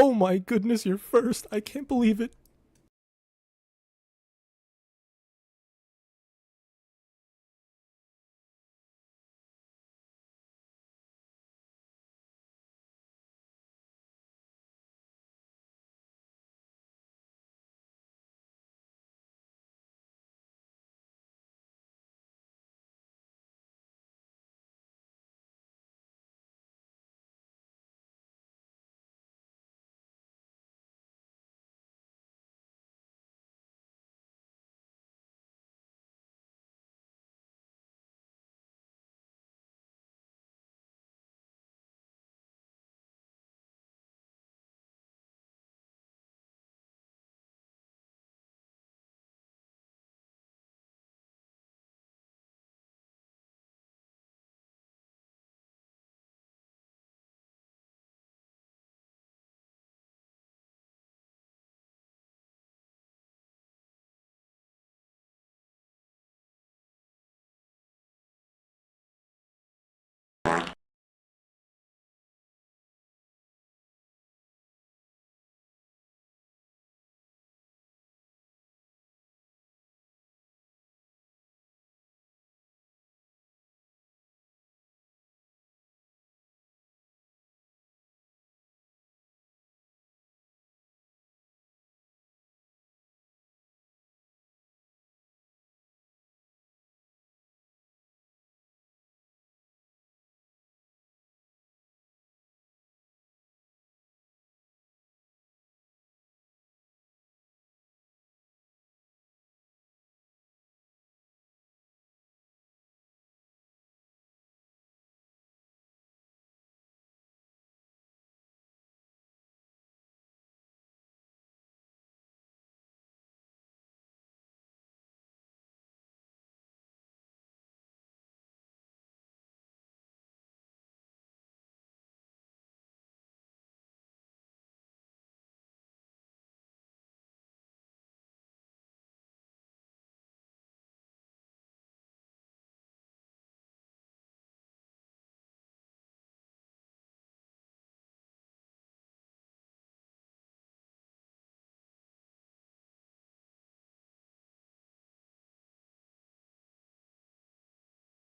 Oh my goodness, you're first. I can't believe it.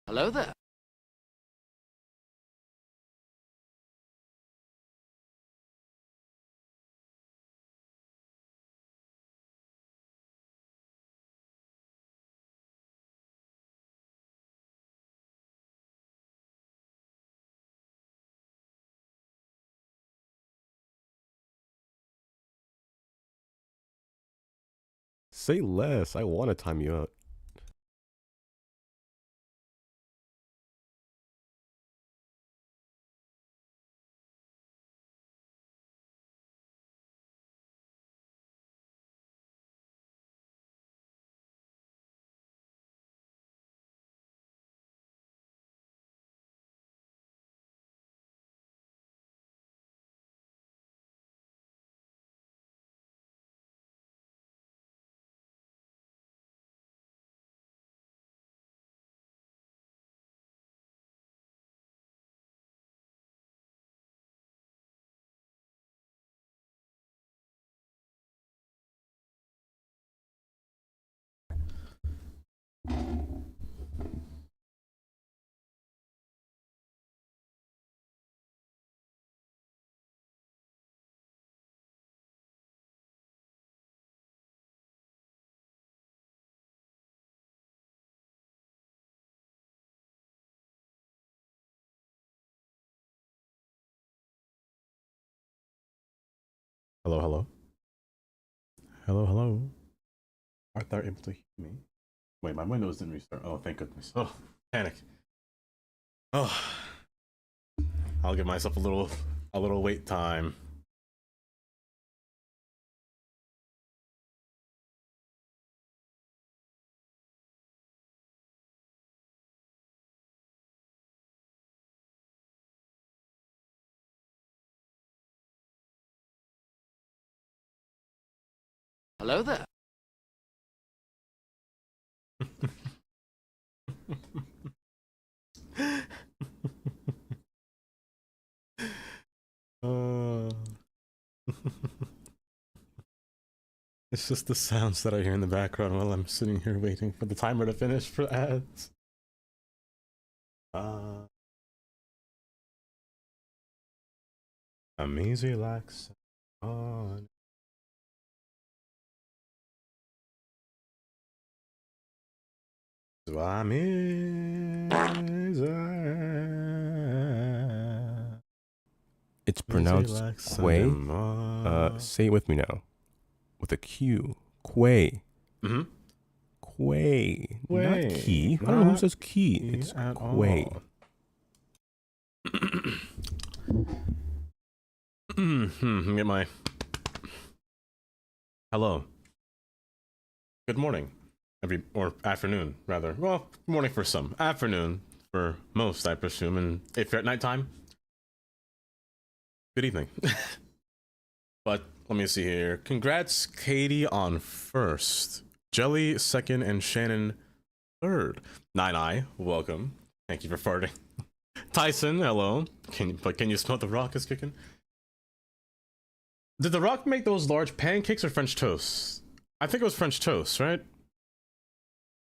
Hello there. Say less. I want to time you out. Hello, hello. Hello, hello. Art thou able to hear me? Wait, my windows didn't restart. Oh, thank goodness. Oh, panic. Oh, I'll give myself a little wait time. Hello there. uh, It's just the sounds that I hear in the background while I'm sitting here waiting for the timer to finish for ads. Amazing relax on. It's pronounced Quay. Say it with me now. With a Q. Quay. Mm-hmm. Quay. Not key. I don't know who says key. It's Quay. Get my... Hello. Good morning. Or afternoon, rather. Well, morning for some. Afternoon for most, I presume. And if you're at nighttime, good evening. But let me see here. Congrats, Katie, on first. Jelly, second, and Shannon, third. Nine-Eye, welcome. Thank you for farting. Tyson, hello. Can you smell the rock is kicking? Did the rock make those large pancakes or French toast? I think it was French toast, right?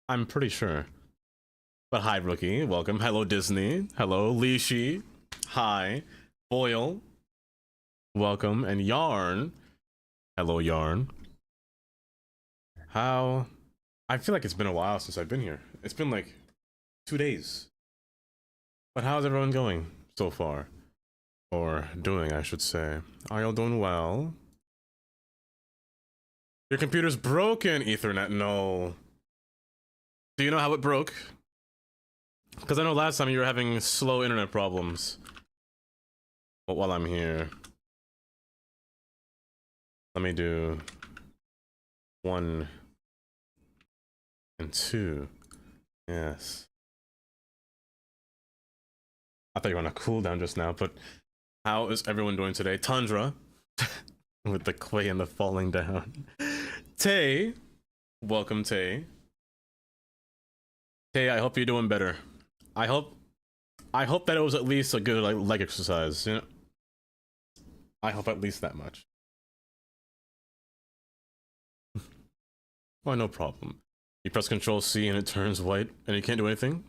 I'm pretty sure. But hi, Rookie. Welcome. Hello, Disney. Hello, Lishi. Hi. Boyle. Welcome. And Yarn. Hello, Yarn. How... I feel like it's been a while since I've been here. It's been like 2 days. But how's everyone going so far? Or doing, I should say. Are y'all doing well? Your computer's broken, Ethernet. No. Do you know how it broke? Because I know last time you were having slow internet problems. But while I'm here, let me do 1 and 2. Yes. I thought you were on a cooldown just now, but how is everyone doing today? Tundra, with the clay and the falling down. Tay, welcome, Tay. Tay, I hope you're doing better. I hope that it was at least a good leg exercise. You know, I hope at least that much. Why, no problem. You press Control C and it turns white, and you can't do anything.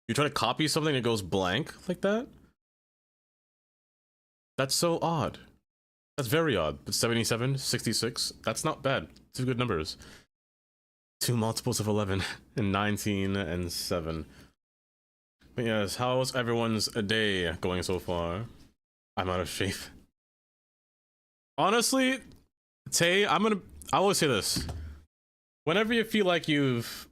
You try to copy something and it goes blank like that. That's so odd. That's very odd. But 77, 66, that's not bad. 2 good numbers. 2 multiples of 11 and 19 and 7. But yes, how's everyone's day going so far? I'm out of shape. Honestly, Tay, I always say this. Whenever you feel like you've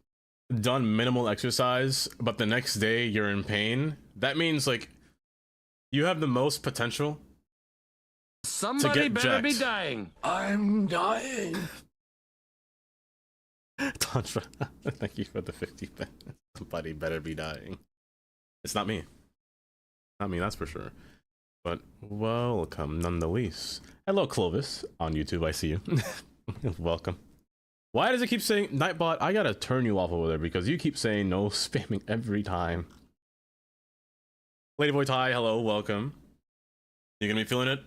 done minimal exercise, but the next day you're in pain, that means like you have the most potential. Somebody better be dying. I'm dying. Tantra, thank you for the 50 cents. Somebody better be dying. It's not me. Not me, that's for sure. But welcome nonetheless. Hello, Clovis on YouTube. I see you. Welcome. Why does it keep saying Nightbot? I gotta turn you off over there because you keep saying no spamming every time. Ladyboy Ty, hello, welcome. You gonna be feeling it?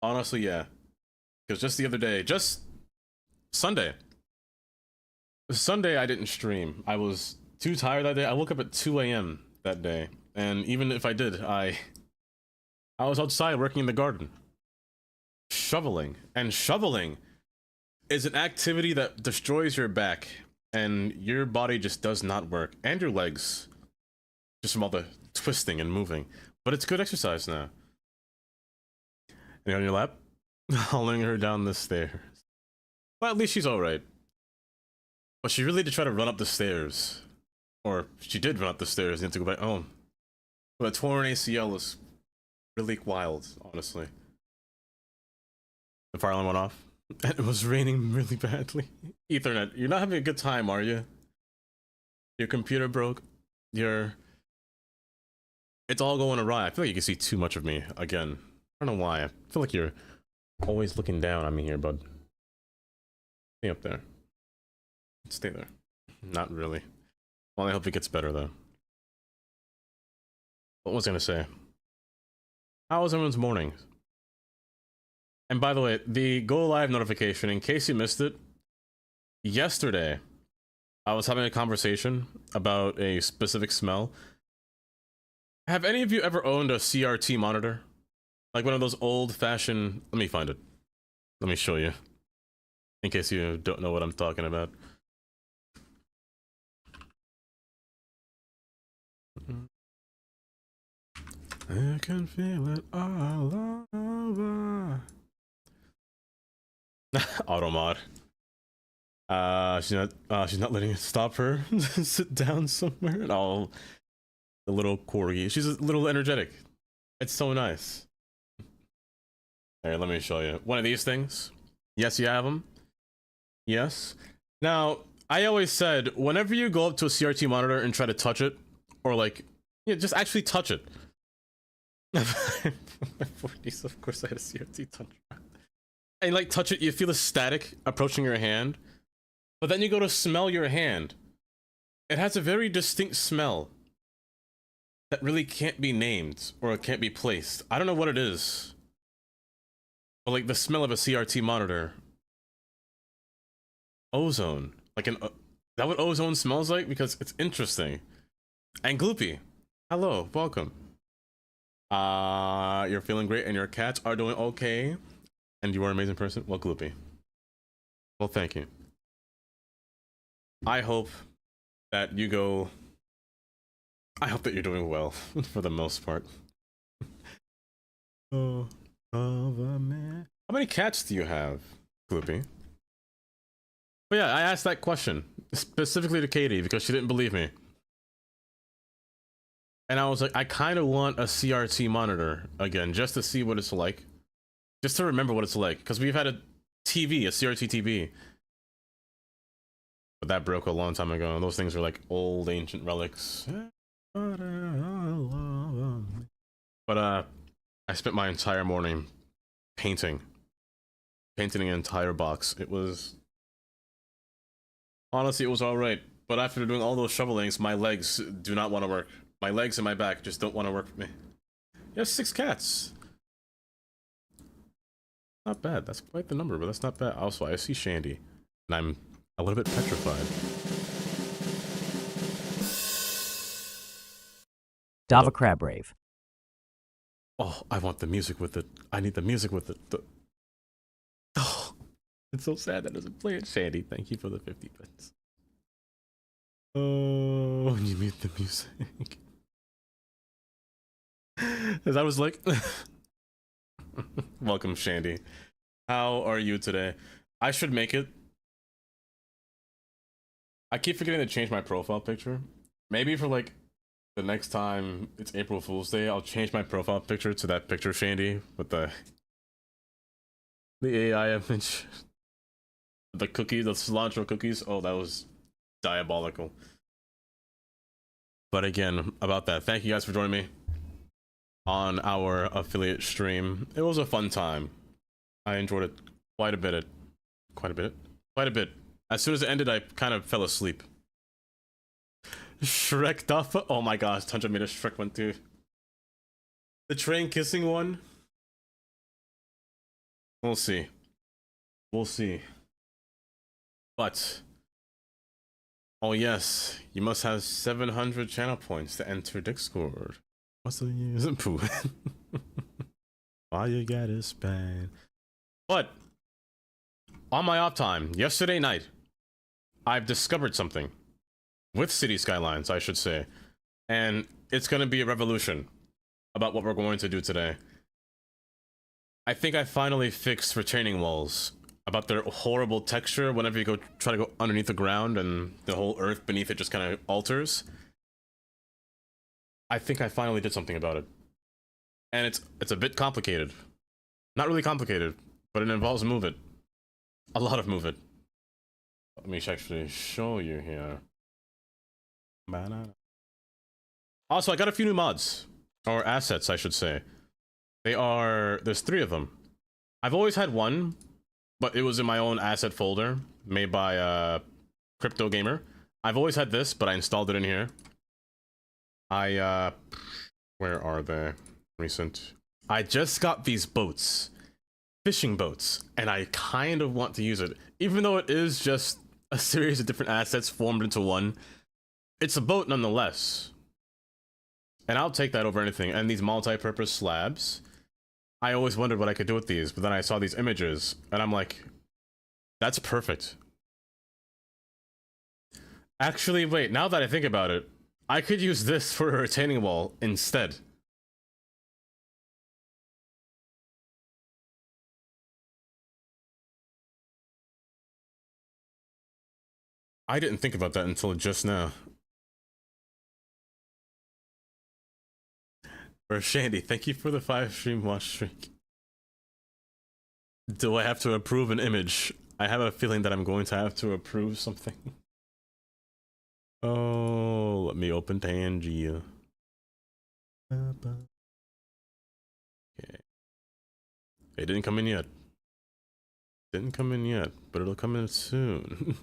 Honestly, yeah. Because just the other day, just Sunday, I didn't stream. I was too tired that day. I woke up at 2 a.m. that day, and even if I did, I was outside working in the garden, shoveling, and shoveling is an activity that destroys your back, and your body just does not work, and your legs, just from all the twisting and moving. But it's good exercise now. And on your lap, hauling her down the stairs. Well, at least she's all right. But she really did try to run up the stairs, or she did run up the stairs and had to go back home. But a torn ACL is really wild, honestly. The fire alarm went off. And it was raining really badly. Ethernet, you're not having a good time, are you? Your computer broke. It's all going awry. I feel like you can see too much of me again. I don't know why. I feel like you're always looking down on me here, bud. Stay up there. Stay there. Not really. Well, I hope it gets better, though. What was I gonna say? How was everyone's morning? And by the way, the go live notification, in case you missed it, yesterday I was having a conversation about a specific smell. Have any of you ever owned a CRT monitor? Like one of those old-fashioned... Let me find it. Let me show you. In case you don't know what I'm talking about. I can feel it all over. Automod. She's not letting it stop her. Sit down somewhere and all. The little corgi. She's a little energetic. It's so nice. Here, let me show you. One of these things. Yes, you have them. Yes. Now, I always said, whenever you go up to a CRT monitor and try to touch it, or like, yeah, just actually touch it. My 40s, of course I had a CRT touch. And like touch it, you feel the static approaching your hand. But then you go to smell your hand. It has a very distinct smell that really can't be named or it can't be placed. I don't know what it is. But like the smell of a CRT monitor. Ozone. Like is that what ozone smells like? Because it's interesting. And Gloopy. Hello, welcome. You're feeling great and your cats are doing okay. And you are an amazing person. Well, Gloopy. Well, thank you. I hope that you go... I hope that you're doing well, for the most part. Oh, man. How many cats do you have, Gloopy? But yeah, I asked that question, specifically to Katie, because she didn't believe me. And I was like, I kind of want a CRT monitor again, just to see what it's like. Just to remember what it's like, because we've had a TV, a CRT TV. But that broke a long time ago, and those things are like old, ancient relics. But I spent my entire morning painting an entire box. It was... Honestly, it was alright. But after doing all those shovelings, my legs do not want to work. My legs and my back just don't want to work for me. You have 6 cats. Not bad. That's quite the number, but that's not bad. Also, I see Shandy, and I'm a little bit petrified. Dava Crab Rave. Oh, I want the music with it. I need the music with it. Oh, it's so sad that it doesn't play it. Shandy, thank you for the 50 bits. Oh, you mute the music. As I was like... Welcome, Shandy. How are you today? I should make it. I keep forgetting to change my profile picture. Maybe for like the next time it's April Fool's Day, I'll change my profile picture to that picture, Shandy, with the AI image. The cookies, the cilantro cookies. Oh, that was diabolical. But again, about that, thank you guys for joining me on our affiliate stream. It was a fun time. I enjoyed it quite a bit. Quite a bit. As soon as it ended, I kind of fell asleep. Shrek Duffa? Oh my gosh, Tundra made a Shrek one too. The train kissing one? We'll see. We'll see. But... oh yes, you must have 700 channel points to enter Discord. What's the use? Pooh. All you got is spend. But on my off time, yesterday night, I've discovered something with City Skylines, I should say, and it's going to be a revolution about what we're going to do today. I think I finally fixed retaining walls, about their horrible texture whenever you go try to go underneath the ground and the whole earth beneath it just kind of alters. I think I finally did something about it. And it's a bit complicated. Not really complicated, but it involves move it. A lot of move it. Let me actually show you here. Also, I got a few new mods. Or assets, I should say. There's 3 of them. I've always had one, but it was in my own asset folder, made by Crypto Gamer. I've always had this, but I installed it in here. Where are they? Recent. I just got these boats. fishing boats, and I kind of want to use it, even though it is just a series of different assets formed into one. It's a boat nonetheless, and I'll take that over anything. And these multi-purpose slabs, I always wondered what I could do with these, but then I saw these images and I'm like, that's perfect. Actually, wait, now that I think about it, I could use this for a retaining wall instead. I didn't think about that until just now. Or Shandy, thank you for the 5 stream watch streak. Do I have to approve an image? I have a feeling that I'm going to have to approve something. Oh, let me open Tangia. Okay. It didn't come in yet. Didn't come in yet, but it'll come in soon.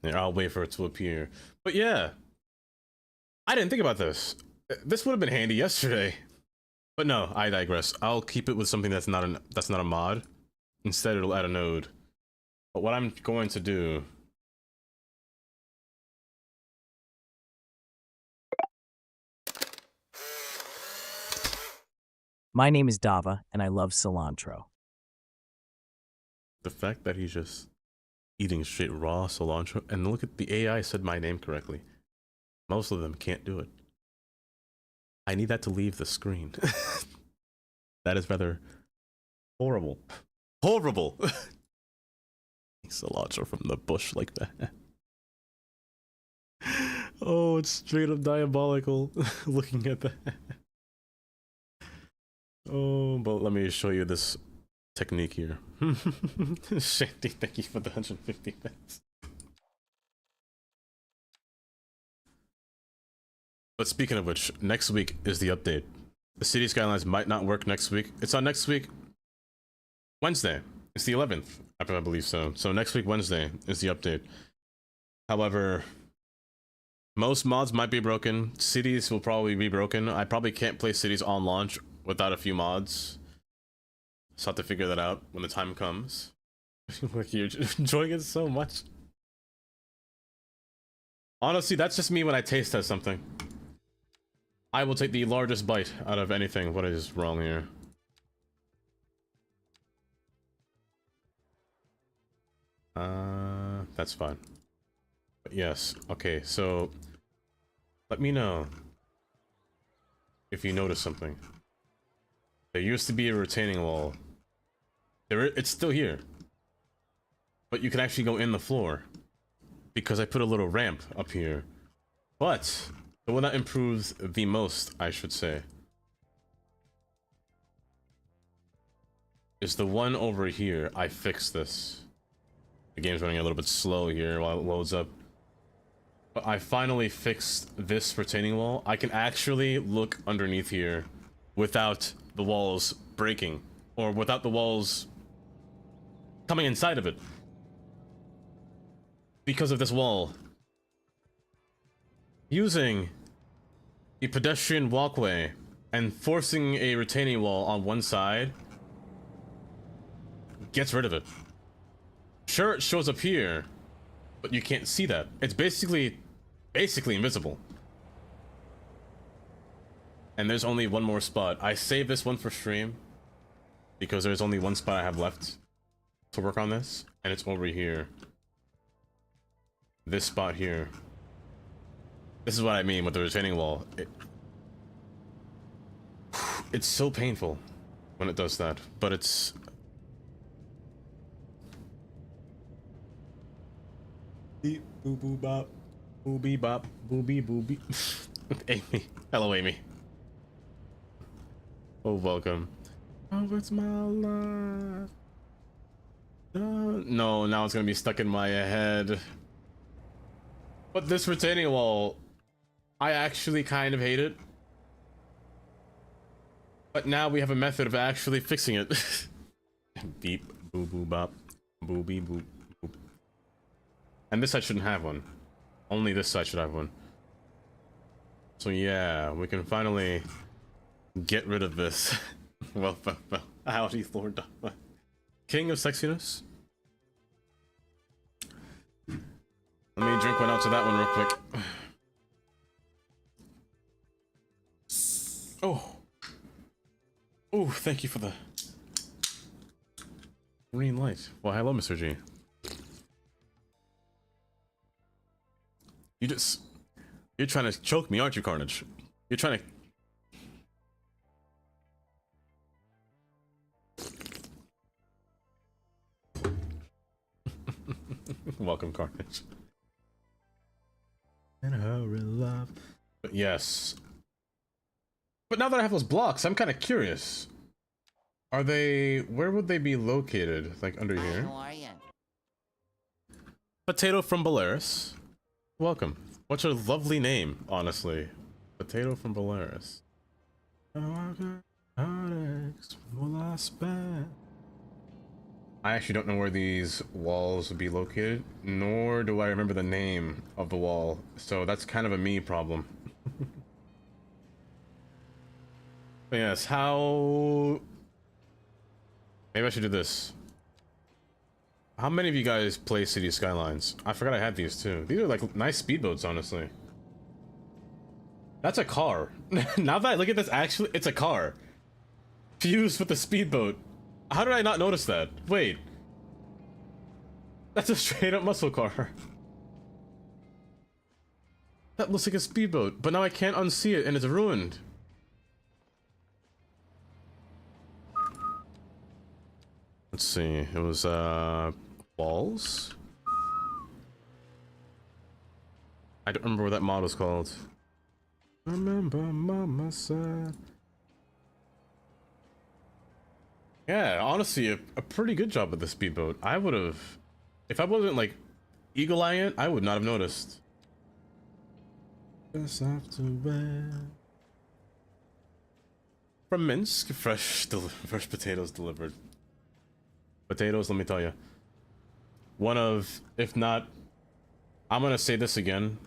Yeah, I'll wait for it to appear. But yeah, I didn't think about this. This would have been handy yesterday. But no, I digress. I'll keep it with something that's not a mod. Instead, it'll add a node. But what I'm going to do... My name is Dava, and I love cilantro. The fact that he's just eating straight raw cilantro, and look at the AI said my name correctly. Most of them can't do it. I need that to leave the screen. That is rather horrible. Horrible! Cilantro from the bush like that. Oh, it's straight up diabolical looking at that. Oh, but let me show you this technique here. Shandy, thank you for the 150 bits. But speaking of which, next week is the update. The City Skylines might not work next week. It's on next week, Wednesday. It's the 11th, I believe so. So next week, Wednesday, is the update. However, most mods might be broken. Cities will probably be broken. I probably can't play cities on launch without a few mods. So I have to figure that out when the time comes. Like you're enjoying it so much. Honestly, that's just me when I taste test something. I will take the largest bite out of anything. What is wrong here? That's fine. But yes, okay, so let me know if you notice something. There used to be a retaining wall. It's still here. But you can actually go in the floor. Because I put a little ramp up here. But the one that improves the most, I should say, is the one over here. I fixed this. The game's running a little bit slow here while it loads up. But I finally fixed this retaining wall. I can actually look underneath here without the walls breaking. Or without the walls coming inside of it. Because of this wall. Using the pedestrian walkway and forcing a retaining wall on one side gets rid of it. Sure, it shows up here, but you can't see that. It's basically invisible. And there's only one more spot. I saved this one for stream because there's only one spot I have left to work on this, and it's over here. This spot here. This is what I mean with the retaining wall. It's so painful when it does that, but it's... Beep, boo boo bop, booby bop, booby booby. Amy. Hello, Amy. Oh, welcome. Oh, it's my life. No, now it's gonna be stuck in my head. But this retaining wall, I actually kind of hate it. But now we have a method of actually fixing it. Beep, boo boo bop, booby boop. And this side shouldn't have one. Only this side should have one. So yeah, we can finally Get rid of this. well, howdy, Lord. King of sexiness. Let me drink one out to that one real quick. Oh. Oh, thank you for the green light. Well, hello, Mr. G. You're trying to choke me, aren't you, Carnage? You're trying to... Welcome, Carnage. And her love. But yes. But now that I have those blocks, I'm kind of curious. Are they... Where would they be located? Like, under here? How are you? Potato from Belarus. Welcome. What's your lovely name, honestly? Potato from Belarus. I actually don't know where these walls would be located, nor do I remember the name of the wall, so that's kind of a me problem. But yes, how... Maybe I should do this. How many of you guys play City Skylines? I forgot I had these too. These are like nice speedboats, honestly. That's a car. Now that I look at this, actually, it's a car. Fused with the speedboat. How did I not notice that? Wait. That's a straight up muscle car. That looks like a speedboat, but now I can't unsee it and it's ruined. Let's see, it was, walls? I don't remember what that mod was called. Remember Mama said. Yeah, honestly, a pretty good job with the speedboat. I would have... If I wasn't, like, eagle-eyeing it, I would not have noticed. Just have to wear. From Minsk, fresh potatoes delivered. Potatoes, let me tell you. One of, if not... I'm gonna say this again.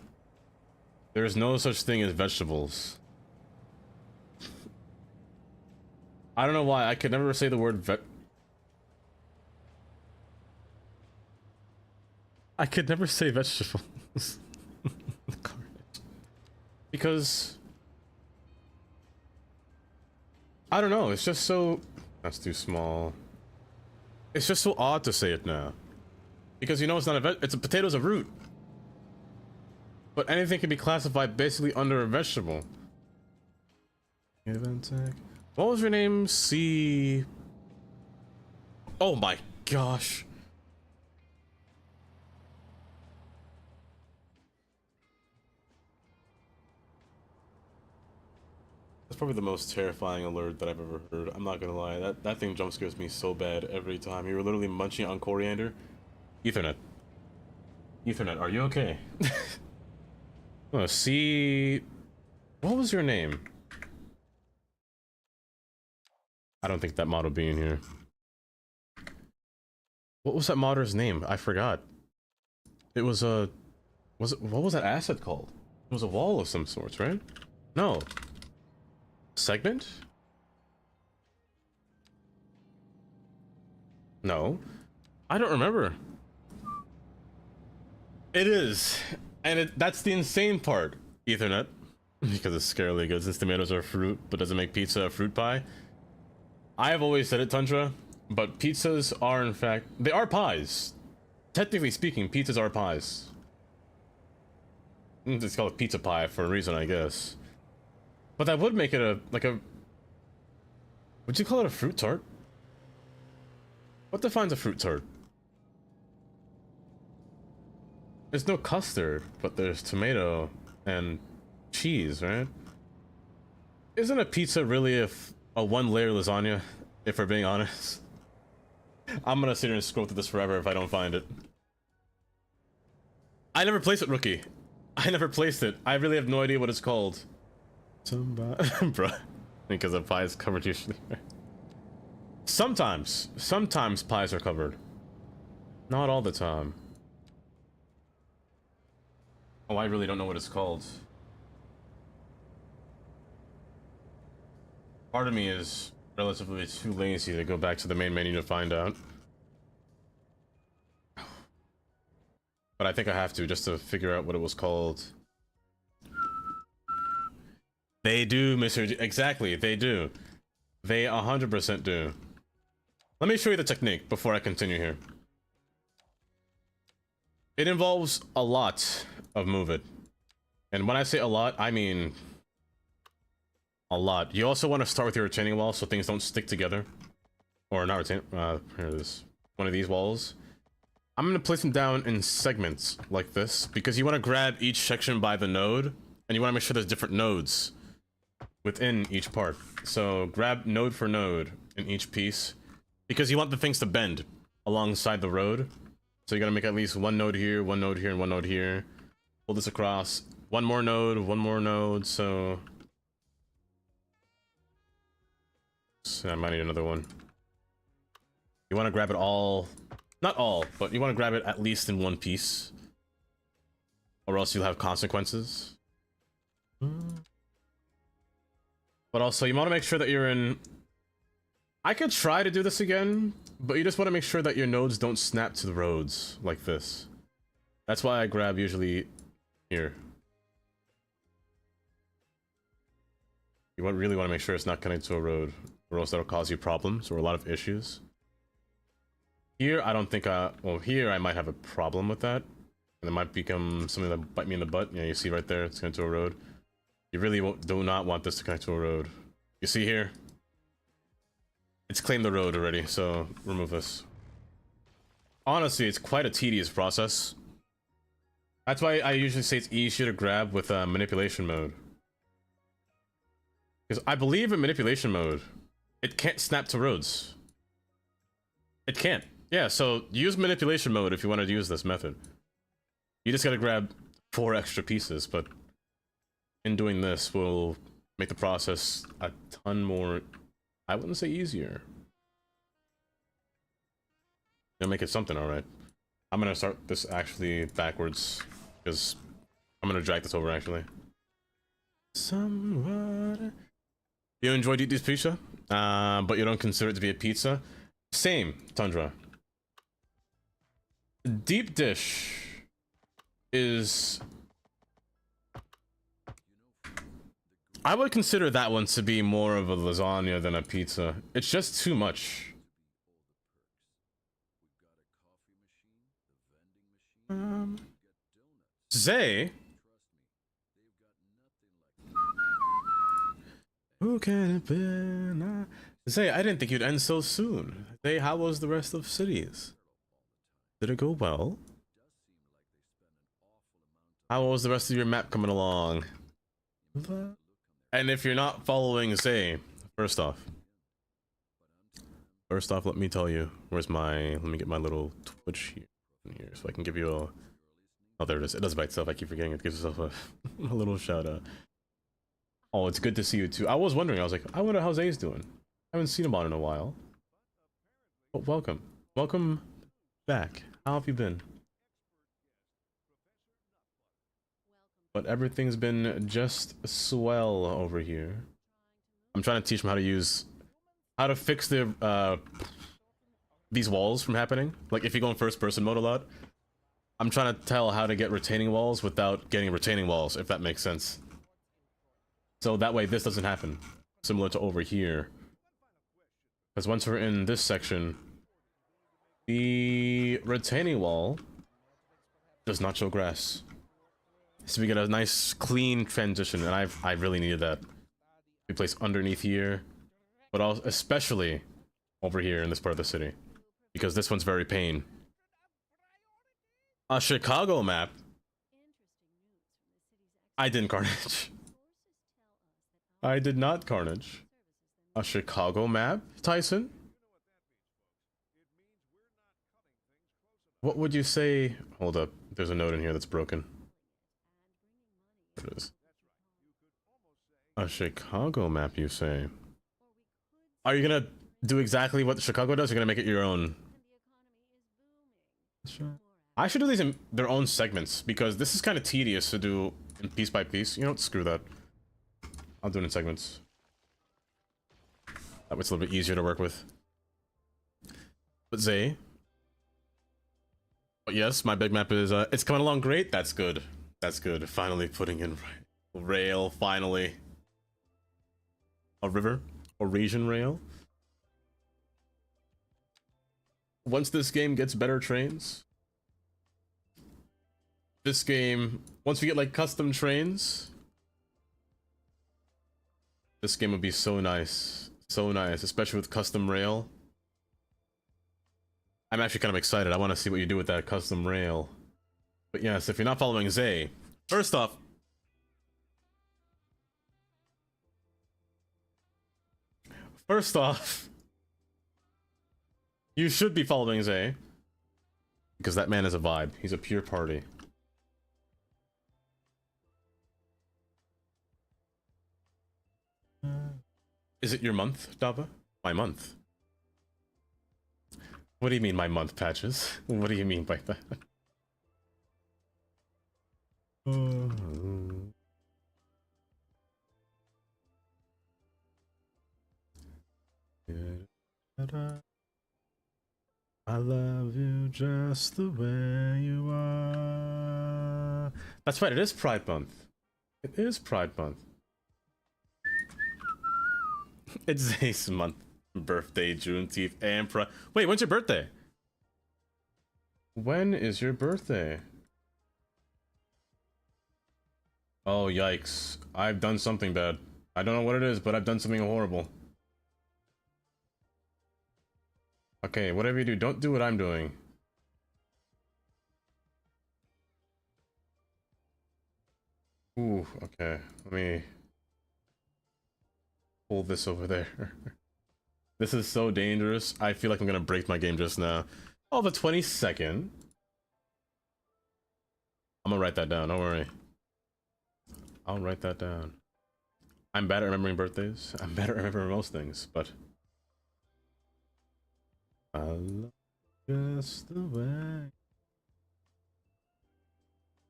There is no such thing as vegetables. I don't know why, I could never say the word I could never say vegetables. Because... I don't know, it's just so... That's too small. It's just so odd to say it now. Because you know it's not it's a potato's a root. But anything can be classified basically under a vegetable. What was your name? C... Oh my gosh. That's probably the most terrifying alert that I've ever heard. I'm not gonna lie. That thing jump scares me so bad every time. You were literally munching on coriander. Ethernet. Ethernet, are you okay? Oh, C... What was your name? I don't think that mod will be in here. What was that modder's name? I forgot. It was a... Was it... What was that asset called? It was a wall of some sorts, right? No. Segment? No. I don't remember. It is. And that's the insane part. Ethernet. Because it's scarily good since tomatoes are fruit, but doesn't make pizza a fruit pie. I have always said it, Tundra, but pizzas are in fact... They are pies. Technically speaking, pizzas are pies. It's called a pizza pie for a reason, I guess. But that would make it a... like a... Would you call it a fruit tart? What defines a fruit tart? There's no custard, but there's tomato and cheese, right? Isn't a pizza really a one-layer lasagna, if we're being honest? I'm gonna sit here and scroll through this forever if I don't find it. I never placed it, Rookie. I never placed it. I really have no idea what it's called. Bruh. Because the pie is covered usually. Sometimes pies are covered. Not all the time. Oh, I really don't know what it's called. Part of me is relatively too lazy to go back to the main menu to find out. But I think I have to, just to figure out what it was called. They do, Mr. G. Exactly, they do. They 100% do. Let me show you the technique before I continue here. It involves a lot of move it. And when I say a lot, I mean a lot. You also want to start with your retaining wall so things don't stick together. Or not retain, here it is. One of these walls. I'm going to place them down in segments like this because you want to grab each section by the node and you want to make sure there's different nodes within each part. So grab node for node in each piece because you want the things to bend alongside the road. So you got to make at least one node here, one node here, and one node here. Pull this across. One more node, so I might need another one. You want to grab it all, not all, but you want to grab it at least in one piece, or else you'll have consequences. But also, you want to make sure that you're in... I could try to do this again, but you just want to make sure that your nodes don't snap to the roads like this. That's why I grab usually here. You really want to make sure it's not connected to a road, or else that'll cause you problems or a lot of issues. Here, I don't think well, here I might have a problem with that. And it might become something that bite me in the butt. Yeah, you see right there, it's connected to a road. You really do not want this to connect to a road. You see here? It's claimed the road already, so remove this. Honestly, it's quite a tedious process. That's why I usually say it's easier to grab with manipulation mode. Because I believe in manipulation mode, it can't snap to roads. It can't. Yeah, so use manipulation mode if you want to use this method. You just gotta grab 4 extra pieces, but in doing this will make the process a ton more, I wouldn't say easier. It'll make it something, alright. I'm gonna start this actually backwards, because I'm gonna drag this over actually. Somewhat. You enjoyed eating this pizza, but you don't consider it to be a pizza? Same, Tundra. Deep dish is... I would consider that one to be more of a lasagna than a pizza. It's just too much. Zay? Who can it be? Zay, I didn't think you'd end so soon. Zay, how was the rest of cities? Did it go well? How was the rest of your map coming along? And if you're not following Zay, first off, let me tell you, where's my, let me get my little Twitch here so I can give you a, oh, there it is. It does it by itself. I keep forgetting it gives itself a little shout out. Oh, it's good to see you too. I was wondering, I was like, I wonder how Zay's doing. I haven't seen him on in a while. But welcome. Welcome back. How have you been? But everything's been just swell over here. I'm trying to teach him how to fix the these walls from happening. Like if you go in first person mode a lot, I'm trying to tell how to get retaining walls without getting retaining walls, if that makes sense. So that way this doesn't happen. Similar to over here. Because once we're in this section, the retaining wall does not show grass. So we get a nice clean transition, and I really needed that. We place underneath here, but also especially over here in this part of the city, because this one's very pain. A Chicago map. I didn't carnage. I did not carnage. A Chicago map, Tyson? What would you say? Hold up, there's a note in here that's broken. What it is? A Chicago map, you say? Are you gonna do exactly what Chicago does? You're gonna make it your own? Sure. I should do these in their own segments, because this is kind of tedious to do in piece by piece. You know what? Screw that. I'll do it in segments. That was a little bit easier to work with. But Zay. But yes, my big map is it's coming along great. That's good. That's good. Finally putting in rail, finally. A river? Eurasian rail? Once this game gets better trains, this game, once we get like custom trains, this game would be so nice. So nice, especially with custom rail. I'm actually kind of excited. I want to see what you do with that custom rail. But yes, if you're not following Zay, first off, you should be following Zay. Because that man is a vibe. He's a pure party. Is it your month, Dava? My month. What do you mean, my month, Patches? What do you mean by that? I love you just the way you are. That's right, it is Pride Month. It is Pride Month. It's Zay's month. Birthday, Juneteenth, and Pride. Wait, when's your birthday? When is your birthday? Oh, yikes. I've done something bad. I don't know what it is, but I've done something horrible. Okay, whatever you do, don't do what I'm doing. Ooh, okay. Let me pull this over there. This is so dangerous. I feel like I'm gonna break my game just now. Oh, the 22nd. I'm gonna write that down, don't worry. I'll write that down. I'm bad at remembering birthdays. I'm bad at remembering most things, but I love just the way.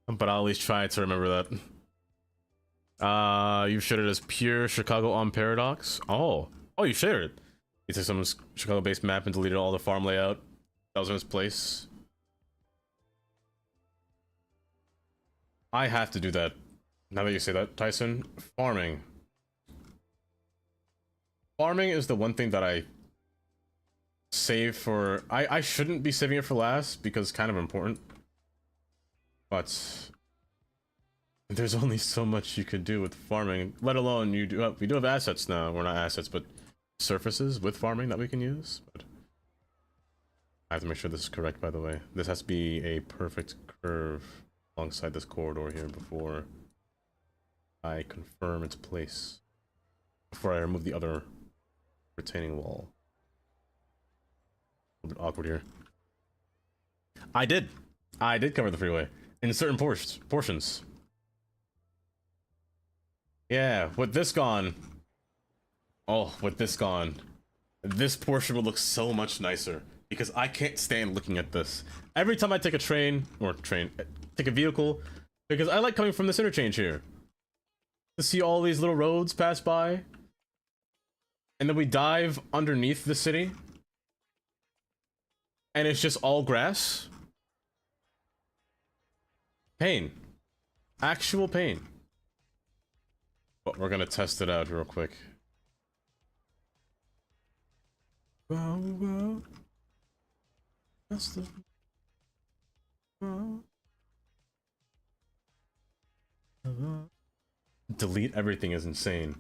But I'll at least try to remember that. You shared it as pure Chicago on Paradox. Oh, you shared it. You took some Chicago-based map and deleted all the farm layout that was in its place. I have to do that. Now that you say that, Tyson, farming. Farming is the one thing that I save for. I shouldn't be saving it for last because it's kind of important. But there's only so much you could do with farming, let alone we do have assets now. We're not assets, but surfaces with farming that we can use. But I have to make sure this is correct, by the way. This has to be a perfect curve alongside this corridor here before I confirm its place. Before I remove the other retaining wall. A little bit awkward here. I did cover the freeway in certain portions. Yeah, with this gone. Oh, with this gone, this portion would look so much nicer because I can't stand looking at this. Every time I take a take a vehicle, because I like coming from this interchange here. To see all these little roads pass by. And then we dive underneath the city. And it's just all grass. Pain. Actual pain. But we're gonna test it out real quick. Whoa. Test it. Delete everything is insane.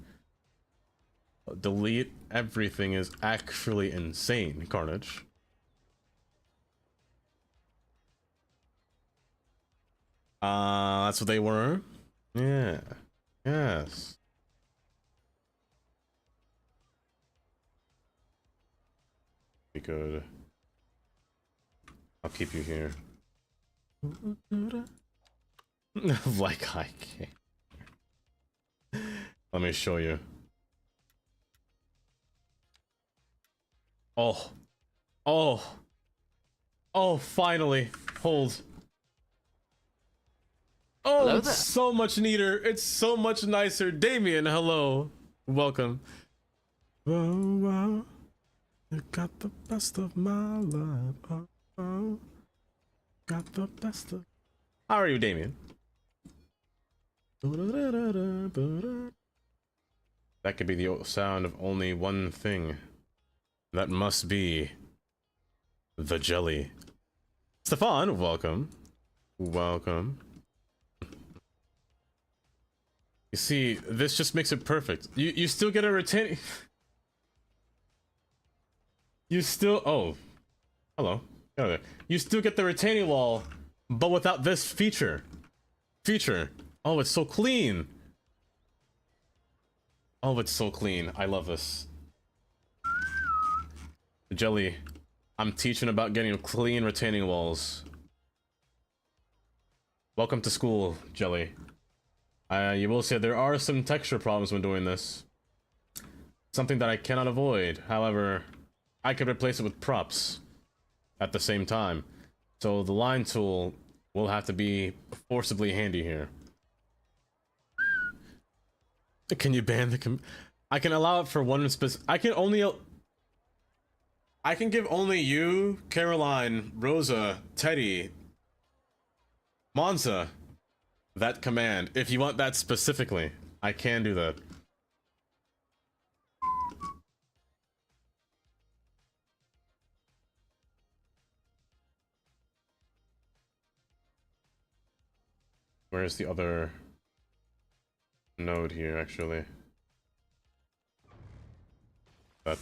Delete everything is actually insane, Carnage. That's what they were? Yeah. Yes. Be good. I'll keep you here. Like I can't. Let me show you. Oh, finally. Hold. Oh, Hello it's there. so much neater. It's so much nicer. Damien, hello. Welcome. Oh, oh, you got the best of my life. Oh, oh, got the best of. How are you, Damien? That could be the sound of only one thing. That must be the jelly. Stefan, welcome. Welcome. You see, this just makes it perfect. You still get a retaining. You still hello. Hello. You still get the retaining wall, but without this feature. Oh, it's so clean. Oh, it's so clean. I love this. Jelly, I'm teaching about getting clean retaining walls. Welcome to school, Jelly. You will say there are some texture problems when doing this. Something that I cannot avoid. However, I could replace it with props at the same time. So the line tool will have to be forcibly handy here. Can you ban the I can allow it for one specific. I can give only you, Caroline, Rosa, Teddy, Monza that command. If you want that specifically, I can do that. Where's the other node here, actually? That.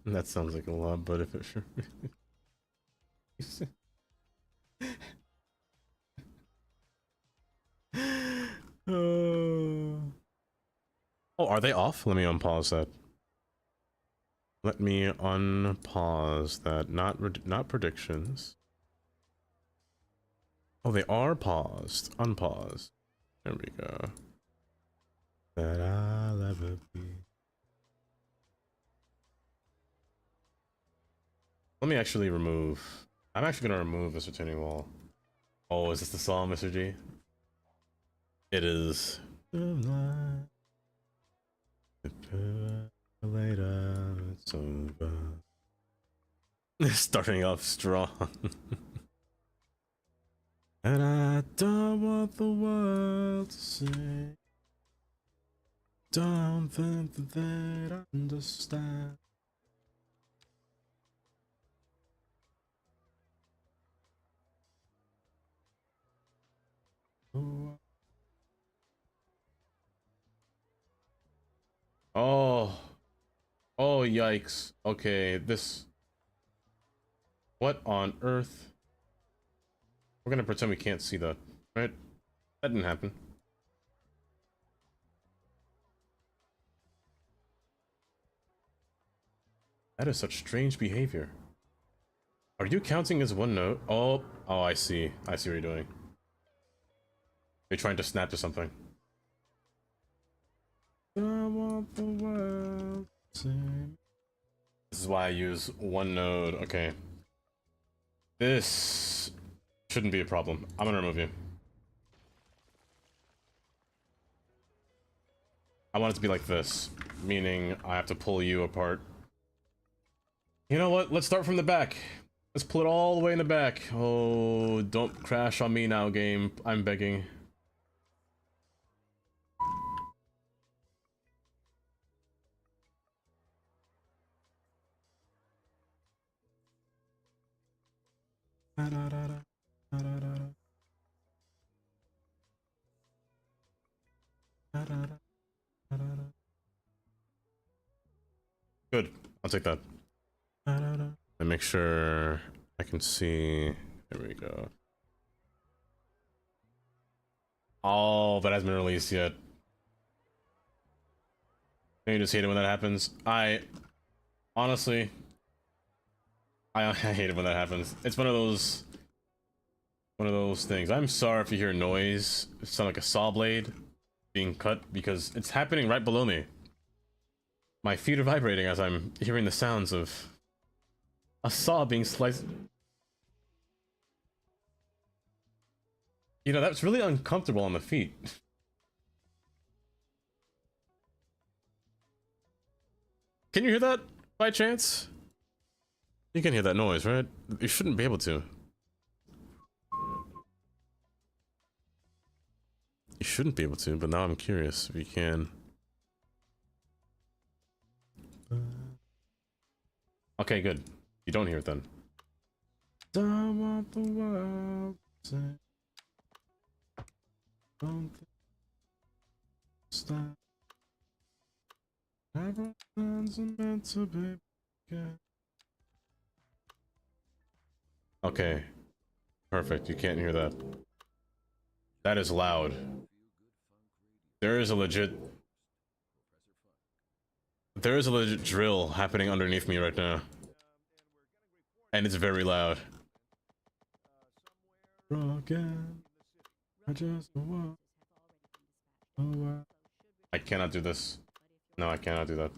That sounds like a lot, but if it sure. Oh, are they off? Let me unpause that. Let me unpause that. Not predictions. Oh, they are paused. Unpause. There we go. That I'll ever be. Let me actually remove. I'm actually gonna remove this retaining wall. Oh, is this the song, Mr. G? It is. Later, it's over. Starting off strong. And I don't want the world to see. Don't think that they'd understand. Oh. Oh, yikes. Okay, this... What on earth? We're gonna pretend we can't see that, right? That didn't happen. That is such strange behavior. Are you counting as one note? Oh, I see. I see what you're doing. You're trying to snap to something. I want the world to see. This is why I use one node. Okay. This shouldn't be a problem. I'm gonna remove you. I want it to be like this, meaning I have to pull you apart. You know what? Let's start from the back. Let's pull it all the way in the back. Oh, don't crash on me now, game. I'm begging. Good. I'll take that. And make sure I can see. There we go. Oh, that hasn't been released yet. You just hate it when that happens. Honestly, I hate it when that happens. It's one of those things. I'm sorry if you hear noise. It sounds like a saw blade being cut because it's happening right below me. My feet are vibrating as I'm hearing the sounds of a saw being sliced. You know, that's really uncomfortable on the feet. Can you hear that by chance? You can hear that noise, right? You shouldn't be able to. You shouldn't be able to, but now I'm curious if you can. Okay, good. You don't hear it then. Don't want the world to say, don't stop. Everything's meant to be good. Okay. Perfect. You can't hear that. That is loud. There is a legit drill happening underneath me right now. And it's very loud. I cannot do this. No, I cannot do that.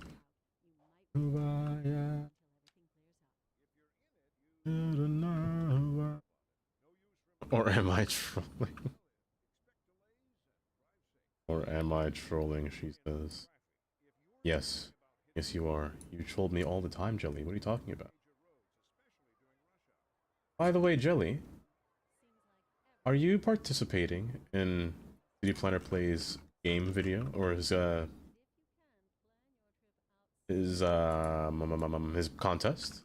Or am I trolling? Or am I trolling, she says. Yes. Yes, you are. You trolled me all the time, Jelly. What are you talking about? By the way, Jelly, are you participating in City Planner Plays game video, or his contest?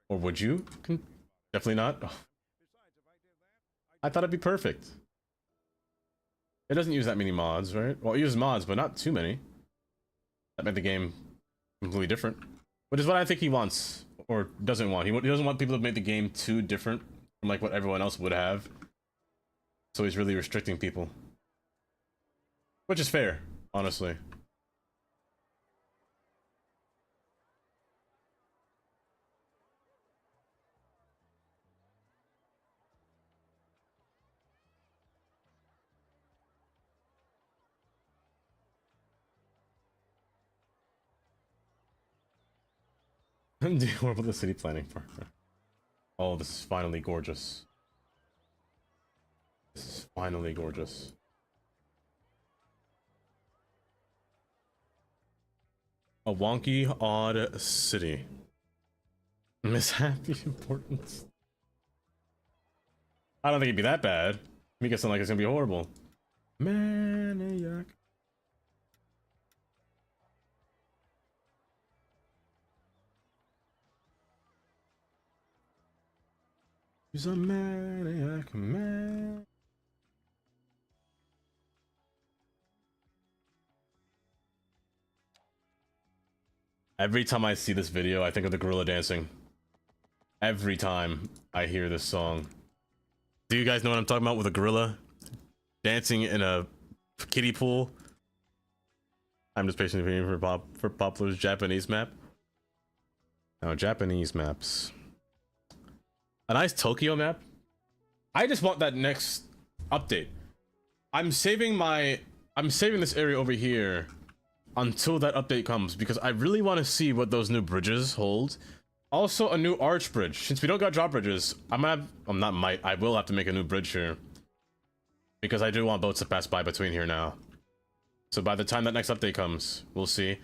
Or would you? Definitely not. I thought it'd be perfect. It doesn't use that many mods, right? Well, it uses mods, but not too many. That made the game completely different. Which is what I think he wants, or doesn't want. He doesn't want people to make the game too different from like what everyone else would have. So he's really restricting people. Which is fair, honestly. What about the city planning partner? Oh, this is finally gorgeous. This is finally gorgeous. A wonky, odd city. Mishappy importance. I don't think it'd be that bad. Make it sound like it's gonna be horrible. Maniac. He's a maniac man. Every time I see this video, I think of the gorilla dancing. Every time I hear this song. Do you guys know what I'm talking about with a gorilla dancing in a kiddie pool? I'm just patiently waiting for Poplar's Japanese map. Now, Japanese maps. A nice Tokyo map. I just want that next update. I'm saving this area over here until that update comes, because I really want to see what those new bridges hold. Also, a new arch bridge. Since we don't got drawbridges, I will have to make a new bridge here, because I do want boats to pass by between here now. So by the time that next update comes, we'll see.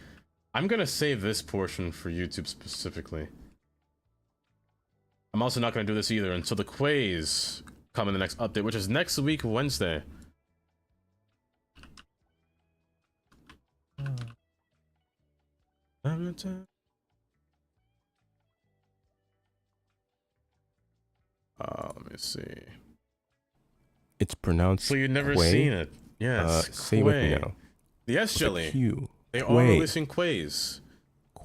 I'm gonna save this portion for YouTube specifically. I'm also not gonna do this either until the quays come in the next update, which is next week, Wednesday. Let me see. It's pronounced. So you've never quay? seen it? Yes. Say it with me now. Yes, Jelly. They are Quay. releasing quays.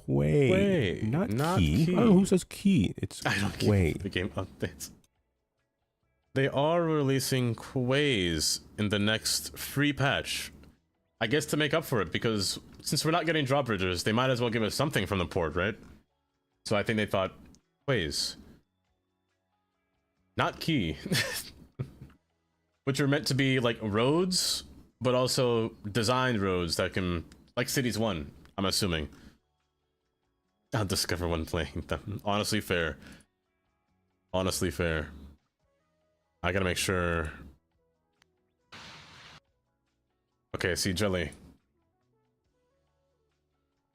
Quay. Not key. Oh, who says key? It's I don't quay. keep the game updates. They are releasing quays in the next free patch. I guess to make up for it, because since we're not getting drawbridges, they might as well give us something from the port, right? So I think they thought, quays. Not key. Which are meant to be like roads, but also designed roads that can, like Cities 1, I'm assuming. I'll discover when playing them. Honestly fair. Honestly fair. I gotta make sure. Okay, see, Jelly.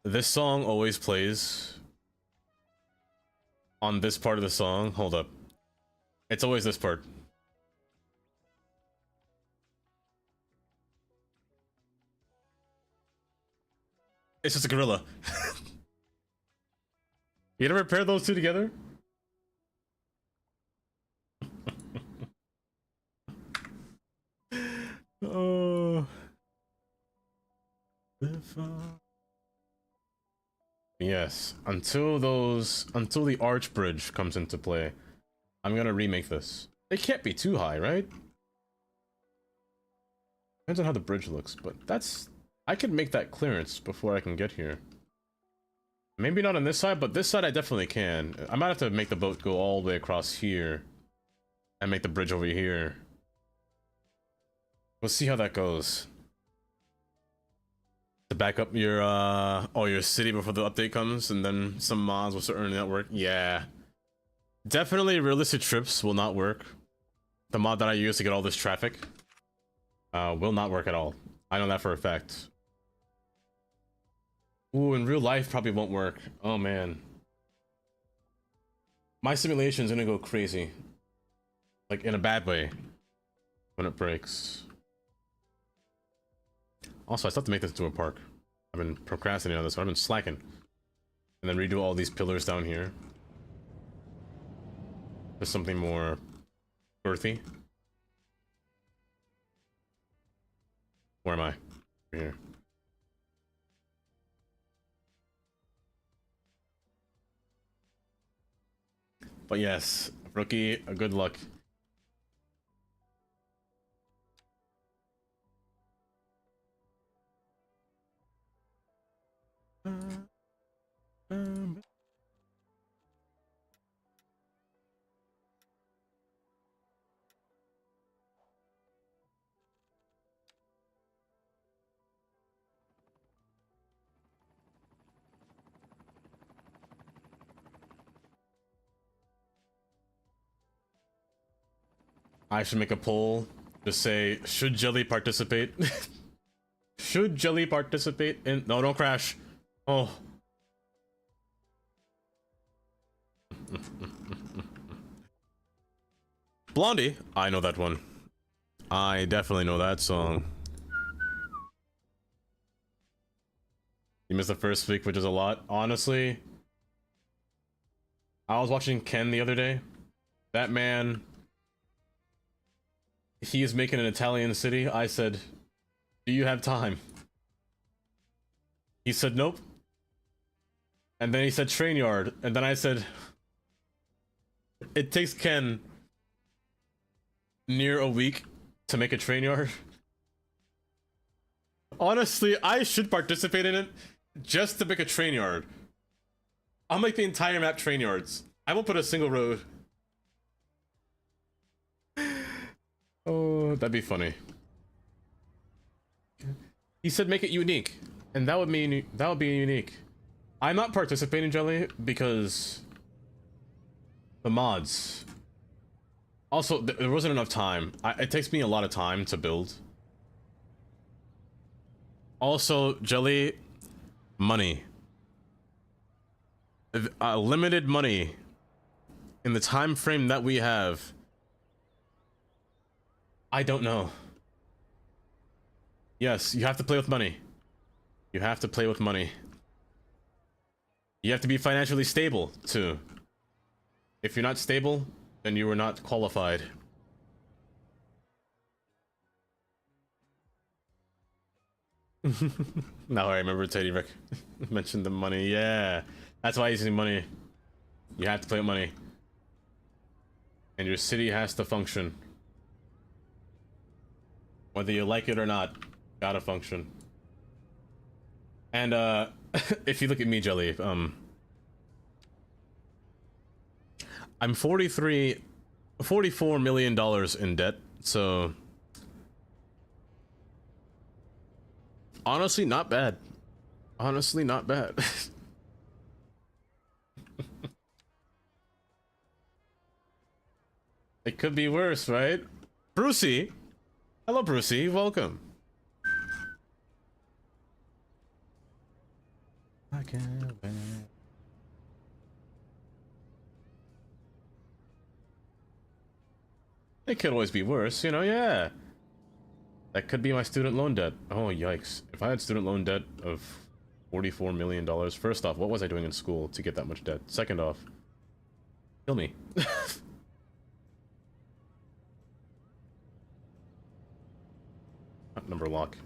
This song always plays on this part of the song. Hold up. It's always this part. It's just a gorilla. You ever pair those two together? Oh. Yes, until the arch bridge comes into play, I'm gonna remake this. It can't be too high, right? Depends on how the bridge looks, but I could make that clearance before I can get here. Maybe not on this side, but this side I definitely can. I might have to make the boat go all the way across here and make the bridge over here. We'll see how that goes. To back up your city before the update comes, and then some mods will start earning that work. Yeah. Definitely realistic trips will not work. The mod that I use to get all this traffic will not work at all. I know that for a fact. Ooh, in real life probably won't work. Oh man. My simulation's gonna go crazy. Like in a bad way. When it breaks. Also, I still have to make this into a park. I've been procrastinating on this, so I've been slacking. And then redo all these pillars down here. There's something more earthy. Where am I? Over here. But yes, rookie, good luck. I should make a poll to say, should Jelly participate? Should Jelly participate in— no, don't crash. Oh. Blondie, I know that one. I definitely know that song. You missed the first week, which is a lot. Honestly, I was watching Ken the other day. That man, he is making an Italian city. I said, do you have time? He said, nope. And then he said, train yard. And then I said, it takes Ken near a week to make a train yard. Honestly, I should participate in it just to make a train yard. I'll make the entire map train yards. I won't put a single road. Oh, that'd be funny. He said make it unique, and that would mean that would be unique. I'm not participating, Jelly, because the mods. Also, there wasn't enough time. It takes me a lot of time to build. Also, Jelly, money. Limited money in the time frame that we have. I don't know. Yes, you have to play with money. You have to play with money. You have to be financially stable, too. If you're not stable, then you were not qualified. Now I remember Teddy Rick mentioned the money. Yeah, that's why he's using money. You have to play with money. And your city has to function. Whether you like it or not, gotta function. And if you look at me, Jelly, I'm $44 million in debt, so honestly, not bad. Honestly, not bad. It could be worse, right? Brucey! Hello, Brucey. Welcome. I can't wait. It could always be worse, you know, yeah. That could be my student loan debt. Oh, yikes. If I had student loan debt of $44 million, first off, what was I doing in school to get that much debt? Second off, kill me. Number lock.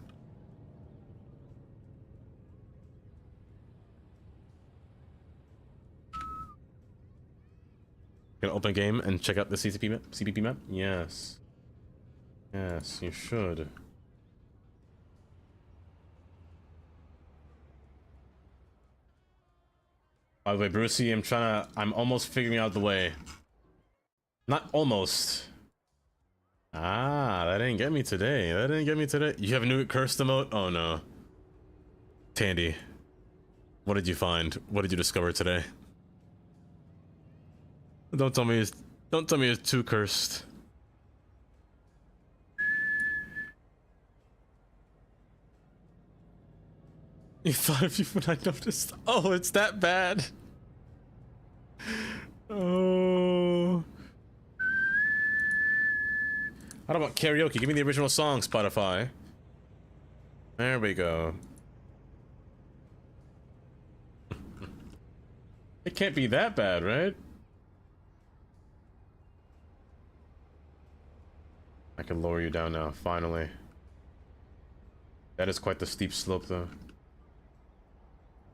Gonna open a game and check out the CCP map? Yes. Yes, you should. By the way, Brucey, I'm almost figuring out the way. Not almost. Ah, that didn't get me today. That didn't get me today. You have a new cursed emote? Oh no. Tandy, what did you find? What did you discover today? Don't tell me it's too cursed. You thought of you when I noticed. Oh, it's that bad. Oh. How about karaoke? Give me the original song, Spotify. There we go. It can't be that bad, right? I can lower you down now, finally. That is quite the steep slope, though.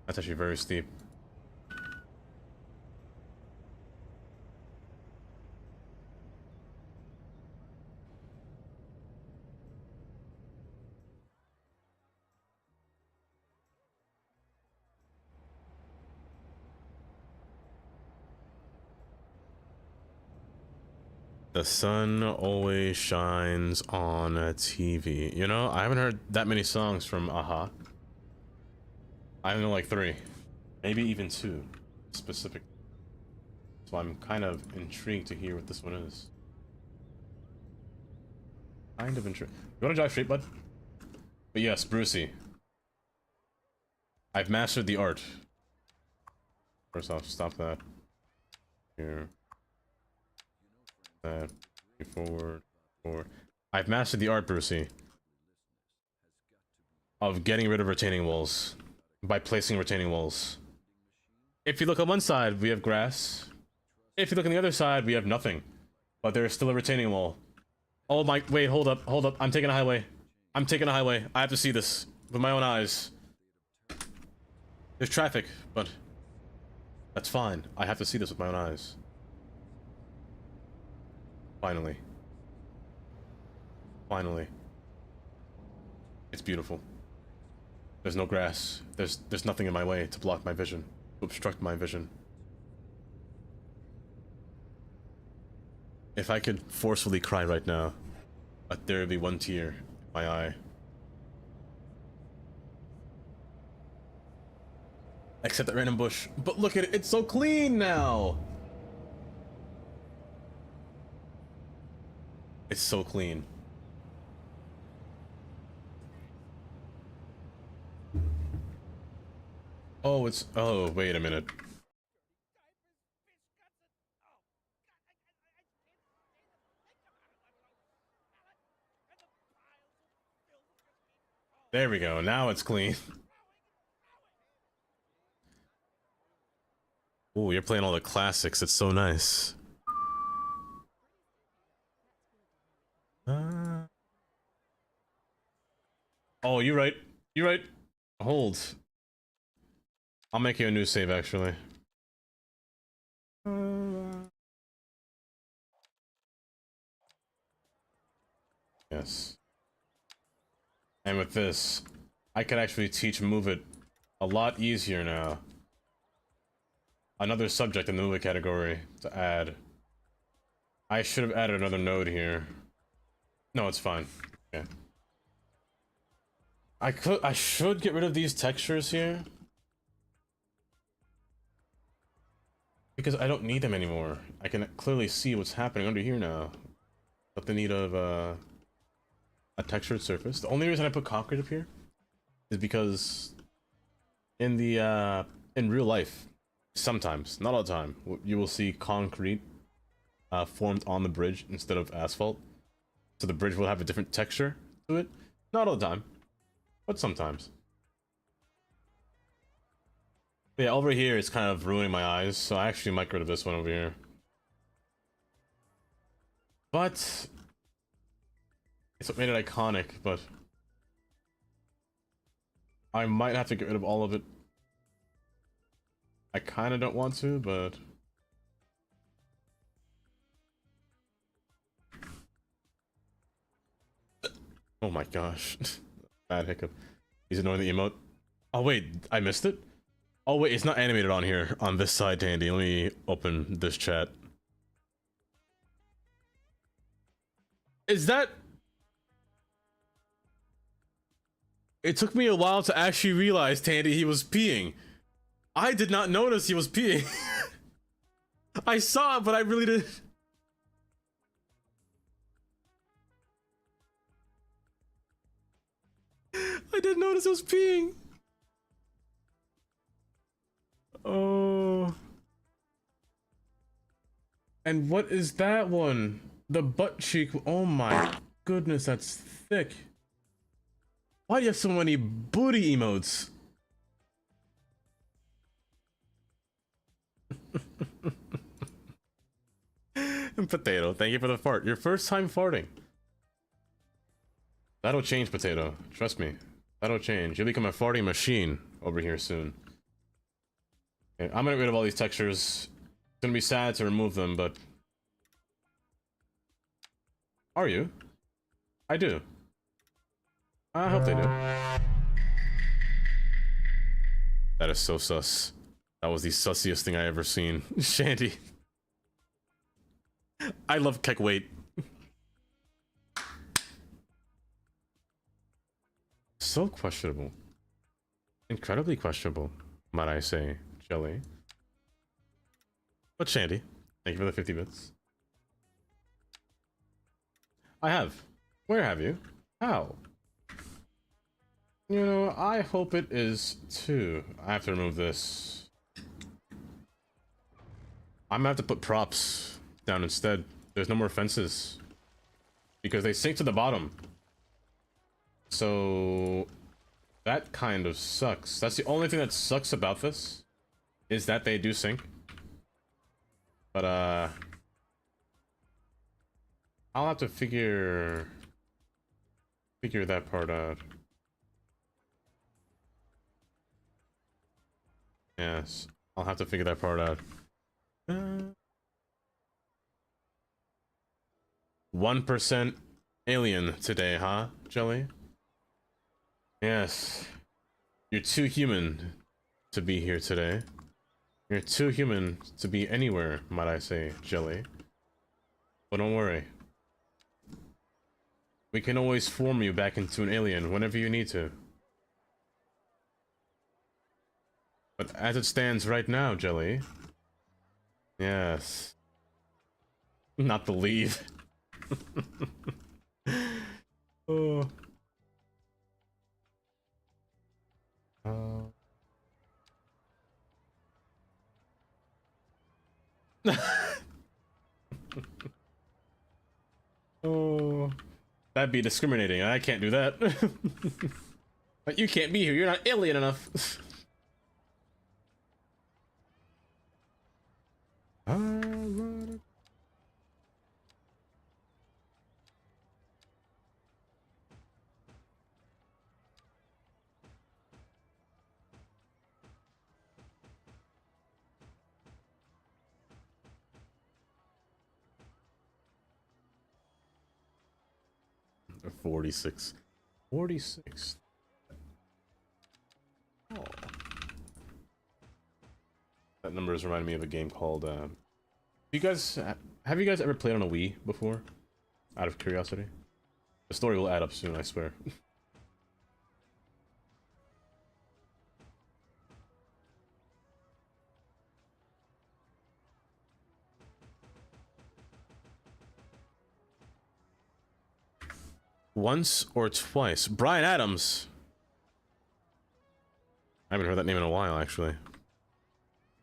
That's actually very steep. The sun always shines on a TV. You know, I haven't heard that many songs from Aha. I know like 3. Maybe even 2. Specific. So I'm kind of intrigued to hear what this one is. Kind of intrigued. You wanna drive straight, bud? But yes, Brucey. I've mastered the art. First off, stop that. Here. That. Forward. I've mastered the art, Brucey, of getting rid of retaining walls by placing retaining walls. If you look on one side, we have grass. If you look on the other side, we have nothing. But there is still a retaining wall. Oh my, wait, hold up. I'm taking a highway. I have to see this with my own eyes. There's traffic, but that's fine. I have to see this with my own eyes. Finally. It's beautiful. There's no grass. There's nothing in my way to block my vision, to obstruct my vision. If I could forcefully cry right now, but there would be one tear in my eye. Except that random bush. But look at it, it's so clean now! It's so clean. Oh, it's... Oh, wait a minute. There we go, now it's clean. Ooh, you're playing all the classics, it's so nice. Oh, you're right. Hold. I'll make you a new save, actually. Yes. And with this, I can actually teach Move It a lot easier now. Another subject in the Move It category to add. I should have added another node here. No, it's fine. Okay. I should get rid of these textures here. Because I don't need them anymore. I can clearly see what's happening under here now. Without the need of a textured surface. The only reason I put concrete up here is because in the in real life, sometimes, not all the time, you will see concrete formed on the bridge instead of asphalt. So the bridge will have a different texture to it. Not all the time, but sometimes. But yeah, over here it's kind of ruining my eyes, so I actually might get rid of this one over here. But it's what made it iconic, but I might have to get rid of all of it. I kind of don't want to, but oh my gosh. Bad hiccup. He's ignoring the emote. Oh wait, I missed it? Oh wait, it's not animated on here, on this side, Tandy. Let me open this chat. Is that... It took me a while to actually realize, Tandy, he was peeing. I did not notice he was peeing. I saw it, but I really didn't... I didn't notice it was peeing. Oh. And what is that one? The butt cheek. Oh my goodness, that's thick. Why do you have so many booty emotes? And Potato, thank you for the fart. Your first time farting. That'll change, Potato. Trust me. That'll change. You'll become a farting machine over here soon. Okay, I'm gonna get rid of all these textures. It's gonna be sad to remove them, but... Are you? I do. I hope they do. That is so sus. That was the sussiest thing I ever seen. Shandy. I love Keck Weight. So questionable. Incredibly questionable, might I say, Jelly. But Shandy, thank you for the 50 bits. I have. Where have you? How? You know, I hope it is too. I have to remove this. I'm gonna have to put props down instead. There's no more fences. Because they sink to the bottom. So... that kind of sucks. That's the only thing that sucks about this. Is that they do sink. But, I'll have to figure that part out. Yes, I'll have to figure that part out. 1% alien today, huh, Jelly? Yes. You're too human to be here today. You're too human to be anywhere, might I say, Jelly. But don't worry. We can always form you back into an alien whenever you need to. But as it stands right now, Jelly... Yes. Not the leave. Oh. Oh. That'd be discriminating. I can't do that. But you can't be here. You're not alien enough. Or 46. 46. Oh. That number is reminding me of a game called you guys have you guys ever played on a Wii before? Out of curiosity. The story will add up soon, I swear. once or twice. Bryan Adams. I haven't heard that name in a while, actually.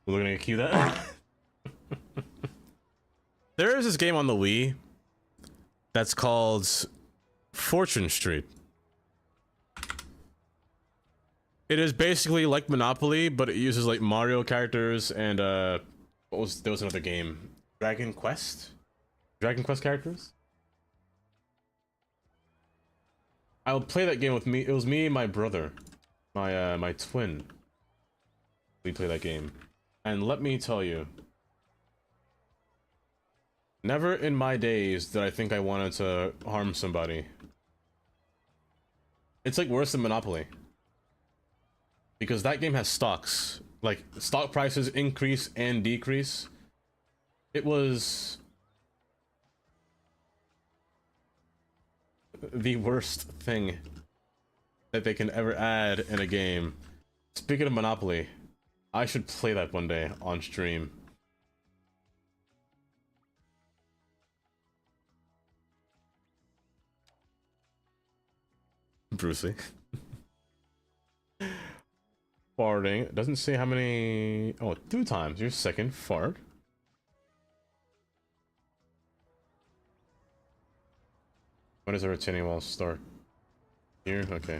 We're gonna cue that. There is this game on the Wii that's called Fortune Street. It is basically like Monopoly, but it uses like Mario characters and there was another game, Dragon Quest characters. I would play that game with me. It was me and my brother, my twin. We play that game, and let me tell you, never in my days did I think I wanted to harm somebody. It's like worse than Monopoly. Because that game has stocks. Like, stock prices increase and decrease. It was the worst thing that they can ever add in a game. Speaking of Monopoly, I should play that one day on stream. Brucey. Farting. It doesn't say how many. Oh, 2 times. Your second fart. When does the retaining wall start? Here? Okay.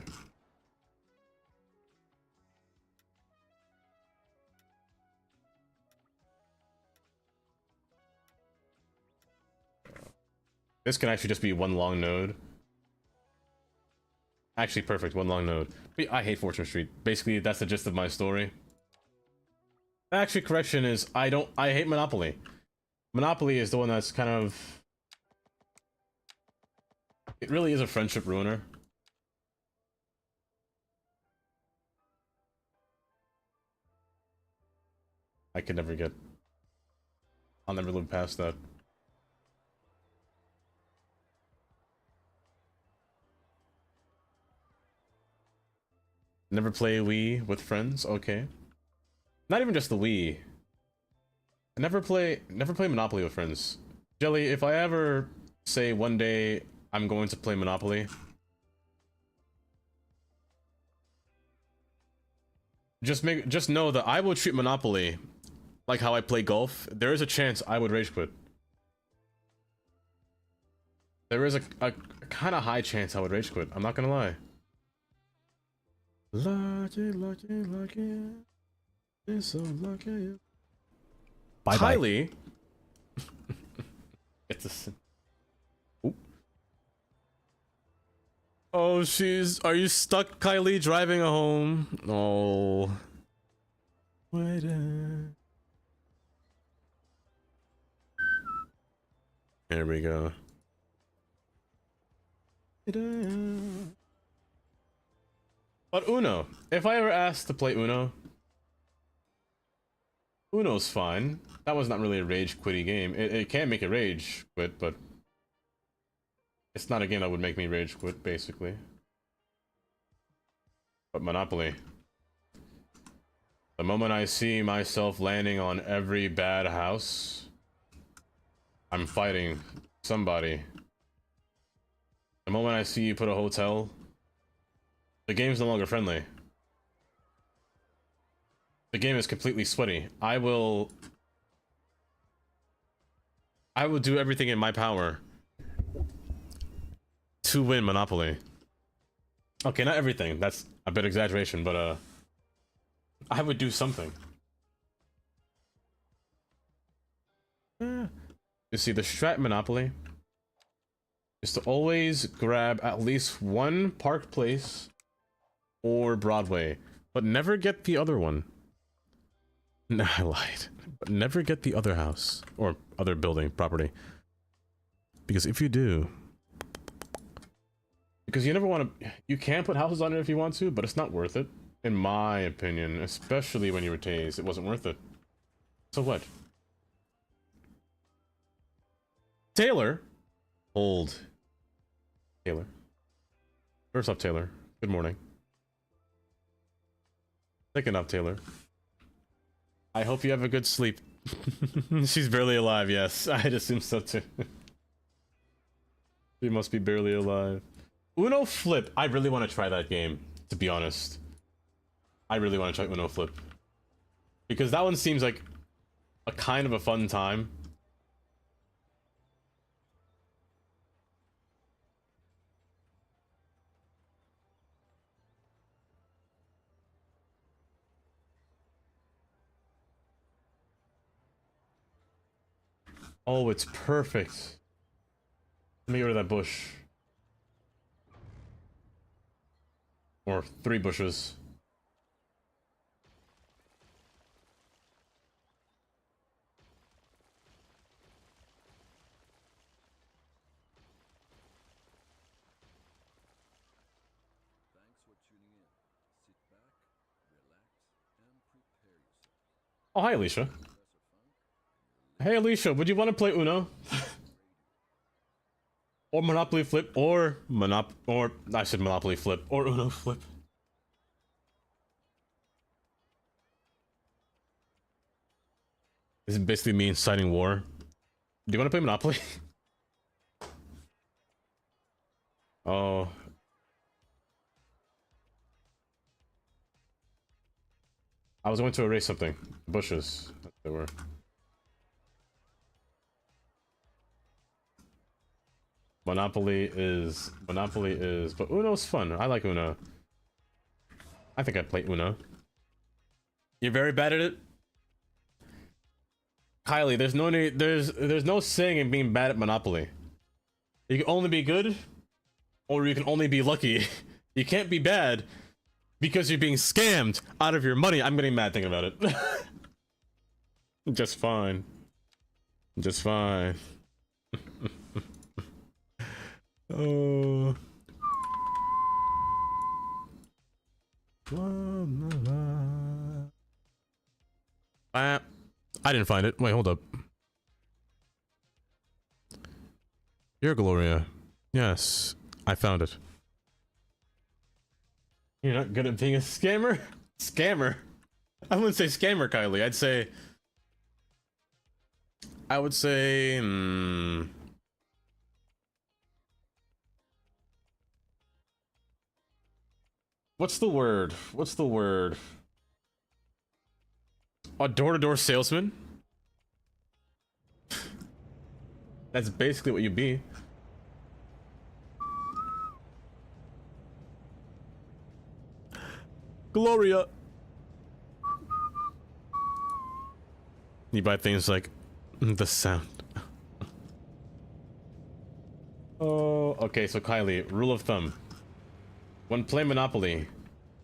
This can actually just be one long node. Actually, perfect. One long node. But I hate Fortune Street. Basically, that's the gist of my story. Actually, correction is I hate Monopoly. Monopoly is the one that's kind of... It really is a friendship ruiner. I could never get... I'll never live past that. Never play Wii with friends? Okay. Not even just the Wii. Never play Monopoly with friends. Jelly, if I ever say one day I'm going to play Monopoly, just know that I will treat Monopoly like how I play golf. There is a chance I would rage quit. There is a kind of high chance I would rage quit. I'm not gonna lie. Lucky, it's so lucky. Bye Kylie. It's a. Oop. Oh, are you stuck, Kylie, driving home? Oh. Wait. Here we go. But Uno. If I ever asked to play Uno, Uno's fine. That was not really a rage quitty game. It can make a rage quit, but it's not a game that would make me rage quit, basically. But Monopoly. The moment I see myself landing on every bad house, I'm fighting somebody. The moment I see you put a hotel, the game's no longer friendly. The game is completely sweaty. I will do everything in my power to win Monopoly. Okay, not everything. That's a bit exaggeration, but I would do something. You see, the strat Monopoly is to always grab at least one Park Place or Broadway, but never get the other one. No, I lied. But never get the other house or other building property, because if you do, because you never want to, you can put houses on it if you want to, but it's not worth it, in my opinion. Especially when you were tased, it wasn't worth it. So what? Taylor, hold. Taylor. First off, Taylor. Good morning. Second off, Taylor. I hope you have a good sleep. She's barely alive, yes. I'd assume so too. She must be barely alive. Uno Flip. I really want to try that game, to be honest. I really want to try Uno Flip. Because that one seems like a kind of a fun time. Oh, it's perfect. Let me go to that bush. Or 3 bushes. Oh, hi, Alicia. Hey, Alicia, would you want to play Uno? Or Monopoly Flip, or I said Monopoly Flip, or Uno Flip. This is basically me inciting war. Do you want to play Monopoly? Oh. I was going to erase something. Bushes. There were. Monopoly is, but Uno's fun. I like Uno. I think I'd play Uno. You're very bad at it? Kylie, there's no need, there's no saying in being bad at Monopoly. You can only be good, or you can only be lucky. You can't be bad because you're being scammed out of your money. I'm getting mad thinking about it. Just fine. Just fine. Oh. I didn't find it. Wait, hold up. You're Gloria. Yes, I found it. You're not good at being a scammer? Scammer? I wouldn't say scammer, Kylie. I would say... What's the word? What's the word? A door-to-door salesman? That's basically what you be. Gloria! You buy things like the sound. Oh, okay, so Kylie, rule of thumb. When playing Monopoly,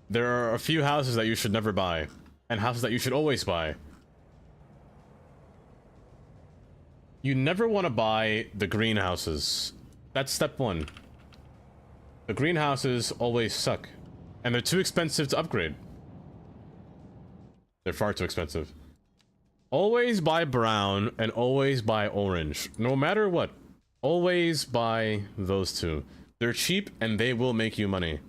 there are a few houses that you should never buy, and houses that you should always buy. You never want to buy the greenhouses. That's step 1. The greenhouses always suck, and they're too expensive to upgrade. They're far too expensive. Always buy brown and always buy orange. No matter what, always buy those two. They're cheap and they will make you money.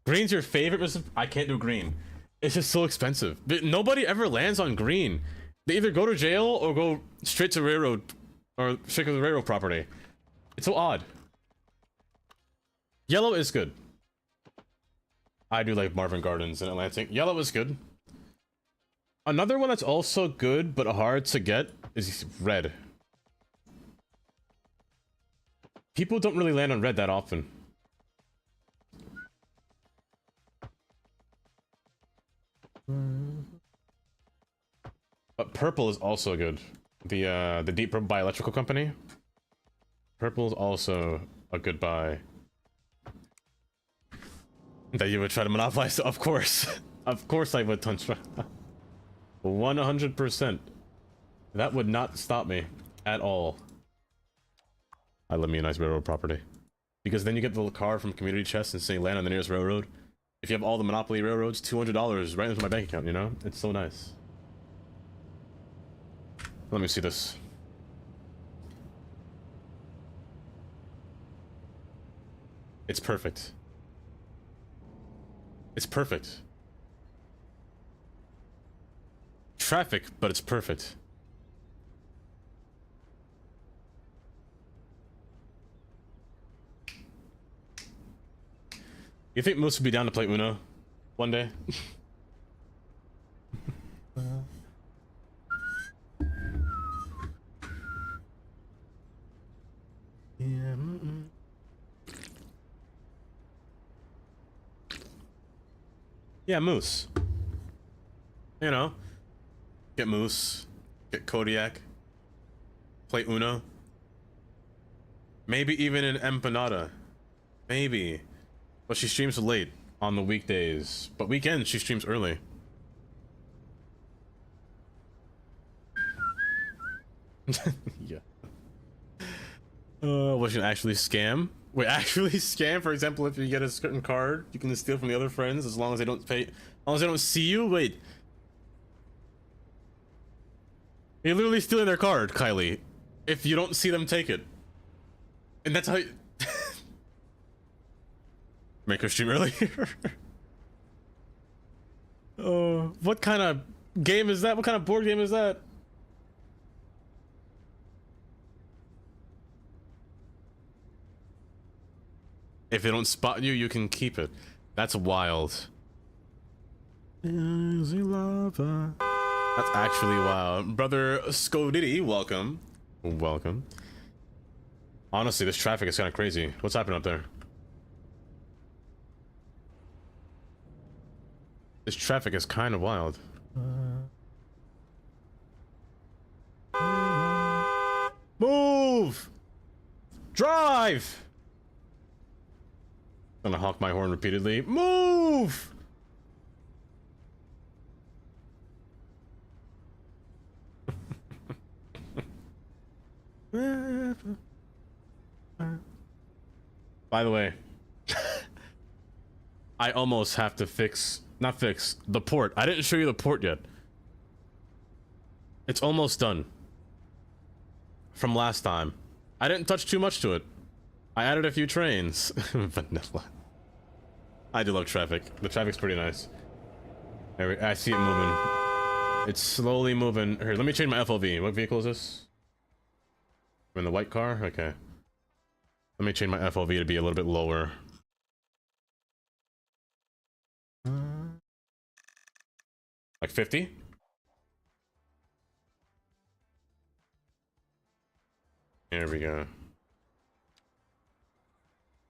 Green's your favorite? I can't do green. It's just so expensive. Nobody ever lands on green. They either go to jail or go straight to railroad, or straight to the railroad property. It's so odd. Yellow is good. I do like Marvin Gardens in Atlantic. Yellow is good. Another one that's also good but hard to get is red. People don't really land on red that often. But purple is also good. The Deep Purple by Electrical Company. Purple is also a good buy. That you would try to monopolize, of course. Of course I would, Tuntra. 100%. That would not stop me at all. I love me a nice railroad property. Because then you get the little card from Community Chest and say land on the nearest railroad. If you have all the Monopoly railroads, $200 right into my bank account, you know? It's so nice. Let me see this. It's perfect. It's perfect. Traffic, but it's perfect. You think Moose would be down to play Uno one day? Yeah, Moose. You know, get Moose, get Kodiak, play Uno. Maybe even an empanada. Maybe. But she streams late on the weekdays. But weekends she streams early. Yeah. Was she actually scam? Wait, actually scam? For example, if you get a certain card, you can steal from the other friends as long as they don't pay. As long as they don't see you? Wait. You're literally stealing their card, Kylie. If you don't see them take it. And that's how you... Make her stream earlier. Oh, what kind of game is that? What kind of board game is that? If they don't spot you, you can keep it. That's wild. Easy lava. That's actually wild. Brother Skodiddy, welcome. Welcome. Honestly, this traffic is kind of crazy. What's happening up there? This traffic is kind of wild. Move! Drive! I'm gonna honk my horn repeatedly. Move! By the way, I almost have to not fix the port. I didn't show you the port yet. It's almost done. From last time. I didn't touch too much to it. I added a few trains. Vanilla. I do love traffic. The traffic's pretty nice. I see it moving. It's slowly moving. Here, let me change my FLV. What vehicle is this? I'm in the white car? Okay. Let me change my FLV to be a little bit lower. Like 50? There we go.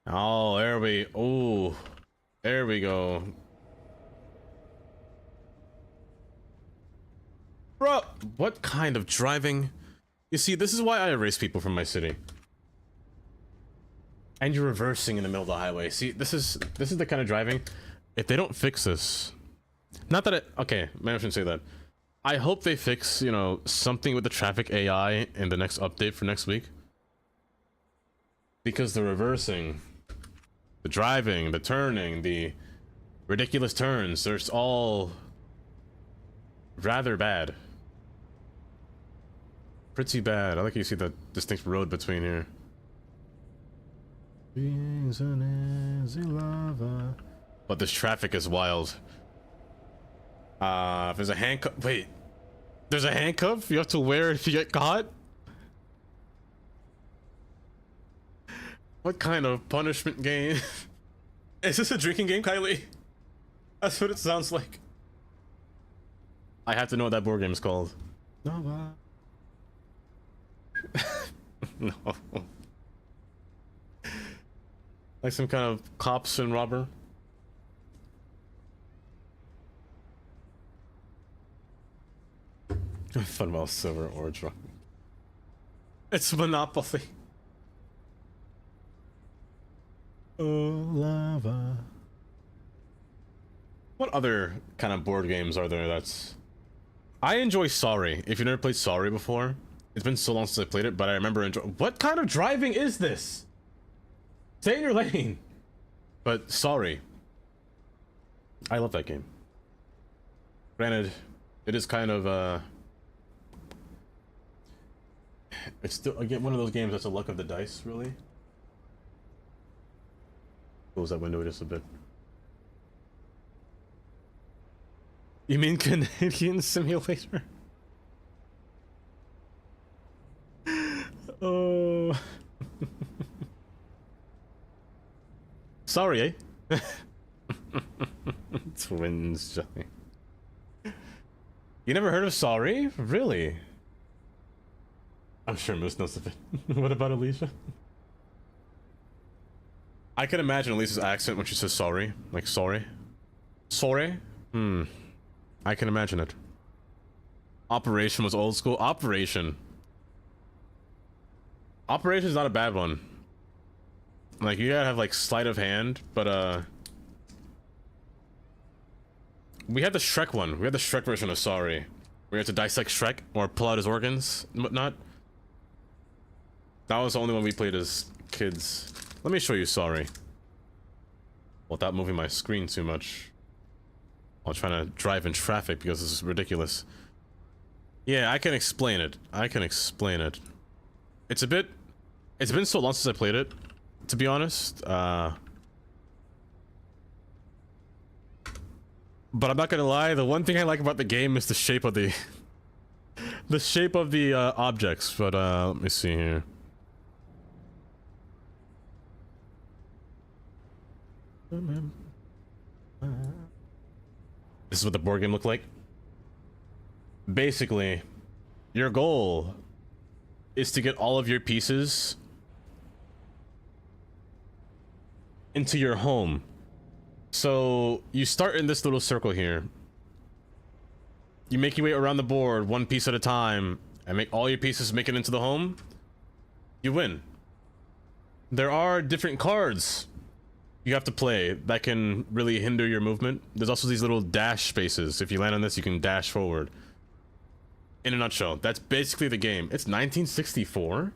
Oh, there we... Oh, there we go. Bro, what kind of driving? You see, this is why I erase people from my city. And you're reversing in the middle of the highway. See, this is the kind of driving. If they don't fix this, not that it, okay, maybe I shouldn't say that. I hope they fix, you know, something with the traffic AI in the next update for next week. Because the reversing, the driving, the turning, the ridiculous turns, there's all rather bad. Pretty bad. I like you see the distinct road between here. But this traffic is wild. If there's a handcuff, wait, there's a handcuff you have to wear if you get caught? What kind of punishment game? Is this a drinking game, Kylie? That's what it sounds like. I have to know what that board game is called. No. No. Like some kind of cops and robber. Fun about silver or drunk. It's Monopoly. Oh, lava. What other kind of board games are there that's... I enjoy Sorry. If you've never played Sorry before, it's been so long since I played it, but I remember enjoying... What kind of driving is this? Stay in your lane. But Sorry. I love that game. Granted, it is kind of, it's still, again, one of those games that's a luck of the dice, really. Close that window just a bit. You mean Canadian Simulator? Oh. Sorry, eh? Twins, Johnny. You never heard of Sorry? Really? I'm sure Moose knows of it. What about Alicia? I can imagine Elisa's accent when she says sorry. Like, sorry. Sorry? I can imagine it. Operation was old school. Operation. Operation's not a bad one. Like, you gotta have, like, sleight of hand, but, we had the Shrek one. We had the Shrek version of Sorry. We had to dissect Shrek, or pull out his organs, and whatnot. That was the only one we played as kids. Let me show you Sorry. Without moving my screen too much. While trying to drive in traffic because this is ridiculous. Yeah, I can explain it. I can explain it. It's been so long since I played it, to be honest. But I'm not gonna lie, the one thing I like about the game is the shape of the objects. But let me see here. This is what the board game looked like. Basically, your goal is to get all of your pieces into your home. So you start in this little circle here. You make your way around the board one piece at a time and make all your pieces make it into the home. You win. There are different cards you have to play that can really hinder your movement. There's also these little dash spaces. If you land on this, you can dash forward. In a nutshell, that's basically the game. It's 1964.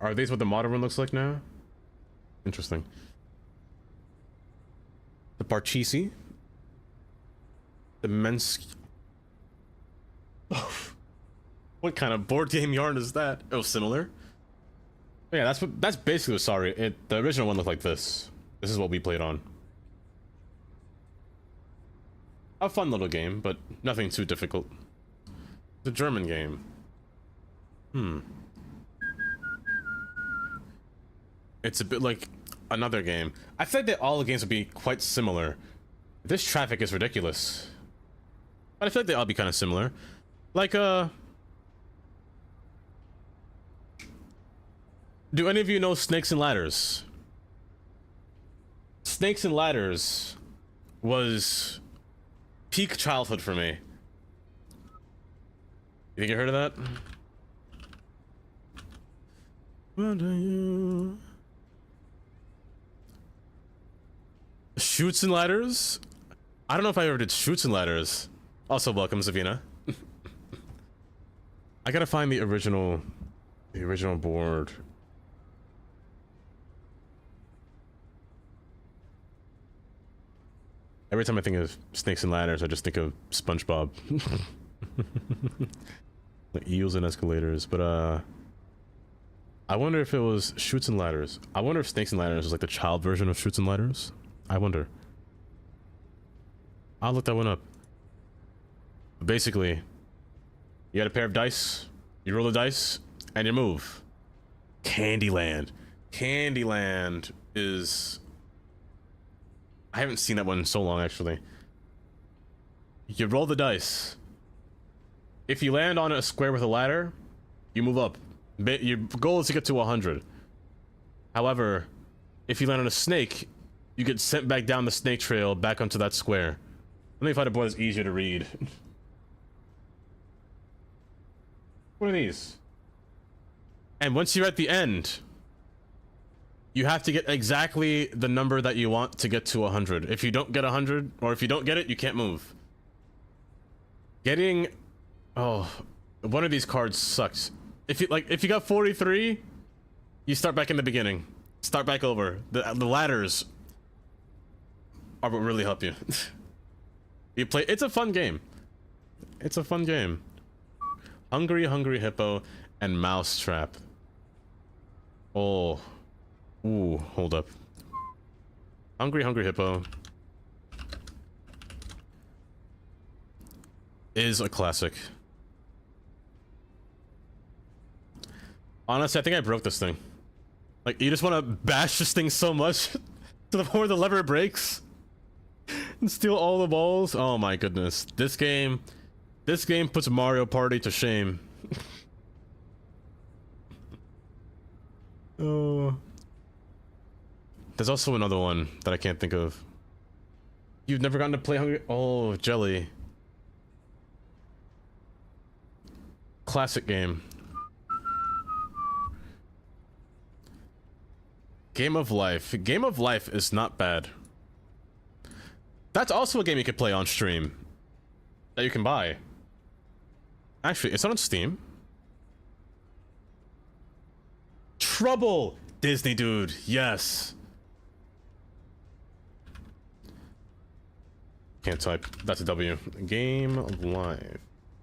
Are these what the modern one looks like now? Interesting. The Parcheesi. The Mensky. What kind of board game yarn is that? Oh, similar. Yeah, that's basically Sorry. The original one looked like this. This is what we played on. A fun little game, but nothing too difficult. The German game. It's a bit like another game. I feel like that all the games would be quite similar. This traffic is ridiculous. But I feel like they all be kind of similar. Like, do any of you know Snakes and Ladders? Snakes and Ladders was peak childhood for me. You think you heard of that? What are you? Shoots and Ladders? I don't know if I ever did Shoots and Ladders. Also, welcome, Zavina. I gotta find the original board. Every time I think of Snakes and Ladders, I just think of SpongeBob. Like eels and escalators, but I wonder if it was Shoots and Ladders. I wonder if Snakes and Ladders was like the child version of Shoots and Ladders. I wonder. I'll look that one up. Basically, you got a pair of dice, you roll the dice, and you move. Candyland. Candyland is... I haven't seen that one in so long, actually. You roll the dice. If you land on a square with a ladder, you move up. Your goal is to get to 100. However, if you land on a snake, you get sent back down the snake trail back onto that square. Let me find a board that's easier to read. What are these? And once you're at the end, you have to get exactly the number that you want to get to 100. If you don't get 100, or if you don't get it, you can't move. Getting... Oh, one of these cards sucks. If you got 43, you start back in the beginning. Start back over. The ladders are what really help you. You play... It's a fun game. It's a fun game. Hungry Hungry Hippo and Mousetrap. Oh... Ooh, hold up. Hungry Hungry Hippo is a classic. Honestly, I think I broke this thing. Like, you just want to bash this thing so much To the point where the lever breaks and steal all the balls. Oh my goodness. This game puts Mario Party to shame. Oh. There's also another one that I can't think of. You've never gotten to play Hungry... Oh, Jelly. Classic game. Game of Life. Game of Life is not bad. That's also a game you could play on stream. That you can buy. Actually, it's not on Steam. Trouble! Disney dude, yes. Can't type. That's a W. Game of Life.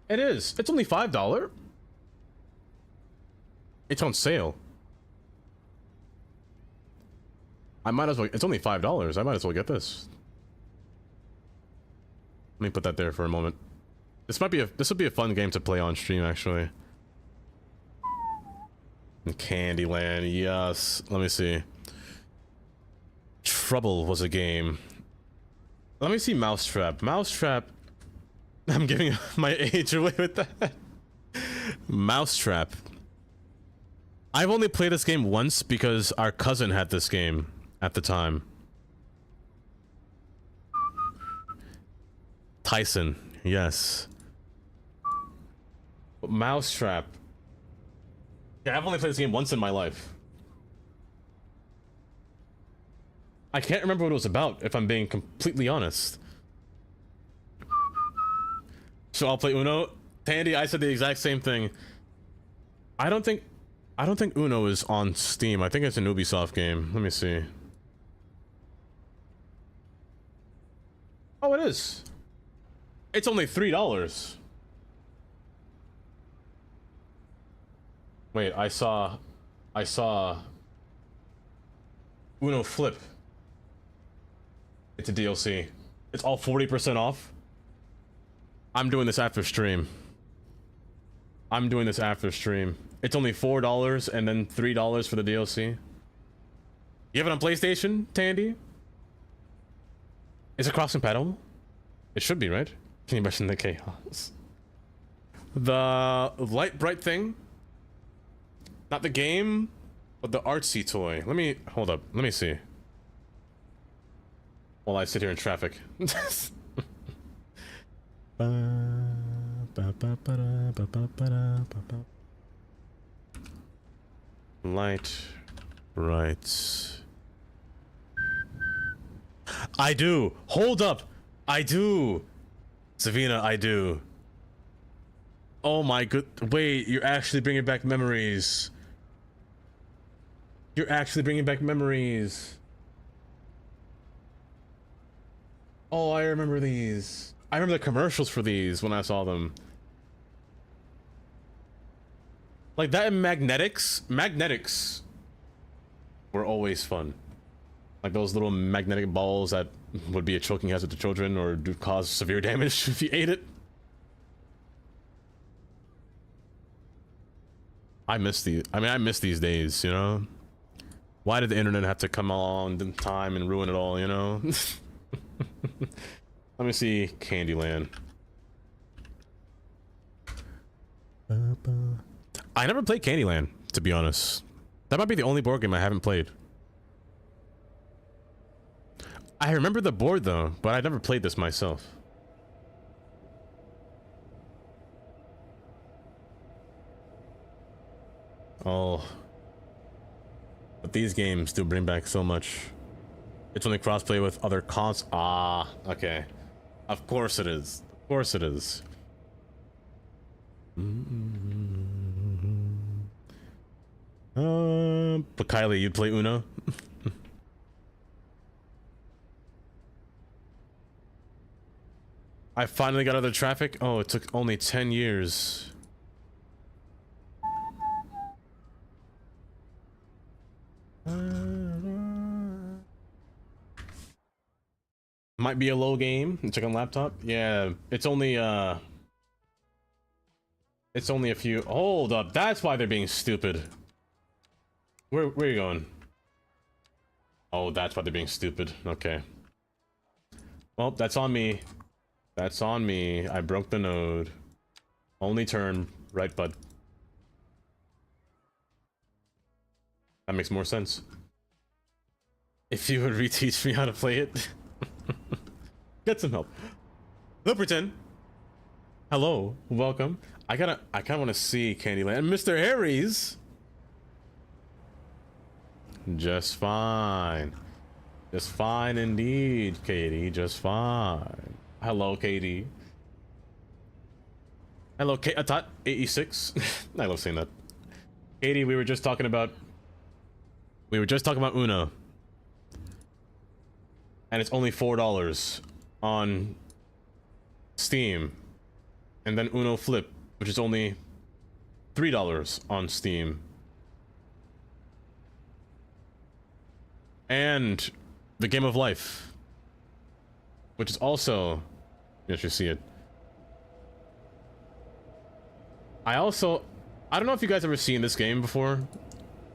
It is. It's only $5. It's on sale. I might as well. It's only $5. I might as well get this. Let me put that there for a moment. This would be a fun game to play on stream, actually. Candyland, yes. Let me see. Trouble was a game. Let me see Mousetrap. Mousetrap. I'm giving my age away with that. Mousetrap. I've only played this game once because our cousin had this game at the time. Tyson, yes. Mousetrap. Yeah, I've only played this game once in my life. I can't remember what it was about, if I'm being completely honest. So I'll play Uno. Tandy, I said the exact same thing. I don't think Uno is on Steam. I think it's an Ubisoft game. Let me see. Oh, it is. It's only $3. Wait, I saw Uno Flip. It's a DLC. It's all 40% off. I'm doing this after stream. It's only $4 and then $3 for the DLC. You have it on PlayStation, Tandy? Is it cross-compatible? It should be, right? Can you imagine the chaos? The light bright thing? Not the game, but the artsy toy. Let me, hold up, let me see. While I sit here in traffic. Light bright. I do. Hold up. I do. Savina, I do. Oh my good. Wait, you're actually bringing back memories. You're actually bringing back memories. Oh, I remember these. I remember the commercials for these when I saw them. Like that and Magnetics. Magnetics were always fun. Like those little magnetic balls that would be a choking hazard to children or do cause severe damage if you ate it. I miss these days, you know? Why did the internet have to come along in time and ruin it all, you know? Let me see Candyland. I never played Candyland, to be honest. That might be the only board game I haven't played. I remember the board though, but I never played this myself. Oh. But these games do bring back so much. It's only crossplay with other cons. Ah, okay. Of course it is. Of course it is. But Kylie, you'd play Uno? I finally got out of traffic. Oh, it took only 10 years. Might be a low game. Check on laptop. Yeah, it's only a few. Hold up, that's why they're being stupid. Where are you going? Oh, that's why they're being stupid. Okay. Well, that's on me. That's on me. I broke the node. Only turn, right, bud? That makes more sense. If you would reteach me how to play it. Get some help. No pretend. Hello, welcome. I kinda wanna see Candyland. Mr. Harry's! Just fine. Just fine indeed, Katie. Just fine. Hello, Katie. Hello, Tot 86. I love saying that. Katie, we were just talking about Uno. And it's only $4 on Steam. And then Uno Flip, which is only $3 on Steam. And the Game of Life, which is also, you should see it. I don't know if you guys ever seen this game before.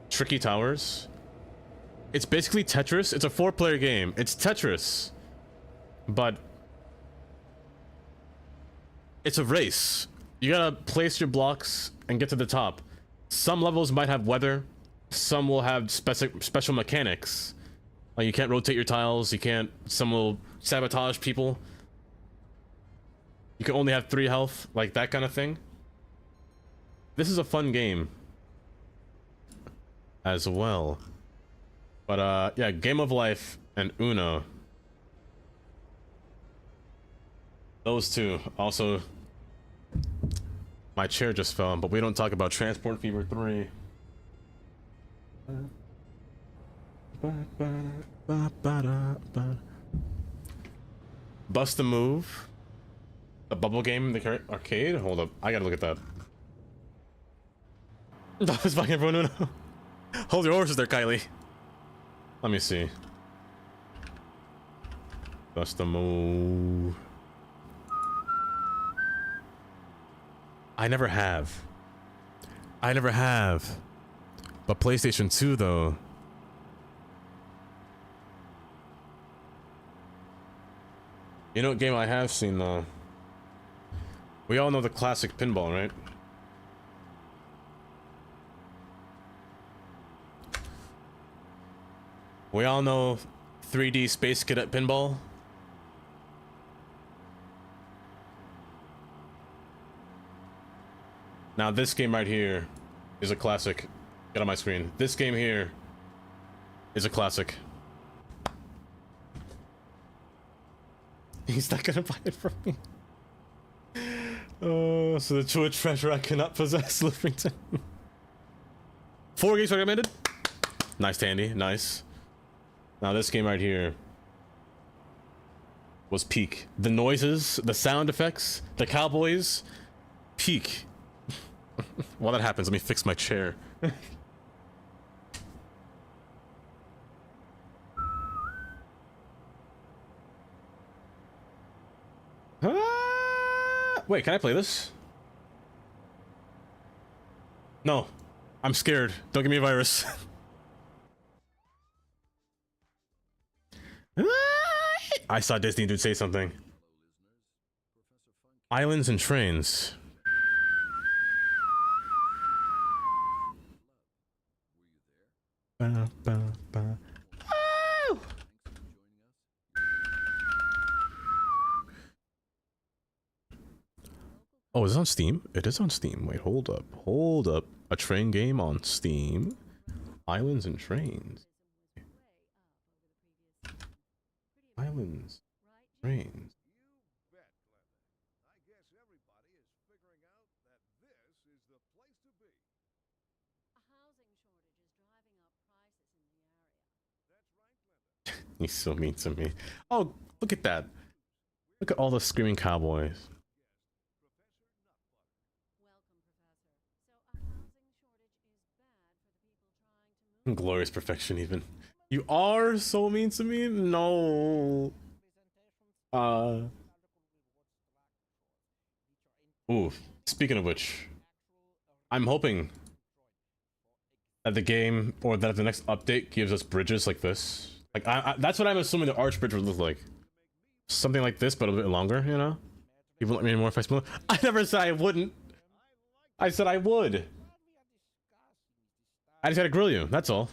Tricky Towers. It's basically Tetris. It's a 4-player game. It's Tetris, but it's a race. You gotta place your blocks and get to the top. Some levels might have weather. Some will have special mechanics. Like you can't rotate your tiles. You can't. Some will sabotage people. You can only have 3 health, like that kind of thing. This is a fun game as well. But yeah, Game of Life and Uno. Those two. Also, my chair just fell, but we don't talk about Transport Fever 3. Bust a Move. The bubble game in the current arcade? Hold up, I gotta look at that. That was fucking everyone Uno. Hold your horses there, Kylie. Let me see. Bust a Move. I never have. But PlayStation 2 though. You know what game I have seen though? We all know the classic pinball, right? We all know 3D Space Cadet Pinball. Now this game right here is a classic. Get on my screen. This game here is a classic. He's not gonna buy it from me. Oh, so the Twitch treasure I cannot possess, Livingston. 4 games recommended. Nice, Tandy. Nice. Now this game right here was peak. The noises, the sound effects, the cowboys, peak. While that happens, let me fix my chair. Wait, can I play this? No. I'm scared. Don't give me a virus. I saw Disney dude say something. Islands and Trains. Ba, ba, ba. Oh! Oh, is it on Steam? It is on Steam. Wait, hold up. Hold up. A train game on Steam. Islands and Trains. Islands. Trains. He's so mean to me. Oh, look at that. Look at all the screaming cowboys. Glorious perfection, even. You are so mean to me? No. Ooh, speaking of which, I'm hoping that the game, or that the next update gives us bridges like this. Like, that's what I'm assuming the arch bridge would look like. Something like this, but a bit longer, you know? People let me know more if I smell it. I never said I wouldn't. I said I would. I just gotta grill you, that's all.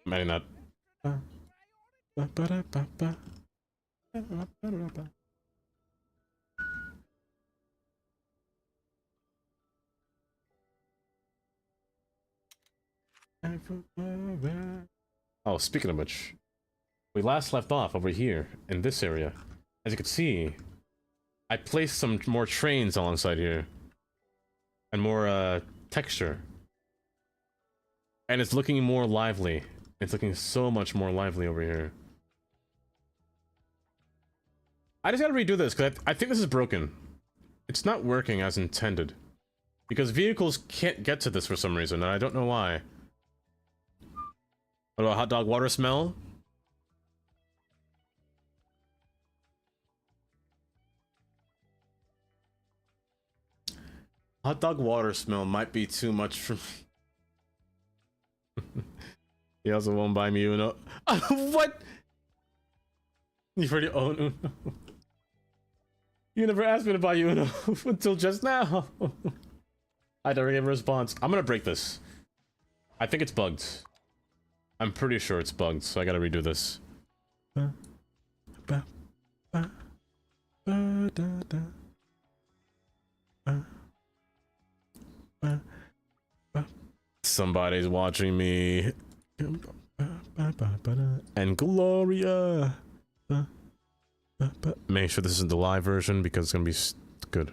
Maybe not. Oh, speaking of which, we last left off over here in this area. As you can see, I placed some more trains alongside here and more texture, and it's looking more lively. It's looking so much more lively over here. I just gotta redo this because I think this is broken. It's not working as intended because vehicles can't get to this for some reason, and I don't know why. What about hot dog water smell? Hot dog water smell might be too much for me. He also won't buy me Uno. What? You've already owned Uno. You never asked me to buy you Uno until just now. I never gave a response. I'm gonna break this. I think it's bugged. I'm pretty sure it's bugged, so I gotta redo this. Somebody's watching me. And Gloria. Make sure this is the live version because it's gonna be good.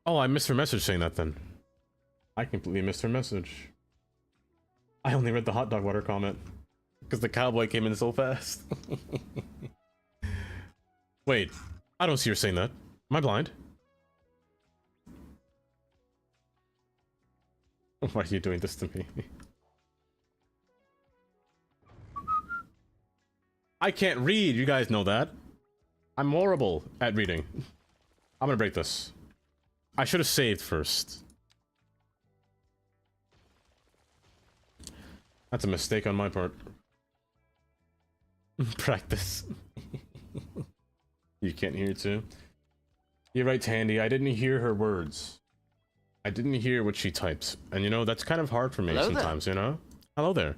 Oh, I missed her message saying that then. I completely missed her message. I only read the hot dog water comment because the cowboy came in so fast. Wait, I don't see her saying that. Am I blind? Why are you doing this to me? I can't read, you guys know that. I'm horrible at reading. I'm gonna break this. I should have saved first. That's a mistake on my part. Practice. You can't hear too? You're right, Tandy. I didn't hear her words. I didn't hear what she types. And you know, that's kind of hard for me sometimes, you know? Hello there.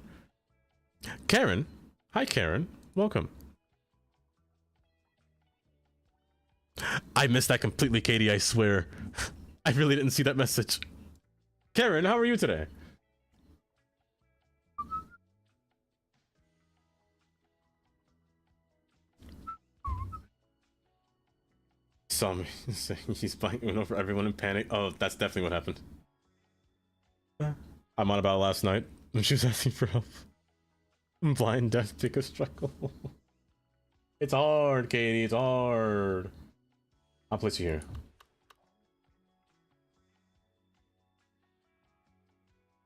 Karen. Hi, Karen. Welcome. I missed that completely, Katie, I swear. I really didn't see that message. Karen, how are you today? Saw me saying he's buying Uno for everyone in panic. Oh, that's definitely what happened. I'm on about last night when she was asking for help. Blind death pick a struggle. It's hard, Katie, it's hard. I'll place you here.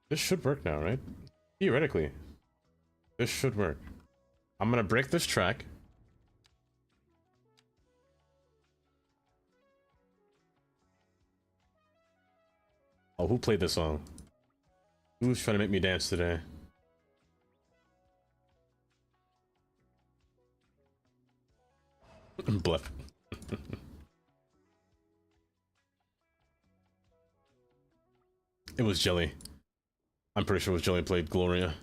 This should work now, right? Theoretically. This should work. I'm gonna break this track. Oh, who played this song? Who's trying to make me dance today? Bluff. It was Jelly. I'm pretty sure it was Jelly played Gloria.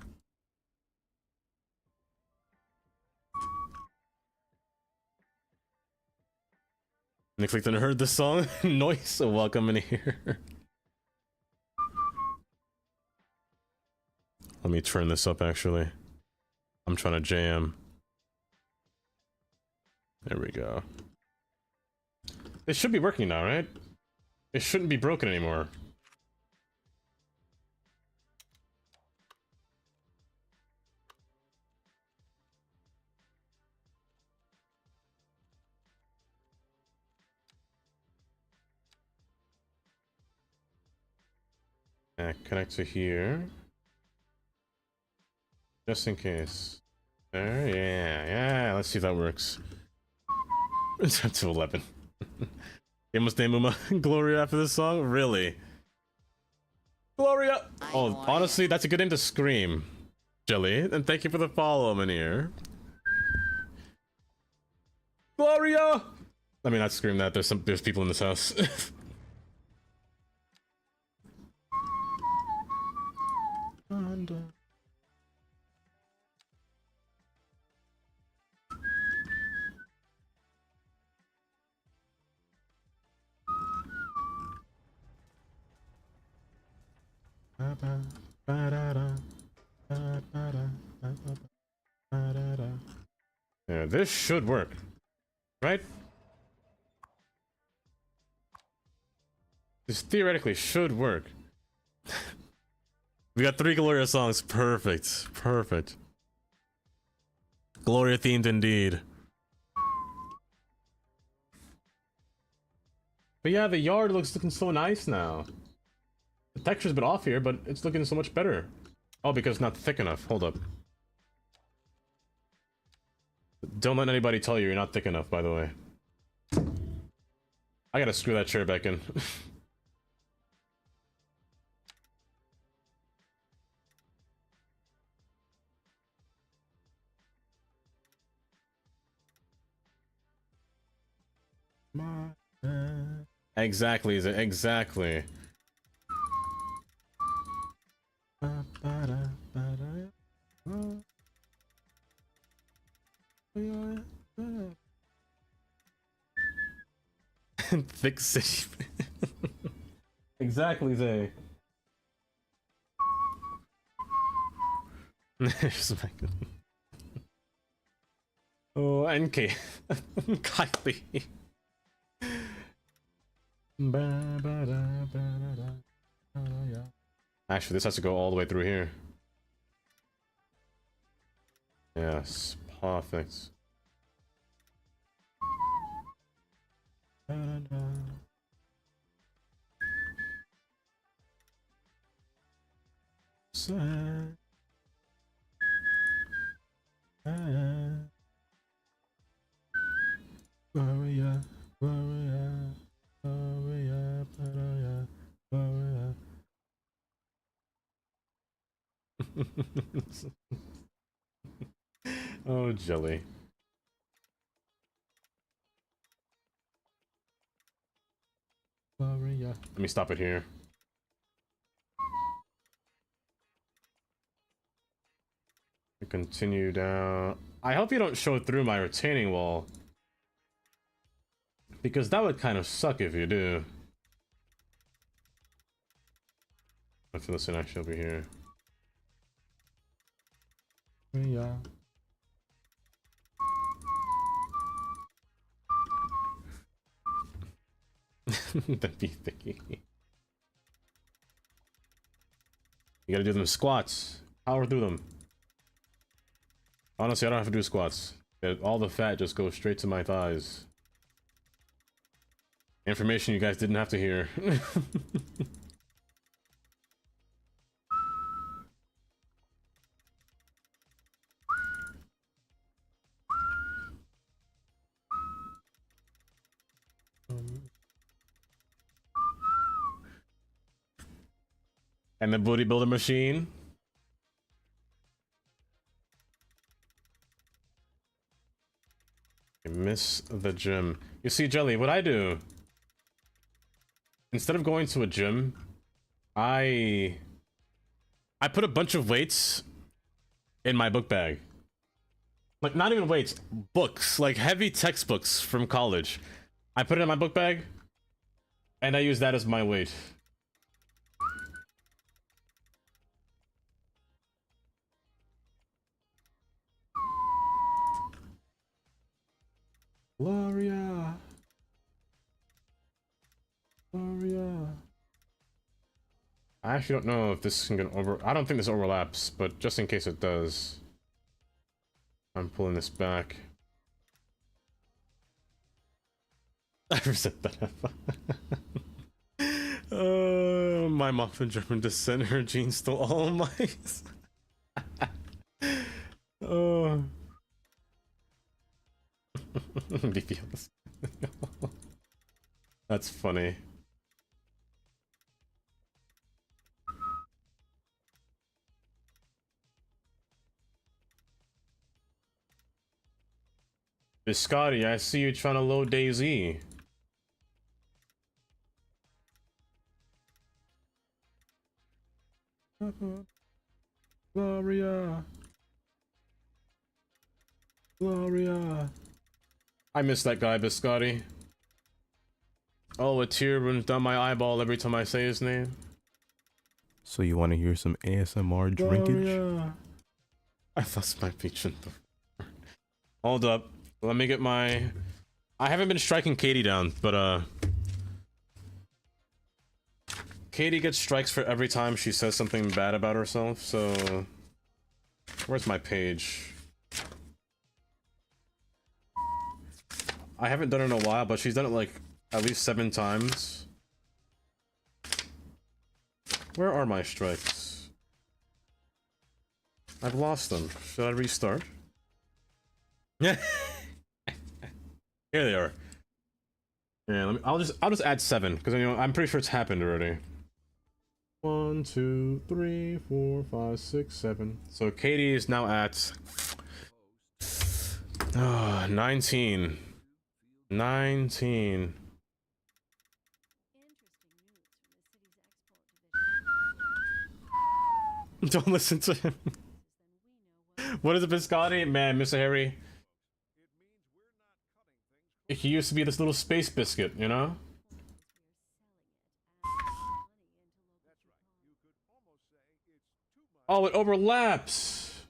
Nick Clifton heard this song. Noise, so welcome in here. Let me turn this up actually. I'm trying to jam. There we go. It should be working now, right? It shouldn't be broken anymore. Connect to here. Just in case. There, yeah, let's see if that works. It's up to 11. They must name him Gloria after this song? Really? Gloria! Oh, honestly, that's a good name to scream. Jelly, and thank you for the follow, Manir. Gloria! Let me not scream that. There's people in this house. Yeah, this should work, right? This theoretically should work. We got 3 Gloria songs. Perfect. Perfect. Gloria themed indeed. But yeah, the yard looking so nice now. The texture's a bit off here, but it's looking so much better. Oh, because it's not thick enough. Hold up. Don't let anybody tell you you're not thick enough, by the way. I gotta screw that chair back in. Exactly, exactly. Thick city. Exactly, Zay. Oh, NK. Kylie. Actually, this has to go all the way through here. Yes, perfect. Oh, jelly. Let me stop it here. Continue down. I hope you don't show through my retaining wall, because that would kind of suck if you do. Let's listen actually over here. Yeah. That'd be thicky. You gotta do them squats. Power through them. Honestly, I don't have to do squats. All the fat just goes straight to my thighs. Information you guys didn't have to hear. And the booty builder machine. I miss the gym. You see, Jelly, what I do, instead of going to a gym, I put a bunch of weights in my book bag. Like, not even weights, books, like heavy textbooks from college. I put it in my book bag, and I use that as my weight. Gloria. Gloria. I actually don't know if this can get over. I don't think this overlaps, but just in case it does, I'm pulling this back. I reset that. My mom from German descent, her genes stole all my. Oh. That's funny. Biscotti, I see you trying to load DayZ. Gloria. Gloria. I miss that guy, Biscotti. Oh, a tear runs down my eyeball every time I say his name. So you want to hear some ASMR drinkage? Gloria. I thought my feature. Hold up. Let me get my... I haven't been striking Katie down, but Katie gets strikes for every time she says something bad about herself, so... Where's my page? I haven't done it in a while, but she's done it like at least 7 times. Where are my strikes? I've lost them. Should I restart? Yeah. Here they are. Yeah, I'll just add 7 because I'm pretty sure it's happened already. 1, 2, 3, 4, 5, 6, 7. So Katie is now at 19. 19. Don't listen to him. What is it, Biscotti? Man, Mr. Harry. He used to be this little space biscuit, you know? Oh, it overlaps!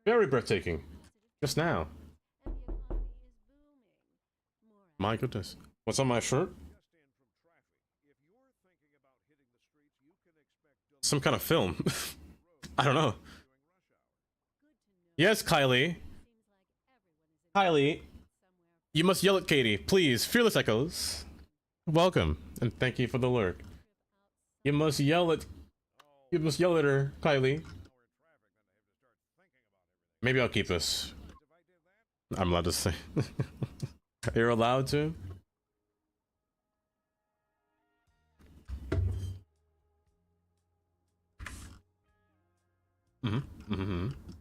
Very breathtaking. Just now. My goodness. What's on my shirt? Some kind of film. I don't know. Yes, Kylie. Kylie. You must yell at Katie, please. Fearless Echoes. Welcome, and thank you for the lurk. You must yell at her, Kylie. Maybe I'll keep this. I'm allowed to say. You're allowed to?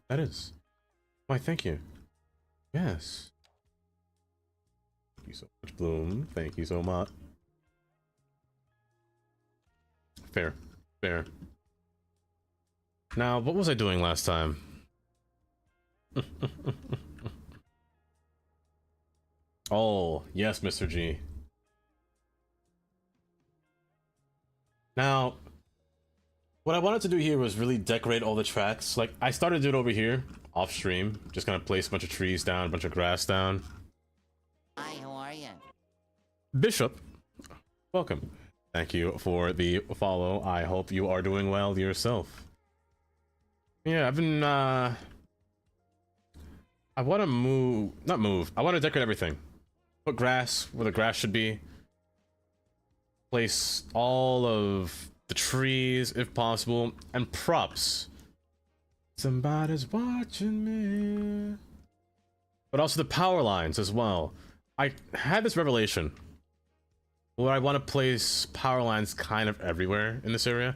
That is. Why, thank you. Yes. Thank you so much, Bloom. Thank you so much. Fair. Fair. Now, what was I doing last time? Oh, yes, Mr. G. Now, what I wanted to do here was really decorate all the tracks. Like, I started to do it over here, off stream. Just kind of place a bunch of trees down, a bunch of grass down. Hi, how are you? Bishop, welcome. Thank you for the follow. I hope you are doing well yourself. Yeah, I've been, I want to I want to decorate everything. Put grass where the grass should be. Place all of the trees, if possible, and props. Somebody's watching me. But also the power lines as well. I had this revelation where I want to place power lines kind of everywhere in this area.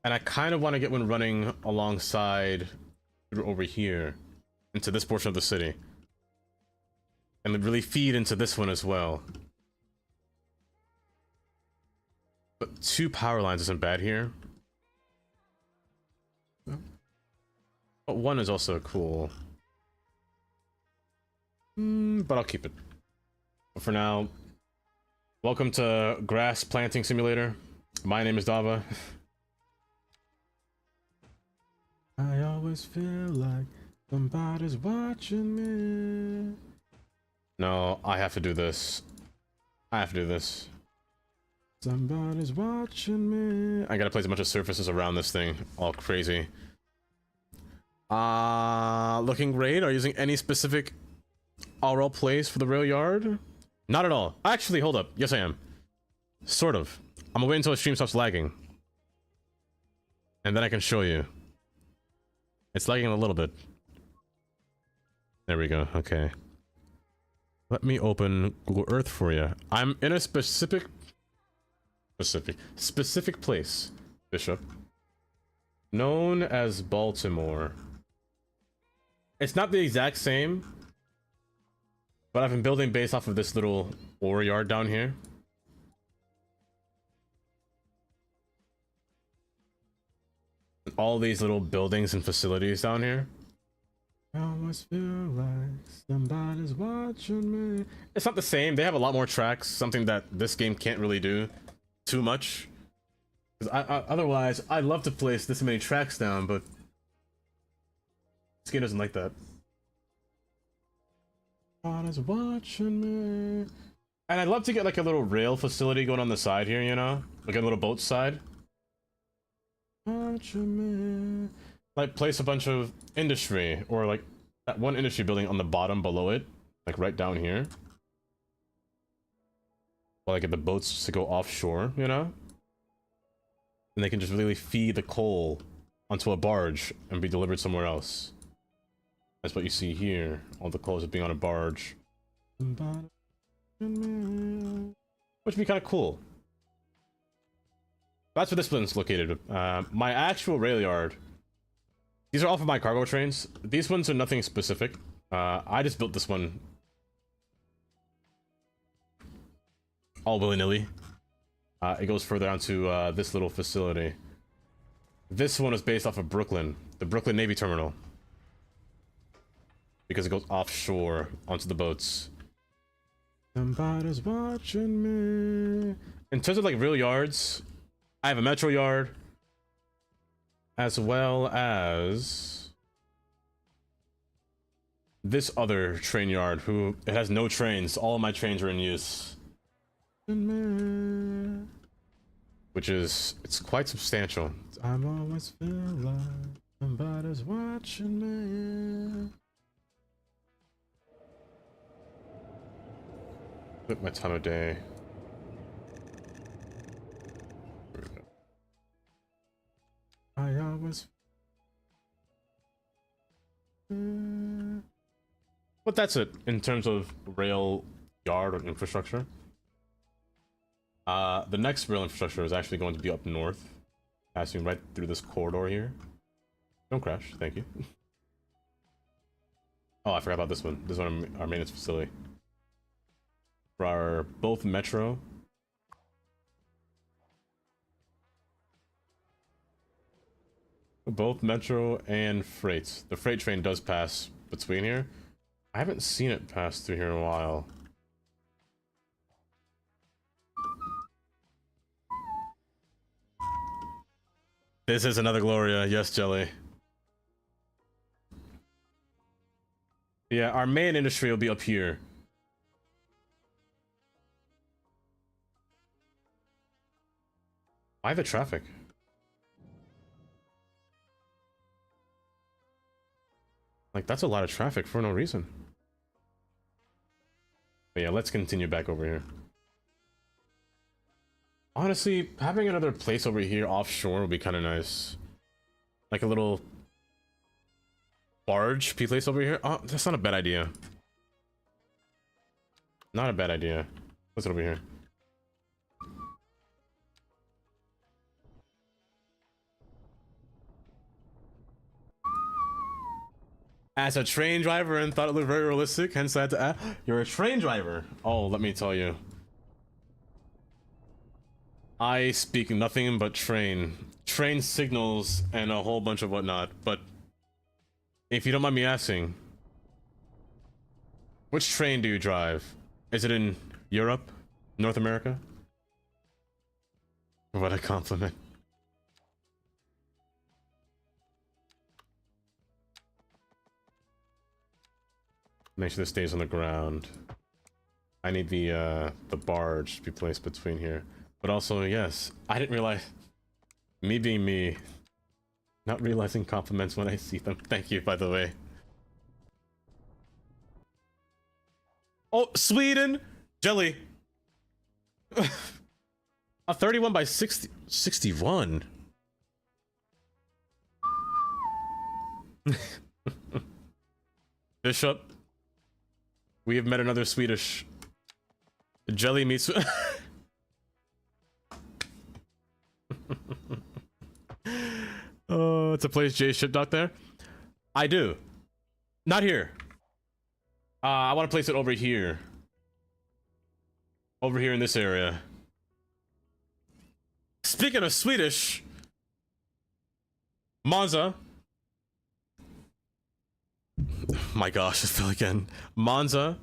And I kind of want to get one running alongside over here into this portion of the city. And really feed into this one as well. But 2 power lines isn't bad here. But 1 is also cool. But I'll keep it. But for now, welcome to Grass Planting Simulator. My name is Dava. I always feel like somebody's watching me. No, I have to do this. I have to do this. Somebody's watching me. I gotta place a bunch of surfaces around this thing. All crazy. Looking great. Are you using any specific RL place for the rail yard? Not at all. Actually, hold up. Yes, I am. Sort of. I'm gonna wait until the stream stops lagging. And then I can show you. It's lagging a little bit. There we go. Okay. Let me open Google Earth for you. I'm in a specific place, Bishop, known as Baltimore. It's not the exact same, but I've been building based off of this little ore yard down here. All these little buildings and facilities down here. I always feel like somebody's watching me. It's not the same. They have a lot more tracks, something that this game can't really do too much. Otherwise, I'd love to place this many tracks down, but this game doesn't like that. Somebody's watching me. And I'd love to get like a little rail facility going on the side here, you know? Like a little boat side. Watching me. Like place a bunch of industry, or like that one industry building on the bottom below it, like right down here. While I get the boats to go offshore, you know? And they can just really feed the coal onto a barge and be delivered somewhere else. That's what you see here. All the coal is being on a barge. Which would be kind of cool. That's where this one's located. My actual rail yard. These are all for my cargo trains. These ones are nothing specific. I just built this one all willy-nilly. It goes further onto this little facility. This one is based off of Brooklyn, the Brooklyn Navy Terminal, because it goes offshore onto the boats. Somebody's watching me. In terms of like real yards, I have a metro yard, as well as this other train yard, who it has no trains. All of my trains are in use. Which is, it's quite substantial. I'm always feel like somebody's watching me. Look at my time of day. I always. But that's it in terms of rail yard or infrastructure. The next rail infrastructure is actually going to be up north, passing right through this corridor here. Don't crash, thank you. Oh, I forgot about this one. This is our maintenance facility. For our both metro. Both metro and freight. The freight train does pass between here. I haven't seen it pass through here in a while. This is another Gloria. Yes, Jelly. Yeah, our main industry will be up here. Why the traffic? Like, that's a lot of traffic for no reason. But yeah, let's continue back over here. Honestly, having another place over here offshore would be kind of nice. Like a little barge place over here. Oh, that's not a bad idea. Not a bad idea. What's over here? As a train driver and thought it looked very realistic, hence I had to ask. You're a train driver. Oh, let me tell you. I speak nothing but train signals and a whole bunch of whatnot, but if you don't mind me asking, which train do you drive? Is it in Europe? North America? What a compliment. Make sure this stays on the ground. I need the barge to be placed between here. But also, yes, I didn't realize, me being me, not realizing compliments when I see them. Thank you, by the way. Oh, Sweden! Jelly! A 31 by 60, 61. Bishop. We have met another Swedish jelly meats. Oh, it's a place Jay shipped out there. I do. Not here. I want to place it over here. Over here in this area. Speaking of Swedish, Monza. My gosh, I fell again. Monza.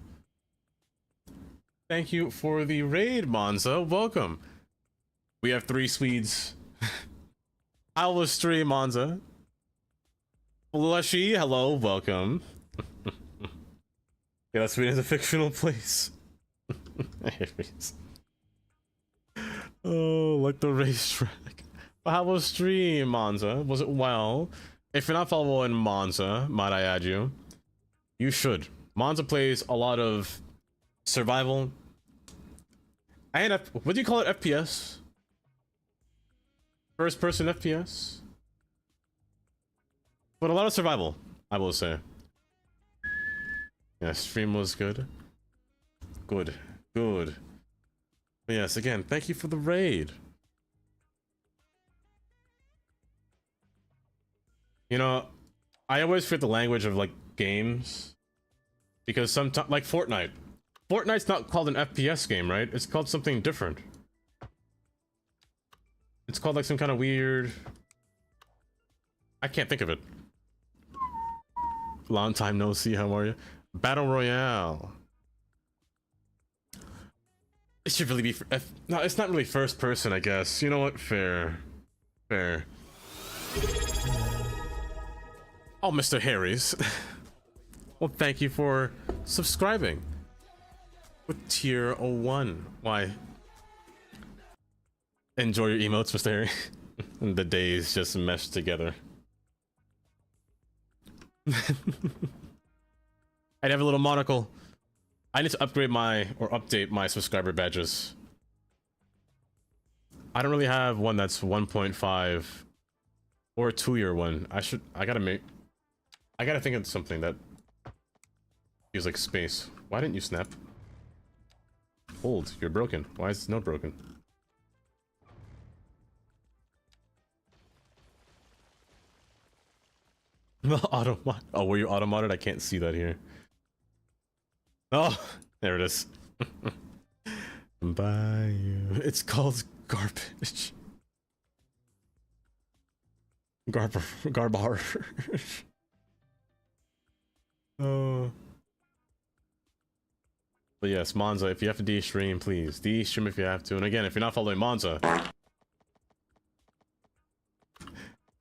Thank you for the raid, Monza. Welcome. We have 3 Swedes. I will stream Monza. Flushy, hello, welcome. Yeah, Sweden is a fictional place. Oh, like the racetrack. How was stream, Monza? Was it well? If you're not following Monza, might I add you? You should. Monza plays a lot of survival. And what do you call it? FPS? First person FPS? But a lot of survival, I will say. Yeah, stream was good. Good. Good. But yes, again, thank you for the raid. You know, I always forget the language of, like, games. Because sometimes, like Fortnite. Fortnite's not called an FPS game, right? It's called something different. It's called, like, some kind of weird... I can't think of it. Long time no see, how are you? Battle Royale. It should really be no, it's not really first person, I guess. You know what? Fair. Fair. Oh, Mr. Harry's. Well, thank you for subscribing. With tier 01. Why? Enjoy your emotes, Mr. Harry. The days just meshed together. I'd have a little monocle. I need to upgrade or update my subscriber badges. I don't really have one that's 1.5 or a 2-year one. I gotta think of something that feels like space. Why didn't you snap? Hold, you're broken. Why is no broken? Auto-mod. Oh, were you auto-modded? I can't see that here. Oh, there it is. By you. It's called garbage. Garbar. Oh. But yes, Monza, if you have to de-stream, please. De-stream if you have to. And again, if you're not following Monza,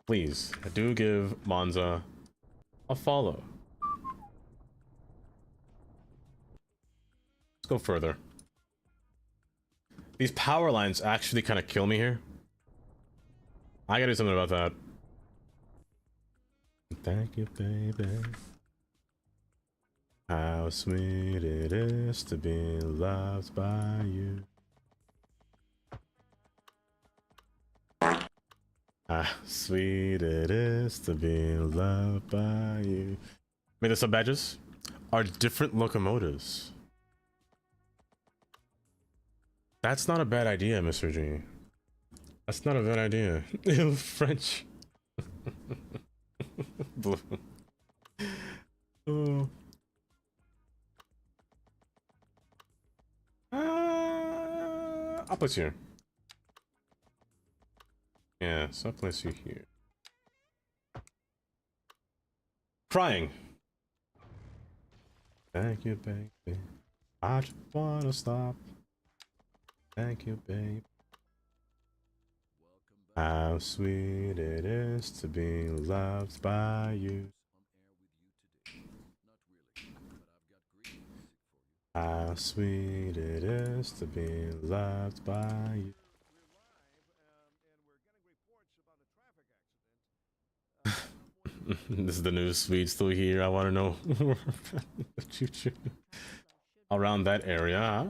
please, do give Monza a follow. Let's go further. These power lines actually kind of kill me here. I gotta do something about that. Thank you, baby. How sweet it is to be loved by you. Ah, sweet it is to be loved by you. May the sub badges are different locomotives. That's not a bad idea, Mr. G. That's not a bad idea. Ew, French. Blue. Oh. I'll place you here. Yeah, so I'll place you here. Crying. Thank you, baby. I just wanna stop. Thank you, babe. How sweet it is to be loved by you. How sweet it is to be loved by you. This is the news. Swede's still here. I want to know. Around that area, huh?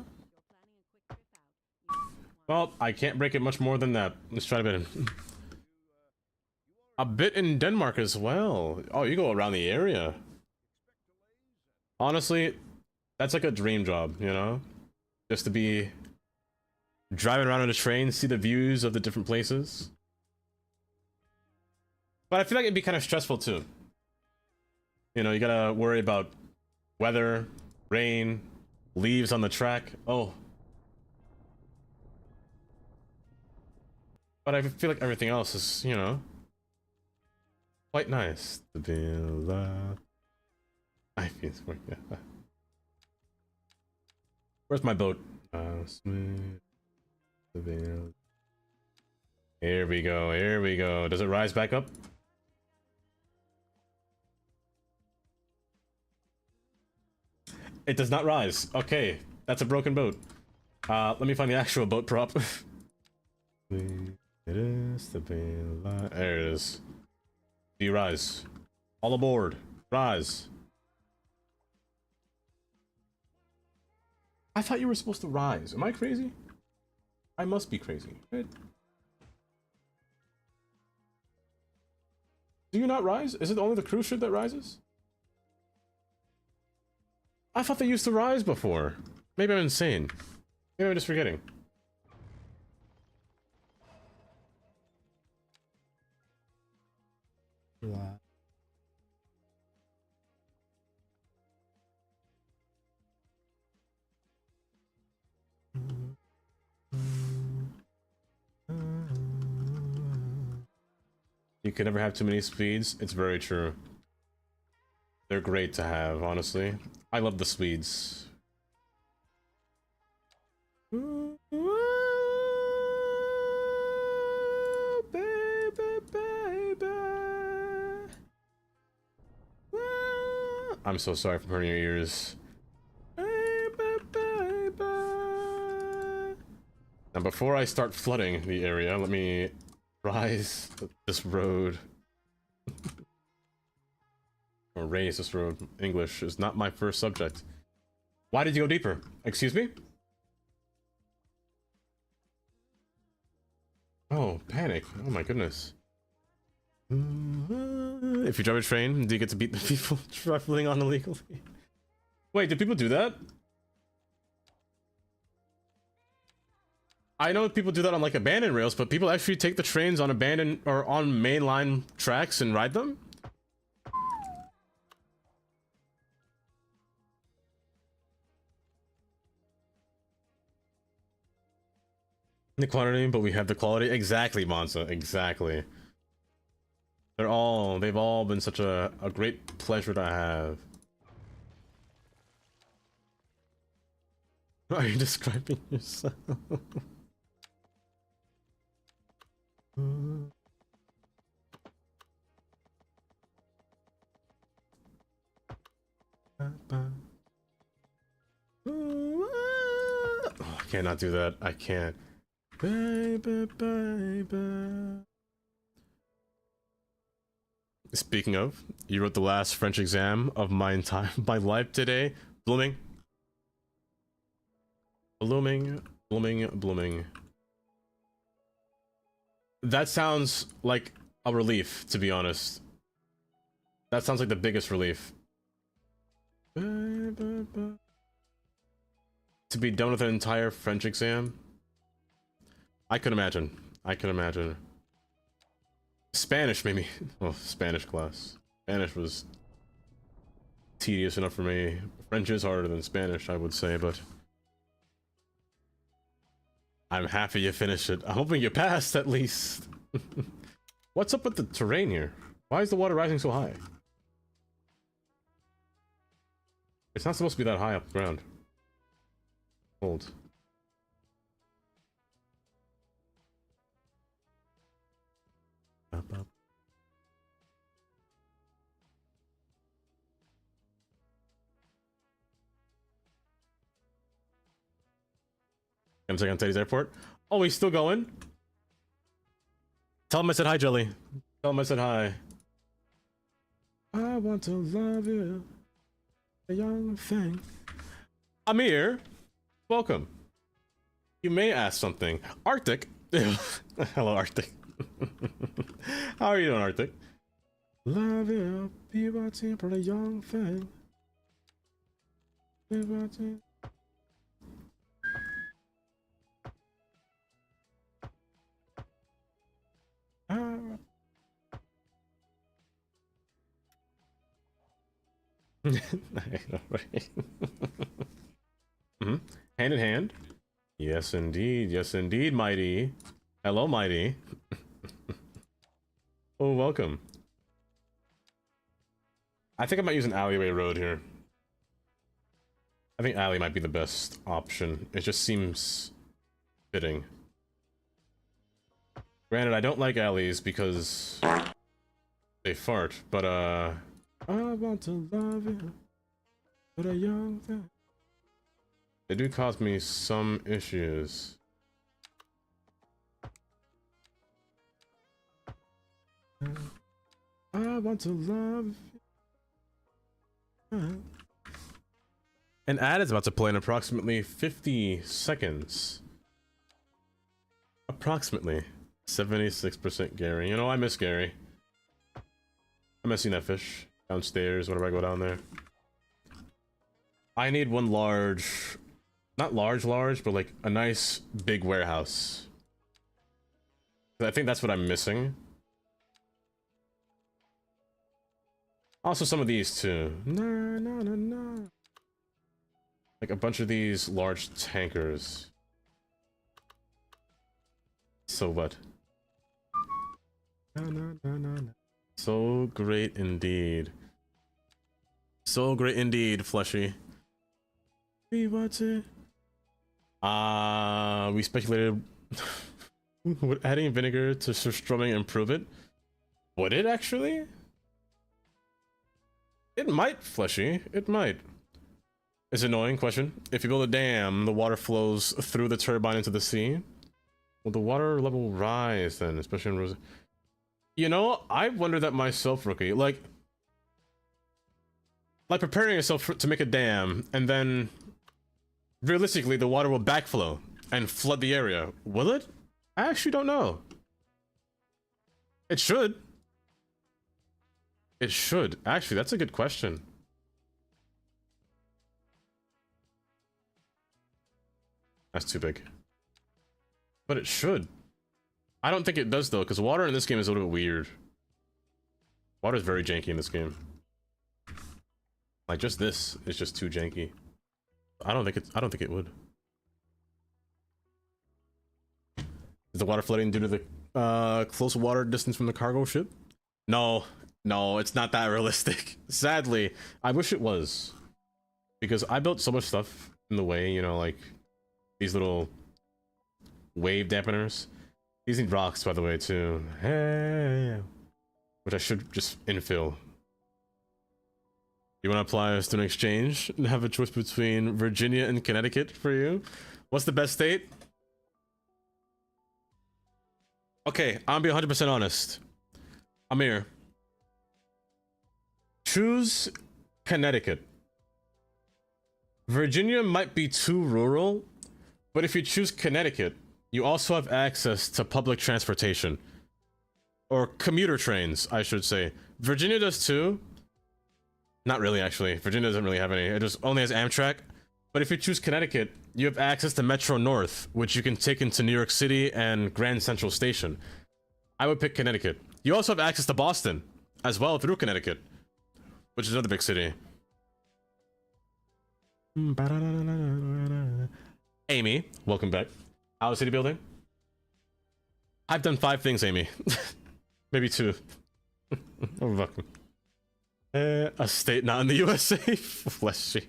Well, I can't break it much more than that. Let's try a bit in Denmark as well. Oh, you go around the area. Honestly, That's like a dream job, you know? Just to be driving around on a train, see the views of the different places. But I feel like it'd be kind of stressful too. You know, you gotta worry about weather, rain, leaves on the track. Oh. But I feel like everything else is, you know, quite nice to be alive. I feel it's working. Yeah. Where's my boat? Here we go, here we go. Does it rise back up? It does not rise. Okay, that's a broken boat. Let me find the actual boat prop. It is to be alive. There it is. Do you rise? All aboard. Rise. I thought you were supposed to rise. Am I crazy? I must be crazy, right? Do you not rise? Is it only the cruise ship that rises? I thought they used to rise before. Maybe I'm insane. Maybe I'm just forgetting. You can never have too many speeds. It's very true. They're great to have, honestly. I love the Swedes. Ooh, baby, baby. I'm so sorry for hurting your ears. Baby, baby. Now, before I start flooding the area, let me rise this road. Or raise this road. English is not my first subject. Why did you go deeper? Excuse me? Oh, panic. Oh my goodness. If you drive a train, do you get to beat the people traveling on illegally? Wait, do people do that? I know people do that on like abandoned rails, but people actually take the trains on abandoned or on mainline tracks and ride them? The quantity, but we have the quality. Exactly, Monza. Exactly. They've all been such a great pleasure to have. Are you describing yourself? Oh, I cannot do that. I can't. Baby, baby. Speaking of, you wrote the last French exam of my life today. Blooming. Blooming, blooming, blooming. That sounds like a relief, to be honest. That sounds like the biggest relief. To be done with an entire French exam? I could imagine. I could imagine. Spanish, maybe. Well, Spanish class. Spanish was tedious enough for me. French is harder than Spanish, I would say, but I'm happy you finished it. I'm hoping you passed, at least. What's up with the terrain here? Why is the water rising so high? It's not supposed to be that high up the ground. Hold. Up, up. Gonna check on Teddy's airport. Oh, he's still going. Tell him I said hi, Jelly. Tell him I said hi. I want to love you, a young thing. Amir, welcome. You may ask something. Arctic. Hello, Arctic. How are you doing, Arctic? Love you, be a young thing. Hand in hand. Yes, indeed. Yes, indeed, Mighty. Hello, Mighty. Oh, welcome. I think I might use an alleyway road here. I think alley might be the best option. It just seems fitting. Granted, I don't like alleys because they fart, but I want to love you, but a young thing. They do cause me some issues. I want to love you. An ad is about to play in approximately 50 seconds. Approximately. 76% Gary. You know, I miss Gary. I'm missing that fish downstairs whenever I go down there. I need one large, not large, but like a nice big warehouse. I think that's what I'm missing. Also some of these too. No. Like a bunch of these large tankers. So what? No. So great indeed. So great indeed, Fleshy. We want it. We speculated would adding vinegar to surströmming improve it? Would it actually? It might, Fleshy. It might. It's an annoying question. If you build a dam, the water flows through the turbine into the sea. Will the water level rise then, especially in Rosa? You know, I wonder that myself, Rookie. Like preparing yourself to make a dam, and then realistically, the water will backflow and flood the area. Will it? I actually don't know. It should. It should. Actually, that's a good question. That's too big. But it should. I don't think it does though, because water in this game is a little bit weird. Water is very janky in this game. Like just this is just too janky. I don't think it would. Is the water flooding due to the close water distance from the cargo ship? No, it's not that realistic. Sadly, I wish it was. Because I built so much stuff in the way, you know, like these little wave dampeners. These need rocks, by the way, too. Hey, which I should just infill. You want to apply a student exchange and have a choice between Virginia and Connecticut for you? What's the best state? Okay, I'm gonna be 100% honest. Amir, choose Connecticut. Virginia might be too rural, but if you choose Connecticut, you also have access to public transportation. Or commuter trains, I should say. Virginia does too. Not really, actually. Virginia doesn't really have any. It just only has Amtrak. But if you choose Connecticut, you have access to Metro North, which you can take into New York City and Grand Central Station. I would pick Connecticut. You also have access to Boston as well through Connecticut, which is another big city. Amy, welcome back. How's city building? I've done 5 things, Amy. Maybe 2. Oh, welcome. A state not in the USA. Fleshy.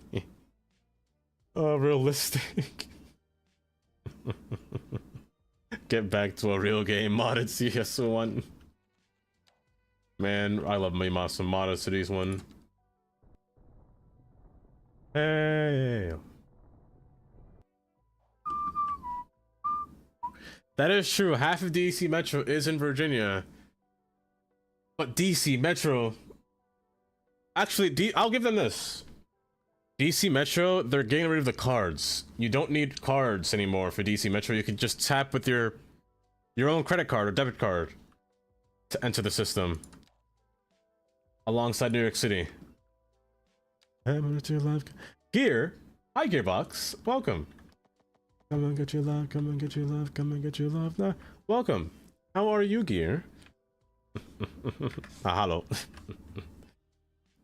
Oh, realistic. Get back to a real game. Modded CS1. Man, I love my some modded cities one. Hey. That is true. Half of DC Metro is in Virginia. But DC Metro... Actually, I'll give them this. DC Metro, they're getting rid of the cards. You don't need cards anymore for DC Metro. You can just tap with your own credit card or debit card to enter the system. Alongside New York City. Here, Hi, Gearbox. Welcome. Come and get your love. Come and get your love. Come and get your love now. Welcome. How are you, Gear? Hello.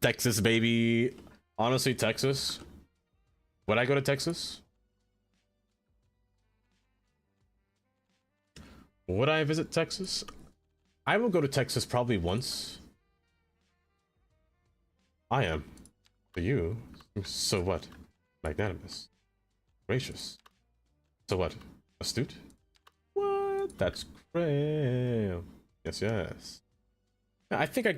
Texas, baby. Honestly, Texas. Would I go to Texas? Would I visit Texas? I will go to Texas probably once. I am. For you. So what? Magnanimous. Gracious. So what? Astute? What? That's great. Yes, yes. I think I'd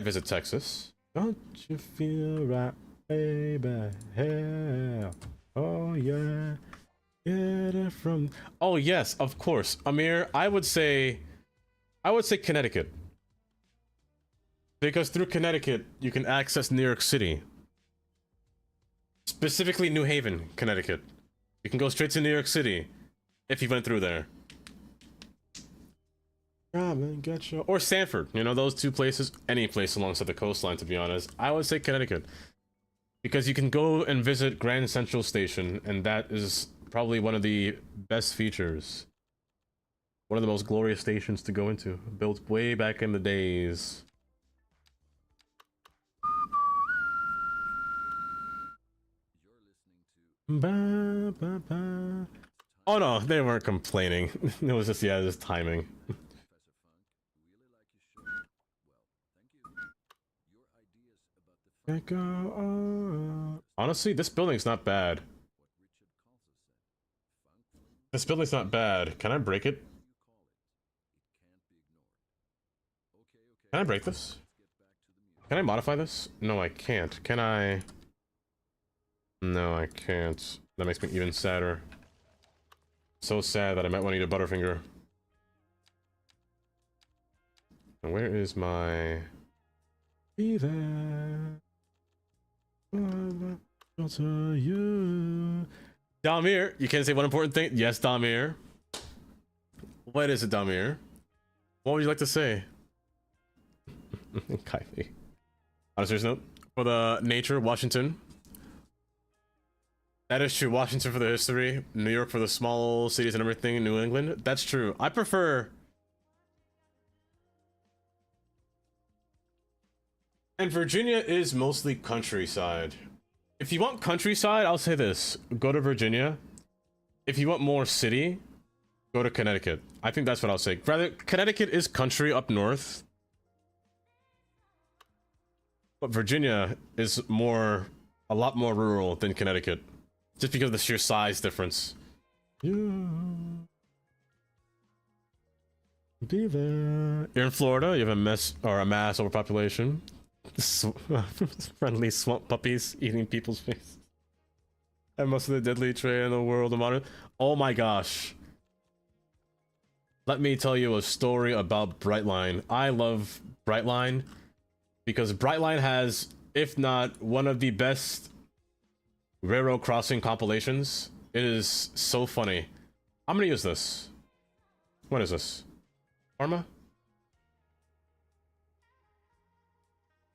visit Texas. Don't you feel right, baby? Hell. Oh, yeah. Get it from... Oh, yes, of course. Amir, I would say Connecticut. Because through Connecticut, you can access New York City. Specifically New Haven, Connecticut. You can go straight to New York City if you went through there. Or Sanford, you know, those two places. Any place alongside the coastline, to be honest. I would say Connecticut. Because you can go and visit Grand Central Station, and that is probably one of the best features. One of the most glorious stations to go into. Built way back in the days. Ba, ba, ba. Oh no, they weren't complaining. It was just, yeah, just timing. Honestly, this building's not bad. This building's not bad. Can I break it? Can I break this? Can I modify this? No, I can't. Can I? No, I can't. That makes me even sadder. So sad that I might want to eat a Butterfinger. And where is my... Be there. I'll tell you. Dalmir, you can't say one important thing? Yes, Dalmir. What is it, Dalmir? What would you like to say? Kylie. On a serious note, for the nature, Washington. That is true. Washington for the history, New York for the small cities and everything, New England. That's true. I prefer... And Virginia is mostly countryside. If you want countryside, I'll say this. Go to Virginia. If you want more city, go to Connecticut. I think that's what I'll say. Rather, Connecticut is country up north. But Virginia is a lot more rural than Connecticut. Just because of the sheer size difference. Yeah. Be there. You're in Florida, you have a mass overpopulation. Friendly swamp puppies eating people's face. And most of the deadly trade in the world of modern. Oh my gosh. Let me tell you a story about Brightline. I love Brightline because Brightline has, if not one of the best railroad crossing compilations. It is so funny. I'm gonna use this. What is this? Karma?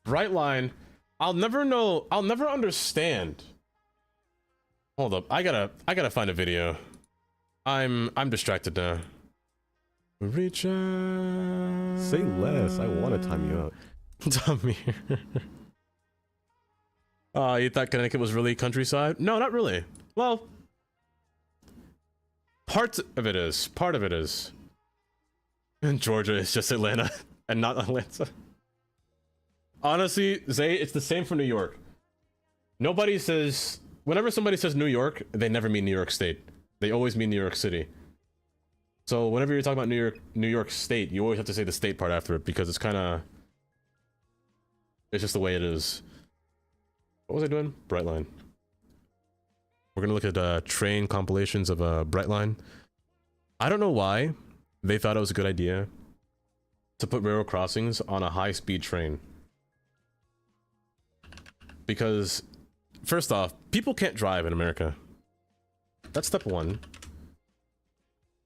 Brightline. I'll never understand. Hold up. I gotta find a video. I'm distracted now. Reach out. Say less. I want to time you out. Tommy. You thought Connecticut was really countryside? No, not really. Well, part of it is. Part of it is. And Georgia is just Atlanta and not Atlanta. Honestly, Zay, it's the same for New York. Nobody says... Whenever somebody says New York, they never mean New York State. They always mean New York City. So whenever you're talking about New York State, you always have to say the state part after it because it's kind of... It's just the way it is. What was I doing? Brightline. We're gonna look at train compilations of Brightline. I don't know why they thought it was a good idea to put railroad crossings on a high-speed train. Because, first off, people can't drive in America. That's step one.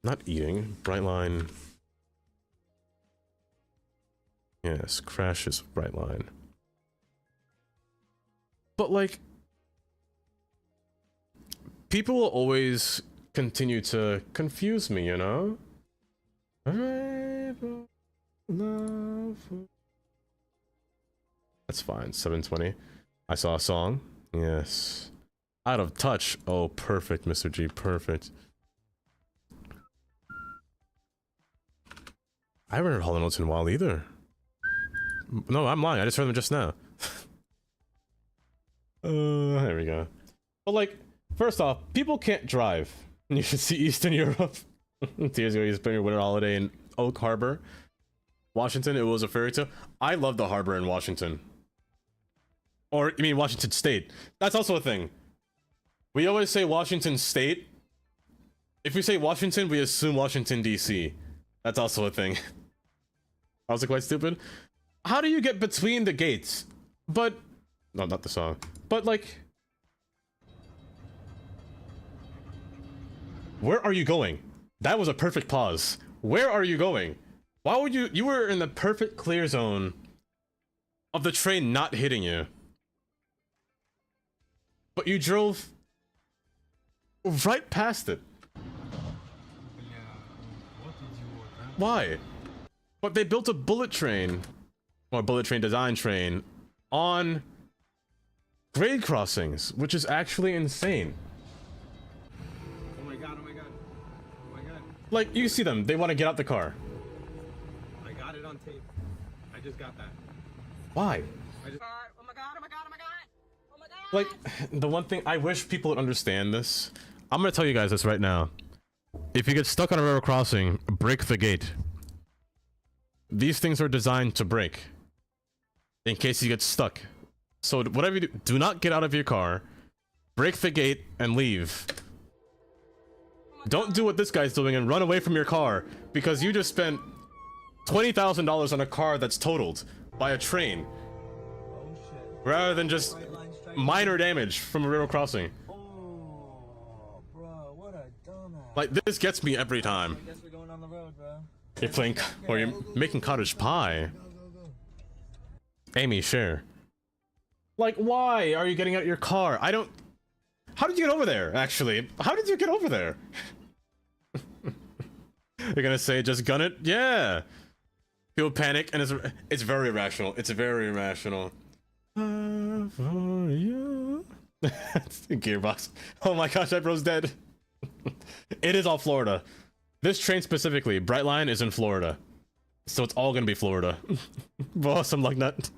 Not eating. Brightline. Yes, crashes Brightline. But like, people will always continue to confuse me, you know? That's fine. 720. I saw a song. Yes. Out of touch. Oh, perfect, Mr. G. Perfect. I haven't heard Hall & Oates in a while either. No, I'm lying. I just heard them just now. There we go. But like, first off, people can't drive. You should see Eastern Europe. 2 years ago, you spent your winter holiday in Oak Harbor, Washington. It was a fairy tale. I love the harbor in Washington. Or, you mean Washington State. That's also a thing. We always say Washington State. If we say Washington, we assume Washington, D.C. That's also a thing. I was quite stupid. How do you get between the gates? But... No, not the song. But, like... Where are you going? That was a perfect pause. Where are you going? Why would you... You were in the perfect clear zone of the train not hitting you. But you drove right past it. Why? But they built a bullet train, or bullet train design train, on grade crossings, which is actually insane. Oh my god, oh my god. Oh my god. Like, you see them, they want to get out the car. I got it on tape. I just got that. Why? I just... Oh my god, oh my god, oh my god! Oh my god! Like, the one thing, I wish people would understand this. I'm gonna tell you guys this right now. If you get stuck on a railroad crossing, break the gate. These things are designed to break. In case you get stuck. So whatever you do not get out of your car, break the gate, and leave. Don't do what this guy's doing and run away from your car, because you just spent $20,000 on a car that's totaled by a train. Oh shit. Rather than just minor damage from a railroad crossing. Oh, bro, what a dumbass. Like, this gets me every time. I guess we're going on the road, bro. You're playing, or you're making cottage pie. Amy, share. Like, why are you getting out your car? I don't... How did you get over there, actually? How did you get over there? You're gonna say, just gun it? Yeah! People panic, and it's very irrational. It's very irrational. Gearbox. Oh my gosh, that bro's dead. It is all Florida. This train specifically, Brightline, is in Florida. So it's all gonna be Florida. Awesome like that.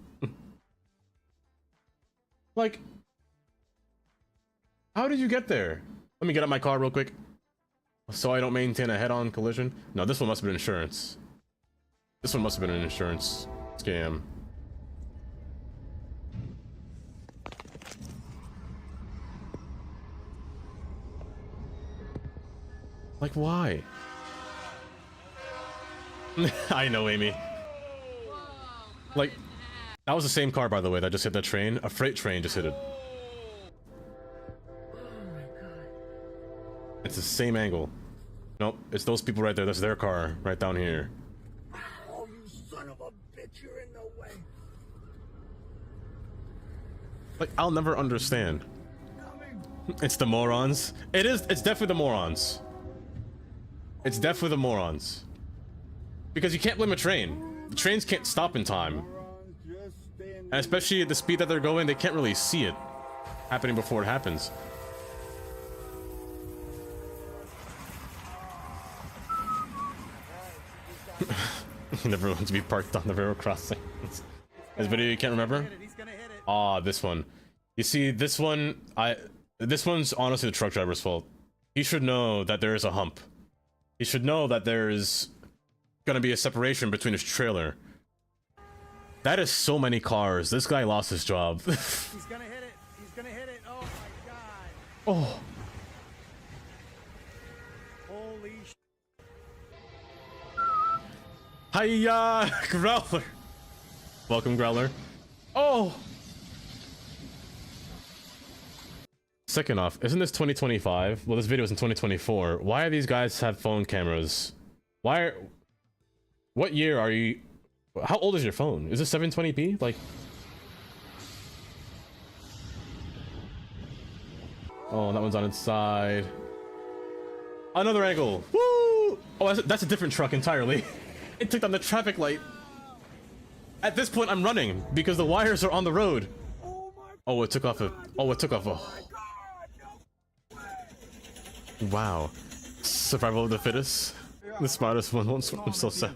Like, how did you get there? Let me get out my car real quick. So I don't maintain a head-on collision. No, this one must have been insurance. This one must have been an insurance scam. Like, why? I know, Amy. Like, that was the same car, by the way, that just hit that train. A freight train just hit it. It's the same angle. Nope, it's those people right there. That's their car, right down here. Oh, you son of a bitch, you're in the way. Like, I'll never understand. It's the morons. It is, it's definitely the morons. It's definitely the morons. Because you can't blame a train. The trains can't stop in time. And especially at the speed that they're going, they can't really see it happening before it happens. You never want to be parked on the railroad crossing. This video you can't remember? Ah, this one. You see, this one, this one's honestly the truck driver's fault. He should know that there is a hump. He should know that there's gonna be a separation between his trailer. That is so many cars. This guy lost his job. He's gonna hit it. He's gonna hit it. Oh my god. Oh. Holy sh. Hiya, Growler. Welcome, Growler. Oh. Second off, isn't this 2025? Well, this video is in 2024. Why do these guys have phone cameras? Why are... What year are you... How old is your phone? Is it 720p? Like... Oh, that one's on its side. Another angle. Woo! Oh, that's a different truck entirely. It took on the traffic light. At this point, I'm running because the wires are on the road. Oh, it took off a. Oh, it took off a. Wow. Survival of the fittest. The smartest one won't swim. I'm so sad.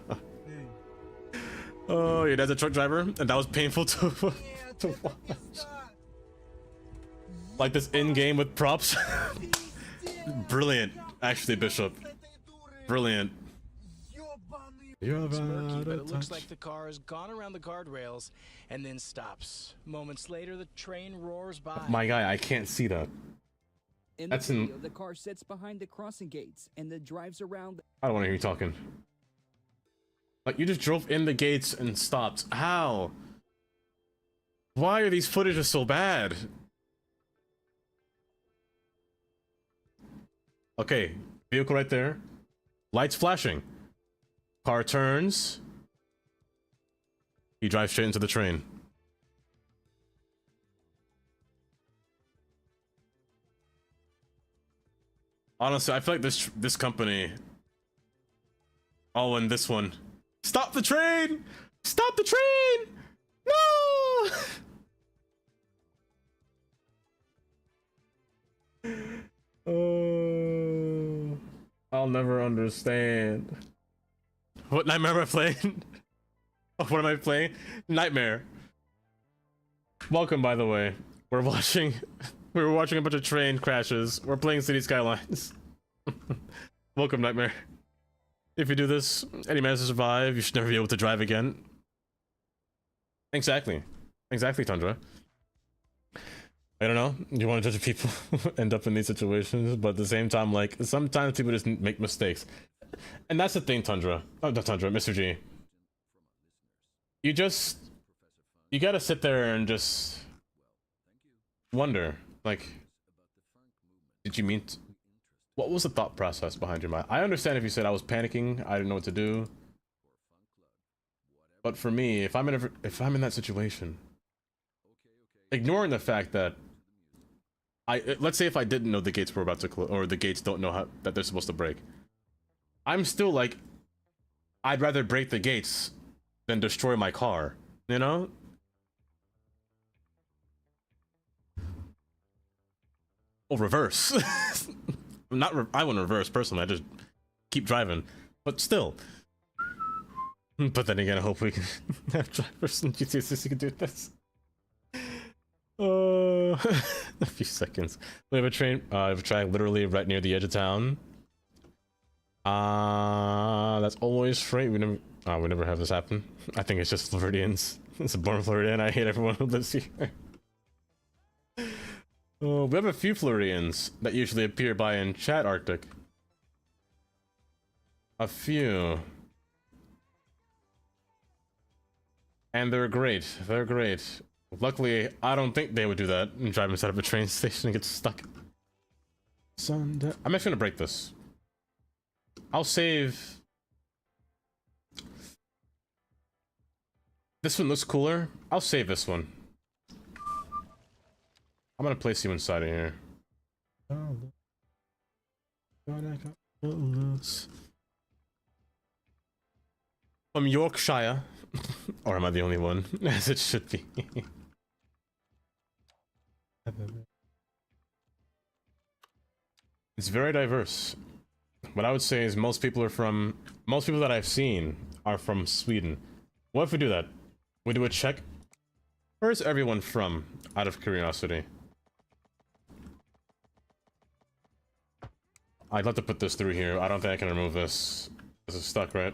Oh, your dad's a truck driver, and that was painful to watch. Like this in-game with props. Brilliant, actually, Bishop. Brilliant. Murky, but it looks like the car has gone around the guardrails and then stops. Moments later, the train roars by. My guy, I can't see that. In That's the video, the car sits behind the crossing gates and then drives around. I don't want to hear you talking. Like, you just drove in the gates and stopped. How? Why are these footages so bad? Okay, vehicle right there. Lights flashing. Car turns. He drives straight into the train. Honestly, I feel like this company. Oh, and this one. Stop the train! Stop the train! No! Oh, I'll never understand. What nightmare am I playing? Oh, what am I playing? Nightmare. Welcome, by the way. We were watching a bunch of train crashes. We're playing City Skylines. Welcome, Nightmare. If you do this and you manage to survive, you should never be able to drive again. Exactly. Exactly, Tundra. I don't know. You want to judge people who end up in these situations, but at the same time, like, sometimes people just make mistakes. And that's the thing, Tundra. Oh, not Tundra, Mr. G. You gotta sit there and just wonder, like, did you mean what was the thought process behind your mind? I understand if you said I was panicking, I didn't know what to do. But for me, if I'm in that situation, ignoring the fact that let's say if I didn't know the gates were about to close, or the gates don't know that they're supposed to break, I'm still like, I'd rather break the gates than destroy my car, you know? Or reverse. I wouldn't reverse personally, I just keep driving. But still. But then again, I hope we can have drivers in GTA 6 who can do this. A few seconds. We have a train, I have a track literally right near the edge of town. That's always freight. We never have this happen. I think it's just Floridians. It's a born Floridian. I hate everyone who lives here. Oh, we have a few Floridians that usually appear by in chat, Arctic. A few. And they're great. They're great. Luckily, I don't think they would do that and drive inside of a train station and get stuck. I'm actually gonna break this. I'll save. This one looks cooler. I'll save this one. I'm gonna place you inside of here. From Yorkshire. Or am I the only one? As it should be. It's very diverse. What I would say is most people that I've seen are from Sweden. What if we do that? We do a check. Where's everyone from, out of curiosity? I'd love to put this through here. I don't think I can remove this. This is stuck, right?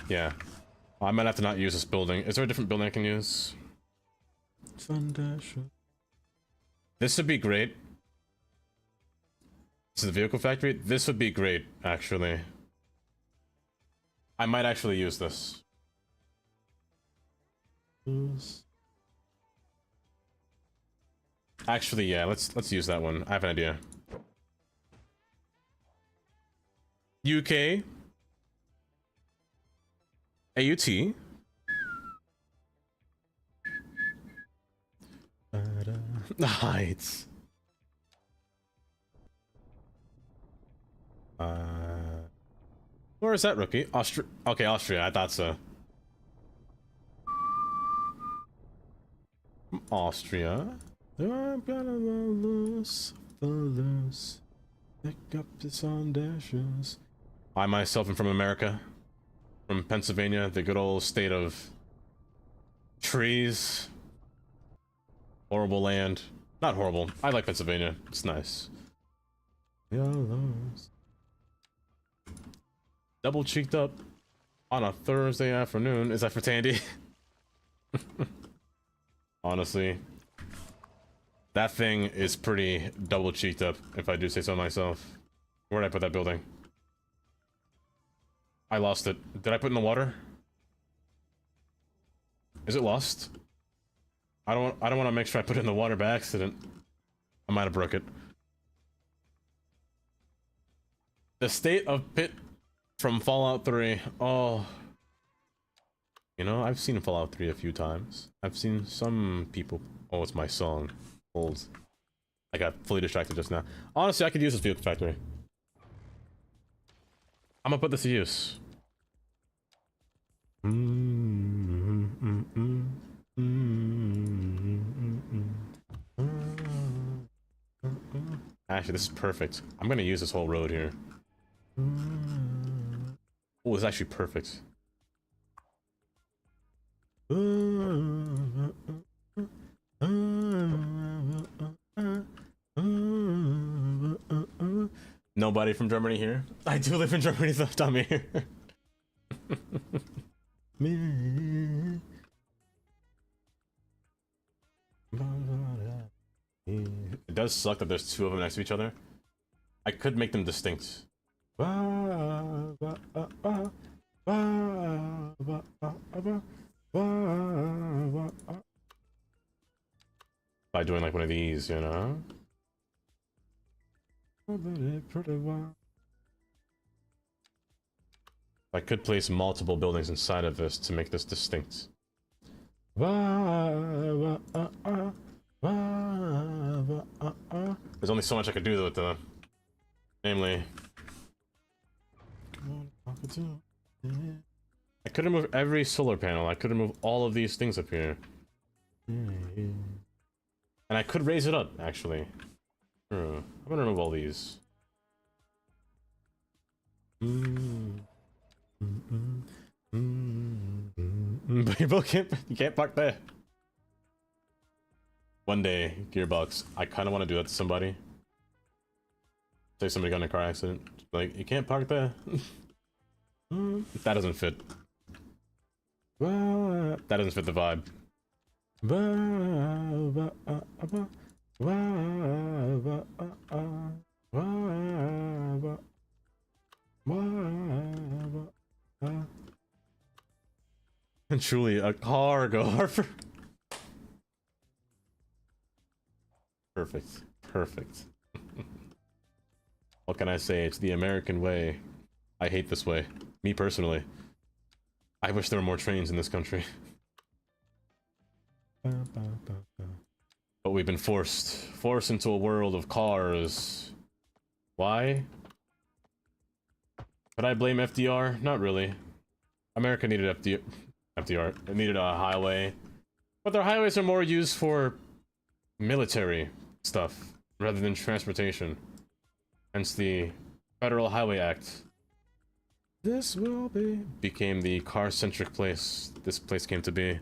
Yeah. I might have to not use this building. Is there a different building I can use? This would be great. This is the vehicle factory. This would be great, actually. I might actually use this. Actually, yeah, let's use that one. I have an idea. UK AUT Heights. Where is that, rookie? Okay, Austria. I thought so. Austria. I'm gonna lose, pick up the sun dashes. I myself am from America, from Pennsylvania, the good old state of trees. Horrible land. Not horrible. I like Pennsylvania. It's nice. Double cheeked up on a Thursday afternoon. Is that for Tandy? Honestly, that thing is pretty double cheeked up, if I do say so myself. Where'd I put that building? I lost it. Did I put it in the water? Is it lost? I don't want to make sure I put it in the water by accident. I might have broke it. The state of Pit from Fallout 3. Oh. You know, I've seen Fallout 3 a few times. I've seen some people... Oh, it's my song. Old. I got fully distracted just now. Honestly, I could use this vehicle factory. I'm gonna put this to use. Actually, this is perfect. I'm gonna use this whole road here. Oh, it's actually perfect. Nobody from Germany here? I do live in Germany though, I'm here. It does suck that there's two of them next to each other. I could make them distinct. By doing like one of these, you know? I could place multiple buildings inside of this to make this distinct. There's only so much I could do with them. Namely... I could remove every solar panel. I could remove all of these things up here. And I could raise it up, actually. I'm gonna remove all these. But you can't park there. One day, Gearbox, I kind of want to do that to somebody. Say somebody got in a car accident. Like, you can't park there. That doesn't fit. That doesn't fit the vibe. And truly a cargo. Perfect. Perfect. What can I say? It's the American way. I hate this way. Me personally. I wish there were more trains in this country. But we've been forced into a world of cars. Why? Could I blame FDR? Not really. America needed FDR. It needed a highway. But their highways are more used for military stuff rather than transportation. Hence the Federal Highway Act. This will became the car-centric place this place came to be.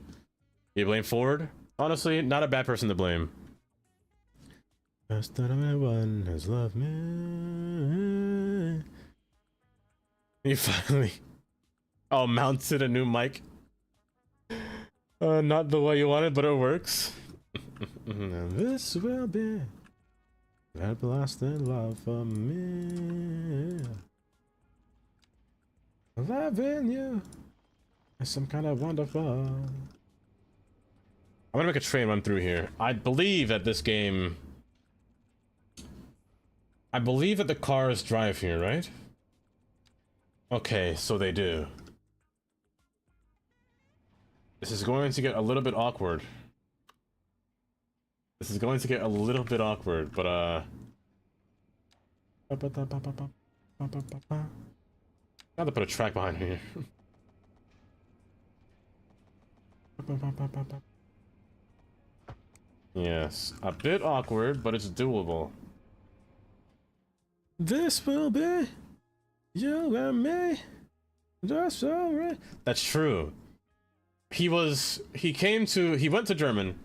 You blame Ford? Honestly, not a bad person to blame. Best that anyone has loved me. You finally... Oh, mounted a new mic. Not the way you wanted, but it works. This will be everlasting love for me. Loving you is some kind of wonderful. I'm gonna make a train run through here. I believe that this game... I believe that the cars drive here, right? Okay, so they do. This is going to get a little bit awkward. This is going to get a little bit awkward, but Gotta put a track behind here. Yes, a bit awkward, but it's doable. This will be you and me. That's alright. That's true. He went to German.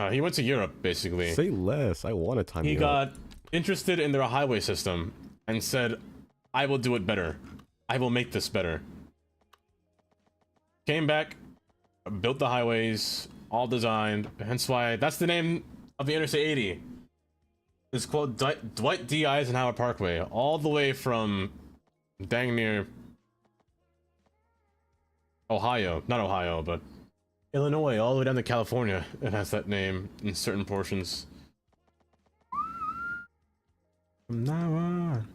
He went to Europe, basically. Say less. I want to time He you got out. interested in their highway system and said, I will do it better. I will make this better. Came back, built the highways, all designed, hence why that's the name of the Interstate 80. It's called Dwight D. Eisenhower Parkway, all the way from dang near Ohio, not Ohio, but Illinois, all the way down to California. It has that name in certain portions. From now on.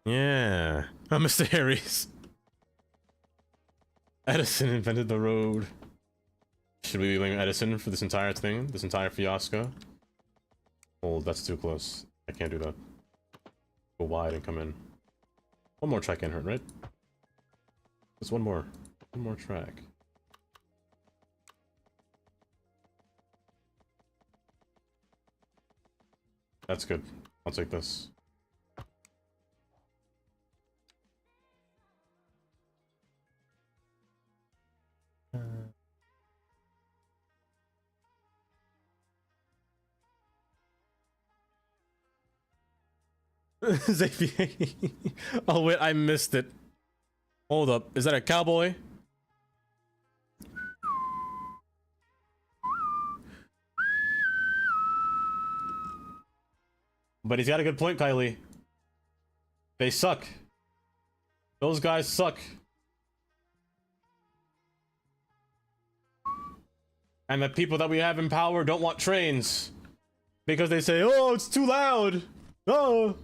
Yeah. Oh, Mr. Harris. Edison invented the road. Should we be blaming Edison for this entire thing? This entire fiasco? Oh, that's too close. I can't do that. Go wide and come in. One more track can't hurt, right? Just one more. One more track. That's good. I'll take this. Xavier. Oh wait, I missed it. Hold up. Is that a cowboy? But he's got a good point, Kylie. They suck. Those guys suck. And the people that we have in power don't want trains. Because they say, oh, it's too loud. Oh.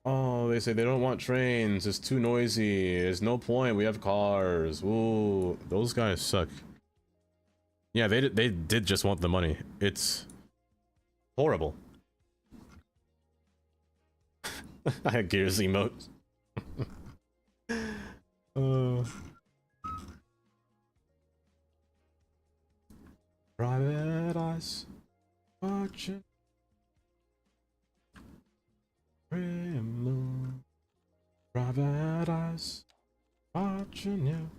Oh, they say they don't want trains. It's too noisy. There's no point. We have cars. Ooh, those guys suck. Yeah, they did just want the money. It's horrible. I had Gears emote. Private eyes watching. Remove. Private eyes watching you.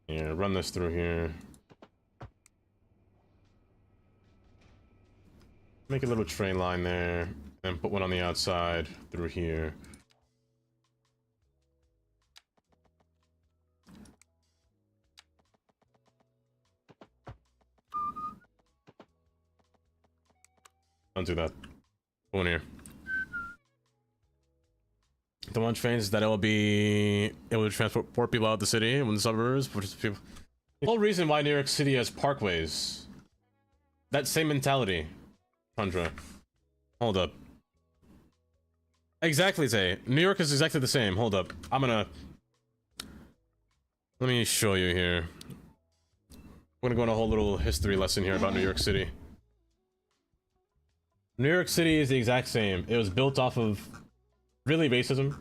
Yeah, run this through here. Make a little train line there, and put one on the outside through here. Don't do that. Go in here. The one trains that it will transport people out of the city and the suburbs, which is people. The whole reason why New York City has parkways. That same mentality. Tundra. Hold up. Exactly, Zay. New York is exactly the same. Hold up. Let me show you here. We're gonna go on a whole little history lesson here about New York City. New York City is the exact same. It was built off of really racism.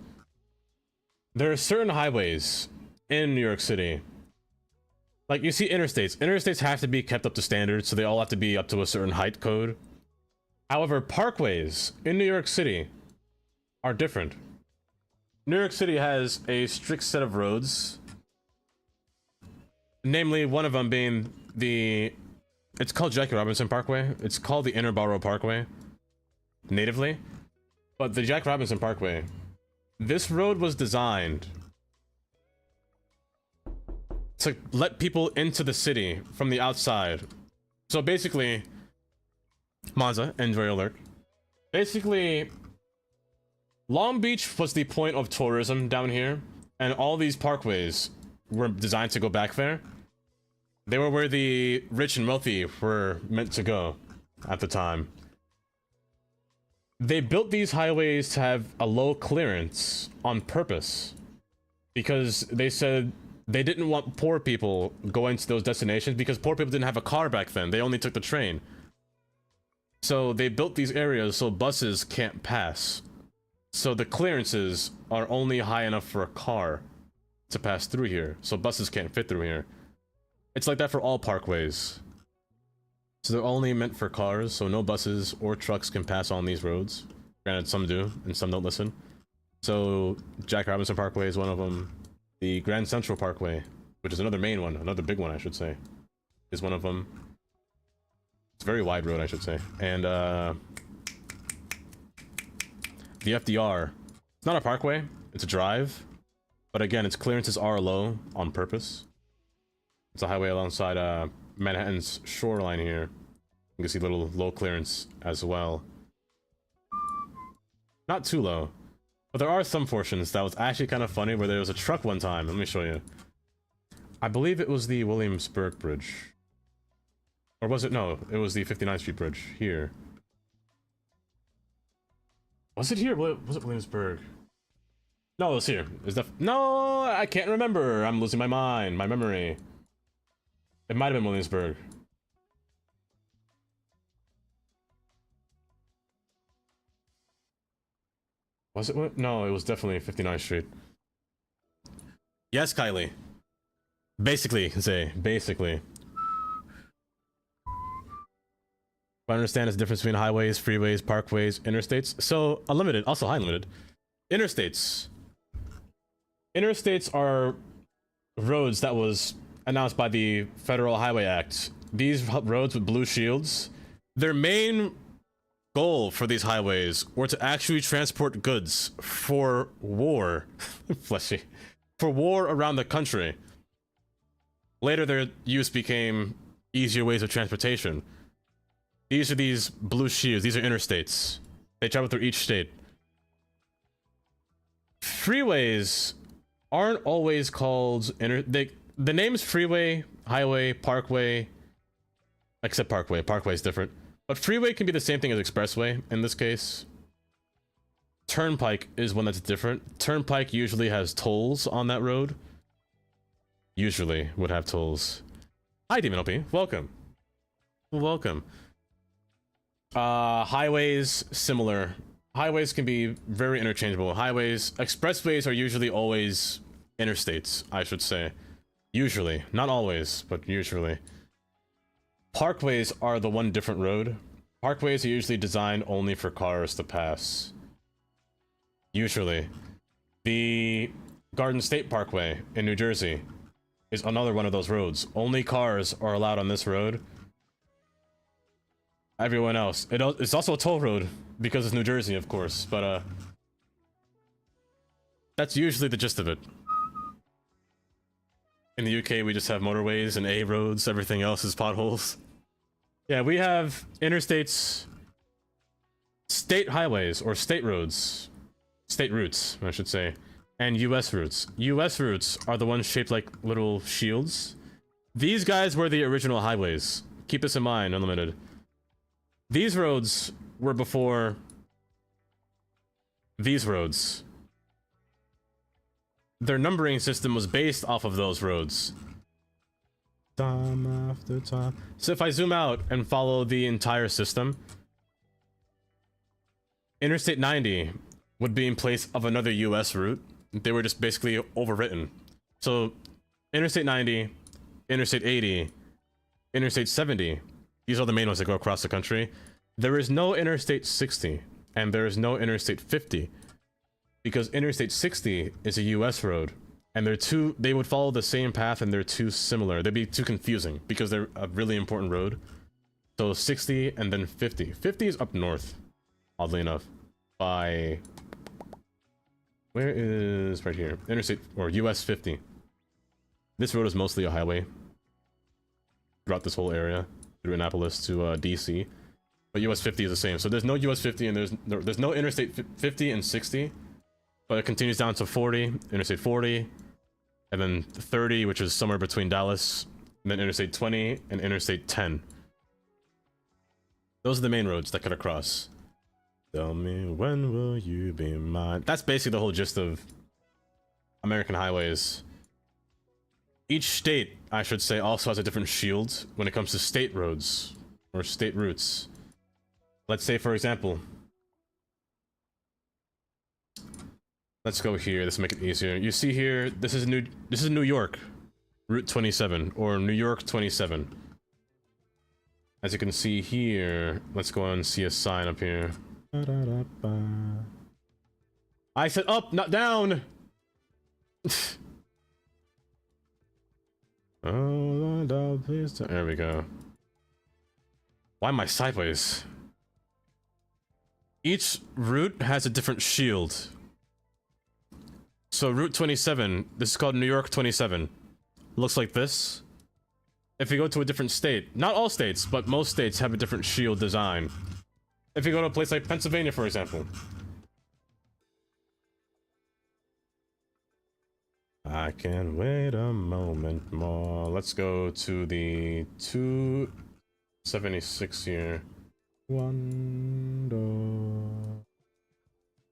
There are certain highways in New York City. Like you see interstates. Interstates have to be kept up to standards, so they all have to be up to a certain height code. However, parkways in New York City are different. New York City has a strict set of roads. Namely, one of them being it's called Jackie Robinson Parkway. It's called the Inner Borough Parkway. Natively. But the Jack Robinson Parkway, this road was designed to let people into the city from the outside. So basically, Monza, enjoy your alert. Basically, Long Beach was the point of tourism down here, and all these parkways were designed to go back there. They were where the rich and wealthy were meant to go at the time. They built these highways to have a low clearance on purpose because they said they didn't want poor people going to those destinations because poor people didn't have a car back then. They only took the train. So they built these areas so buses can't pass. So the clearances are only high enough for a car to pass through here. So buses can't fit through here. It's like that for all parkways. So they're only meant for cars, so no buses or trucks can pass on these roads. Granted, some do, and some don't listen. So Jack Robinson Parkway is one of them. The Grand Central Parkway, which is another main one, another big one I should say, is one of them. It's a very wide road I should say. And the FDR, it's not a parkway, it's a drive. But again, its clearances are low on purpose. It's a highway alongside Manhattan's shoreline here. You can see little low clearance as well. Not too low. But there are some portions that was actually kind of funny where there was a truck one time. Let me show you. I believe it was the Williamsburg Bridge. Or was it? No, it was the 59th Street Bridge here. Was it here? Was it Williamsburg? No, it was here. No, I can't remember. I'm losing my mind, my memory. It might have been Williamsburg. Was it? No, it was definitely 59th Street. Yes, Kylie. Basically, you can say. Basically. I understand there's a difference between highways, freeways, parkways, interstates. So, unlimited, also high unlimited. Interstates. Interstates are roads that was announced by the Federal Highway Act. These roads with blue shields, their main goal for these highways were to actually transport goods for war. Fleshy. For war around the country. Later, their use became easier ways of transportation. These are these blue shields. These are interstates. They travel through each state. Freeways aren't always called the names freeway, highway, parkway, except parkway. Parkway is different. But freeway can be the same thing as expressway in this case. Turnpike is one that's different. Turnpike usually has tolls on that road. Usually would have tolls. Hi, Demon LP. Welcome. Welcome. Highways, similar. Highways can be very interchangeable. Highways, expressways are usually always interstates, I should say. Usually. Not always, but usually. Parkways are the one different road. Parkways are usually designed only for cars to pass. Usually. The Garden State Parkway in New Jersey is another one of those roads. Only cars are allowed on this road. Everyone else. It's also a toll road because it's New Jersey, of course, but that's usually the gist of it. In the UK, we just have motorways and A roads. Everything else is potholes. Yeah, we have interstates, state highways, or state roads. State routes, I should say. And US routes. US routes are the ones shaped like little shields. These guys were the original highways. Keep this in mind, Unlimited. These roads were before these roads. Their numbering system was based off of those roads. Time after time. So if I zoom out and follow the entire system, Interstate 90 would be in place of another US route. They were just basically overwritten. So Interstate 90, Interstate 80, Interstate 70, these are the main ones that go across the country. There is no Interstate 60, and there is no Interstate 50, because Interstate 60 is a US road, and they would follow the same path, and they're too similar. They'd be too confusing, because they're a really important road. So 60, and then 50. 50 is up north, oddly enough, by... Where is... right here. Interstate, or US 50. This road is mostly a highway throughout this whole area, through Annapolis to DC. But US 50 is the same. So there's no US 50 and there's no Interstate 50 and 60. But it continues down to 40, Interstate 40, and then 30, which is somewhere between Dallas and then Interstate 20 and Interstate 10. Those are the main roads that cut across. Tell me when will you be mine? That's basically the whole gist of American highways. Each state, I should say, also has a different shield when it comes to state roads or state routes. Let's say, for example, let's go here. This will make it easier. You see here, this is New York, Route 27 or New York 27. As you can see here, let's go and see a sign up here. I said up, not down. Oh, please. There we go. Why am I sideways? Each route has a different shield. So Route 27, this is called New York 27. Looks like this. If you go to a different state, not all states, but most states have a different shield design. If you go to a place like Pennsylvania, for example. I can wait a moment more. Let's go to the 276 here. Wonder.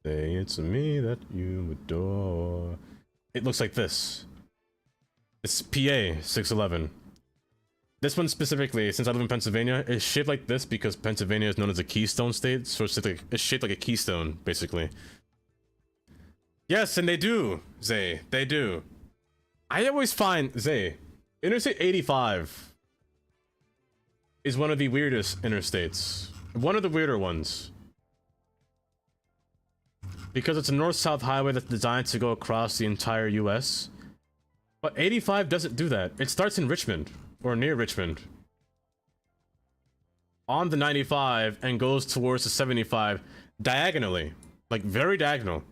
Say it's me that you adore. It looks like this. It's PA 611. This one specifically, since I live in Pennsylvania, is shaped like this because Pennsylvania is known as a keystone state, so it's shaped like a keystone, basically. Yes, and they do, Zay. They do. I always find, Zay, Interstate 85 is one of the weirdest interstates. One of the weirder ones. Because it's a north-south highway that's designed to go across the entire US. But 85 doesn't do that. It starts in Richmond, or near Richmond, on the 95 and goes towards the 75 diagonally. Like, very diagonal.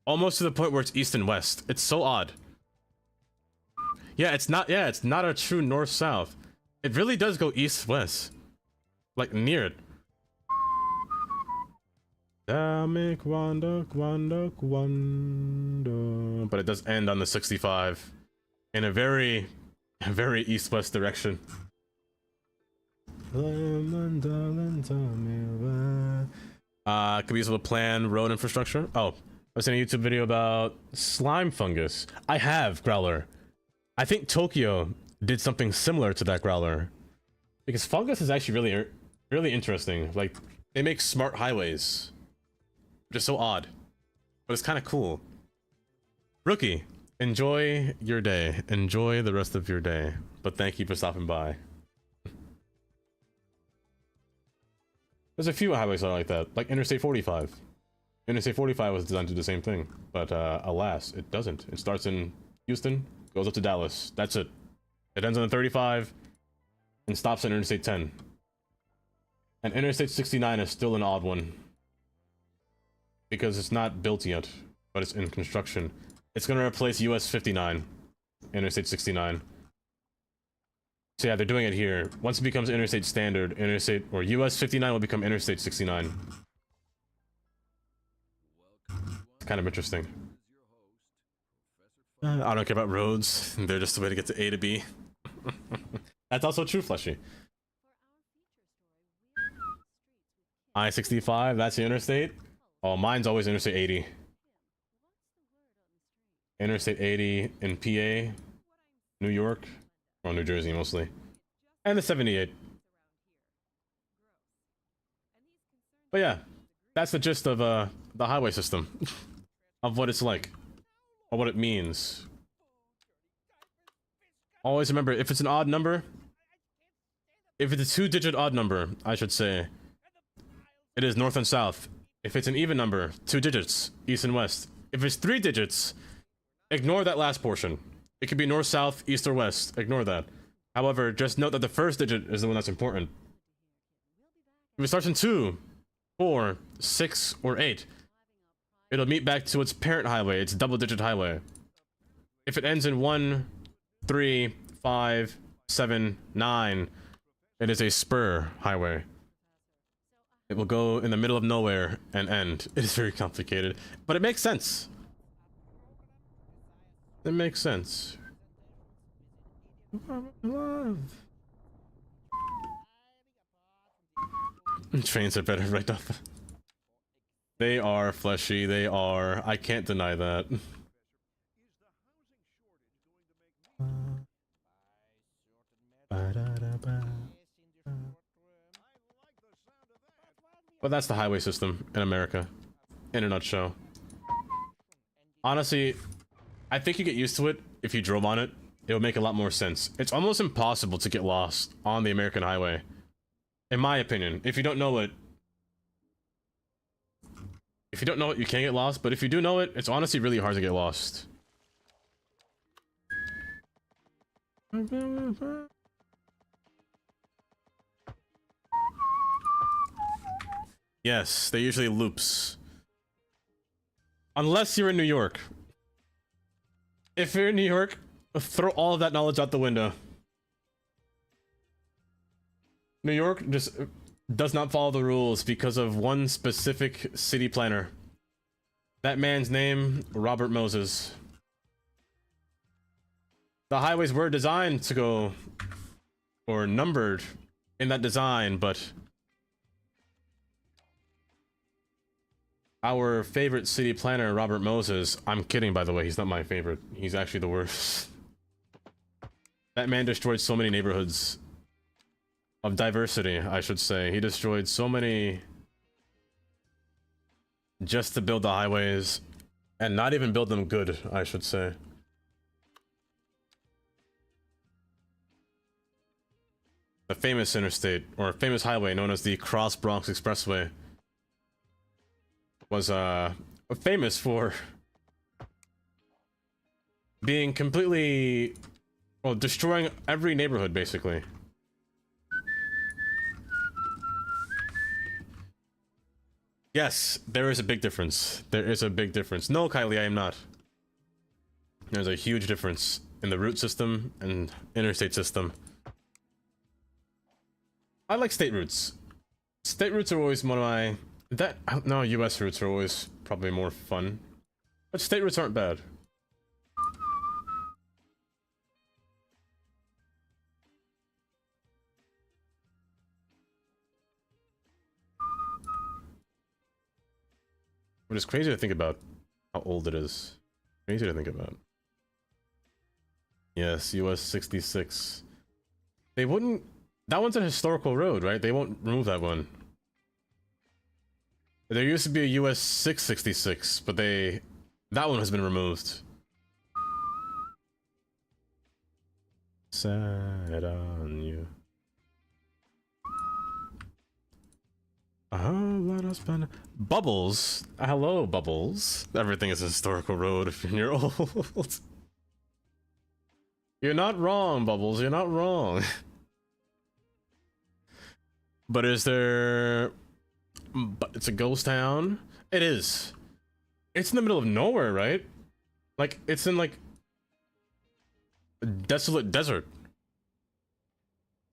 Almost to the point where it's east and west. It's so odd. Yeah, it's not a true north-south. It really does go east-west. Like, near it. But it does end on the 65 in a very east-west direction. Could we use a plan road infrastructure? Oh, I was in a YouTube video about slime fungus. I have, Growler. I think Tokyo did something similar to that, Growler. Because fungus is actually really interesting. Like, they make smart highways. Just so odd, but it's kind of cool. Rookie, enjoy your day. Enjoy the rest of your day. But thank you for stopping by. There's a few highways that are like that, like Interstate 45. Interstate 45 was designed to do the same thing, but alas, it doesn't. It starts in Houston, goes up to Dallas. That's it. It ends on the 35 and stops at Interstate 10. And Interstate 69 is still an odd one. Because it's not built yet, but it's in construction. It's gonna replace US 59, Interstate 69. So yeah, they're doing it here. Once it becomes Interstate Standard, or US 59 will become Interstate 69. It's kind of interesting. I don't care about roads. They're just a way to get to A to B. That's also true, Fleshy. I-65, that's the interstate. Oh, mine's always Interstate 80. Interstate 80 in PA, New York, or New Jersey mostly. And the 78. But yeah, that's the gist of the highway system. Of what it's like. Or what it means. Always remember, if it's an odd number, if it's a two-digit odd number, I should say, it is north and south. If it's an even number, 2 digits, east and west. If it's 3 digits, ignore that last portion. It could be north, south, east, or west. Ignore that. However, just note that the first digit is the one that's important. If it starts in 2, 4, 6, or 8, it'll meet back to its parent highway, its double-digit highway. If it ends in 1, 3, 5, 7, 9, it is a spur highway. It will go in the middle of nowhere and end. It is very complicated, but it makes sense. It makes sense. Love. Trains are better, right off. They are fleshy, they are. I can't deny that. But that's the highway system in America, in a nutshell. Honestly, I think you get used to it if you drove on it. It would make a lot more sense. It's almost impossible to get lost on the American highway, in my opinion. If you don't know it, you can get lost. But if you do know it, it's honestly really hard to get lost. Yes, they usually loops. Unless you're in New York. If you're in New York, throw all of that knowledge out the window. New York just does not follow the rules because of one specific city planner. That man's name, Robert Moses. The highways were designed to go, or numbered in that design, but our favorite city planner, Robert Moses, I'm kidding by the way, he's not my favorite. He's actually the worst. That man destroyed so many neighborhoods of diversity, I should say. He destroyed so many just to build the highways, and not even build them good, I should say. The famous interstate, or famous highway known as the Cross Bronx Expressway, was famous for being completely, well, destroying every neighborhood basically. Yes, there is a big difference. There is a big difference. No, Kylie, I am not. There's a huge difference in the route system and interstate system. I like state routes. State routes are always one of my... No, US routes are always probably more fun. But state routes aren't bad. But it's crazy to think about how old it is. Crazy to think about. Yes, US 66. They wouldn't... That one's a historical road, right? They won't remove that one. There used to be a US 666, but that one has been removed. Sad on you. Let us spend Bubbles. Hello, Bubbles. Everything is a historical road if you're old. You're not wrong, Bubbles. You're not wrong. But is there... But it's a ghost town? It is. It's in the middle of nowhere, right? Like, it's in, like... a desolate desert.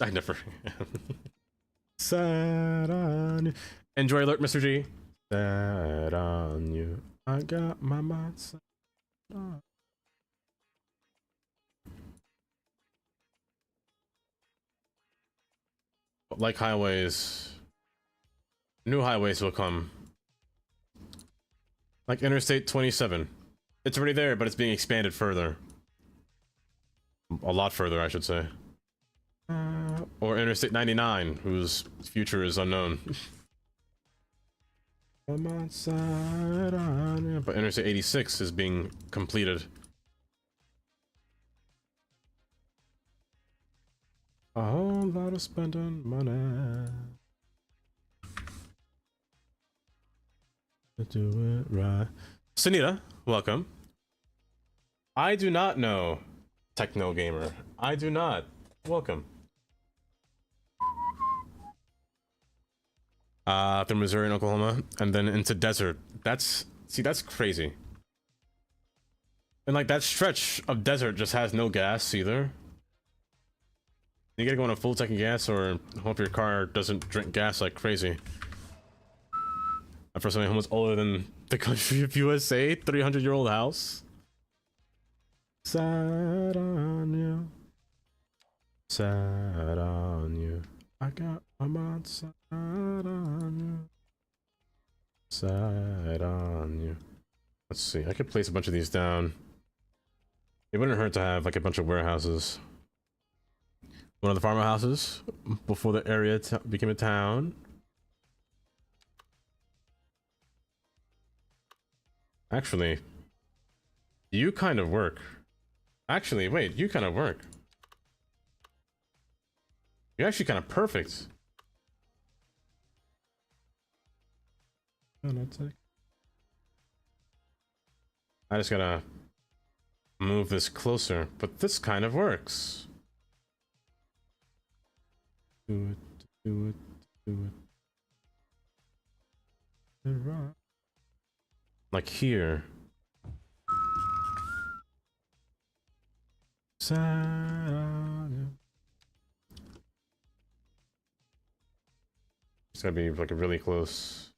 I never... Sad on you. Enjoy alert, Mr. G. Sad on you. I got my mind set on. Like highways, new highways will come. Like Interstate 27. It's already there, but it's being expanded further. A lot further, I should say. Or Interstate 99, whose future is unknown. I'm outside on you. But Interstate 86 is being completed. A whole lot of spending money to do it right. Sunita, welcome. I do not know Techno Gamer. I do not. Welcome. Through Missouri and Oklahoma, and then into desert. That's crazy. And like that stretch of desert just has no gas either. You gotta go on a full tank of gas or hope your car doesn't drink gas like crazy. And for something almost older than the country of USA, 300-year-old house. Sad on you. set on you. I got my mind set on you. Set on you. Let's see. I could place a bunch of these down. It wouldn't hurt to have like a bunch of warehouses. One of the farmhouses before the area became a town. Actually, you kind of work. Actually, wait, you kind of work. You're actually kind of perfect. I just gotta move this closer, but this kind of works. Do it, do it, do it. Like here. It's gotta be like a really close.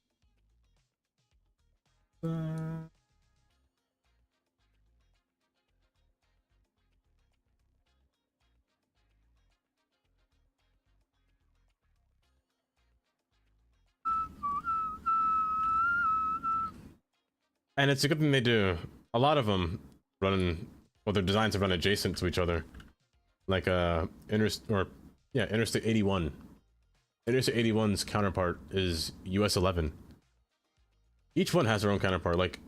And it's a good thing they do. A lot of them run, well, their designs are run adjacent to each other. Like Interstate 81. Interstate 81's counterpart is US 11. Each one has their own counterpart. Like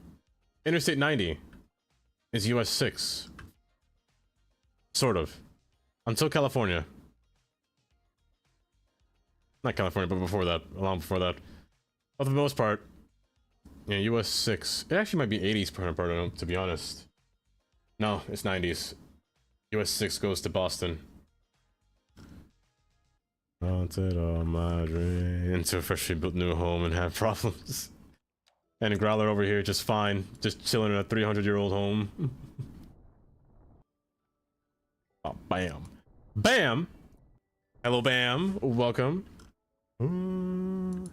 Interstate 90 is US 6. Sort of. Until California. Not California, but before that. Long before that. But for the most part, yeah, US 6. It actually might be 80s counterpart, to be honest. No, it's 90s. US 6 goes to Boston. Haunted all my dreams. Into a freshly built new home and have problems. And a Growler over here just fine. Just chilling in a 300-year-old home. Oh, bam. Bam! Hello, Bam. Welcome. Ooh,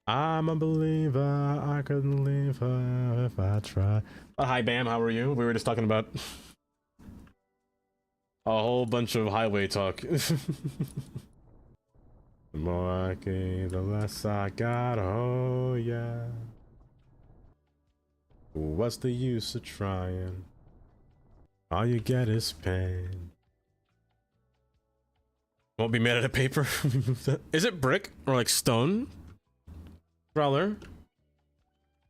I'm a believer. I couldn't leave her if I tried. Hi, Bam. How are you? We were just talking about a whole bunch of highway talk. The more I gave, the less I got. Oh, yeah. What's the use of trying? All you get is pain. Won't be made out of paper. Is it brick or like stone? Growler.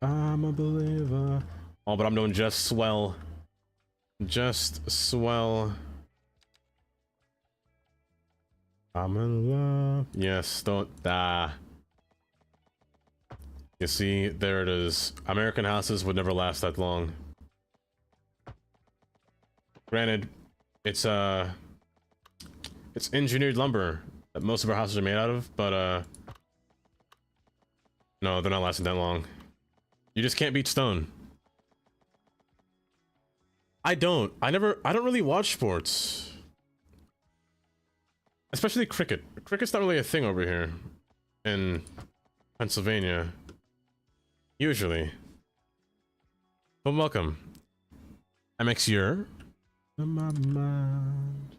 I'm a believer. Oh, but I'm doing just swell. Just swell. I'm in love. Yes, don't. You see, there it is. American houses would never last that long. Granted, it's engineered lumber that most of our houses are made out of, but no, they're not lasting that long. You just can't beat stone. I don't really watch sports. Especially cricket. Cricket's not really a thing over here in Pennsylvania. Usually. But welcome. MX Yer. In my mind.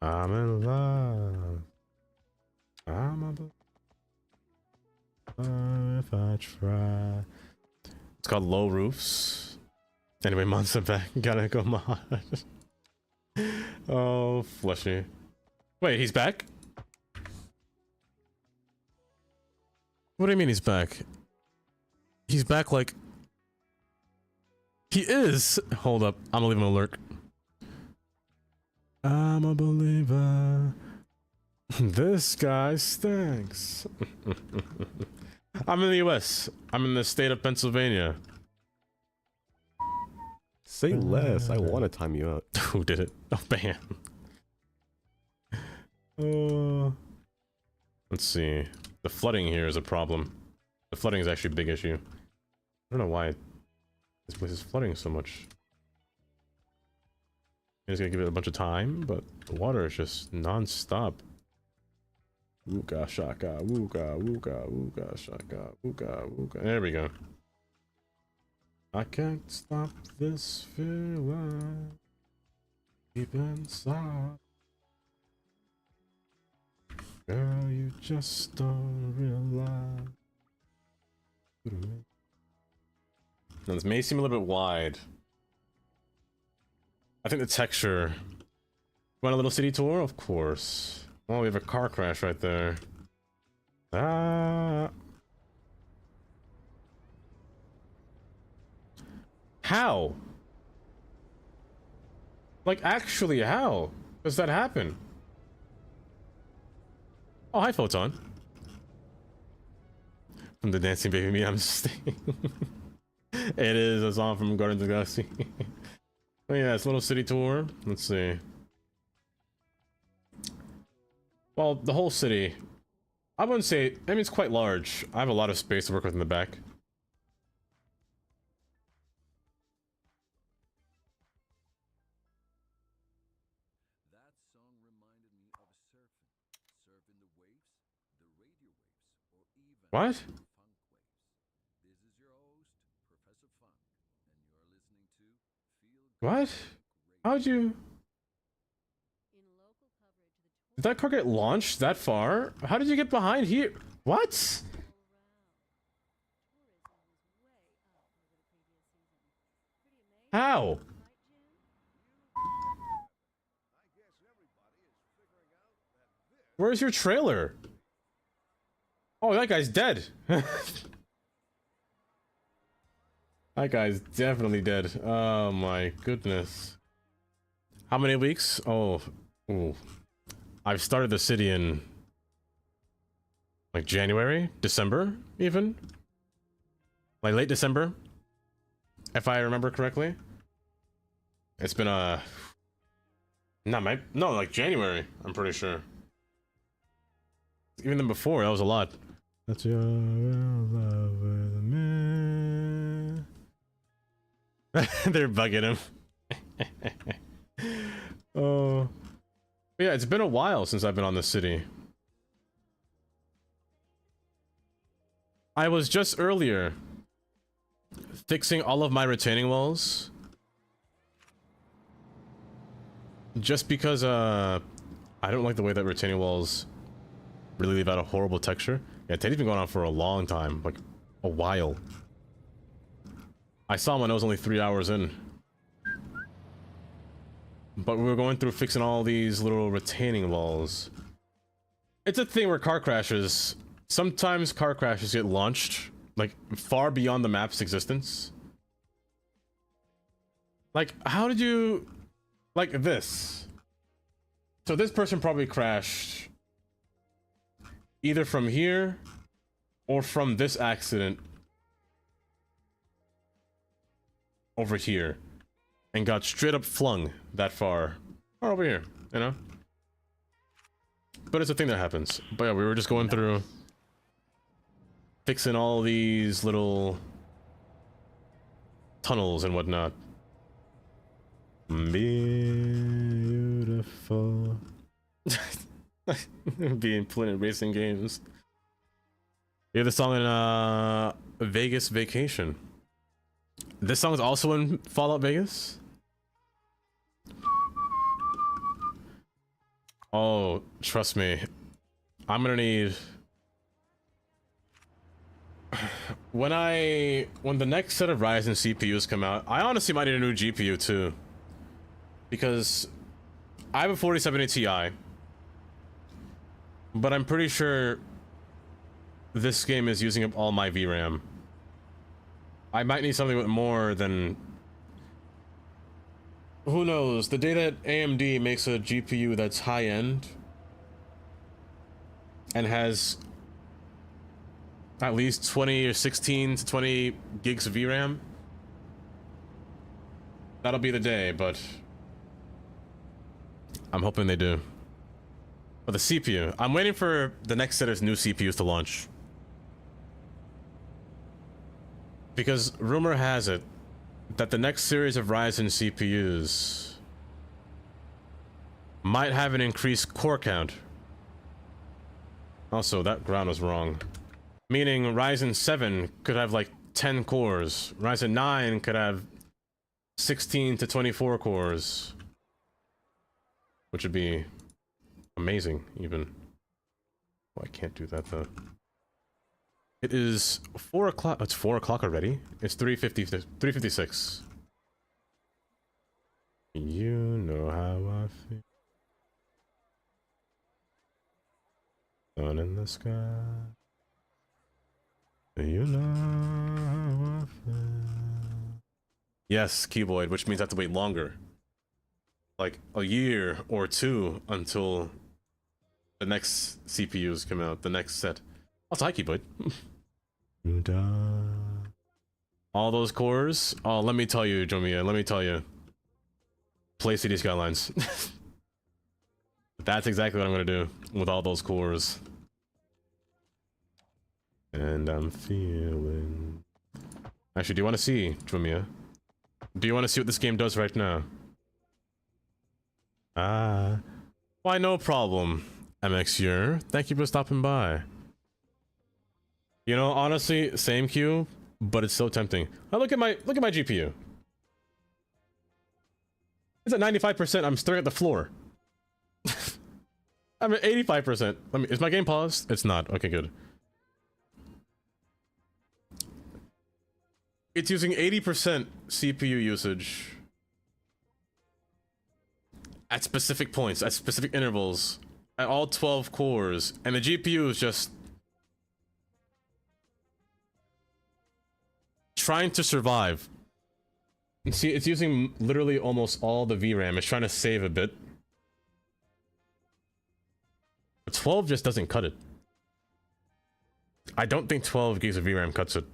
I'm in love. I'm a if I try. It's called Low Roofs. Anyway, monster back. Gotta go mod. Oh, fleshy. Wait, he's back? What do you mean he's back? He's back like... He is! Hold up, I'm gonna leave him a lurk. I'm a believer. This guy stinks. I'm in the US. I'm in the state of Pennsylvania. Say less, I want to time you out. Who did it? Oh, bam. Let's see. The flooding here is a problem. The flooding is actually a big issue. I don't know why this place is flooding so much. I'm just gonna give it a bunch of time, but the water is just non-stop. Wooga shaka, wooga, wooga, wooga shaka, wooga, wooga. There we go. I can't stop this feeling deep inside. Girl, you just don't realize. Now, this may seem a little bit wide. I think the texture. Want a little city tour? Of course. Oh, we have a car crash right there. Ah. How? Like, actually, how does that happen? Oh, hi, Photon. From the Dancing Baby Me, I'm staying. It is a song from Guardians of the Galaxy. Oh yeah, it's a little city tour. Let's see. Well, the whole city. I wouldn't say, I mean, it's quite large. I have a lot of space to work with in the back. That song reminded me of surfing. Surfing the waves, the radio waves, or even What? funk waves. This is your host, Professor Funk, and you're listening to Feel Good What? How'd you... Did that car get launched that far? How did you get behind here? What? How? Where's your trailer? Oh, that guy's dead. That guy's definitely dead. Oh my goodness. How many weeks? Oh, ooh. I've started the city in like January, December, even like late December, if I remember correctly. It's been no, like January. I'm pretty sure. Even then before, that was a lot. That's your love with me. They're bugging him. Oh. But yeah, it's been a while since I've been on the city. I was just earlier fixing all of my retaining walls. Just because I don't like the way that retaining walls really leave out a horrible texture. Yeah, Teddy's been going on for a long time, like a while. I saw him when I was only 3 hours in. But we were going through fixing all these little retaining walls. It's a thing where car crashes, sometimes car crashes get launched, like, far beyond the map's existence. Like, how did you... Like this. So this person probably crashed either from here or from this accident over here. And got straight up flung that far. Or over here, you know? But it's a thing that happens. But yeah, we were just going through fixing all these little tunnels and whatnot. Beautiful. Being Planet Racing games. You have the song in Vegas Vacation. This song is also in Fallout Vegas? Oh, trust me. I'm gonna need... When the next set of Ryzen CPUs come out, I honestly might need a new GPU too. Because I have a 4070 Ti. But I'm pretty sure this game is using up all my VRAM. I might need something with more than... Who knows? The data at AMD makes a GPU that's high-end and has at least 20 or 16 to 20 gigs of VRAM. That'll be the day, but I'm hoping they do. But the CPU, I'm waiting for the next set of new CPUs to launch. Because rumor has it that the next series of Ryzen CPUs might have an increased core count. Also, that ground was wrong. Meaning Ryzen 7 could have like 10 cores. Ryzen 9 could have 16 to 24 cores. Which would be amazing, even. I can't do that though. It is 4 o'clock. It's 4 o'clock already. It's 3:50. 3:56. You know how I feel. Sun in the sky. You know how I feel. Yes, Keyboard, which means I have to wait longer. Like a year or two until the next CPUs come out, the next set. Also, hi, Keyboard. All those cores. Oh, let me tell you, Jomia, let me tell you. Play City Skylines. That's exactly what I'm gonna do with all those cores. And I'm feeling... Actually, do you want to see, Jomia? Do you want to see what this game does right now? Why, no problem, MXUR. Thank you for stopping by. You know, honestly, same queue, but it's so tempting. Oh, look at my GPU. It's at 95%. I'm staring at the floor. I'm at 85%. Is my game paused? It's not. Okay, good. It's using 80% CPU usage at specific points, at specific intervals, at all 12 cores, and the GPU is just trying to survive. You see, it's using literally almost all the VRAM. It's trying to save a bit. But 12 just doesn't cut it. I don't think 12 gigs of VRAM cuts it.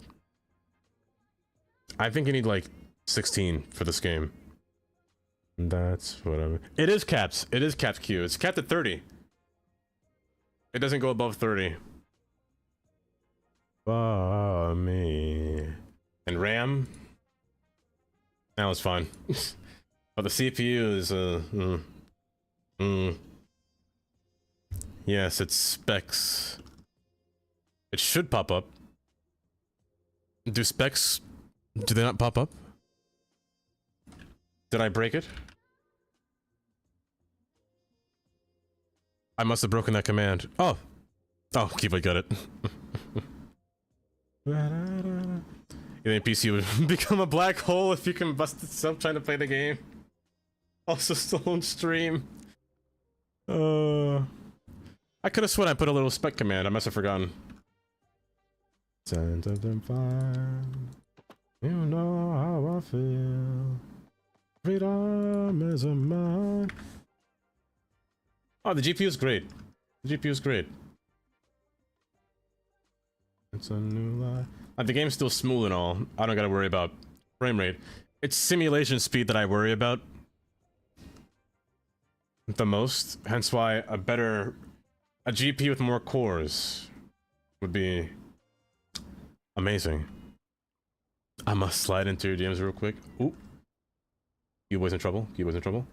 I think you need like 16 for this game. That's whatever. It is capped. It is capped Q. It's capped at 30. It doesn't go above 30. Me. And RAM? Now it's fine. But the CPU is yes, it's specs. It should pop up. Do specs, do they not pop up? Did I break it? I must have broken that command. Oh! Oh, Keyblade got it. You think PC would become a black hole if you combust itself trying to play the game? Also still on stream. I could have sworn I put a little spec command. I must have forgotten. Sense of them fine. You know how I feel. Freedom is a mine. Oh, the GPU is great. The GPU is great. It's a new life. The game's still smooth and all. I don't gotta worry about frame rate. It's simulation speed that I worry about the most. Hence why a GPU with more cores would be amazing. I must slide into your DMs real quick. Ooh. You boys in trouble. You boys in trouble.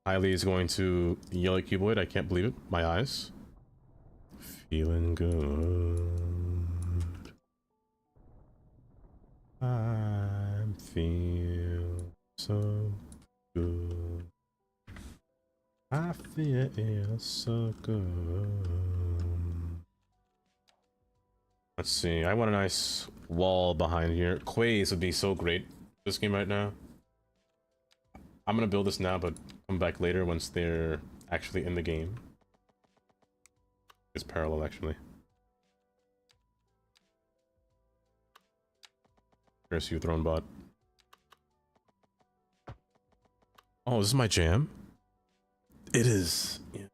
Kylie is going to yell at Cuboid. I can't believe it. My eyes. Feeling good. I feel so good. I feel so good. Let's see. I want a nice wall behind here. Quays would be so great this game right now. I'm gonna build this now, but come back later once they're actually in the game. It's parallel, actually. Curse you, Throne Bot. Oh, this is my jam? It is. Yeah.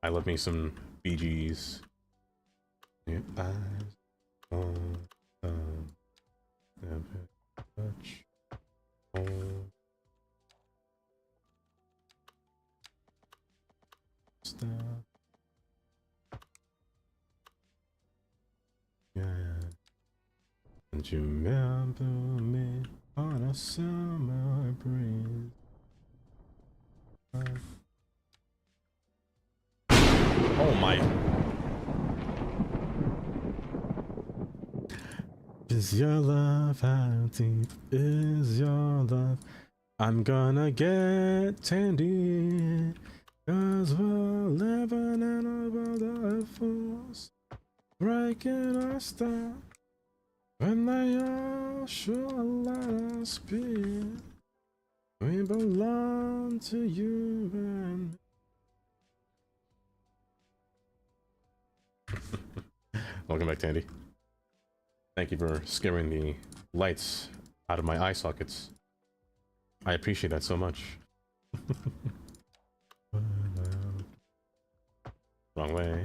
I love me some BGs. Your eyes on touch. Stuff. Yeah. And you remember me on a summer breeze. Oh my. Is your love, how deep is your love? I'm gonna get Tandy. 'Cause we're living in a world of fools, breaking us down when they all should let us be. We belong to you and me. Welcome back, Tandy. Thank you for scaring the lights out of my eye sockets. I appreciate that so much. Wrong way.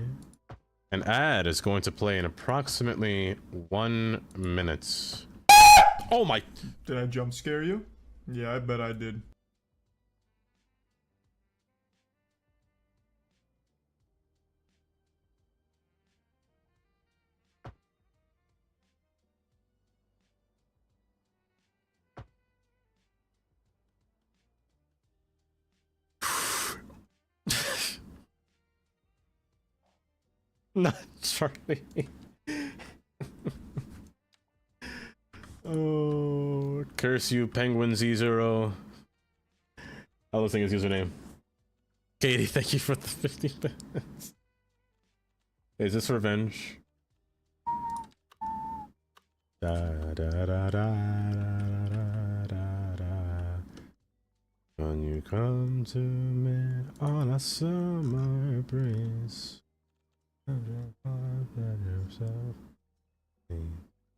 An ad is going to play in approximately 1 minute. Oh my! Did I jump scare you? Yeah, I bet I did. Not Charlie. Oh, curse you, Penguin Z0. I was thinking his username. Katie, thank you for the 50 minutes. Is this revenge? Da, da, da, da, da, da, da, da. When you come to me on a summer breeze.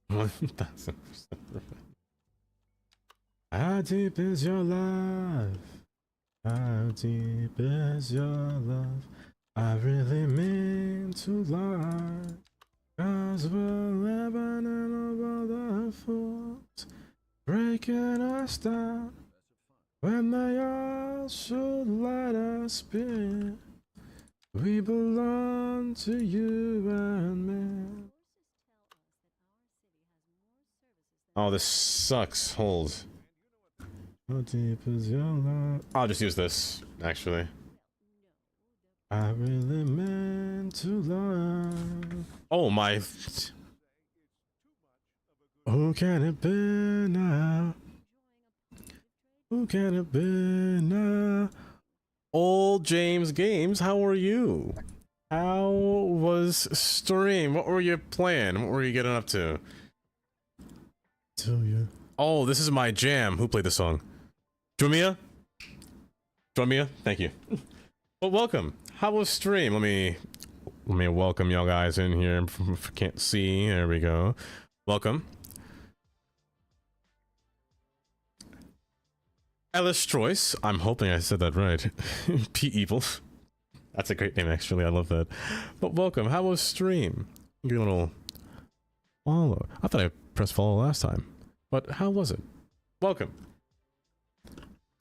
1000%. How deep is your love? How deep is your love? I really mean to lie. 'Cause we're living in a world of fools, breaking us down when they all should let us be. We belong to you and me. Oh, this sucks. Hold. How deep is your love? I'll just use this, actually. I really meant to love. Oh my. Who can it be now? Who can it be now? Old James Games, how are you? How was stream? What were you playing? What were you getting up to? Tell you. Oh, this is my jam. Who played the song? Drumia? Drumia? Thank you. Well, welcome. How was stream? Let me welcome y'all guys in here. If you can't see, there we go. Welcome. Ellis Joyce. I'm hoping I said that right. P Evil. That's a great name, actually. I love that. But welcome. How was stream? Give you a little follow. I thought I pressed follow last time. But how was it? Welcome.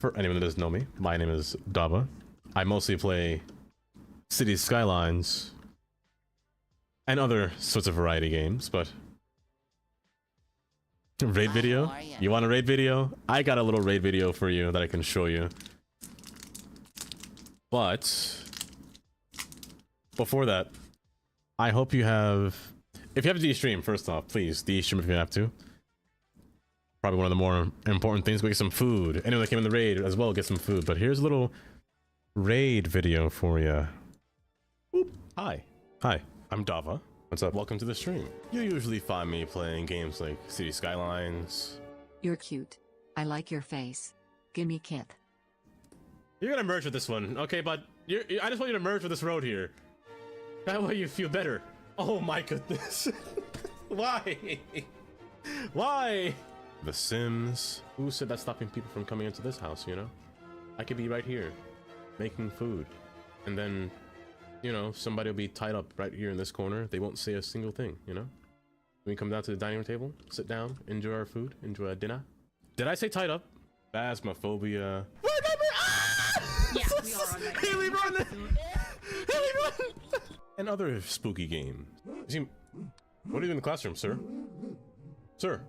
For anyone that doesn't know me, my name is Dava. I mostly play Cities Skylines and other sorts of variety games, but raid video? You want a raid video? I got a little raid video for you that I can show you. But before that, I hope you have, if you have a D-stream, first off, please D-stream if you have to. Probably one of the more important things, go get some food. Anyone that came in the raid as well, get some food. But here's a little raid video for you. Oop. Hi. Hi, I'm Dava. What's up? Welcome to the stream. You usually find me playing games like City Skylines. You're cute. I like your face. Gimme kip. You're gonna merge with this one, okay, bud? I just want you to merge with this road here. That way you feel better. Oh my goodness. Why? Why? The Sims. Who said that's stopping people from coming into this house, you know? I could be right here, making food. And then, you know, somebody will be tied up right here in this corner. They won't say a single thing, you know? We come down to the dining room table, sit down, enjoy our food, enjoy our dinner. Did I say tied up? Phasmophobia. Yeah, we are on that. Haley, run! Haley, run! And other spooky games. See, what are you doing in the classroom, sir? Sir.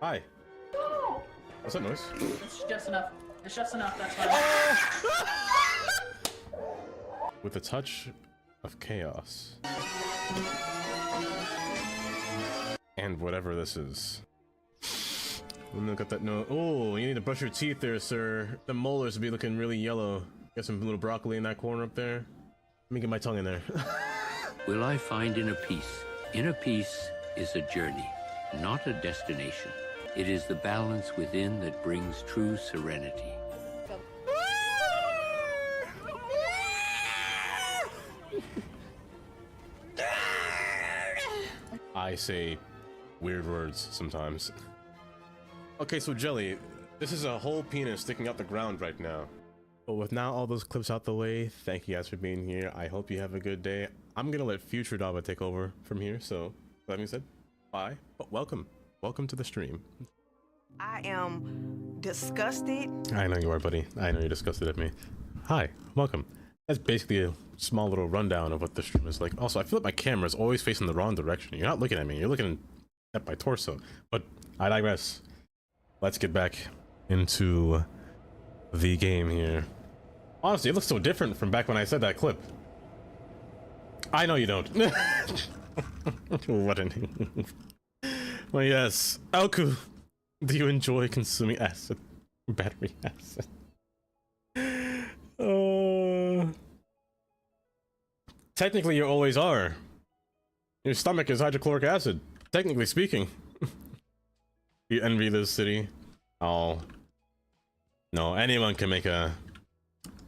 Hi. What's that noise? It's just enough. It's just enough, that's fine. With a touch of chaos. And whatever this is. Look at that note. Oh, you need to brush your teeth there, sir. The molars will be looking really yellow. Got some little broccoli in that corner up there. Let me get my tongue in there. Will I find inner peace? Inner peace is a journey, not a destination. It is the balance within that brings true serenity. I say weird words sometimes. Okay, so Jelly, this is a whole penis sticking out the ground right now. But with now all those clips out the way, thank you guys for being here. I hope you have a good day. I'm gonna let future Dava take over from here, so that being said, bye. But welcome to the stream. I am disgusted. I know you are, buddy. I know you're disgusted at me. Hi, welcome. That's basically a small little rundown of what the stream is like. Also, I feel like my camera is always facing the wrong direction. You're not looking at me, you're looking at my torso. But I digress. Let's get back into the game here. Honestly, it looks so different from back when I said that clip. I know you don't. What an... Well, yes. Alku, do you enjoy consuming acid? Battery acid. Technically, you always are. Your stomach is hydrochloric acid, technically speaking. You envy this city? Oh. No, anyone can make a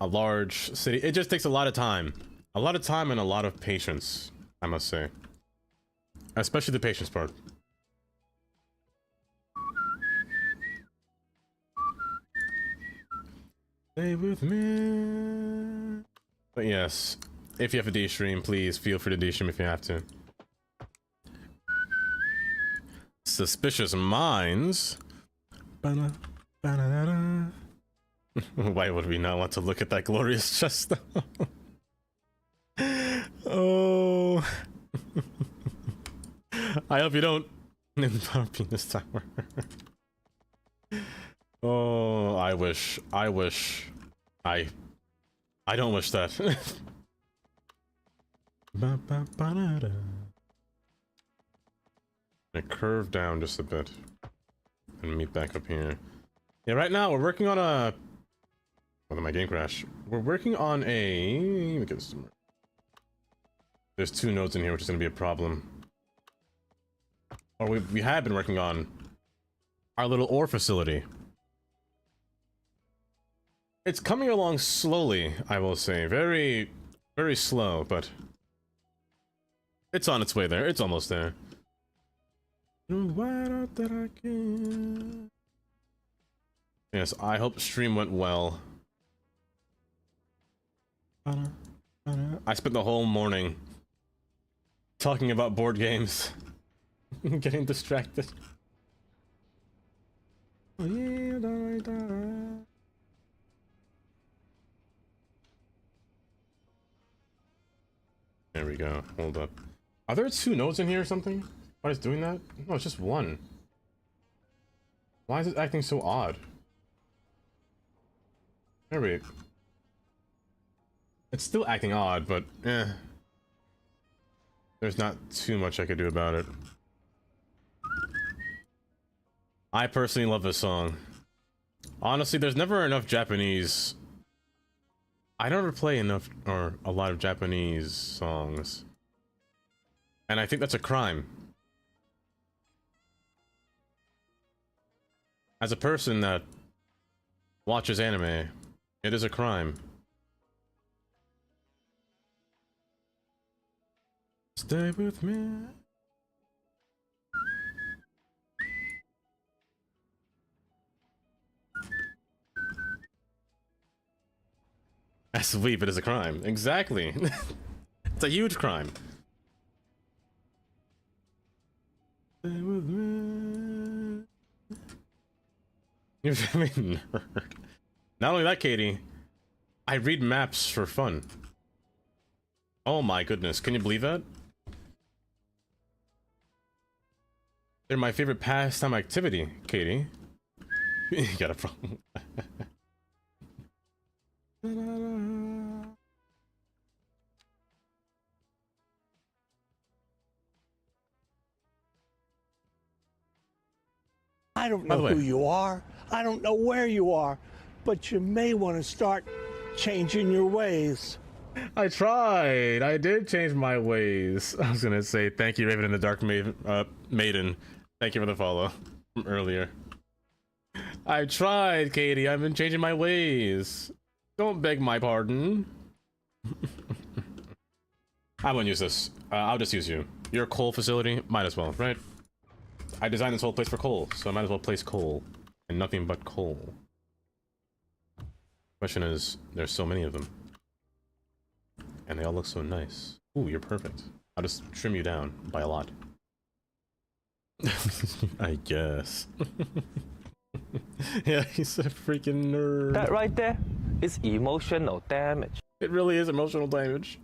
large city. It just takes a lot of time. A lot of time and a lot of patience, I must say. Especially the patience part. Stay with me. But yes, if you have a D stream, please feel free to D stream if you have to. Suspicious minds. Why would we not want to look at that glorious chest? Oh. I hope you don't. In the power penis tower. Oh, I wish. I don't wish that. I curve down just a bit and meet back up here. Yeah, right now we're working on a... What did my game crash? We're working on a... Let me get this somewhere. There's two nodes in here, which is going to be a problem. Or we have been working on our little ore facility. It's coming along slowly, I will say. Very, very slow, but... It's on its way there. It's almost there. Yes, I hope stream went well. I spent the whole morning talking about board games. Getting distracted. There we go. Hold up. Are there two nodes in here or something? Why is it doing that? No, it's just one. Why is it acting so odd? There we go. It's still acting odd, but eh. There's not too much I could do about it. I personally love this song. Honestly, there's never enough Japanese... I never play enough or a lot of Japanese songs. And I think that's a crime. As a person that watches anime, it is a crime. Stay with me. That's sweet, it is a crime. Exactly. It's a huge crime. Stay with me. You're a nerd. Not only that, Katie, I read maps for fun. Oh my goodness, can you believe that? They're my favorite pastime activity, Katie. You got a problem. I don't By the know way- who you are. I don't know where you are. But you may want to start changing your ways. I tried. I did change my ways. I was gonna say thank you, Raven and the Dark Maiden. Thank you for the follow from earlier. I tried, Katie. I've been changing my ways. Don't beg my pardon. I won't use this. I'll just use you. You're a coal facility. Might as well, right? I designed this whole place for coal, so I might as well place coal. And nothing but coal. Question is, there's so many of them. And they all look so nice. Ooh, you're perfect. I'll just trim you down by a lot. I guess. Yeah, he's a freaking nerd. That right there is emotional damage. It really is emotional damage.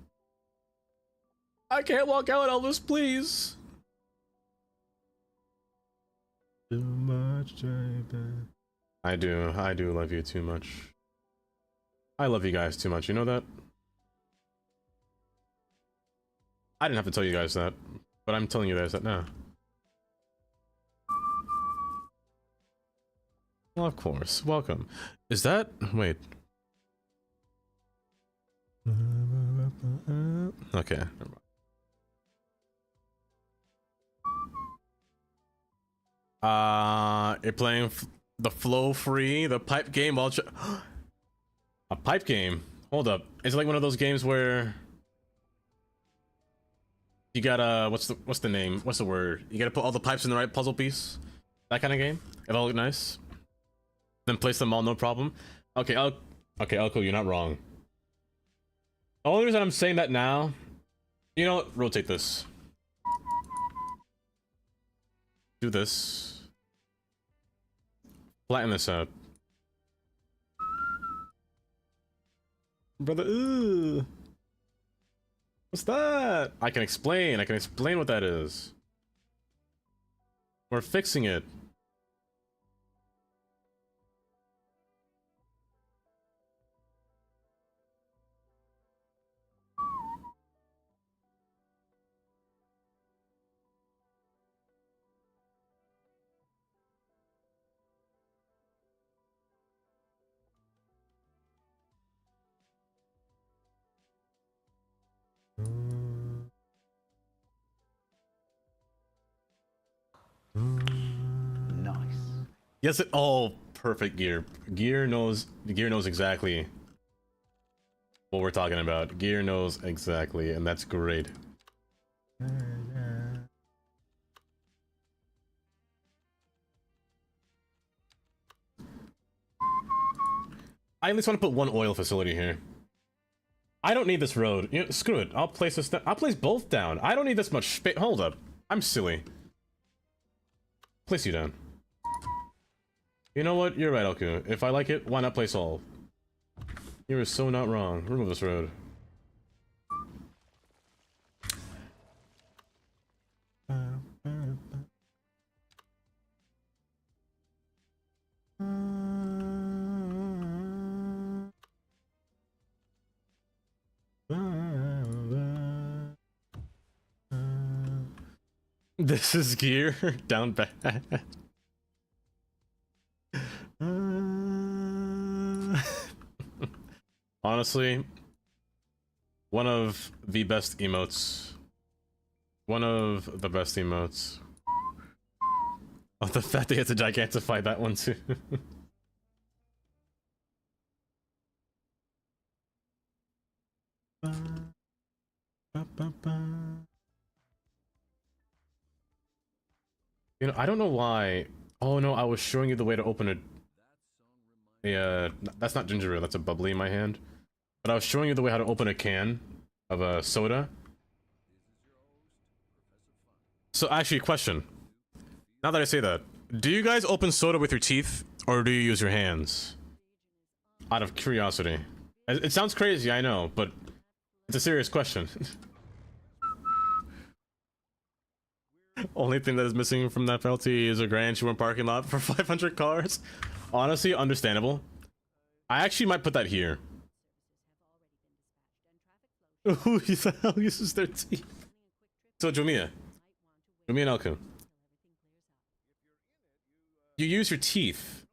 I can't walk out, Elvis, please. Too much, baby. I do love you too much. I love you guys too much, you know that? I didn't have to tell you guys that, but I'm telling you guys that now. Well, of course. Welcome. Is that... Wait. Okay. Never mind. You're playing the flow free, the pipe game while... A pipe game? Hold up. It's like one of those games where... You gotta... What's the name? What's the word? You gotta put all the pipes in the right puzzle piece? That kind of game? If all look nice? Then place them all, no problem. Okay, Elko, you're not wrong. The only reason I'm saying that now, you know what? Rotate this. Do this. Flatten this out. Brother, ooh. What's that? I can explain what that is. We're fixing it. Nice. Yes, it. Oh, perfect. Gear knows exactly what we're talking about. Gear knows exactly, and that's great. I at least want to put one oil facility here. I don't need this road. You know, screw it. I'll place this. I'll place both down. I don't need this much space. Hold up. I'm silly. Place you down. You know what? You're right, Elku. If I like it, why not place all? You are so not wrong. Remove this road. This is gear down bad. Honestly, one of the best emotes. One of the best emotes. Oh, the fact they had to gigantify that one too. You know, I don't know why. Oh no, I was showing you the way to open it. Yeah, that's not ginger ale, that's a bubbly in my hand. But I was showing you the way how to open a can of a soda. So actually, question. Now that I say that, do you guys open soda with your teeth or do you use your hands? Out of curiosity. It sounds crazy, I know, but it's a serious question. Only thing that is missing from that penalty is a grand showroom parking lot for 500 cars. Honestly, understandable. I actually might put that here. Who the hell uses their teeth? So, Jumia and Elku. you use your teeth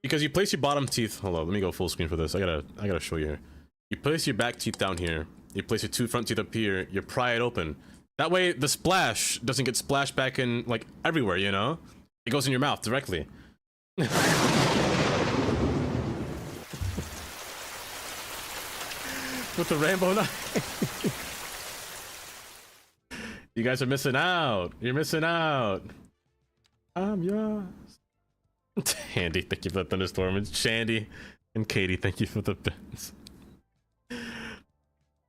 because you place your bottom teeth. Hold on, let me go full screen for this. I gotta show you here. You place your back teeth down here. You place your two front teeth up here. You pry it open. That way, the splash doesn't get splashed back in like everywhere. You know, it goes in your mouth directly. With the rainbow knife. You guys are missing out. You're missing out. I'm yours. Andy, thank you for the thunderstorm. And Shandy and Katie, thank you for the bins.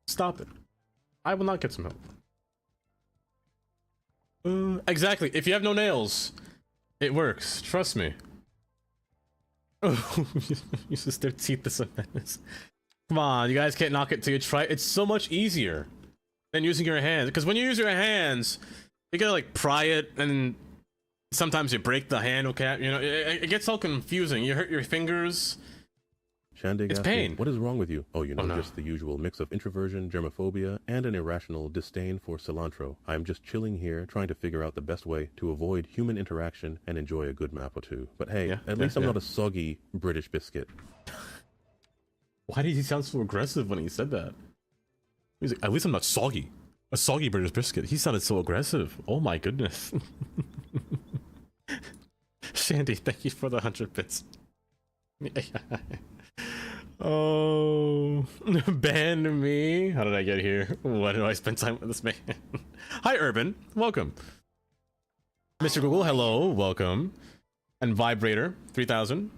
Stop it. I will not get some help. Exactly. If you have no nails, it works. Trust me. Oh, uses their teeth as a menace. Come on, you guys can't knock it till you try. It's so much easier than using your hands. Because when you use your hands, you gotta like pry it, and sometimes you break the handle cap. You know, it gets all confusing. You hurt your fingers. Shandig, it's pain. What is wrong with you? Oh, you know, just the usual mix of introversion, germophobia, and an irrational disdain for cilantro. I'm just chilling here, trying to figure out the best way to avoid human interaction and enjoy a good map or two. But hey, at least I'm not a soggy British biscuit. Why did he sound so aggressive when he said that? He's like, at least I'm not soggy. A soggy British biscuit. He sounded so aggressive. Oh my goodness. Shandy, thank you for the 100 bits. Oh, ban me. How did I get here? Why do I spend time with this man? Hi, Urban. Welcome. Mr. Google, hello. Welcome. And Vibrator, 3000.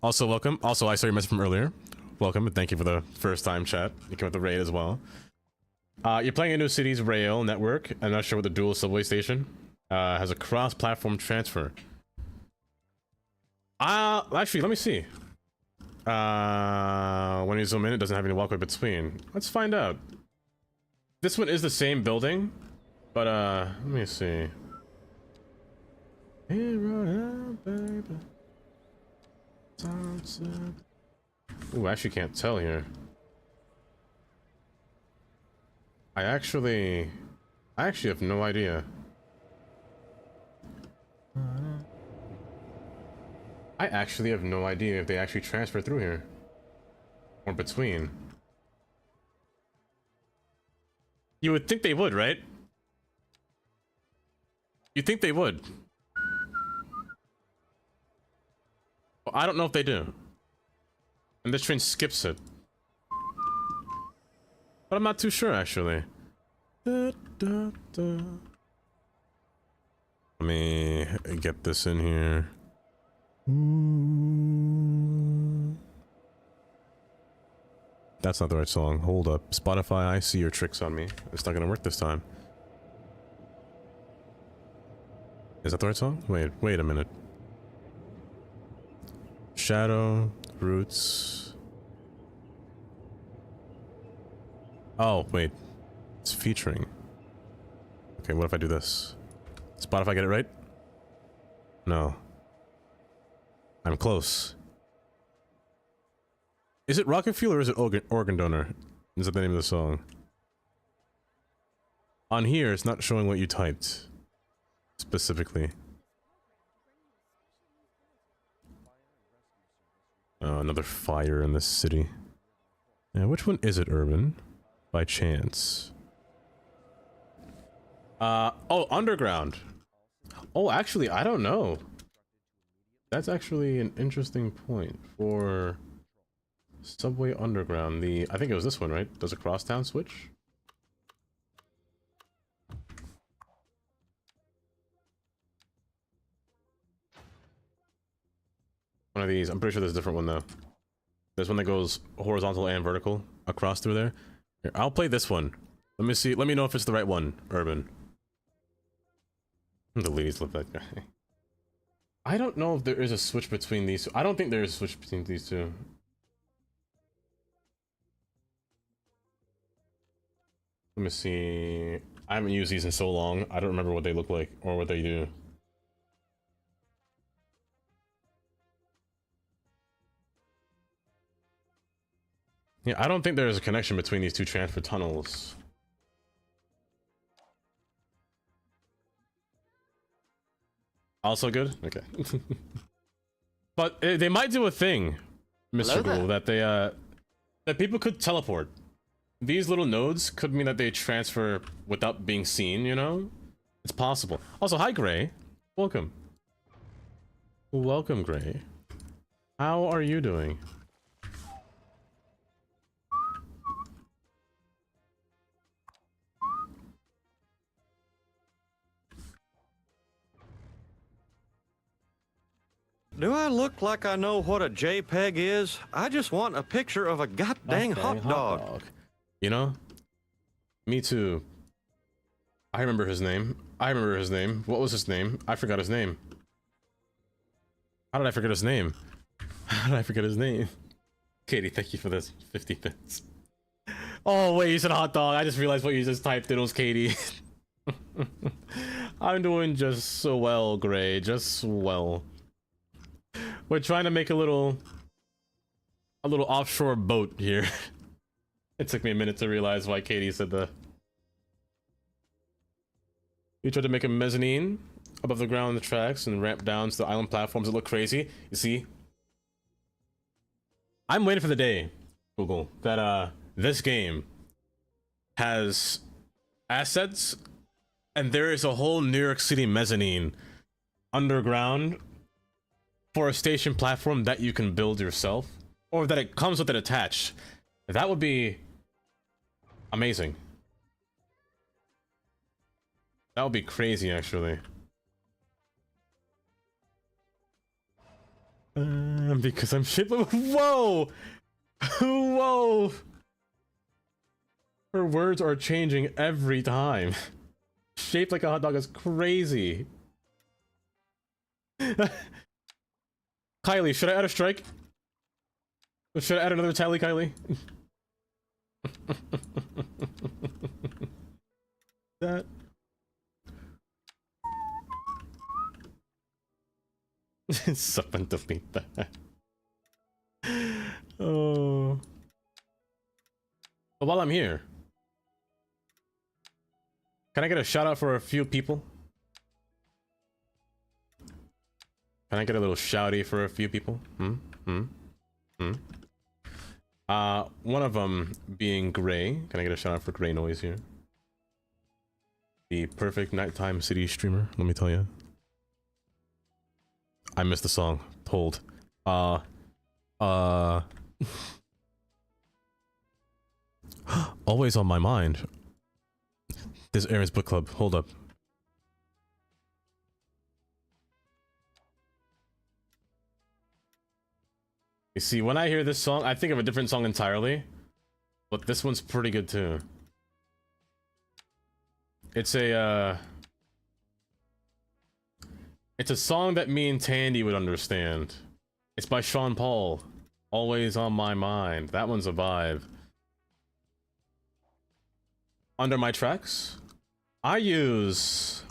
Also welcome. Also, I saw your message from earlier. Welcome, and thank you for the first time chat. You came with the raid as well. You're playing a new city's rail network. I'm not sure what the dual subway station has a cross-platform transfer. Actually, let me see. When you zoom in, it doesn't have any walkway between. Let's find out. This one is the same building, but let me see. Ooh, I actually can't tell here. I actually have no idea. I actually have no idea if they actually transfer through here. Or between. You would think they would, right? You'd think they would. Well, I don't know if they do. And this train skips it. But I'm not too sure, actually. Let me get this in here. That's not the right song. Hold up. Spotify, I see your tricks on me. It's not gonna work this time. Is that the right song? Wait a minute. Shadow, Roots. Oh, wait. It's featuring. Okay, what if I do this? Spotify, get it right? No. I'm close. Is it Rocket Fuel or is it Organ Donor? Is that the name of the song? On here, it's not showing what you typed. Specifically. Oh, another fire in this city. Yeah, which one is it, Urban? By chance. Oh, Underground. Oh, actually, I don't know. That's actually an interesting point for Subway Underground. I think it was this one, right? Does a crosstown switch? One of these. I'm pretty sure there's a different one though. There's one that goes horizontal and vertical across through there. Here, I'll play this one. Let me see. Let me know if it's the right one, Urban. The ladies love that guy. I don't know if there is a switch between these two. I don't think there is a switch between these two. Let me see. I haven't used these in so long. I don't remember what they look like or what they do. Yeah, I don't think there's a connection between these two transfer tunnels. Also good? Okay. But they might do a thing, Mr. Google, that they that people could teleport. These little nodes could mean that they transfer without being seen, you know? It's possible. Also, hi Gray. Welcome. Welcome, Gray. How are you doing? Do I look like I know what a JPEG is? I just want a picture of a goddamn hot dog. You know? Me too. I remember his name. What was his name? I forgot his name. How did I forget his name? Katie, thank you for this 50 bits. Oh wait, you said hot dog. I just realized what you just typed in was Katie. I'm doing just so well, Gray. Just so well. We're trying to make a little offshore boat here. It took me a minute to realize why Katie said that. You tried to make a mezzanine above the ground on the tracks and ramp down to the island platforms that look crazy. You see? I'm waiting for the day, Google, that this game has assets and there is a whole New York City mezzanine underground for a station platform that you can build yourself, or that it comes with it attached. That would be amazing. That would be crazy, actually. Because I'm shit. Whoa! Whoa! Her words are changing every time. Shaped like a hot dog is crazy. Kylie, should I add a strike? Should I add another tally, Kylie? That. Something to beat that. Oh. But while I'm here, can I get a shout out for a few people? Can I get a little shouty for a few people? One of them being Gray. Can I get a shout out for Gray Noise here? The perfect nighttime city streamer, let me tell you. I missed the song. Told. Always on my mind. This Aaron's book club. Hold up. You see, when I hear this song, I think of a different song entirely. But this one's pretty good too. It's a song that me and Tandy would understand. It's by Sean Paul. Always on my mind. That one's a vibe. Under my tracks, I use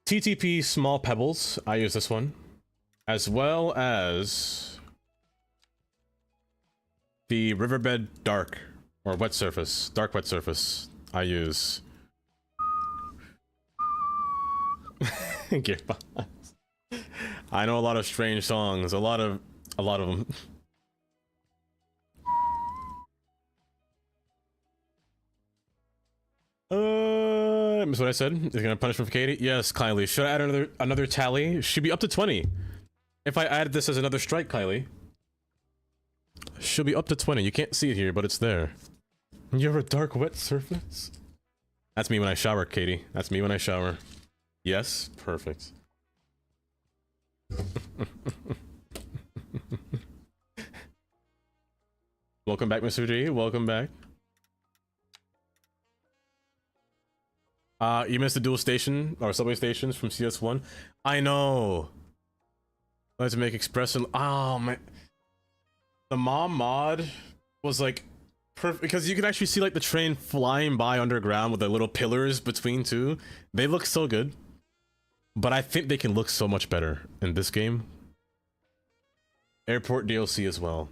TTP Small Pebbles. I use this one, as well as the Riverbed Dark or Wet Surface, Dark Wet Surface. I use Gearbox. I know a lot of strange songs, a lot of them. That's what I said. Is it gonna punish me for Katie? Yes, Kylie. Should I add another tally? Should be up to 20. If I added this as another strike, Kylie, should be up to 20. You can't see it here, but it's there. You have a dark wet surface? That's me when I shower, Katie. That's me when I shower. Yes, perfect. Welcome back, Mr. G. Welcome back. You missed the dual station or subway stations from CS1. I know. I had to make express and oh man, the mom mod was like perfect because you can actually see like the train flying by underground with the little pillars between two. They look so good, but I think they can look so much better in this game. Airport DLC as well.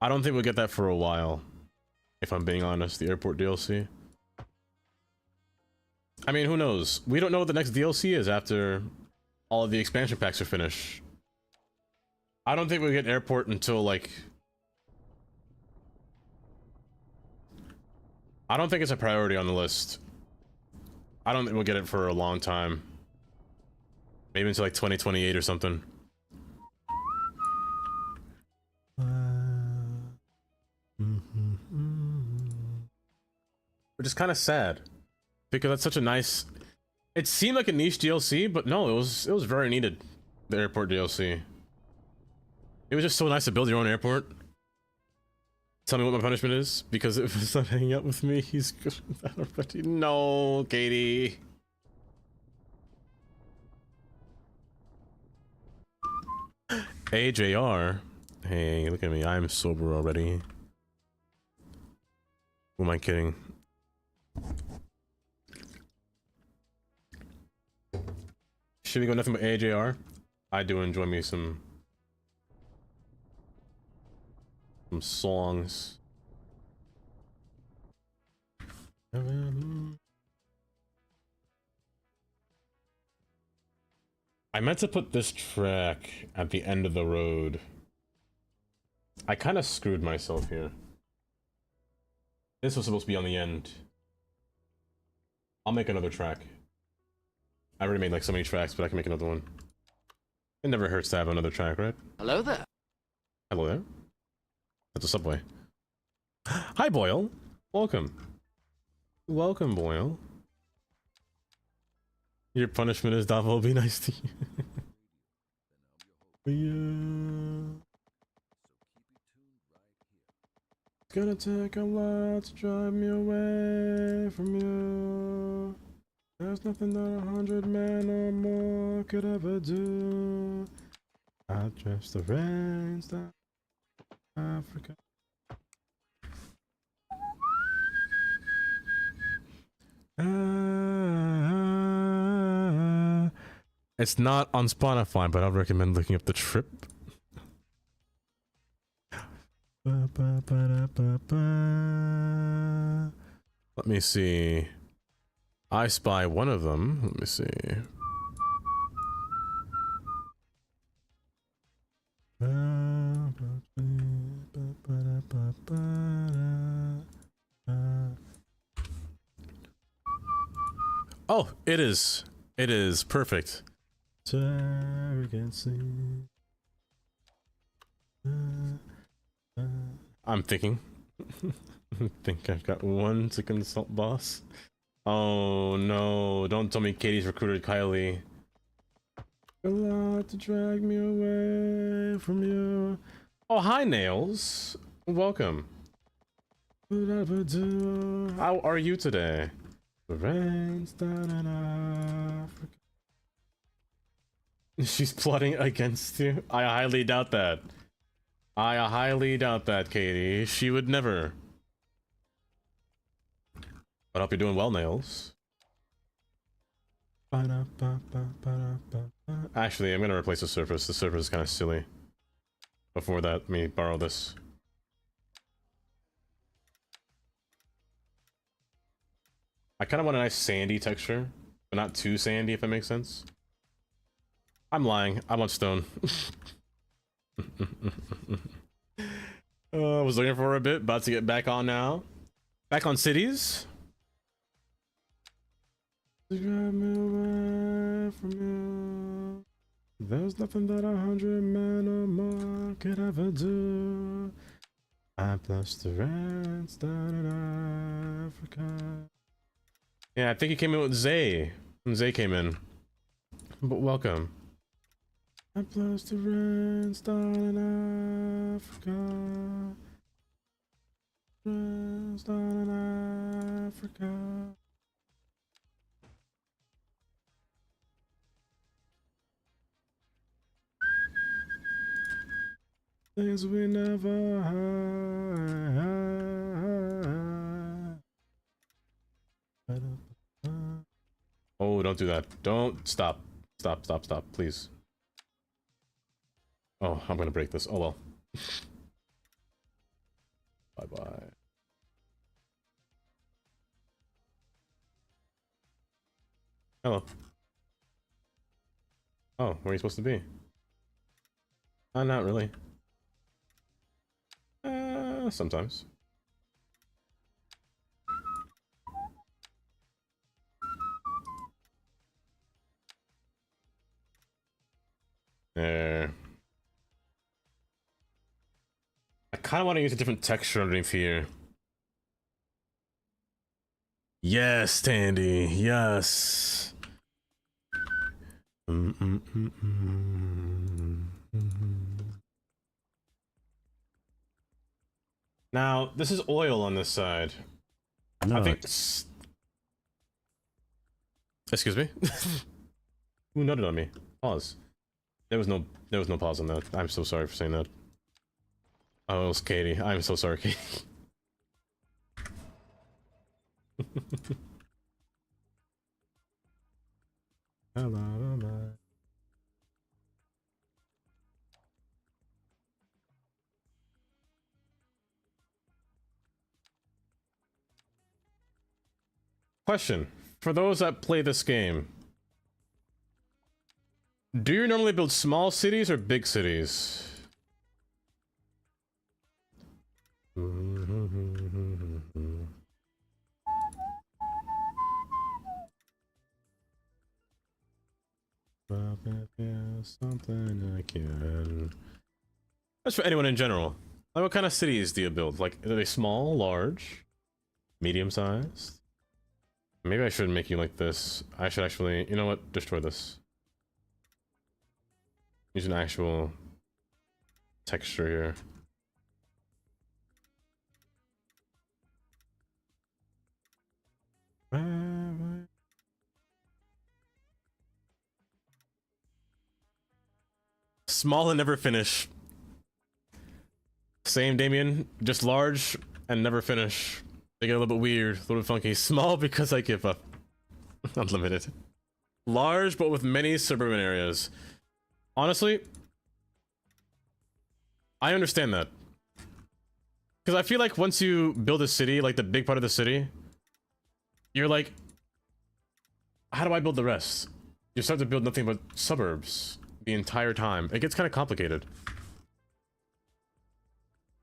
I don't think we'll get that for a while. If I'm being honest, the airport DLC. I mean, who knows? We don't know what the next DLC is after all of the expansion packs are finished. I don't think we get airport until like... I don't think it's a priority on the list. I don't think we'll get it for a long time. Maybe until like 2028 or something. Which is kind of sad. Because that's such a nice... It seemed like a niche DLC, but no, it was very needed. The airport DLC. It was just so nice to build your own airport. Tell me what my punishment is, because if it's not hanging out with me, he's good with that already. No, Katie. AJR. Hey, look at me. I'm sober already. Who am I kidding? Should we go nothing but AJR? I do enjoy me some songs. I meant to put this track at the end of the road. I kind of screwed myself here. This was supposed to be on the end. I'll make another track. I already made like so many tracks, but I can make another one. It never hurts to have another track, right? Hello there. Hello there. That's a subway. Hi, Boyle. Welcome. Welcome, Boyle. Your punishment is Davo will be nice to you. Yeah. It's gonna take a lot to drive me away from you. There's nothing that 100 men or more could ever do. I trust the rains down Africa. It's not on Spotify, but I'll recommend looking up The Trip. Let me see. I spy one of them. Let me see. Oh, it is. It is perfect. I'm thinking. I think I've got one to consult, boss. Oh no, don't tell me Katie's recruited Kylie. A lot to drag me away from you. Oh, hi, Nails. Welcome. How are you today? The rain's down in Africa. She's plotting against you? I highly doubt that. I highly doubt that, Katie. She would never. But I hope you're doing well, Nails. Actually, I'm gonna replace the surface. The surface is kind of silly. Before that, let me borrow this. I kind of want a nice sandy texture, but not too sandy, if that makes sense. I'm lying. I want stone. I was looking for a bit. About to get back on now. Back on cities. Drive me away from you. There's nothing that 100 men or more could ever do. I blessed the rents down in Africa. Yeah, I think he came in with Zay. When Zay came in. But welcome. I blessed the rents down in Africa. Rents down in Africa. Things we never had. Oh, don't do that. Don't stop. Stop, stop, stop, please. Oh, I'm gonna break this. Oh well. Bye-bye. Hello. Oh, where are you supposed to be? Not really. Sometimes. There. I kind of want to use a different texture underneath here. Yes, Tandy. Yes. Now, this is oil on this side. I think. Excuse me. Who nutted on me? Pause. There was no pause on that. I'm so sorry for saying that. Oh, it was Katie. I'm so sorry, Katie. Question. For those that play this game, do you normally build small cities or big cities? Something I can. That's for anyone in general. Like, what kind of cities do you build? Like, are they small, large, medium-sized? Maybe I shouldn't make you like this. I should actually, you know what? Destroy this. Use an actual texture here. Small and never finish. Same, Damien. Just large and never finish. They get a little bit weird, a little bit funky. Small because I give up. Unlimited. Large, but with many suburban areas. Honestly, I understand that. Because I feel like once you build a city, like the big part of the city, you're like, how do I build the rest? You start to build nothing but suburbs the entire time. It gets kind of complicated.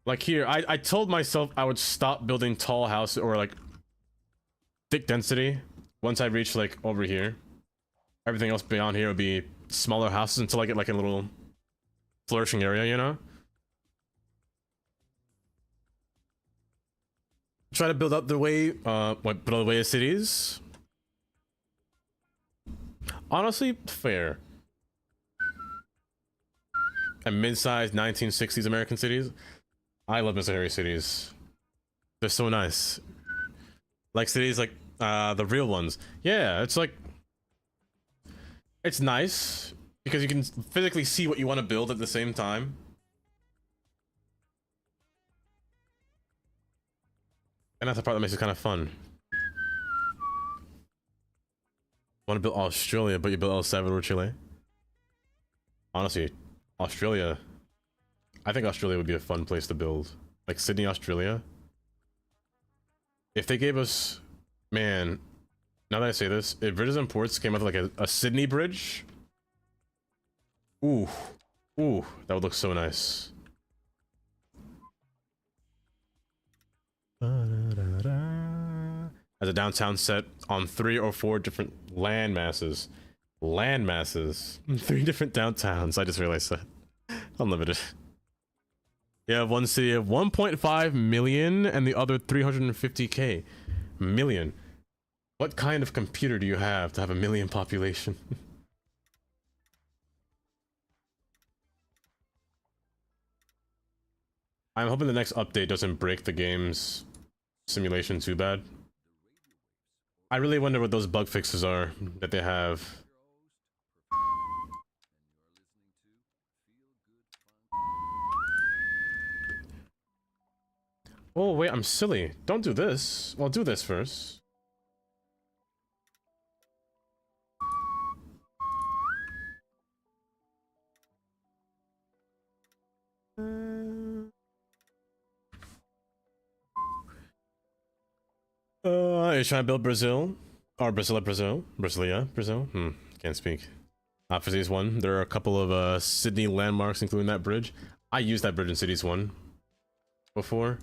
Like here, I told myself I would stop building tall houses or like thick density once I reach like over here. Everything else beyond here would be smaller houses until I get like a little flourishing area, you know? Try to build up the way, build the way of cities. Honestly, fair. And mid-sized 1960s American cities. I love mid-sized cities. They're so nice. Like cities like the real ones. Yeah, it's like it's nice because you can physically see what you want to build at the same time. And that's the part that makes it kind of fun. Want to build Australia, but you build El Salvador, Chile. Honestly, Australia. I think Australia would be a fun place to build. Like Sydney, Australia. If they gave us, man, now that I say this, if Bridges and Ports came out with like a Sydney bridge. Ooh, that would look so nice. As a downtown set on 3 or 4 different land masses. 3 different downtowns. I just realized that. Unlimited. You have one city of 1.5 million and the other 350k million. What kind of computer do you have to have a million population? I'm hoping the next update doesn't break the game's simulation too bad. I really wonder what those bug fixes are that they have. Oh, wait, I'm silly. Don't do this. Well, do this first. You're trying to build Brazil? Or Brazil. Can't speak. For Cities 1, there are a couple of Sydney landmarks, including that bridge. I used that bridge in Cities 1 before.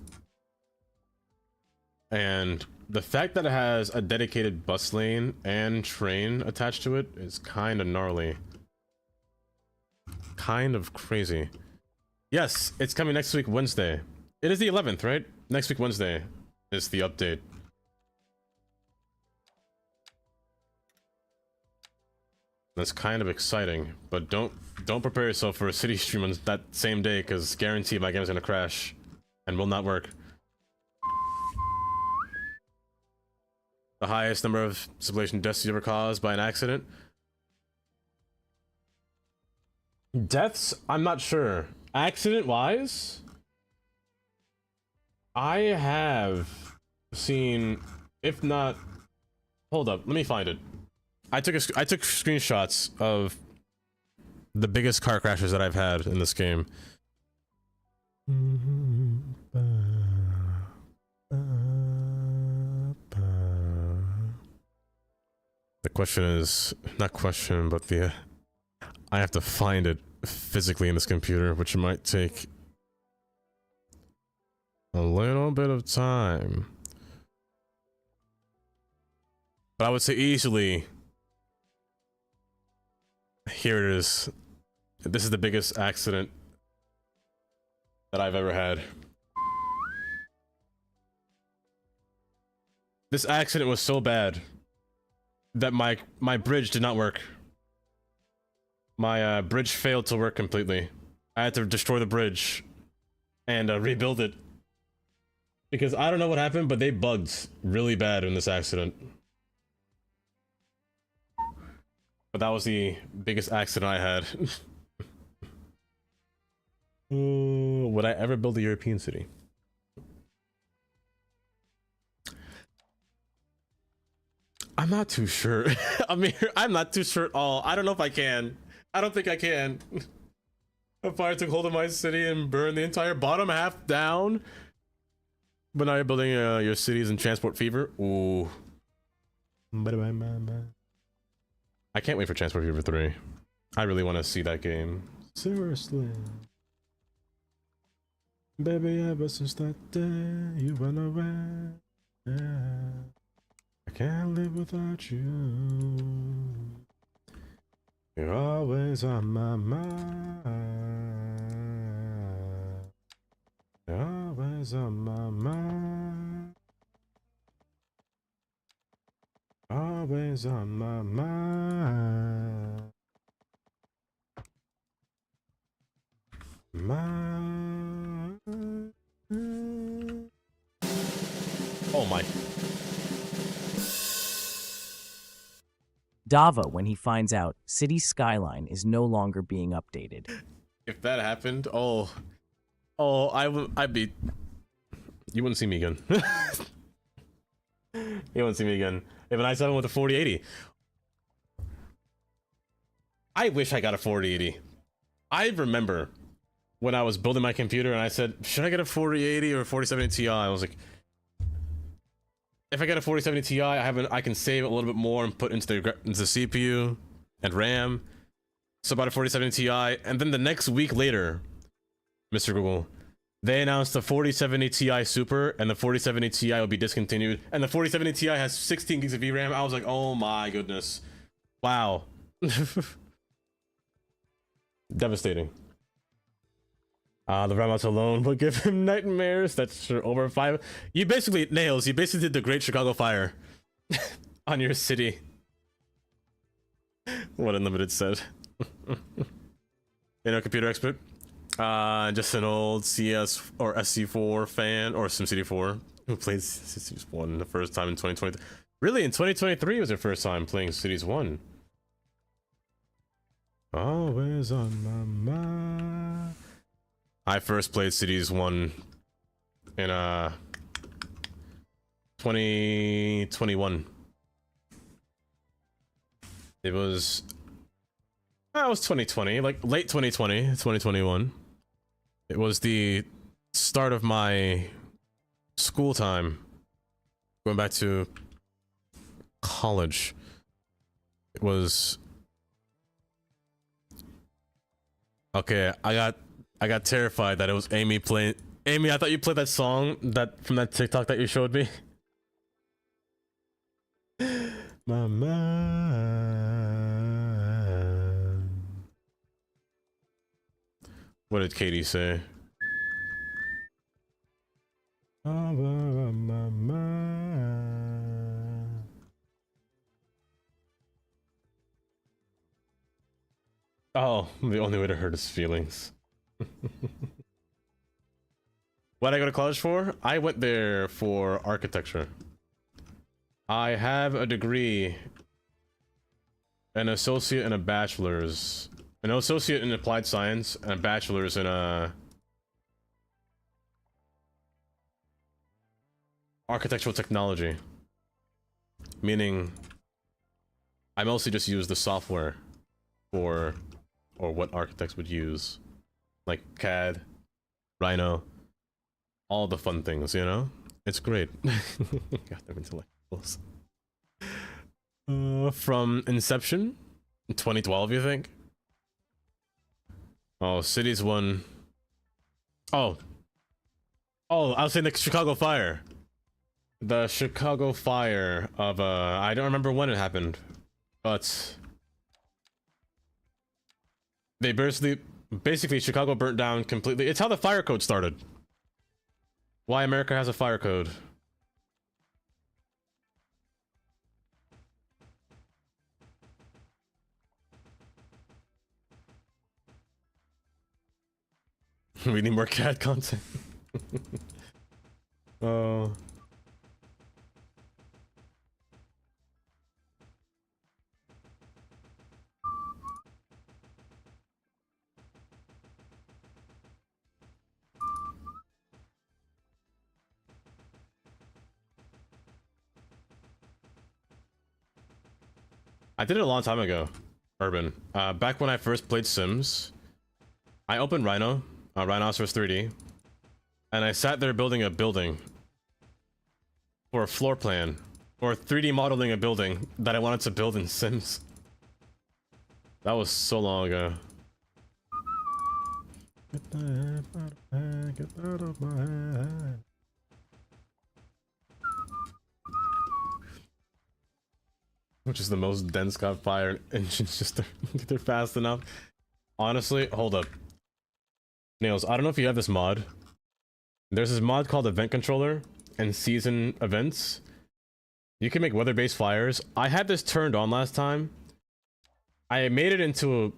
And the fact that it has a dedicated bus lane and train attached to it is kind of gnarly. Kind of crazy. Yes, it's coming next week, Wednesday. It is the 11th, right? Next week, Wednesday is the update. That's kind of exciting, but don't prepare yourself for a city stream on that same day, because guarantee my game's gonna crash and will not work. The highest number of civilization deaths you ever caused by an accident? Deaths? I'm not sure. Accident-wise? I have seen, if not... Hold up, let me find it. I took screenshots of the biggest car crashes that I've had in this game. The question is, not question, but I have to find it physically in this computer, which might take a little bit of time. But I would say easily, here it is. This is the biggest accident that I've ever had. This accident was so bad that my bridge did not work. My bridge failed to work completely. I had to destroy the bridge and rebuild it. Because I don't know what happened, but they bugged really bad in this accident. But that was the biggest accident I had. Would I ever build a European city? I'm not too sure. I mean, I'm not too sure at all. I don't know if I can. I don't think I can. A fire took hold of my city and burned the entire bottom half down. But now you're building your cities in Transport Fever. Ooh. I can't wait for Transport Fever 3. I really want to see that game. Seriously. Baby, ever since that day you went away. Yeah. I can't live without you. You're always on my mind. You're always on my mind. Always on my mind. Oh my. Dava when he finds out City Skyline is no longer being updated. If that happened, I'd be... You wouldn't see me again. You wouldn't see me again. If an i7 with a 4080. I wish I got a 4080. I remember when I was building my computer and I said, should I get a 4080 or a 4070 Ti? I was like, if I get a 4070 Ti, I can save a little bit more and put into the CPU and RAM. So about a 4070 Ti, and then the next week later, Mr. Google, they announced the 4070 Ti Super and the 4070 Ti will be discontinued, and the 4070 Ti has 16 gigs of VRAM. I was like, oh my goodness. Wow. Devastating. The RAM alone will give him nightmares. That's true. Over 5. You basically, Nails, you basically did the Great Chicago Fire on your city. What Unlimited said. You know, computer expert? Just an old CS or SC4 fan, or SimCity 4, who played Cities 1 the first time in 2023. Really, in 2023 was your first time playing Cities 1. Always on my mind. I first played Cities 1 in 2021. It was 2020, like late 2020, 2021. It was the start of my school time, going back to college. It was okay. I got terrified that it was Amy playing. Amy, I thought you played that song from that TikTok that you showed me. My man. What did Katie say? Oh, the only way to hurt his feelings. What did I go to college for? I went there for architecture. I have a degree, an associate and a bachelor's. An associate in applied science and a bachelor's in architectural technology. Meaning, I mostly just use the software for, or what architects would use. Like CAD, Rhino, all the fun things, you know? It's great. God, they're intellectuals. From inception? 2012, you think? Oh, Cities one. Oh, I was saying the Chicago fire. The Chicago fire of, I don't remember when it happened, but they basically Chicago burnt down completely. It's how the fire code started. Why America has a fire code. We need more cat content. Oh. I did it a long time ago, Urban. Back when I first played Sims, I opened Rhino, Rhinoceros 3D, and I sat there building a building for a floor plan, or 3D modeling a building that I wanted to build in Sims. That was so long ago. Get that out of my head. Which is the most dense got fire engines, just they're fast enough. Honestly, hold up. Nails, I don't know if you have this mod. There's this mod called Event Controller and Season Events. You can make weather-based fires. I had this turned on last time. I made it into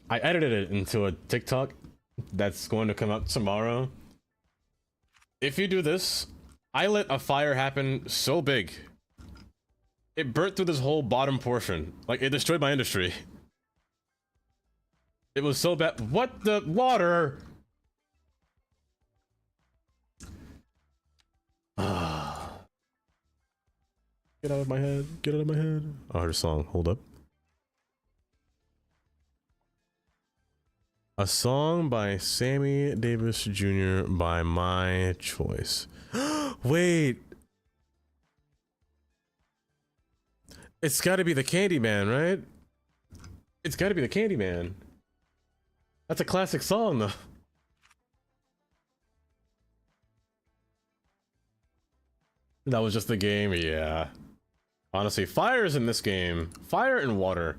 I edited it into a TikTok that's going to come out tomorrow. If you do this, I let a fire happen so big. It burnt through this whole bottom portion. Like, it destroyed my industry. It was so bad. What the water? Get out of my head. Get out of my head. Oh, her song. Hold up. A song by Sammy Davis Jr. by my choice. Wait. It's gotta be the Candyman, right? It's gotta be the Candyman. That's a classic song, though. That was just the game, yeah. Honestly, fires in this game. Fire and water.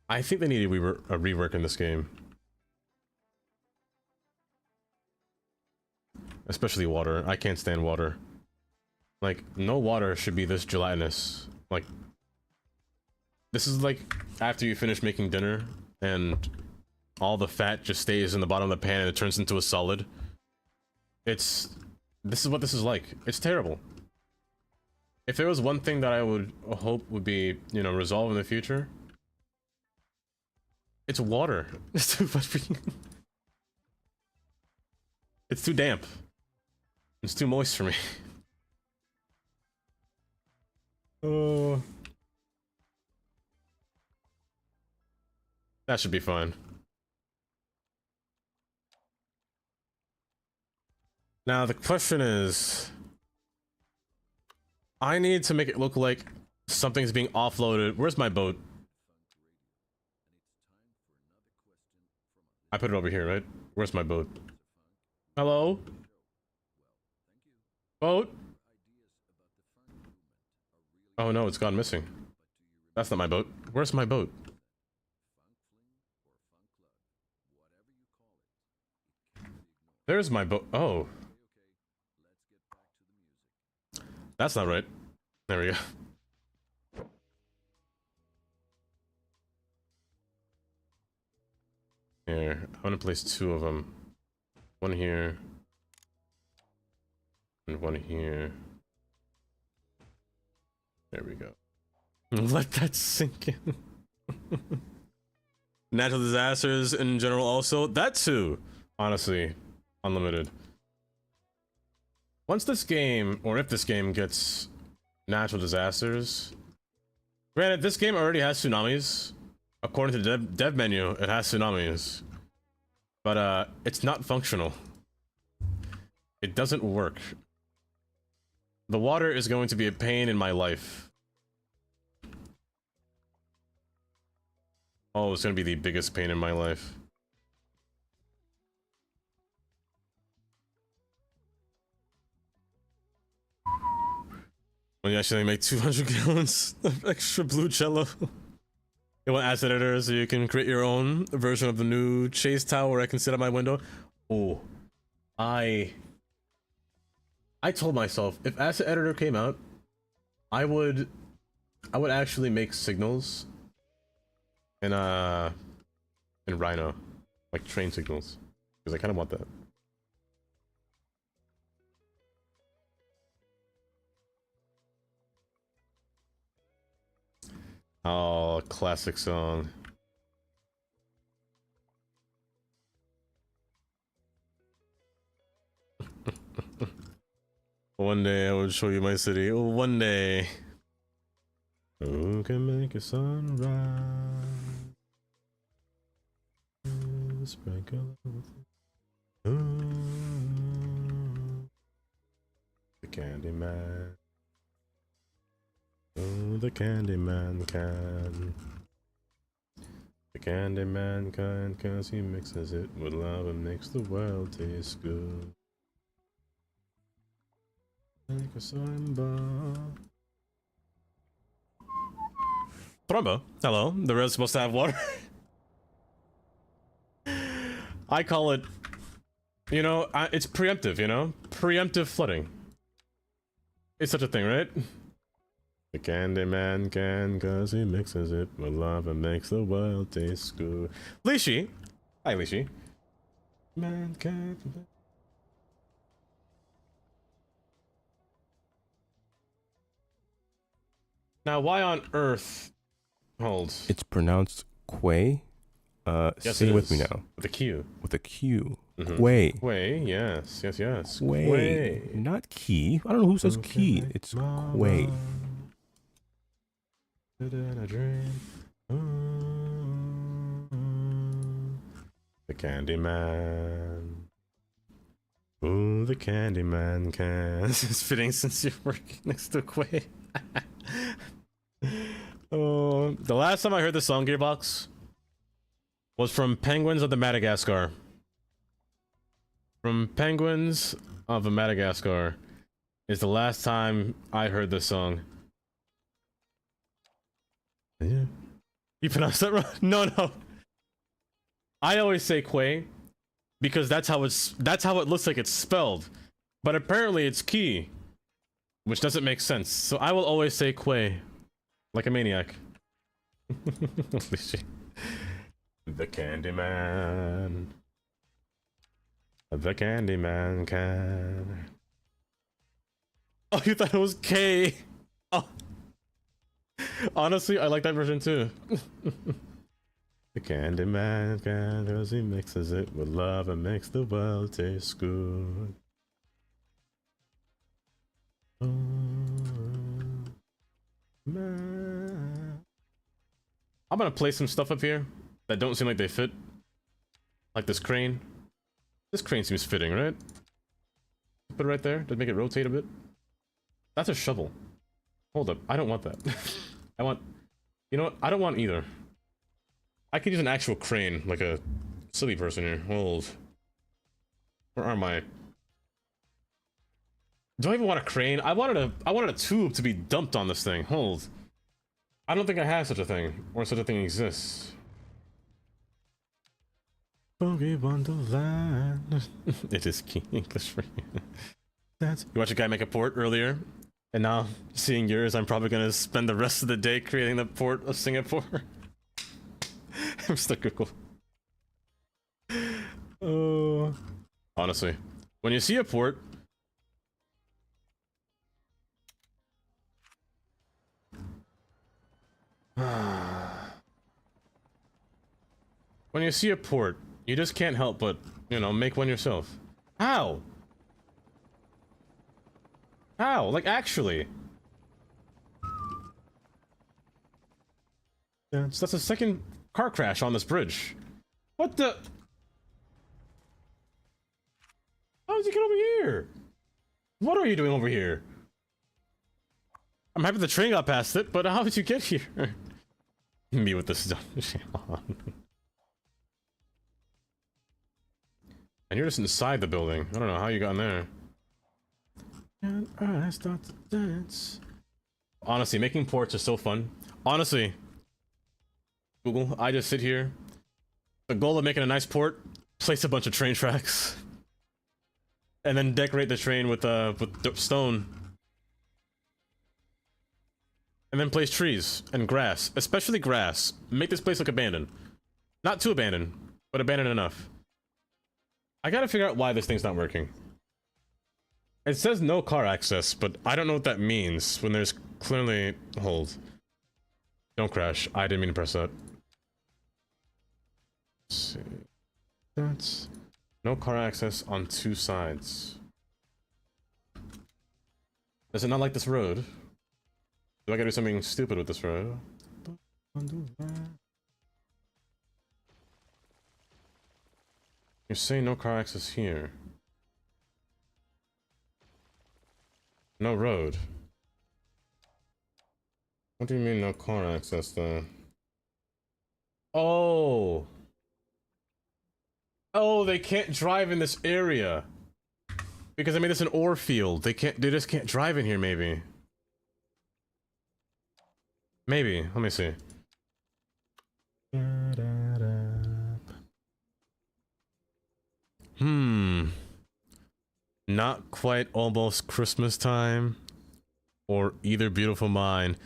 I think they need a rework in this game. Especially water. I can't stand water. Like, no water should be this gelatinous. Like, this is like after you finish making dinner and all the fat just stays in the bottom of the pan and it turns into a solid. This is what this is like. It's terrible. If there was one thing that I would hope would be, you know, resolved in the future, it's water. It's too much. It's too damp. It's too moist for me. Oh. That should be fine. Now the question is, I need to make it look like something's being offloaded. Where's my boat? I put it over here, right? Where's my boat? Hello? Boat? Oh no, it's gone missing. That's not my boat. Where's my boat? There's my boat. Oh. That's not right. There we go. Here, I want to place 2 of them. One here. And one here. There we go. Let that sink in. Natural disasters in general also. That too. Honestly. Unlimited. Once this game, or if this game gets natural disasters... Granted, this game already has tsunamis. According to the dev menu, it has tsunamis. But, it's not functional. It doesn't work. The water is going to be a pain in my life. Oh, it's going to be the biggest pain in my life. When you actually make 200 gallons of extra blue jello. You want asset editor so you can create your own version of the new chase tower where I can sit at my window. Oh, I told myself if asset editor came out, I would actually make signals in Rhino, like train signals, because I kind of want that. Oh, classic song. One day I will show you my city. One day. Who can make a sunrise? Sprinkle the Candyman. Oh, the Candyman can. The Candyman can, cause he mixes it with love and makes the world taste good. Like a samba. Trombo, hello. The road's supposed to have water. I call it, you know, it's preemptive, you know? Preemptive flooding. It's such a thing, right? The Candyman can, cause he mixes it with love and makes the world taste good. Lishi! Hi, Lishi. Man can. Now, why on earth? Hold. It's pronounced Quay. Yes, say it with me now. With a Q. With a Q. Mm-hmm. Quay. Quay, yes, yes, yes. Quay. Quay. Not key. I don't know who says key. It's Quay. The Candyman. Oh, the Candyman can. It's fitting since you're working next to Quay. Oh, the last time I heard the song Gearbox was from Penguins of the Madagascar. From Penguins of the Madagascar is the last time I heard this song. Yeah. You pronounced that wrong? No, no. I always say Quay because that's how it looks like it's spelled. But apparently it's key, which doesn't make sense. So I will always say Quay like a maniac. The Candyman. The Candyman can. Oh, you thought it was K. Oh. Honestly, I like that version too. The Candyman can, cause he mixes it with love and makes the world taste good. Oh, man. I'm gonna place some stuff up here that don't seem like they fit. Like this crane. This crane seems fitting, right? Put it right there to make it rotate a bit. That's a shovel. Hold up. I don't want that. I want... You know what? I don't want either. I could use an actual crane, like a silly person here. Hold. Where are my... Do I even want a crane? I wanted a tube to be dumped on this thing. Hold. I don't think I have such a thing. Or such a thing exists. Bogey Wonderland. It is key English for you. You watched a guy make a port earlier, and now seeing yours, I'm probably gonna spend the rest of the day creating the port of Singapore. I'm stuck Google. Oh, honestly, when you see a port, when you see a port, you just can't help but, you know, make one yourself. How? How? Like, actually. That's a second car crash on this bridge. What the? How did you get over here? What are you doing over here? I'm happy the train got past it, but how did you get here? Me with this stuff. And you're just inside the building. I don't know how you got in there. And I start to dance. Honestly, making ports is so fun. Honestly, Google, I just sit here. The goal of making a nice port, place a bunch of train tracks, and then decorate the train with stone. And then place trees and grass, especially grass. Make this place look abandoned. Not too abandoned, but abandoned enough. I gotta figure out why this thing's not working. It says no car access, but I don't know what that means when there's clearly... Hold. Don't crash. I didn't mean to press that. Let's see. That's... No car access on two sides. Does it not like this road? Do I gotta do something stupid with this road? You say no car access here. No road. What do you mean no car access then? Oh! Oh, they can't drive in this area. Because I made this an ore field. They just can't drive in here, maybe. Maybe. Let me see. Not quite almost Christmas time. Or either beautiful mind.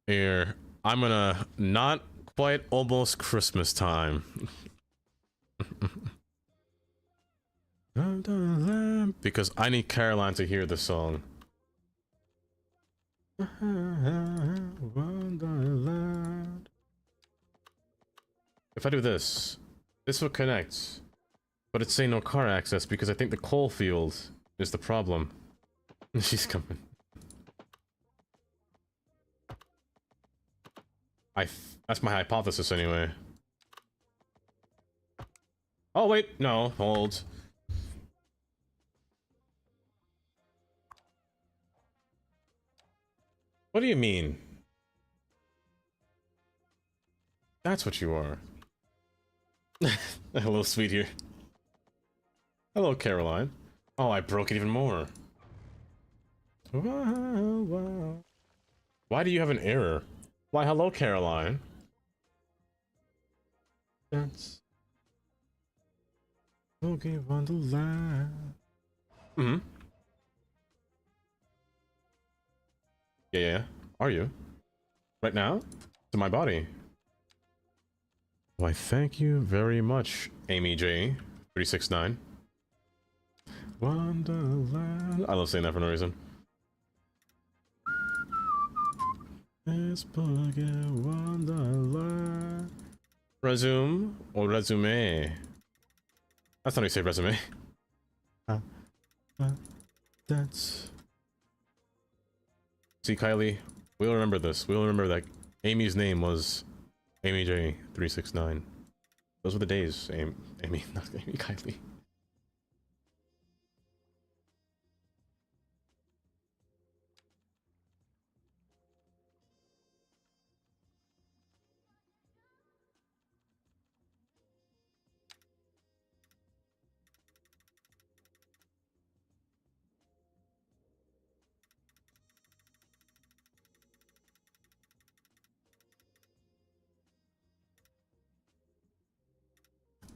Here. I'm gonna not quite almost Christmas time. Because I need Caroline to hear the song. If I do this, this will connect. But it's saying no car access because I think the coal field is the problem. She's coming. That's my hypothesis anyway. Oh wait, no, hold. What do you mean? That's what you are. Hello, sweet here. Hello, Caroline. Oh, I broke it even more. Wow. Why do you have an error? Why, hello, Caroline. That's... Okay, Wonderland. Mm-hmm. Yeah. Are you? Right now? To my body. Why, thank you very much, Amy J. 369. Wonderland. I love saying that for no reason. This boogie Wonderland. Resume or resume? That's not how you say resume. That's... See, Kylie, we'll remember this. We'll remember that Amy's name was Amy J 369. Those were the days, Amy, not Amy, Kylie.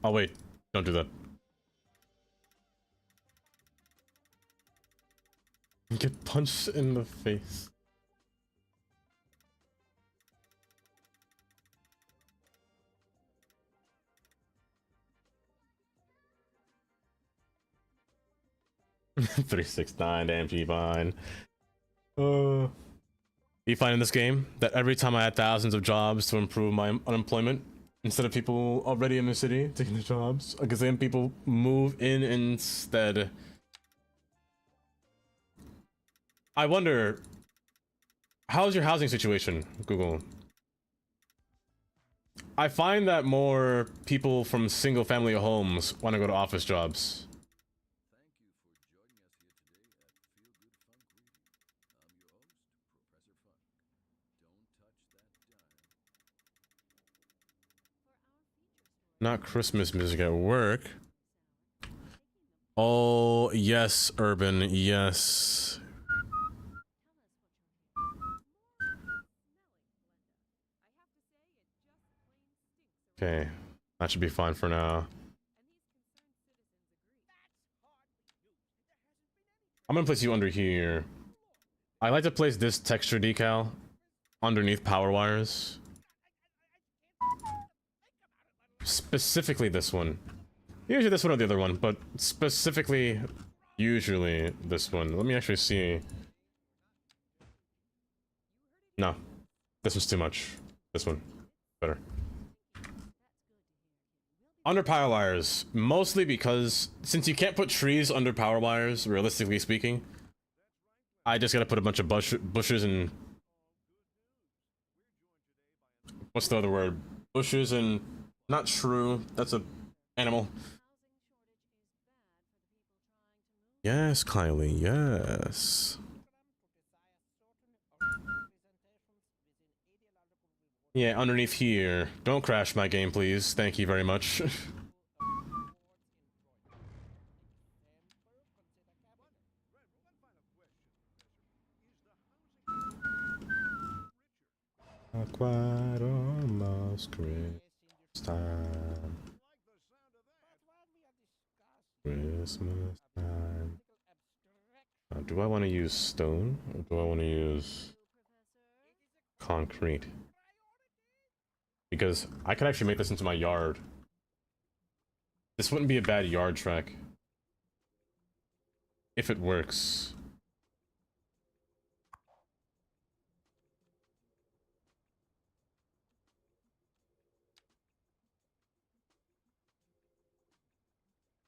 Oh wait, don't do that. Get punched in the face. Three, 6, 9, damn G-Vine. You find in this game that every time I add thousands of jobs to improve my unemployment, instead of people already in the city taking the jobs, because then people move in instead. I wonder, how's your housing situation, Google? I find that more people from single family homes want to go to office jobs. Not Christmas music at work. Oh, yes, Urban, yes. Okay, that should be fine for now. I'm gonna place you under here. I like to place this texture decal underneath power wires. Specifically this one. Usually this one or the other one, but specifically, usually this one. Let me actually see. No, this was too much. This one, better. Under power wires, mostly because since you can't put trees under power wires, realistically speaking, I just gotta put a bunch of bushes and... What's the other word? Bushes and... Not shrew, that's a animal. Yes, Kylie, yes. Yeah, underneath here. Don't crash my game, please. Thank you very much. Quite almost Christmas time. Christmas time. Do I want to use stone or do I want to use concrete? Because I could actually make this into my yard. This wouldn't be a bad yard track. If it works.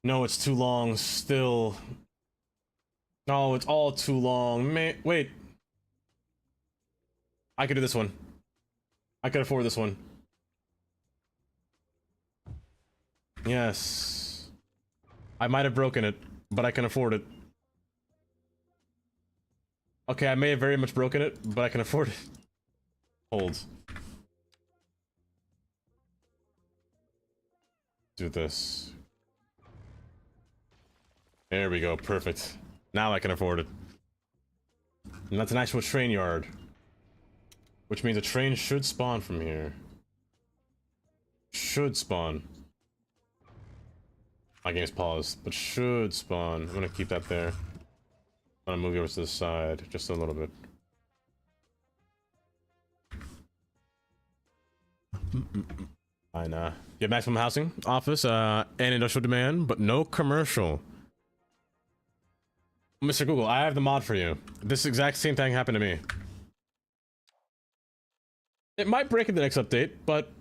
No, it's too long still. No, it's all too long. Man, wait. I could do this one. I could afford this one. Yes. I might have broken it, but I can afford it. Okay, I may have very much broken it, but I can afford it. Hold. Do this. There we go, perfect. Now I can afford it. And that's an actual train yard. Which means a train should spawn from here. Should spawn. My game's paused, but should spawn. I'm gonna keep that there. I'm gonna move you over to the side, just a little bit. Fine, you have maximum housing, office, and industrial demand, but no commercial. Mr. Google, I have the mod for you. This exact same thing happened to me. It might break in the next update, but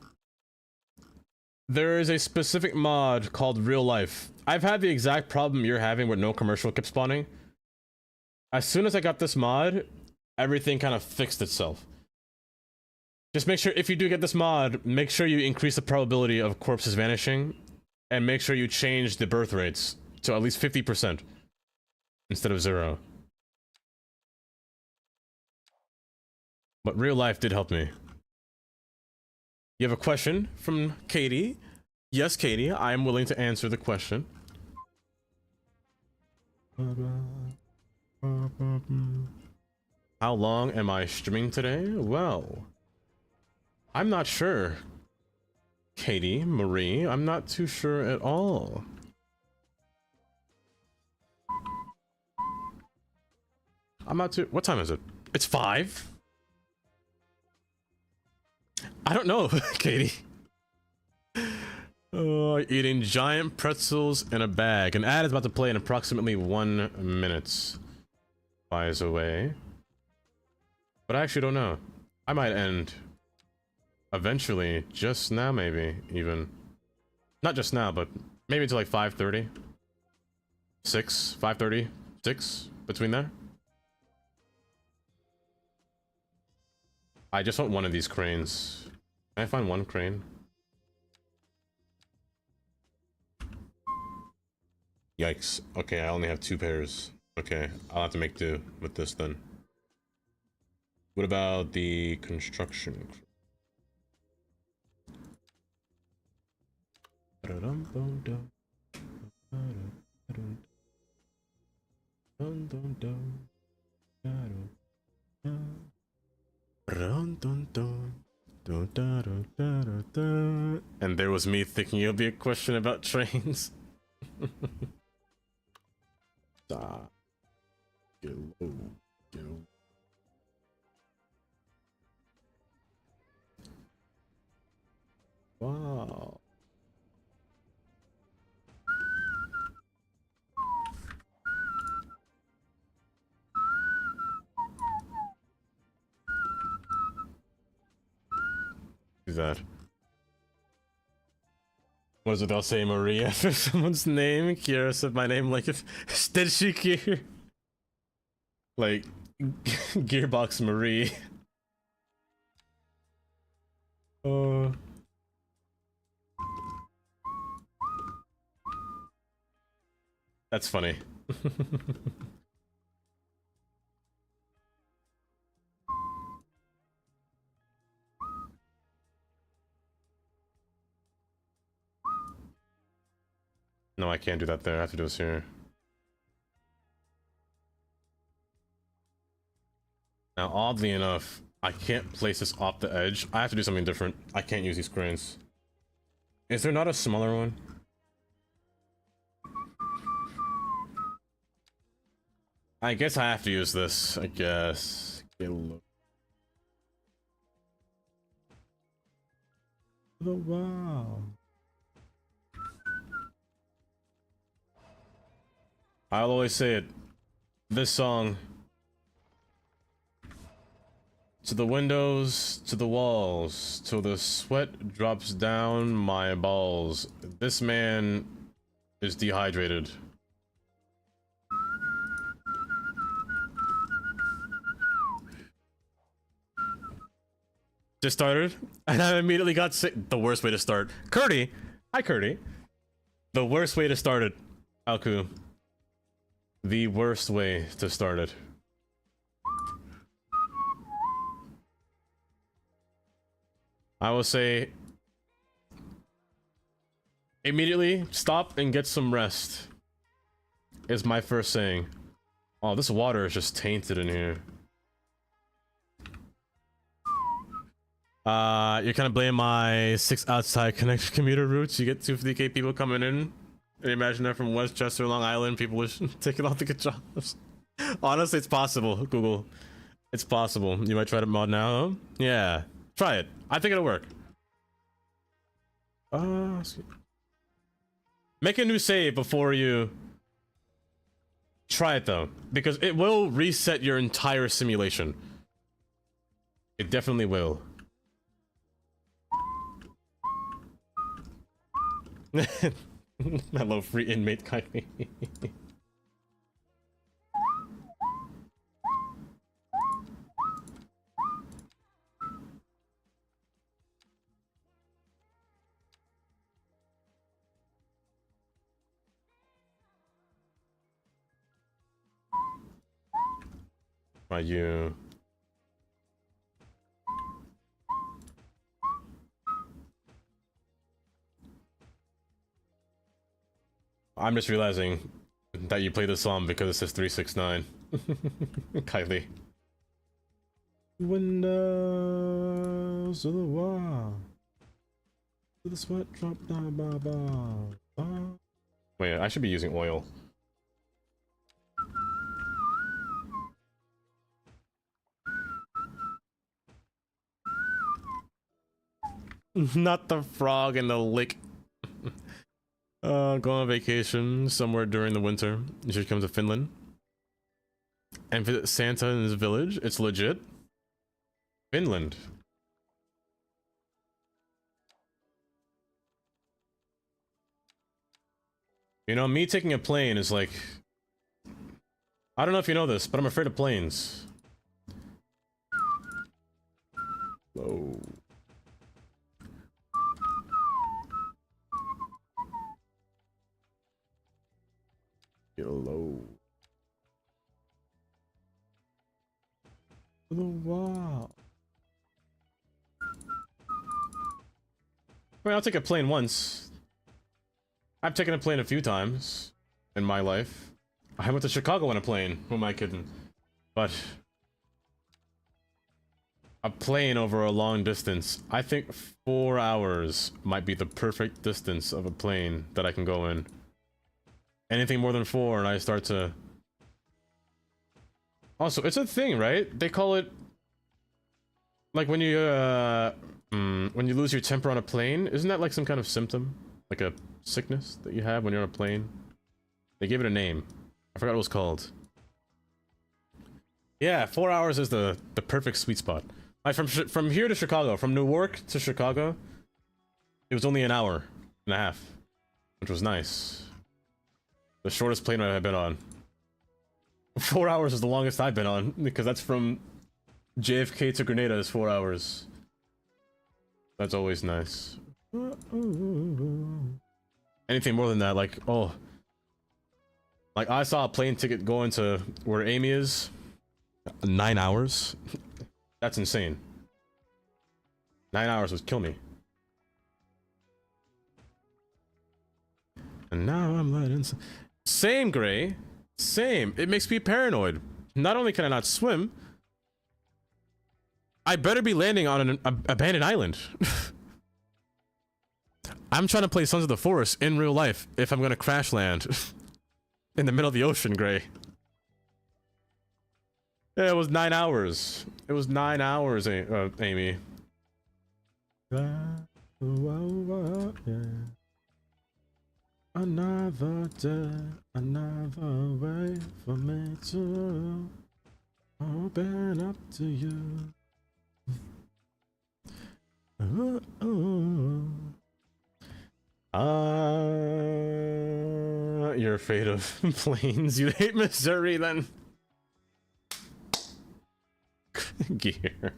there is a specific mod called Real Life. I've had the exact problem you're having where no commercial kept spawning. As soon as I got this mod, everything kind of fixed itself. Just make sure, if you do get this mod, make sure you increase the probability of corpses vanishing, and make sure you change the birth rates to at least 50%. Instead of 0. But Real Life did help me. You have a question from Katie? Yes, Katie, I am willing to answer the question. How long am I streaming today? Well, I'm not sure. Katie, Marie, I'm not too sure at all. I'm not too... What time is it? It's 5? I don't know, Katie. Eating giant pretzels in a bag. An ad is about to play in approximately 1 minute. Flies away. But I actually don't know. I might end eventually, just now maybe, even. Not just now, but maybe until like 5:30. 6, 5:30, 6, between there. I just want one of these cranes. Can I find one crane? Yikes. Okay, I only have 2 pairs. Okay, I'll have to make do with this then. What about the construction? And there was me thinking it'll be a question about trains. Stop. Get low. Get low. Wow. Do that. What is it they'll say, Maria, for someone's name? Kira said my name like if... Did she, Kier? Like, Gearbox Marie. That's funny. No, I can't do that there. I have to do this here. Now, oddly enough, I can't place this off the edge. I have to do something different. I can't use these cranes. Is there not a smaller one? I guess I have to use this. I guess. Get a look. Oh, wow. I'll always say it. This song. To the windows, to the walls, till the sweat drops down my balls. This man is dehydrated. Just started, and I immediately got sick. The worst way to start. Curdy! Hi, Curdy. The worst way to start it. Alku. The worst way to start it. I will say... immediately stop and get some rest. Is my first saying. Oh, this water is just tainted in here. You're kind of blaming my 6 outside connected commuter routes. You get 250k people coming in. And imagine that from Westchester, Long Island, people wish taking off to get jobs. Honestly, it's possible, Google. It's possible. You might try to mod now, huh? Yeah. Try it. I think it'll work. Make a new save before you... Try it, though. Because it will reset your entire simulation. It definitely will. Hello, free inmate kindly. Why you? I'm just realizing that you play this song because it says 369. Kylie. Windows of the wall. The sweat drop down, Wait, I should be using oil. Not the frog and the lick. Go on vacation somewhere during the winter. You should come to Finland and visit Santa in his village. It's legit. Finland. You know, me taking a plane is like... I don't know if you know this, but I'm afraid of planes. Whoa. Get low. Wow. I mean, I'll take a plane once. I've taken a plane a few times in my life. I went to Chicago on a plane. Who am I kidding? But a plane over a long distance. I think 4 hours might be the perfect distance of a plane that I can go in. Anything more than 4 and I start to... Also, it's a thing, right? They call it... Like when you lose your temper on a plane, isn't that like some kind of symptom? Like a sickness that you have when you're on a plane? They give it a name. I forgot what it was called. Yeah, 4 hours is the perfect sweet spot. Like from here to Chicago, from Newark to Chicago, it was only an hour and a half, which was nice. The shortest plane ride I've been on. 4 hours is the longest I've been on, because that's from JFK to Grenada is 4 hours. That's always nice. Anything more than that, like, oh. Like, I saw a plane ticket going to where Amy is. 9 hours? That's insane. 9 hours would kill me. And now I'm letting... Same, Gray. Same. It makes me paranoid. Not only can I not swim, I better be landing on an abandoned island. I'm trying to play Sons of the Forest in real life if I'm gonna crash land in the middle of the ocean, Gray. Yeah, it was 9 hours. It was 9 hours, Amy. Another day, another way for me to open up to you. You're afraid of planes. You hate Missouri, then. Gear.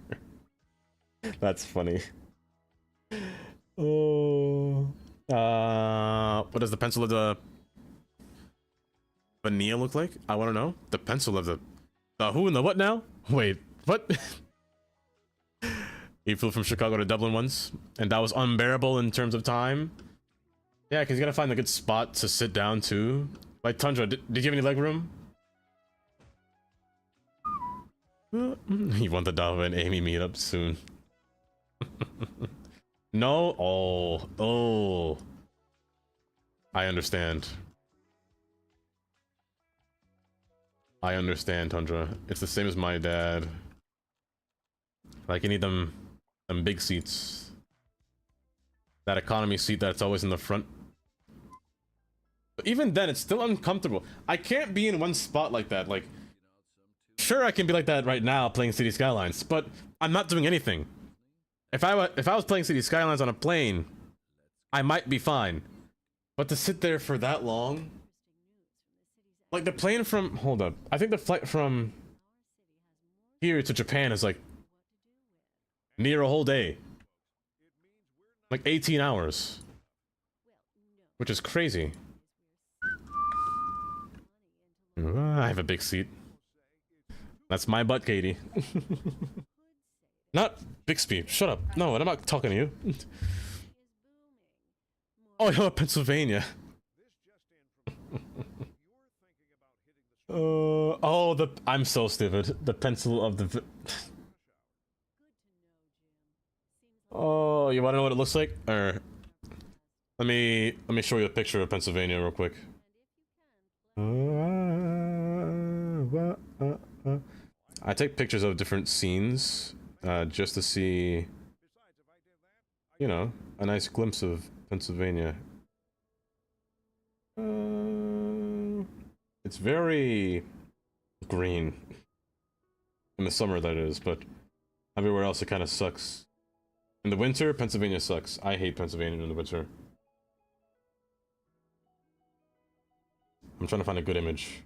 That's funny. Oh. What does the pencil of the Vanilla look like? I want to know. The pencil of the who and the what now? Wait, what? He flew from Chicago to Dublin once, and that was unbearable in terms of time. Yeah, because you gotta find a good spot to sit down too. Like Tundra, did you have any leg room? You want the Dava and Amy meetup soon? No? Oh. I understand. I understand, Tundra. It's the same as my dad. Like, you need them big seats. That economy seat that's always in the front. But even then, it's still uncomfortable. I can't be in one spot like that. Like, sure, I can be like that right now playing City Skylines, but I'm not doing anything. If I was playing City Skylines on a plane, I might be fine. But to sit there for that long, like the plane from, hold up, I think the flight from here to Japan is like near a whole day, like 18 hours, which is crazy. I have a big seat. That's my butt, Katie. Not Bixby. Shut up. No, I'm not talking to you. Oh, you're Pennsylvania. I'm so stupid. The pencil of the... Oh, you want to know what it looks like? Or Let me show you a picture of Pennsylvania real quick. I take pictures of different scenes just to see, you know, a nice glimpse of Pennsylvania. It's very green in the summer, that is, but everywhere else it kind of sucks. In the winter, Pennsylvania sucks. I hate Pennsylvania in the winter. I'm trying to find a good image.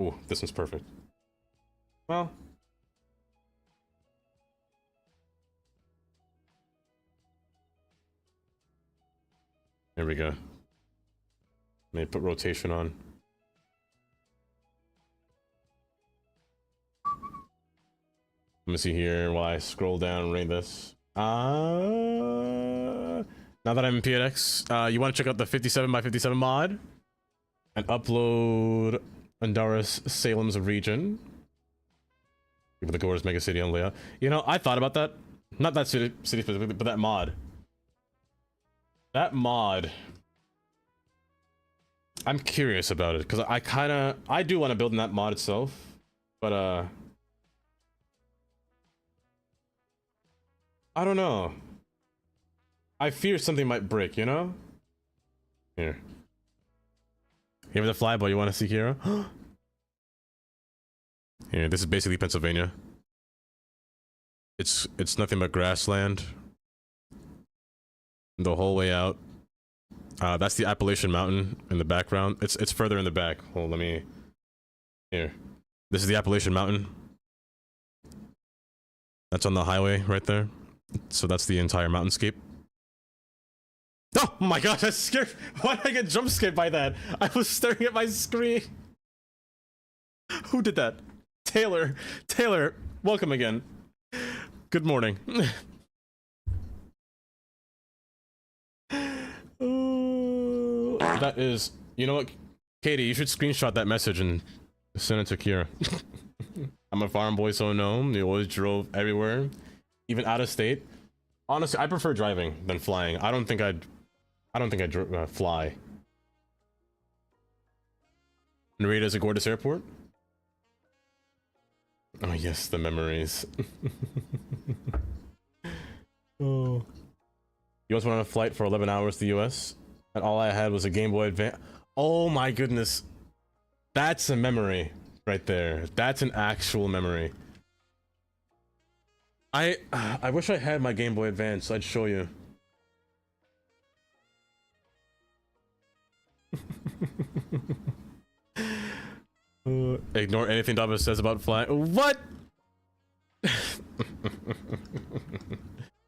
Ooh, this one's perfect. Well, there we go. Let me put rotation on. Let me see here while I scroll down and rate this. Now that I'm in PNX, you want to check out the 57x57 mod and upload Andaris Salem's region. Give the Gore's Mega City on layout. You know, I thought about that. Not that city specifically, but that mod. That mod. I'm curious about it because I do want to build in that mod itself, but I don't know. I fear something might break, you know? Here. Here the flyboy, you want to see Kira? Here, this is basically Pennsylvania. It's nothing but grassland. The whole way out. That's the Appalachian Mountain in the background. It's further in the back. Hold, let me... Here. This is the Appalachian Mountain. That's on the highway right there. So that's the entire mountainscape. Oh my gosh, I scared. Why did I get jump scared by that? I was staring at my screen. Who did that? Taylor. Taylor, welcome again. Good morning. That is, you know what, Katie, you should screenshot that message and send it to Kira. I'm a farm boy, so no. You always drove everywhere, even out of state. Honestly, I prefer driving than flying. I don't think I'd fly. Narita's a gorgeous airport. Oh yes, the memories. Oh. You once went on a flight for 11 hours to the US, and all I had was a Game Boy Advance. Oh my goodness. That's a memory right there. That's an actual memory. I wish I had my Game Boy Advance. I'd show you. Ignore anything Dava says about flying. What?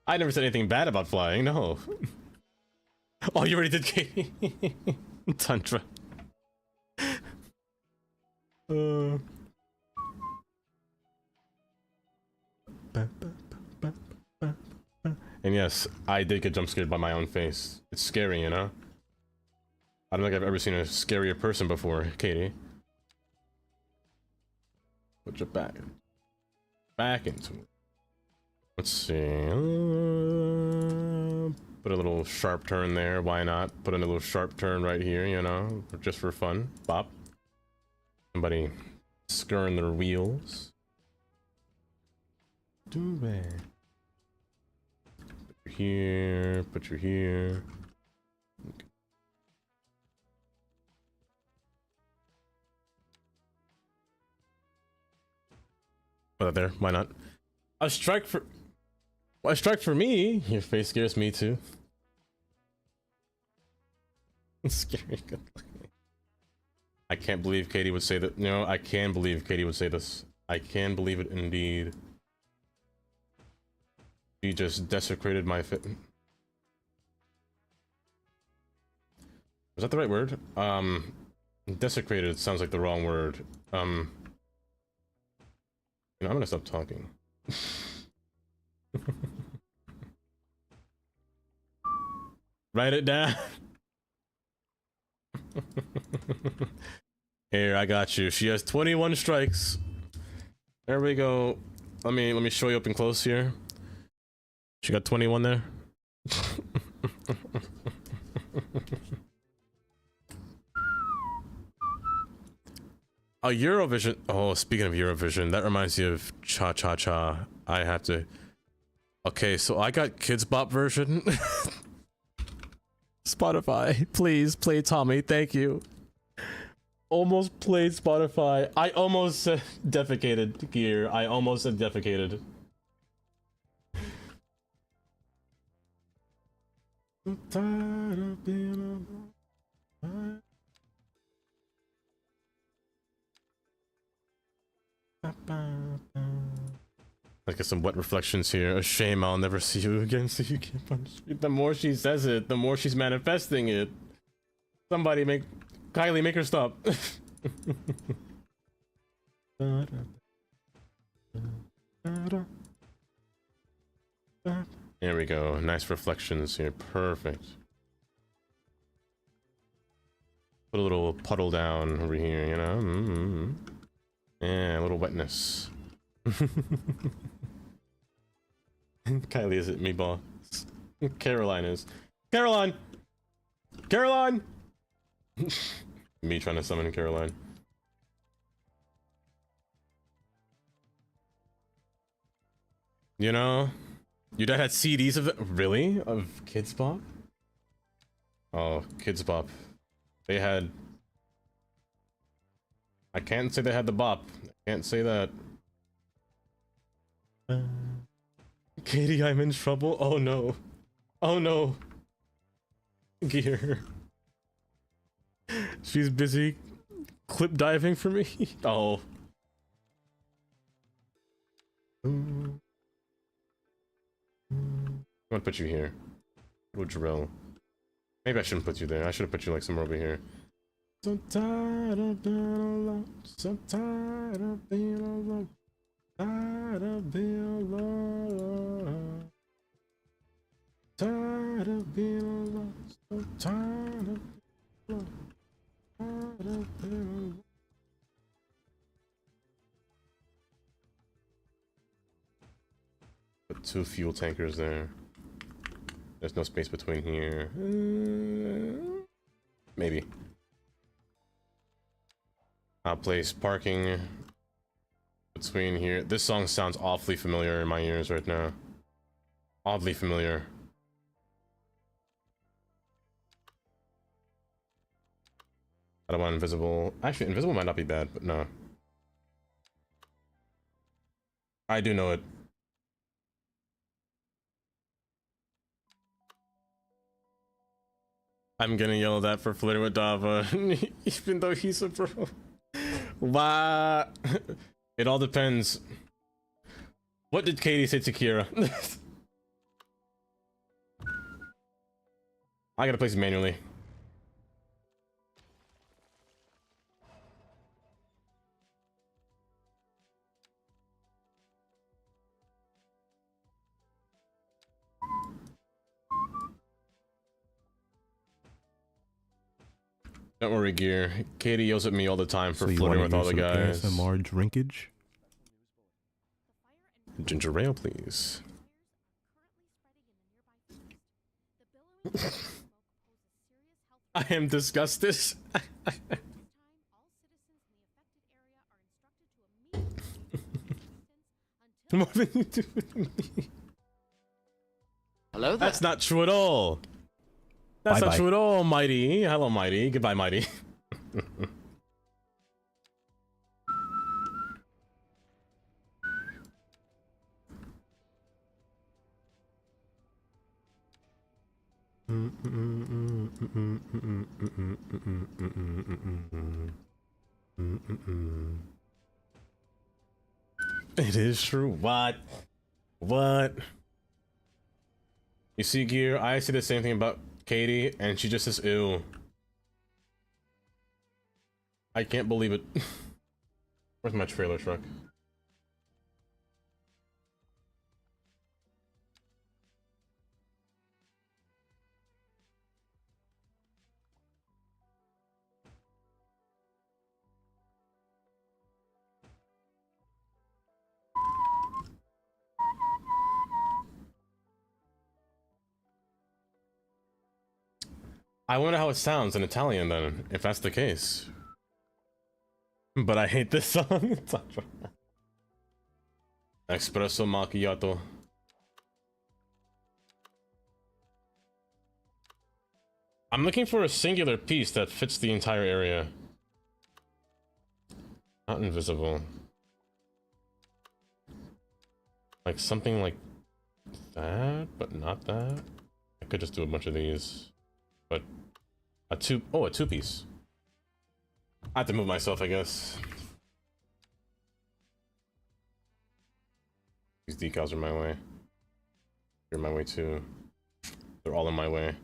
I never said anything bad about flying, no. Oh, you already did, Katie. Tantra. And yes, I did get jump scared by my own face. It's scary, you know? I don't think I've ever seen a scarier person before, Katie. Put your back into it. Let's see. Put a little sharp turn there. Why not? Put in a little sharp turn right here, you know, just for fun. Bop. Somebody scurrying their wheels. Do that. Put you here. Put you here. Okay. Put that there. Why not? A strike for me. Your face scares me too. It's scary. I can't believe Katie would say that. No, I can believe Katie would say this. I can believe it indeed. She just desecrated my fit. Was that the right word? Desecrated sounds like the wrong word. You know, I'm gonna stop talking. Write it down. Here, I got you. She has 21 strikes. There we go. Let me show you up and close here. She got 21 there. A Eurovision. Oh, speaking of Eurovision, that reminds me of Cha Cha Cha. I have to. Okay, so I got Kids Bop version. Spotify, please play Tommy. Thank you. Almost played Spotify. I almost defecated gear. I almost defecated. I'm tired of being alone. Look at some wet reflections here. A shame I'll never see you again, so you can't punish me. The more she says it, the more she's manifesting it. Somebody make... Kylie, make her stop. There we go. Nice reflections here. Perfect. Put a little puddle down over here, you know? Yeah, a little wetness. Kylie is it, meatball? Caroline is. Caroline! Caroline! Me trying to summon Caroline. You know, your dad had CDs of it. Really? Of Kids Bop? Oh, Kids Bop. They had... I can't say they had the bop. I can't say that. Katie, I'm in trouble. Oh no. Oh no. Gear. She's busy clip diving for me. Oh. I'm gonna put you here. Little drill. Maybe I shouldn't put you there. I should have put you like somewhere over here. So tired of being alone. So tired of being alone. Tired of being alone. Tired of being alone. So tired of being alone. Tired of being alone. Put 2 fuel tankers there. There's no space between here. Maybe. I'll place parking between here. This song sounds awfully familiar in my ears right now. Oddly familiar. I don't want invisible. Actually, invisible might not be bad, but no. I do know it. I'm gonna yell that for flirting with Dava, even though he's a bro. Why? It all depends. What did Katie say to Kira? I gotta place it manually. Don't worry, Gear. Katie yells at me all the time for flirting with all the guys. ASMR drinkage? Ginger ale, please. I am disgusted. More than you do with me. Hello there. That's not true at all. That's not true at all, Mighty. Hello, Mighty. Goodbye, Mighty. It is true. What? What? You see, Gear, I say the same thing about Katie, and she just says, ew. I can't believe it. Where's my trailer truck? I wonder how it sounds in Italian then, if that's the case. But I hate this song. Espresso macchiato. I'm looking for a singular piece that fits the entire area. Not invisible. Like something like that, but not that. I could just do a bunch of these. But a two-piece. I have to move myself, I guess. These decals are my way. You're my way too. They're all in my way.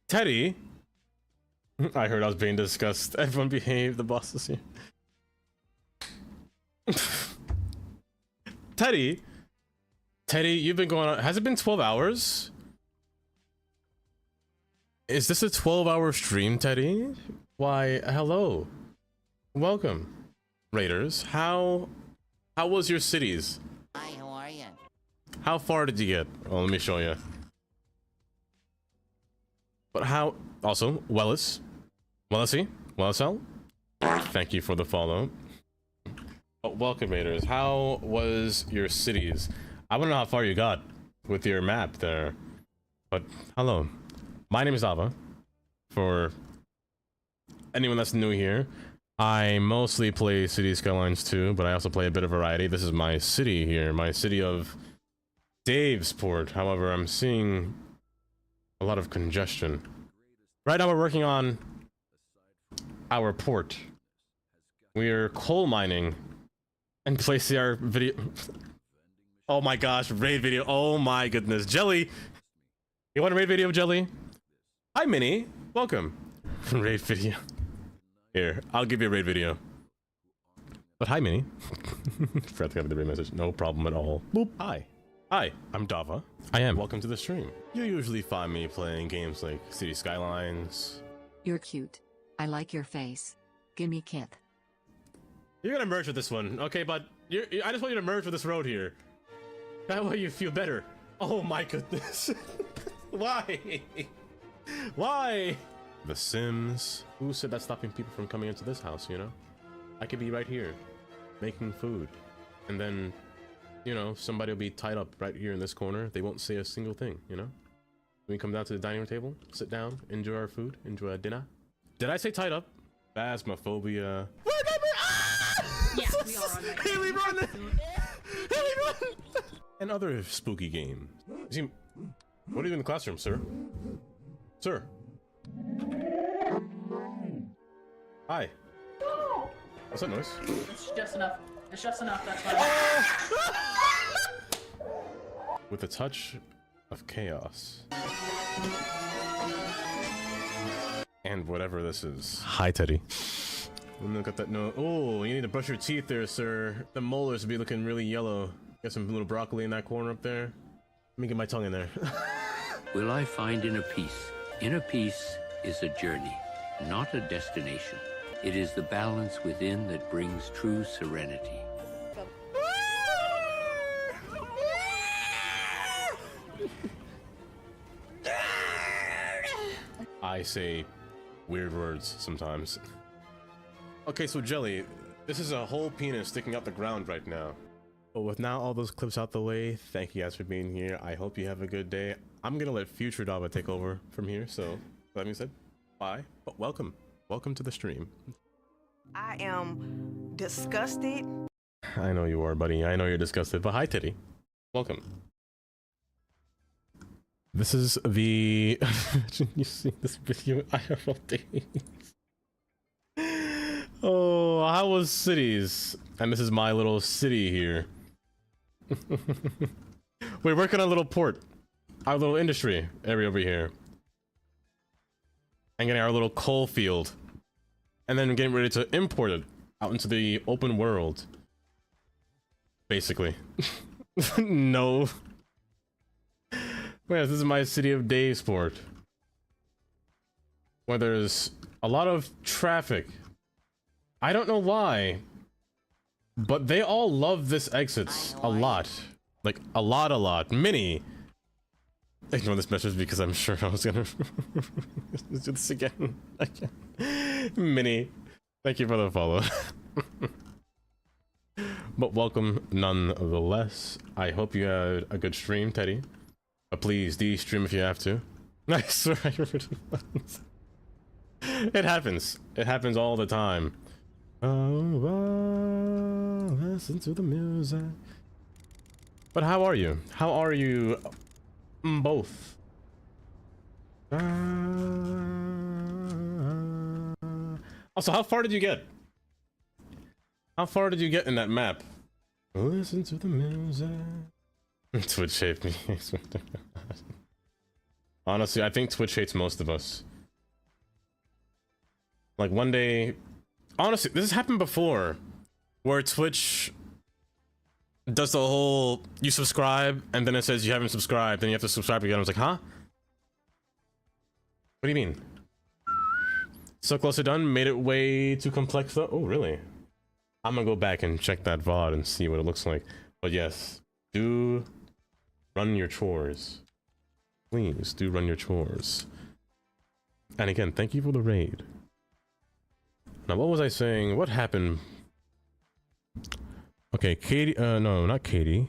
Teddy! I heard I was being discussed. Everyone behave, the boss is here. Teddy! Teddy, you've been going on. Has it been 12 hours? Is this a 12-hour stream, Teddy? Why, hello. Welcome. Raiders, how was your cities? Hi, how are you? How far did you get? Oh, let me show you. But how, also, Wellis, Wellisel, thank you for the follow. But welcome, Raiders. How was your cities? I don't know how far you got with your map there, but hello. My name is Ava. For anyone that's new here, I mostly play City Skylines 2, but I also play a bit of variety. This is my city here, my city of Davesport. However, I'm seeing a lot of congestion. Right now we're working on our port. We're coal mining and placing our video. Oh my gosh, raid video. Oh my goodness. Jelly! You want a raid video, Jelly? Hi, Minnie. Welcome. Raid video. Here, I'll give you a raid video. But hi, Minnie. Forgot to have the raid message. No problem at all. Boop. Hi. Hi, I'm Dava. I am. Welcome to the stream. You usually find me playing games like City Skylines. You're cute. I like your face. Gimme kith. You're gonna merge with this one, okay, bud? I just want you to merge with this road here. That way you feel better. Oh my goodness. Why? Why? The Sims. Who said that's stopping people from coming into this house, you know? I could be right here, making food. And then, you know, somebody will be tied up right here in this corner. They won't say a single thing, you know? We come down to the dining room table, sit down, enjoy our food, enjoy our dinner. Did I say tied up? Phasmophobia. Yeah, we are on that. Haley, run! Haley, run! And other spooky games. See, what are you doing in the classroom, sir? Sir. Hi. What's that noise? It's just enough. It's just enough, that's fine. With a touch of chaos. And whatever this is. Hi, Teddy. Let me look at that note. Oh, you need to brush your teeth there, sir. The molars would be looking really yellow. Got some little broccoli in that corner up there. Let me get my tongue in there. Will I find inner peace? Inner peace is a journey, not a destination. It is the balance within that brings true serenity. I say weird words sometimes. Okay, so Jelly, this is a whole penis sticking out the ground right now. But with now all those clips out the way, thank you guys for being here. I hope you have a good day. I'm gonna let Future Dava take over from here, so that being said, bye. But welcome. Welcome to the stream. I am disgusted. I know you are, buddy. I know you're disgusted, but hi, Teddy. Welcome. This is the... Imagine you see this video IRL days. Oh, how was cities? And this is my little city here. We're working on a little port. Our little industry area over here. And getting our little coal field. And then getting ready to import it out into the open world. Basically. No. Yes, this is my city of Davesport. Where there's a lot of traffic. I don't know why. But they all love this exits a lot. Like, a lot. Minnie. ignore this message because I'm sure I was gonna do this again. Mini, thank you for the follow. But welcome nonetheless. I hope you had a good stream, Teddy. But please de-stream if you have to. Nice. It happens. It happens all the time. Oh, listen to the music. But how are you? How are you both? Also, how far did you get? How far did you get in that map? Listen to the music. Twitch hate me. Honestly, I think Twitch hates most of us. Like one day, honestly, this has happened before, where Twitch does the whole, you subscribe, and then it says you haven't subscribed, then you have to subscribe again. I was like, huh? What do you mean? So close to done, made it way too complex though. Oh, really? I'm gonna go back and check that VOD and see what it looks like. But yes, do run your chores. Please do run your chores. And again, thank you for the raid. Now, what was I saying? What happened? Okay, Katie, no, not Katie.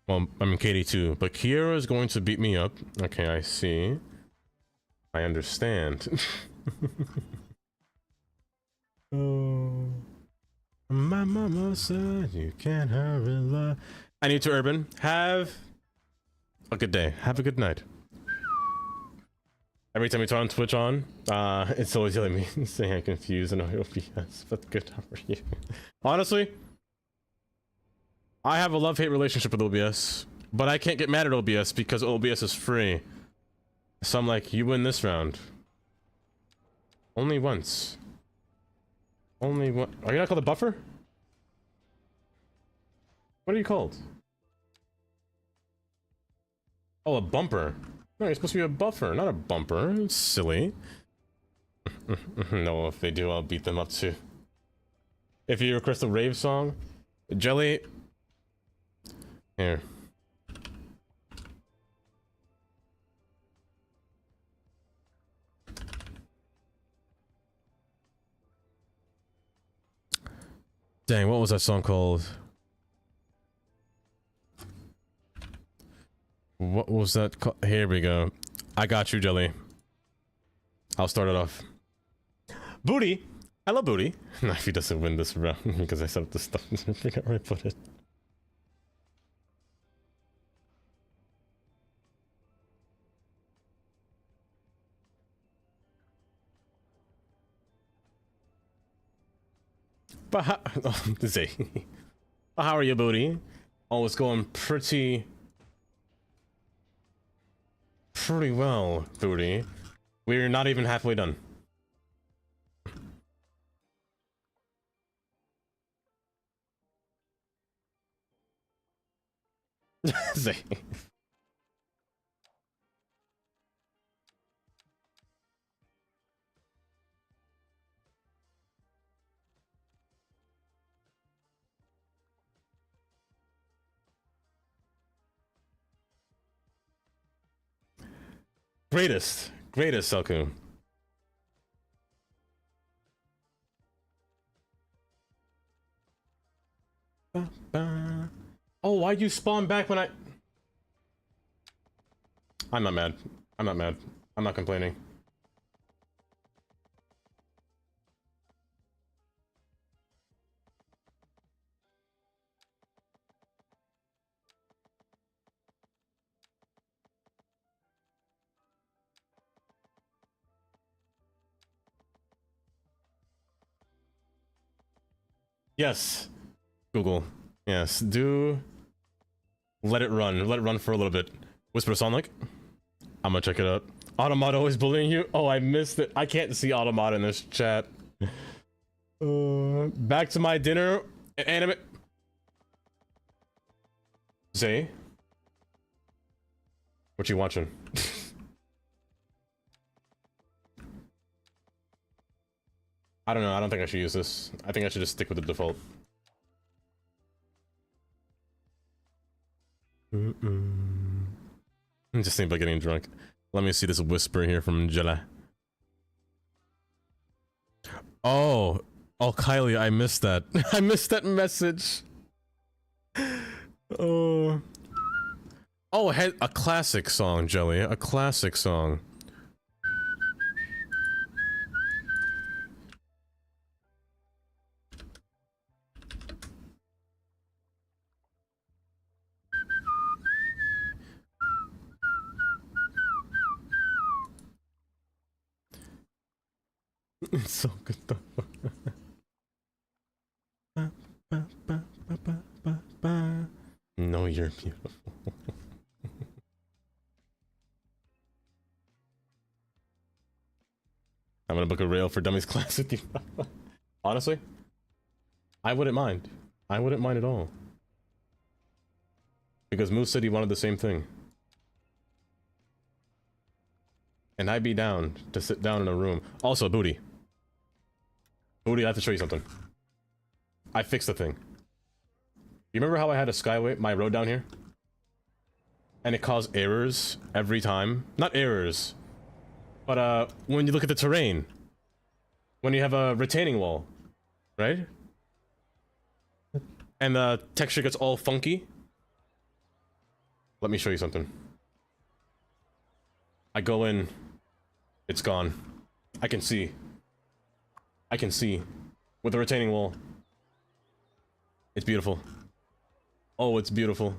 Well, I mean Katie too, but Kiera is going to beat me up. Okay, I see. I understand. Oh, my mama said you can't hurry love. I need to Urban. Have a good day. Have a good night. Every time we turn on Twitch on, it's always yelling at me saying I'm confused and OBS, but good, how are you? Honestly, I have a love-hate relationship with OBS, but I can't get mad at OBS because OBS is free. So I'm like, you win this round. Only once. Only one. Are you not called a buffer? What are you called? Oh, a bumper. No, you're supposed to be a buffer, not a bumper. It's silly. No, if they do, I'll beat them up too. If you request a rave song, Jelly. Here. Dang, what was that song called? What was that called? Here we go. I got you, Jelly. I'll start it off. Booty! I love Booty. No, if he doesn't win this round because I set up the stuff and forgot where I put it. But how, how are you, Booty? Oh, it's going pretty well, Booty. We're not even halfway done. Zay. Greatest, Selku. Oh, why'd you spawn back when I'm not mad. I'm not mad. I'm not complaining. Yes, Google. Yes, do let it run. Let it run for a little bit. Whisper Sonic. I'm gonna check it out. Automata is bullying you? Oh, I missed it. I can't see Automata in this chat. Back to my dinner. Anime. Zay? What you watching? I don't know. I don't think I should use this. I think I should just stick with the default. Just think about getting drunk. Let me see this whisper here from Jella. Oh, Kylie, I missed that. I missed that message. Oh, a classic song, Jelly. A classic song. It's so good though. No, you're beautiful. I'm gonna book a rail for dummies class with you. Honestly, I wouldn't mind. I wouldn't mind at all. Because Moose City wanted the same thing. And I'd be down to sit down in a room. Also, Booty. Booty, I have to show you something. I fixed the thing. You remember how I had a skyway, my road down here? And it caused errors every time? Not errors. But, when you look at the terrain. When you have a retaining wall. Right? And the texture gets all funky. Let me show you something. I go in. It's gone. I can see. I can see. With the retaining wall. It's beautiful. Oh, it's beautiful.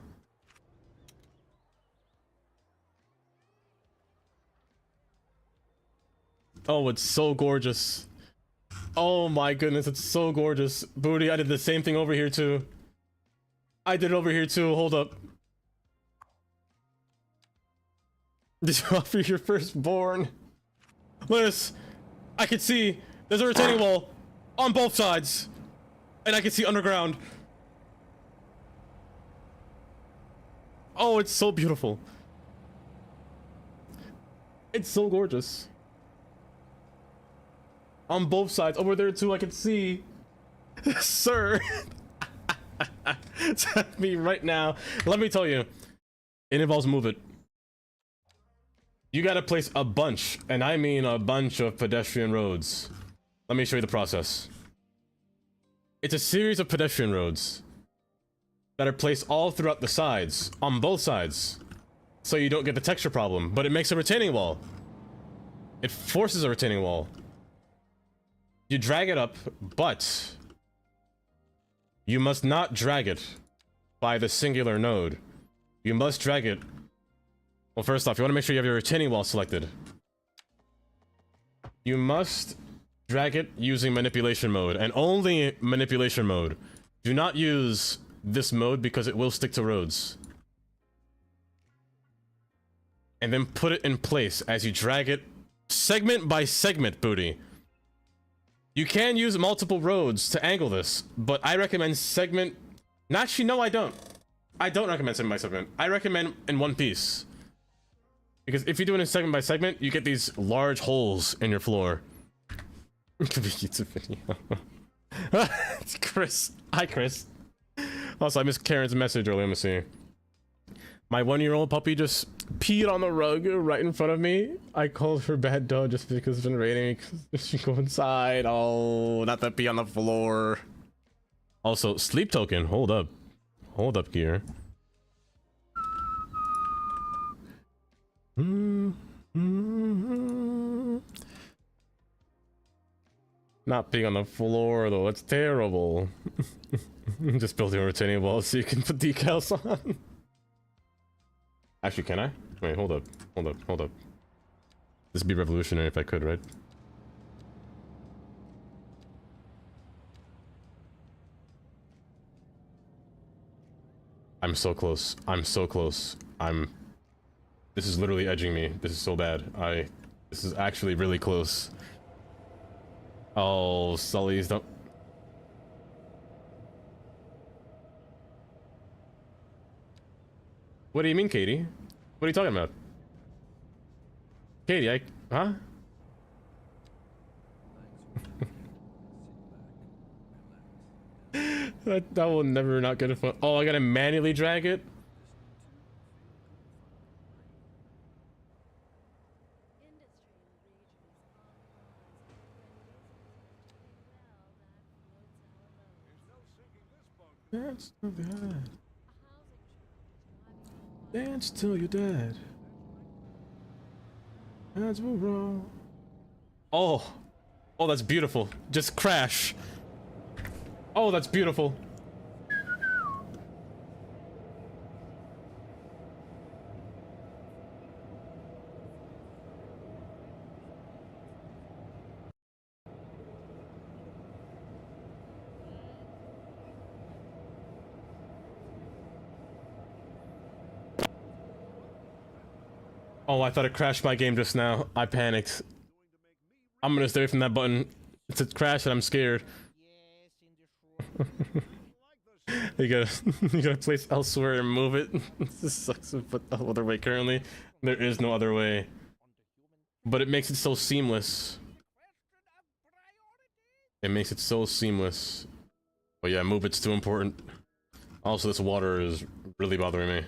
Oh, it's so gorgeous. Oh my goodness, it's so gorgeous. Booty, I did the same thing over here too. I did it over here too, hold up. Did you offer your firstborn? Liz, I can see there's a retaining wall on both sides. And I can see underground. Oh, it's so beautiful. It's so gorgeous. On both sides. Over there too, I can see. Sir. Tell me right now. Let me tell you. It involves Move It. You gotta place a bunch, and I mean a bunch of pedestrian roads. Let me show you the process. It's a series of pedestrian roads that are placed all throughout the sides, on both sides, so you don't get the texture problem, but it makes a retaining wall. It forces a retaining wall. You drag it up, but you must not drag it by the singular node. You must drag it. Well, first off, you want to make sure you have your retaining wall selected. You must drag it using manipulation mode, and only manipulation mode. Do not use this mode because it will stick to roads. And then put it in place as you drag it segment by segment, Booty. You can use multiple roads to angle this, but I recommend segment... Actually, no, I don't. I don't recommend segment by segment. I recommend in one piece. Because if you do it in segment by segment, you get these large holes in your floor. It could be a YouTube video. It's Chris. Hi, Chris. Also, I missed Karen's message earlier. Let me see. My 1-year-old puppy just peed on the rug right in front of me. I called her bad dog just because it's been raining. She go inside. Oh, not that pee on the floor. Also, sleep token. Hold up. Hold up, gear. Not peeing on the floor though. That's terrible. Just building a retaining wall so you can put decals on. Actually, can I? Wait, hold up. Hold up. Hold up. This would be revolutionary if I could, right? I'm so close. I'm so close. This is literally edging me. This is so bad. This is actually really close. Oh, Sully's don't... What do you mean, Katie? What are you talking about? Katie, huh? that will never not get a fun. Oh, I gotta manually drag it? Dance till you're dead. Dance till you're dead. As we roll. Oh. Oh, that's beautiful. Just crash. Oh, that's beautiful. Oh, I thought it crashed my game just now. I panicked. I'm gonna stay away from that button. It's a crash and I'm scared. you gotta place elsewhere and move it. This sucks, but the other way currently. There is no other way. But it makes it so seamless. It makes it so seamless. But yeah, move it's too important. Also, this water is really bothering me.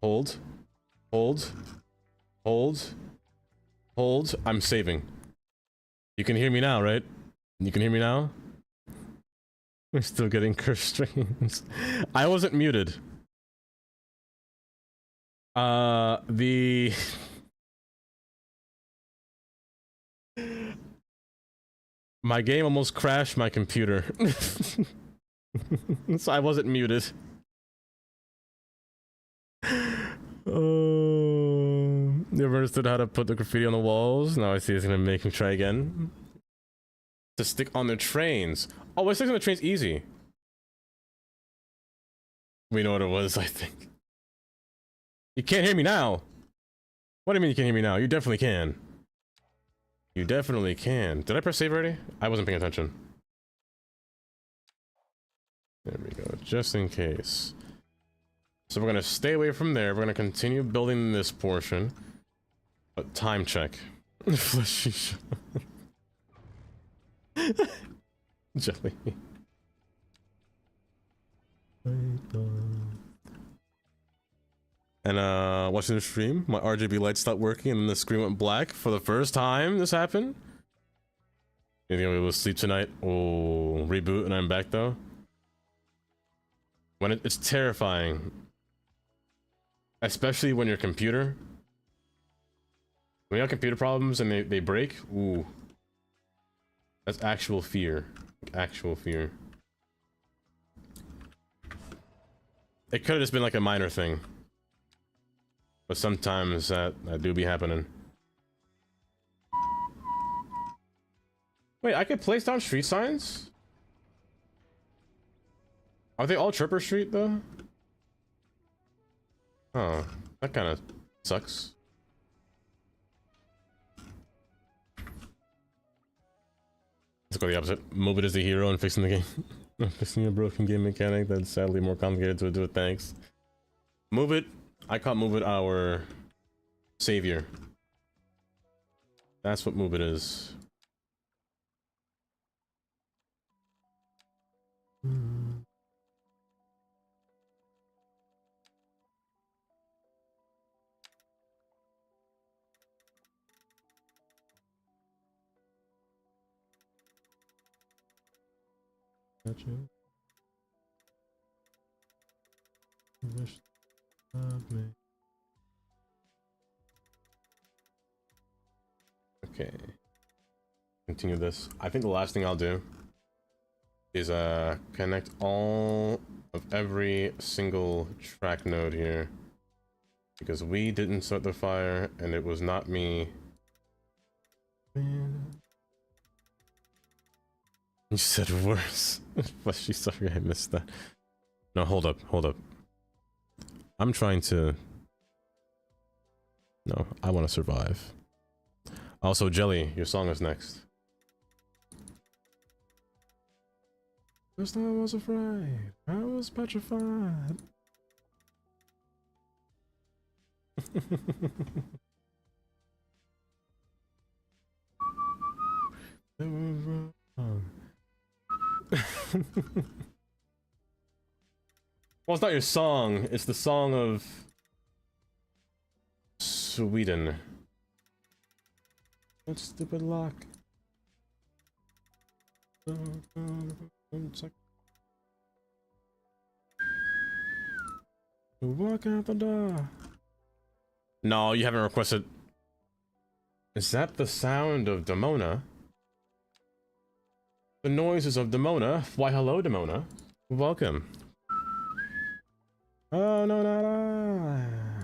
Hold. Hold. Hold. Hold. I'm saving. You can hear me now, right? You can hear me now? We're still getting cursed streams. I wasn't muted. My game almost crashed my computer. So I wasn't muted. Oh, you ever understood how to put the graffiti on the walls? Now I see it's gonna make me try again. To stick on the trains. Oh, wait, sticking on the trains easy. We know what it was, I think. You can't hear me now. What do you mean you can't hear me now? You definitely can. You definitely can. Did I press save already? I wasn't paying attention. There we go, just in case. So we're gonna stay away from there. We're gonna continue building this portion. But time check. Fleshy jelly. And watching the stream, my RGB light stopped working and the screen went black for the first time this happened. You think I'll be able to sleep tonight? Oh, reboot and I'm back though. When it's terrifying. Especially when your computer. When you have computer problems and they break, ooh. That's actual fear. Actual fear. It could have just been like a minor thing. But sometimes that do be happening. Wait, I could place down street signs? Are they all Tripper Street though? Oh, that kind of sucks. Let's go the opposite. Move it as the hero and fixing the game. Fixing a broken game mechanic that's sadly more complicated to do it. Thanks. Move it. I call Move it our savior. That's what Move it is. Gotcha. Wish of me. Okay. Continue this. I think the last thing I'll do is connect all of every single track node here, because we didn't start the fire and it was not me. Man. You said worse. Fleshy, sorry I missed that. No, hold up, hold up. I'm trying to... No, I want to survive. Also, Jelly, your song is next. First time I was afraid, I was petrified. Well, it's not your song, it's the song of Sweden. That stupid lock. Walk out the door. No, you haven't requested. Is that the sound of Demona? The noises of Demona? Why, hello, Demona. Welcome. Oh, no, not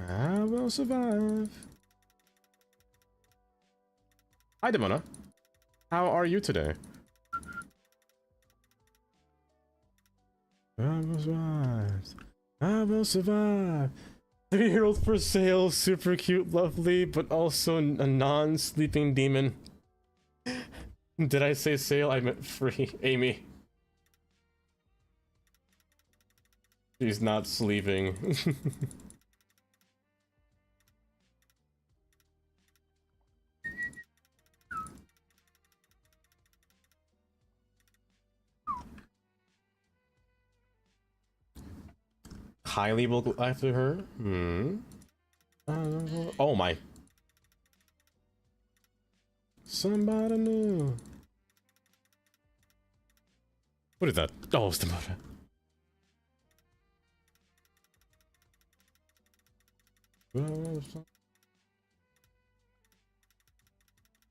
I will survive. Hi, Demona. How are you today? I will survive. I will survive. 3-year-old for sale, super cute, lovely, but also a non-sleeping demon. Did I say sale? I meant free. Amy. She's not sleeping. Kylie will go after her? Hmm. Oh my. Somebody new. What is that? Oh, it's the motor.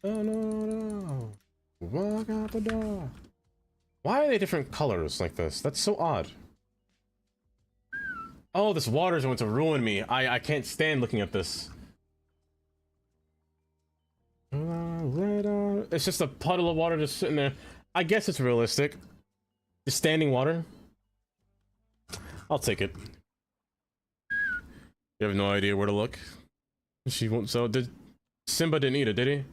Oh no. Walk out the door. Why are they different colors like this? That's so odd. Oh, this water is going to ruin me. I can't stand looking at this. It's just a puddle of water just sitting there. I guess it's realistic. Just standing water. I'll take it. You have no idea where to look. She won't. So did Simba didn't eat it, did he?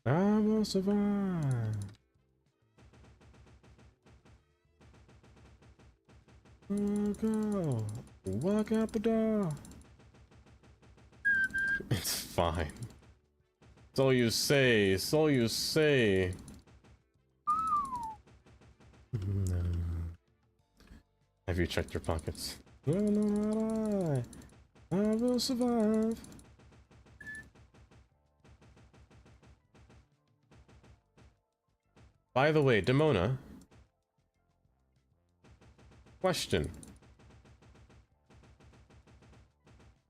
I will survive. Go. Walk out the door. It's fine. It's all you say. It's all you say. No. Have you checked your pockets? No, not I will survive. By the way, Demona. Question.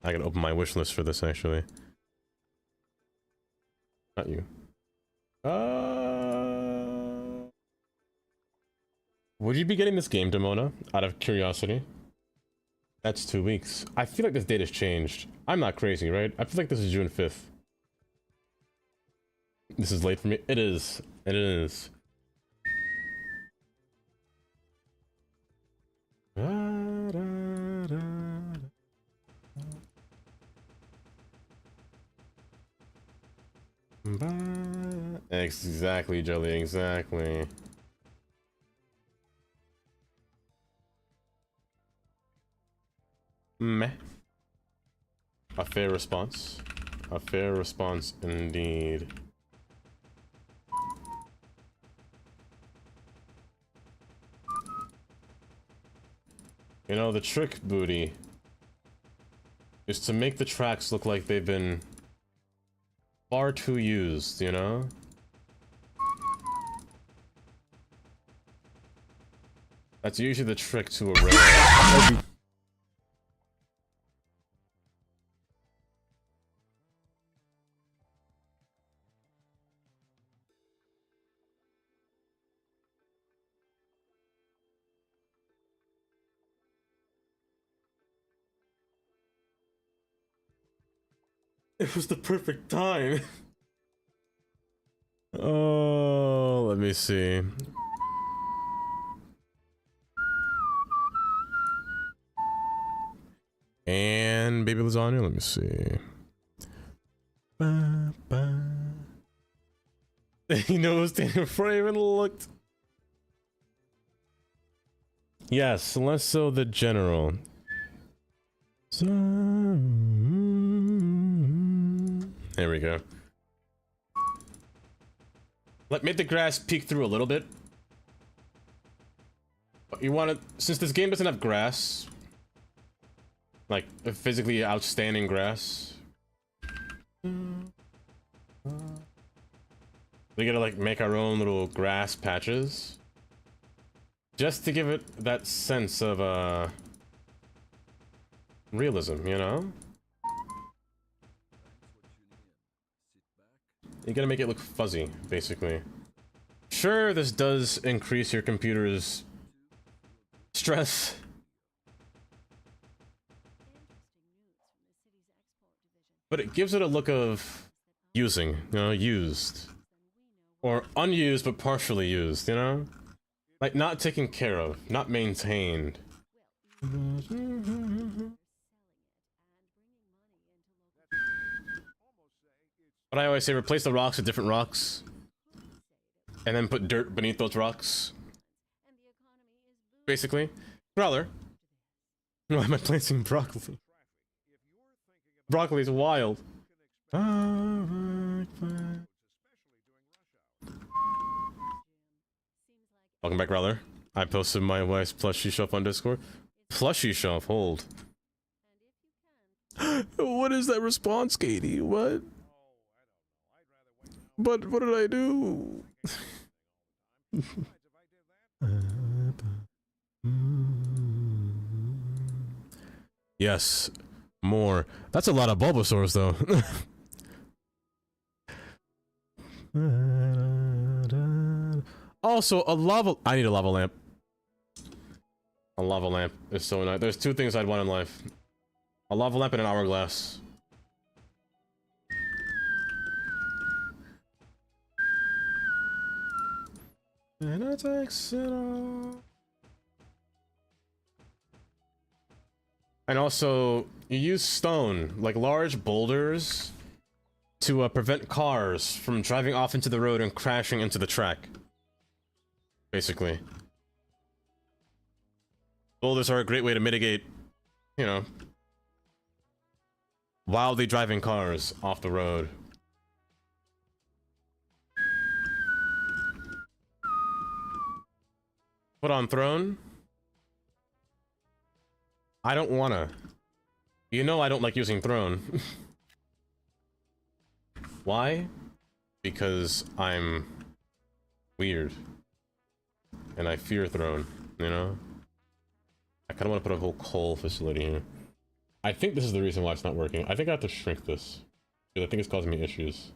I can open my wish list for this actually. Not you. Would you be getting this game, Demona? Out of curiosity. That's 2 weeks. I feel like this date has changed. I'm not crazy, right? I feel like this is June 5th. This is late for me. It is. It is. Exactly, Jelly, exactly. Meh. A fair response. A fair response indeed. You know, the trick, Booty, is to make the tracks look like they've been far too used, you know? That's usually the trick to a rail. It was the perfect time. Oh, let me see. And baby lasagna, let me see. Ba, ba. He knows Daniel before I even looked. Yes, less so the general. There we go. Make the grass peek through a little bit. You want to, since this game doesn't have grass, like a physically outstanding grass, we gotta like make our own little grass patches, just to give it that sense of realism, you know? You gotta make it look fuzzy, basically. Sure, this does increase your computer's stress. But it gives it a look of using, you know, used. Or unused but partially used, you know? Like not taken care of, not maintained. But I always say replace the rocks with different rocks. And then put dirt beneath those rocks. Basically. Growler. Why am I placing broccoli? Broccoli's wild. Welcome back, Growler. I posted my wife's plushie shop on Discord. Plushie shop, hold. What is that response, Katie? What? But what did I do? Yes, more. That's a lot of Bulbasaurs, though. Also, a lava. I need a lava lamp. A lava lamp is so nice. There's two things I'd want in life: a lava lamp and an hourglass. And it takes it all. And also, you use stone, like large boulders, to prevent cars from driving off into the road and crashing into the track. Basically. Boulders are a great way to mitigate, you know, wildly driving cars off the road. Put on throne? I don't wanna. You know I don't like using throne. Why? Because I'm weird. And I fear throne, you know? I kinda wanna put a whole coal facility here. I think this is the reason why it's not working. I think I have to shrink this. Because I think it's causing me issues.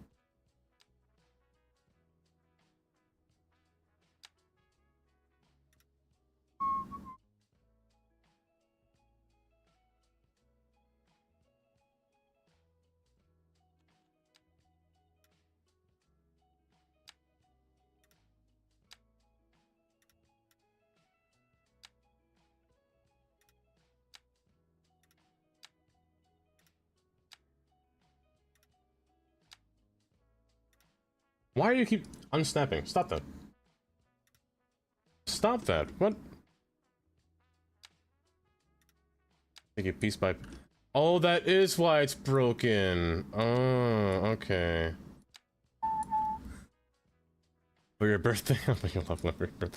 Why do you keep unsnapping? Stop that. Stop that. What? Take a piece by... Oh, that is why it's broken. Oh, okay. For your birthday? Oh my God, love my birthday.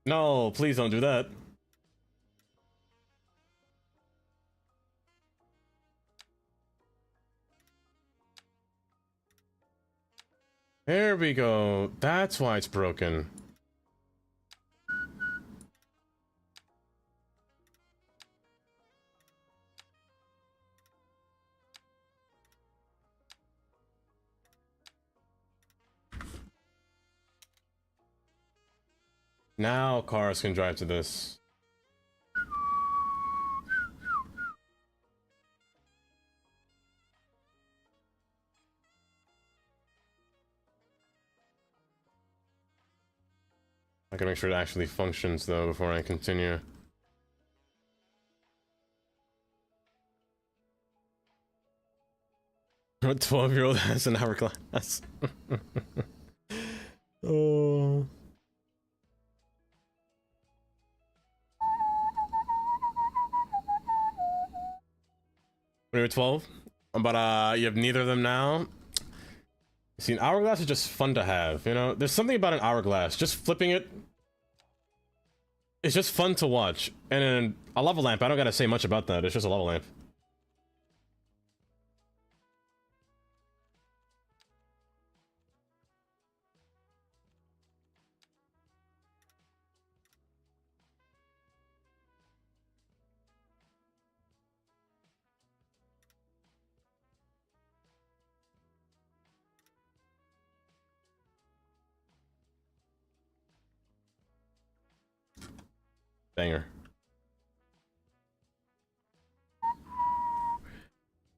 No, please don't do that. There we go. That's why it's broken. Now cars can drive to this. I can make sure it actually functions though before I continue. What 12-year-old has an hourglass? Oh. When you were 12? But you have neither of them now? See, an hourglass is just fun to have, you know? There's something about an hourglass. Just flipping it. It's just fun to watch. And then a lava lamp, I don't gotta say much about that. It's just a lava lamp. Banger.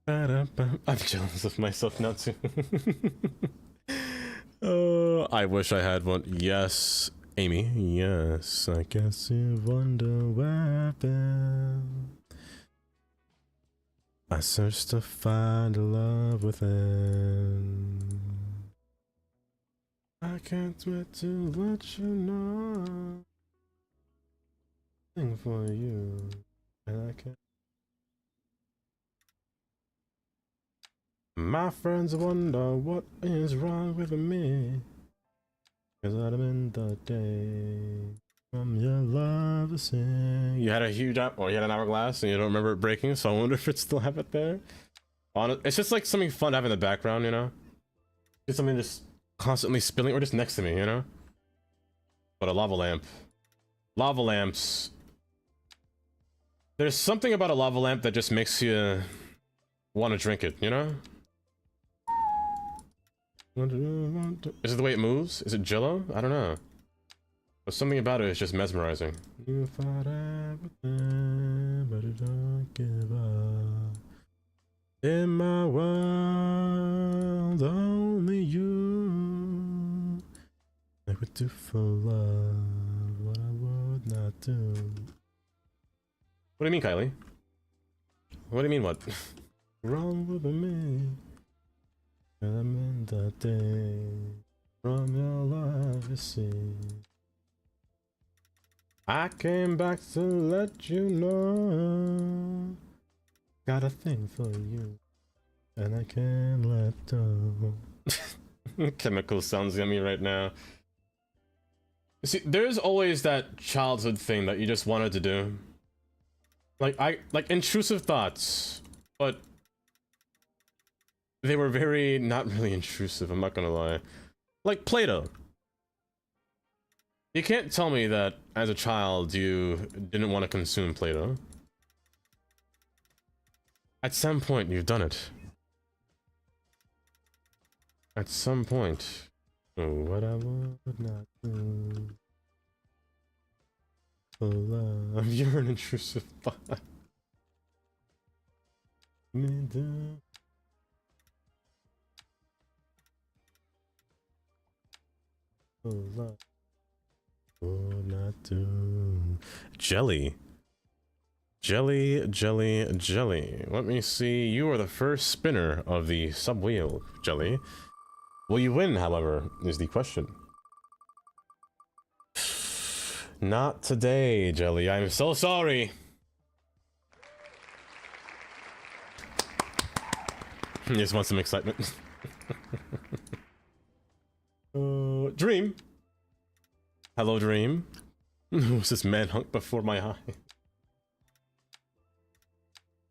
I'm jealous of myself now too. Oh, I wish I had one. Yes, Amy. Yes, I guess you wonder where I've been. I searched to find a love within. I can't wait to let you know. For you, and I can't. My friends wonder what is wrong with me, 'cause I'm in the day from your love to sing. You had a huge or you had an hourglass and you don't remember it breaking, so I wonder if it still have it there. It's just like something fun to have in the background, you know? Just something just constantly spilling or just next to me, you know? But a lava lamp. Lava lamps. There's something about a lava lamp that just makes you want to drink it, you know? Is it the way it moves? Is it Jello? I don't know. But something about it is just mesmerizing. You fought everything, but you don't give up. In my world, only you. I would do for love what I would not do. What do you mean, Kylie? What do you mean, what? Wrong with me. I'm in the day from your love, you see. I came back to let you know. Got a thing for you, and I can't let go. Chemical sounds yummy right now. You see, there's always that childhood thing that you just wanted to do. Like intrusive thoughts, but they were very not really intrusive, I'm not gonna lie. Like Play-Doh. You can't tell me that as a child you didn't want to consume Play-Doh. At some point you've done it. At some point. Oh, what I would not do. For love, you're an intrusive thought. Me do. For love, would not do. Jelly. Jelly, jelly, jelly. Let me see. You are the first spinner of the subwheel, Jelly. Will you win, however, is the question. Not today, Jelly. I'm so sorry. Just want some excitement. Dream. Hello, Dream. Who's this man hunk before my eye?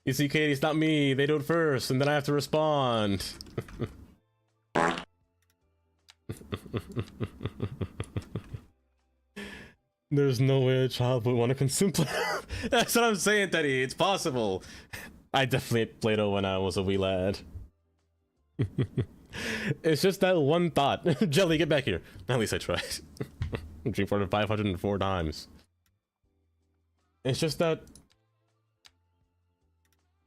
You see, Katie, it's not me. They do it first, and then I have to respond. There's no way a child would want to consume Play-Doh. That's what I'm saying, Teddy. It's possible. I definitely ate Play-Doh when I was a wee lad. It's just that one thought. Jelly, get back here. At least I tried. Dream farted 504 times. It's just that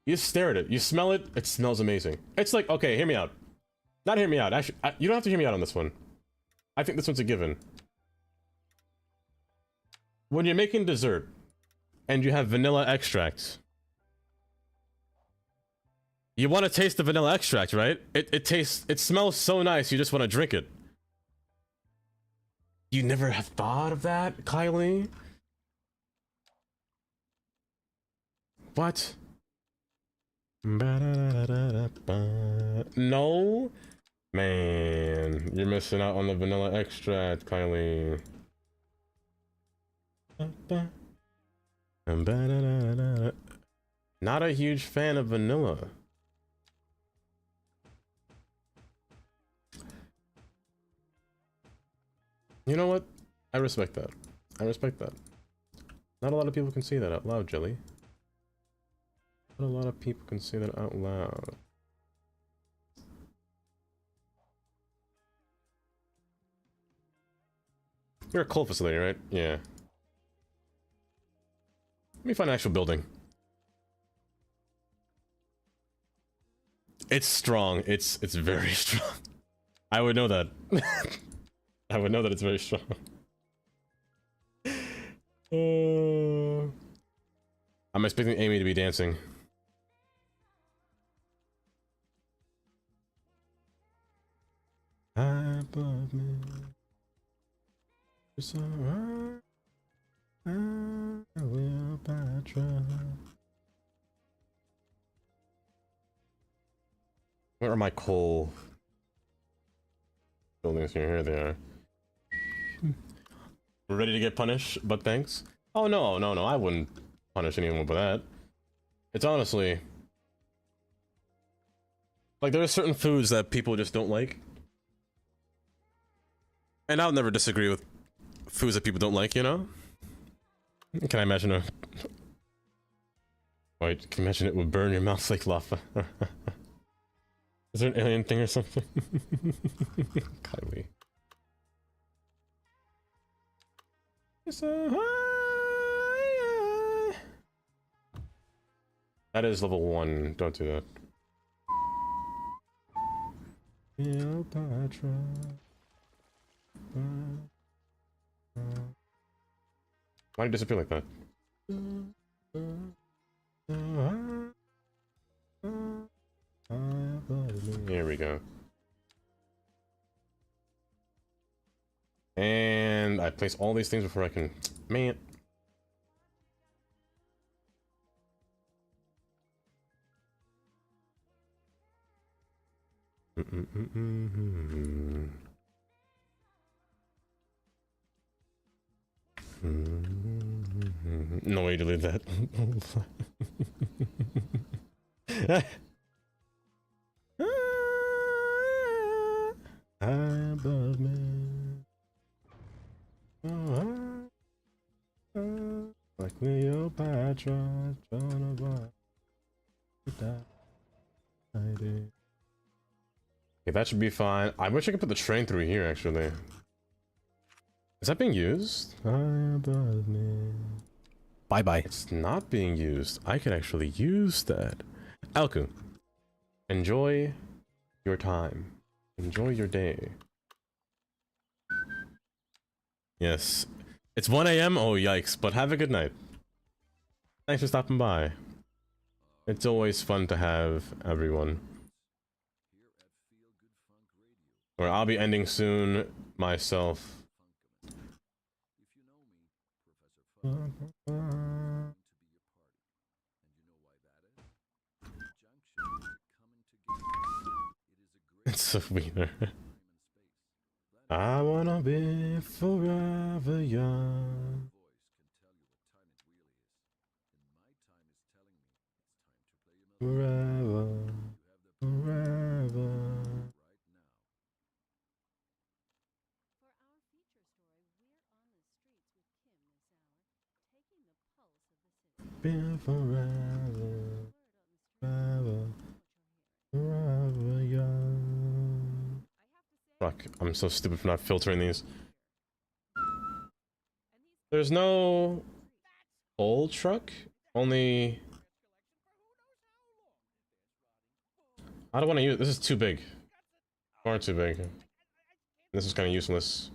you stare at it, you smell it, it smells amazing. It's like, okay, hear me out. Not hear me out. Actually, you don't have to hear me out on this one. I think this one's a given. When you're making dessert and you have vanilla extract, you want to taste the vanilla extract, right? It smells so nice, you just want to drink it. You never have thought of that, Kylie? What? No? Man, you're missing out on the vanilla extract, Kylie. Not a huge fan of vanilla. You know what? I respect that. I respect that. Not a lot of people can say that out loud, Jelly. Not a lot of people can say that out loud. You're a coal facility, right? Yeah. Let me find an actual building. It's strong. It's very strong. I would know that. I would know that it's very strong. I'm expecting Amy to be dancing. Above me. It's alright. I will try. Where are my coal buildings here? Here they are. We're ready to get punished, but thanks. Oh no, no, no, I wouldn't punish anyone for that. It's honestly like there are certain foods that people just don't like. And I'll never disagree with foods that people don't like, you know? Can I imagine a... Wait, can you imagine it would burn your mouth like lava? Is there an alien thing or something? Kylie. That is level 1, don't do that. Cleopatra. Why did it disappear like that? Here we go. And I place all these things before I can... Man. No way to delete that. Above me. Like Cleopatra, John of Arc. Okay, that should be fine. I wish I could put the train through here, actually. Is that being used? Above me. Bye-bye. It's not being used. I could actually use that. Alku, enjoy your time. Enjoy your day. Yes. It's 1 AM? Oh, yikes. But have a good night. Thanks for stopping by. It's always fun to have everyone. Or I'll be ending soon myself. It's a wiener. I wanna be forever young. Forever, forever. Been forever, forever, forever young. Fuck, I'm so stupid for not filtering these. There's no old truck, only... I don't want to use... This is too big. Far too big. This is kind of useless.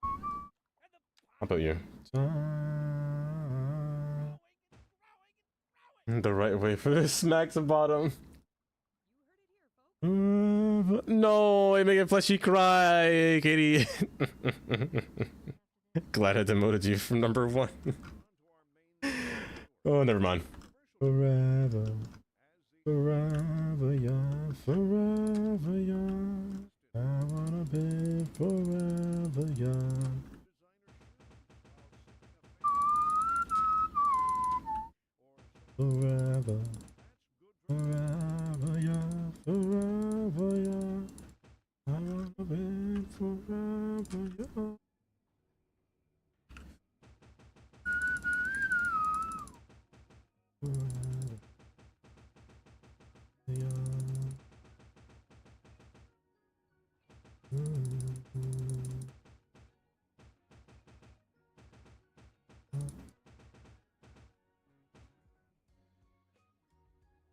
How about you? The right way for this smacks the bottom. No, I make a fleshy cry, Katie. Glad I demoted you from number 1. Oh, never mind. Forever, forever young, forever young. I wanna be forever young. Forever, forever young, forever young. I wanna be forever young.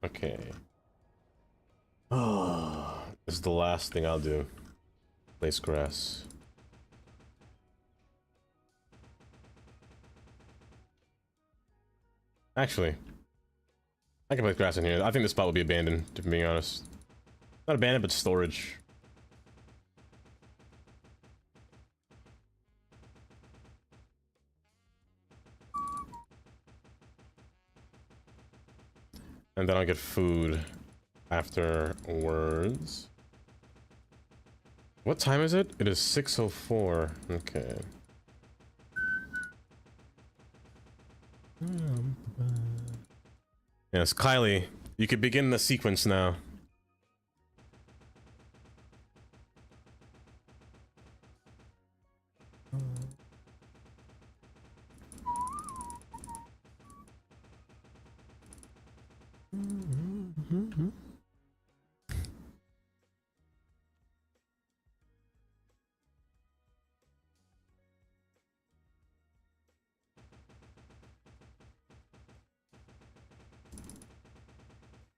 Okay. Oh, this is the last thing I'll do. Place grass. Actually, I can place grass in here. I think this spot will be abandoned, to be honest. Not abandoned, but storage. And then I'll get food afterwards. What time is it? It is 6:04. Okay. Yes, Kylie, you could begin the sequence now.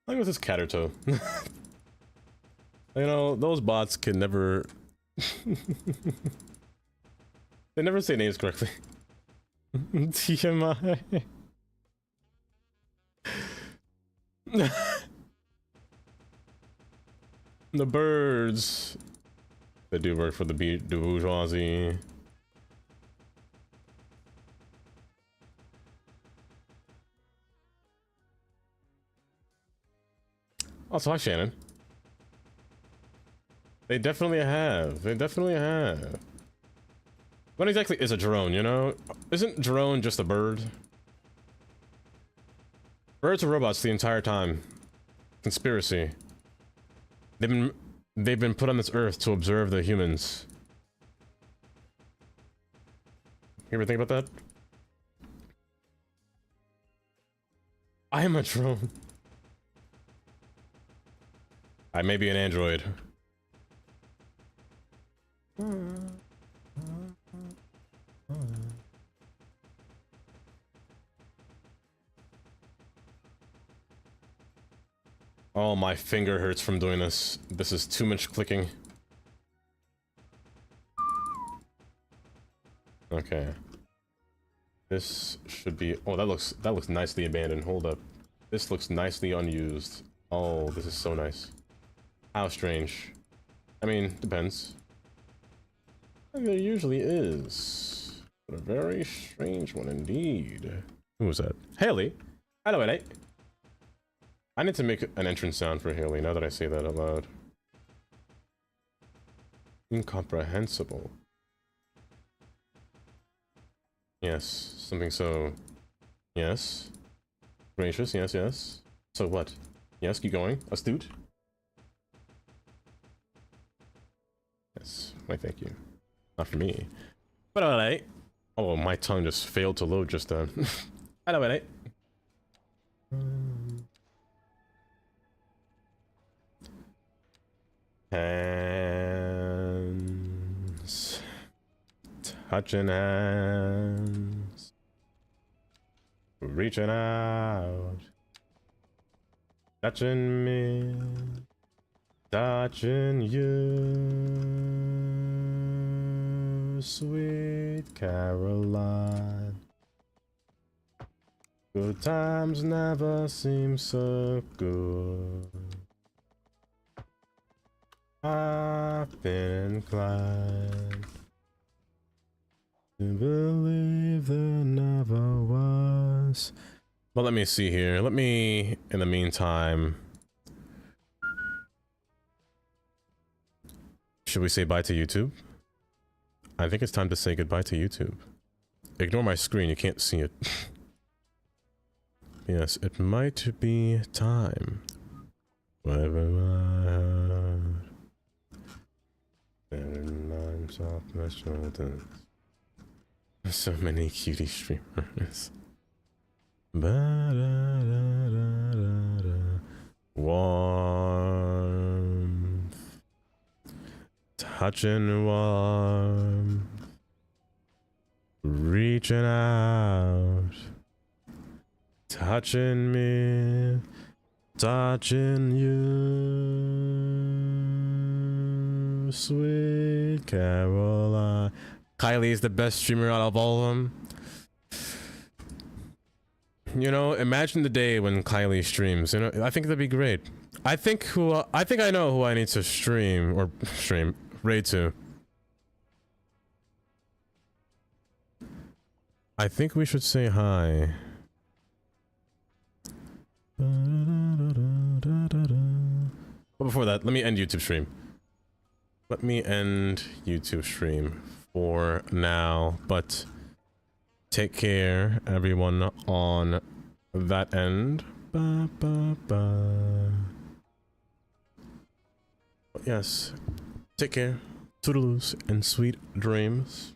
I think it was this cat or toe. You know, those bots can never... They never say names correctly. TMI. The birds. They do work for the bourgeoisie. Also, hi Shannon. They definitely have. They definitely have. What exactly is a drone, you know? Isn't drone just a bird? Birds are robots the entire time. Conspiracy. They've been put on this earth to observe the humans. You ever think about that? I am a drone. I may be an android. Oh, my finger hurts from doing this. This is too much clicking. Okay. This should be... Oh, that looks nicely abandoned. Hold up. This looks nicely unused. Oh, this is so nice. How strange. I mean, depends. There usually is. But a very strange one indeed. Who was that? Haley? Hello, Haley. I need to make an entrance sound for Haley now that I say that out loud. Incomprehensible. Yes, something so... Yes. Gracious, yes, yes. So what? Yes, keep going. Astute. Yes, why thank you. Not for me. But alright. Oh, my tongue just failed to load just then. Hello, alright. Hands. Touching hands. Reaching out. Touching me. Touching you. Sweet Caroline. Good times never seem so good. I've been inclined to believe there never was. Well, let me see here. Let me, in the meantime, should we say bye to YouTube? I think it's time to say goodbye to YouTube. Ignore my screen, you can't see it. Yes, it might be time. Whatever my heart. Off my shoulders. So many cutie streamers. Warmth. Touching warmth. Reaching out. Touching me. Touching you. Sweet Caroline. Kylie's the best streamer out of all of them. You know, imagine the day when Kylie streams. You know, I think that'd be great. I think I know who I need to raid to. I think we should say hi. But before that, let me end YouTube stream. Let me end YouTube stream for now, but take care, everyone, on that end. Ba, ba, ba. Yes, take care, toodaloos, and sweet dreams.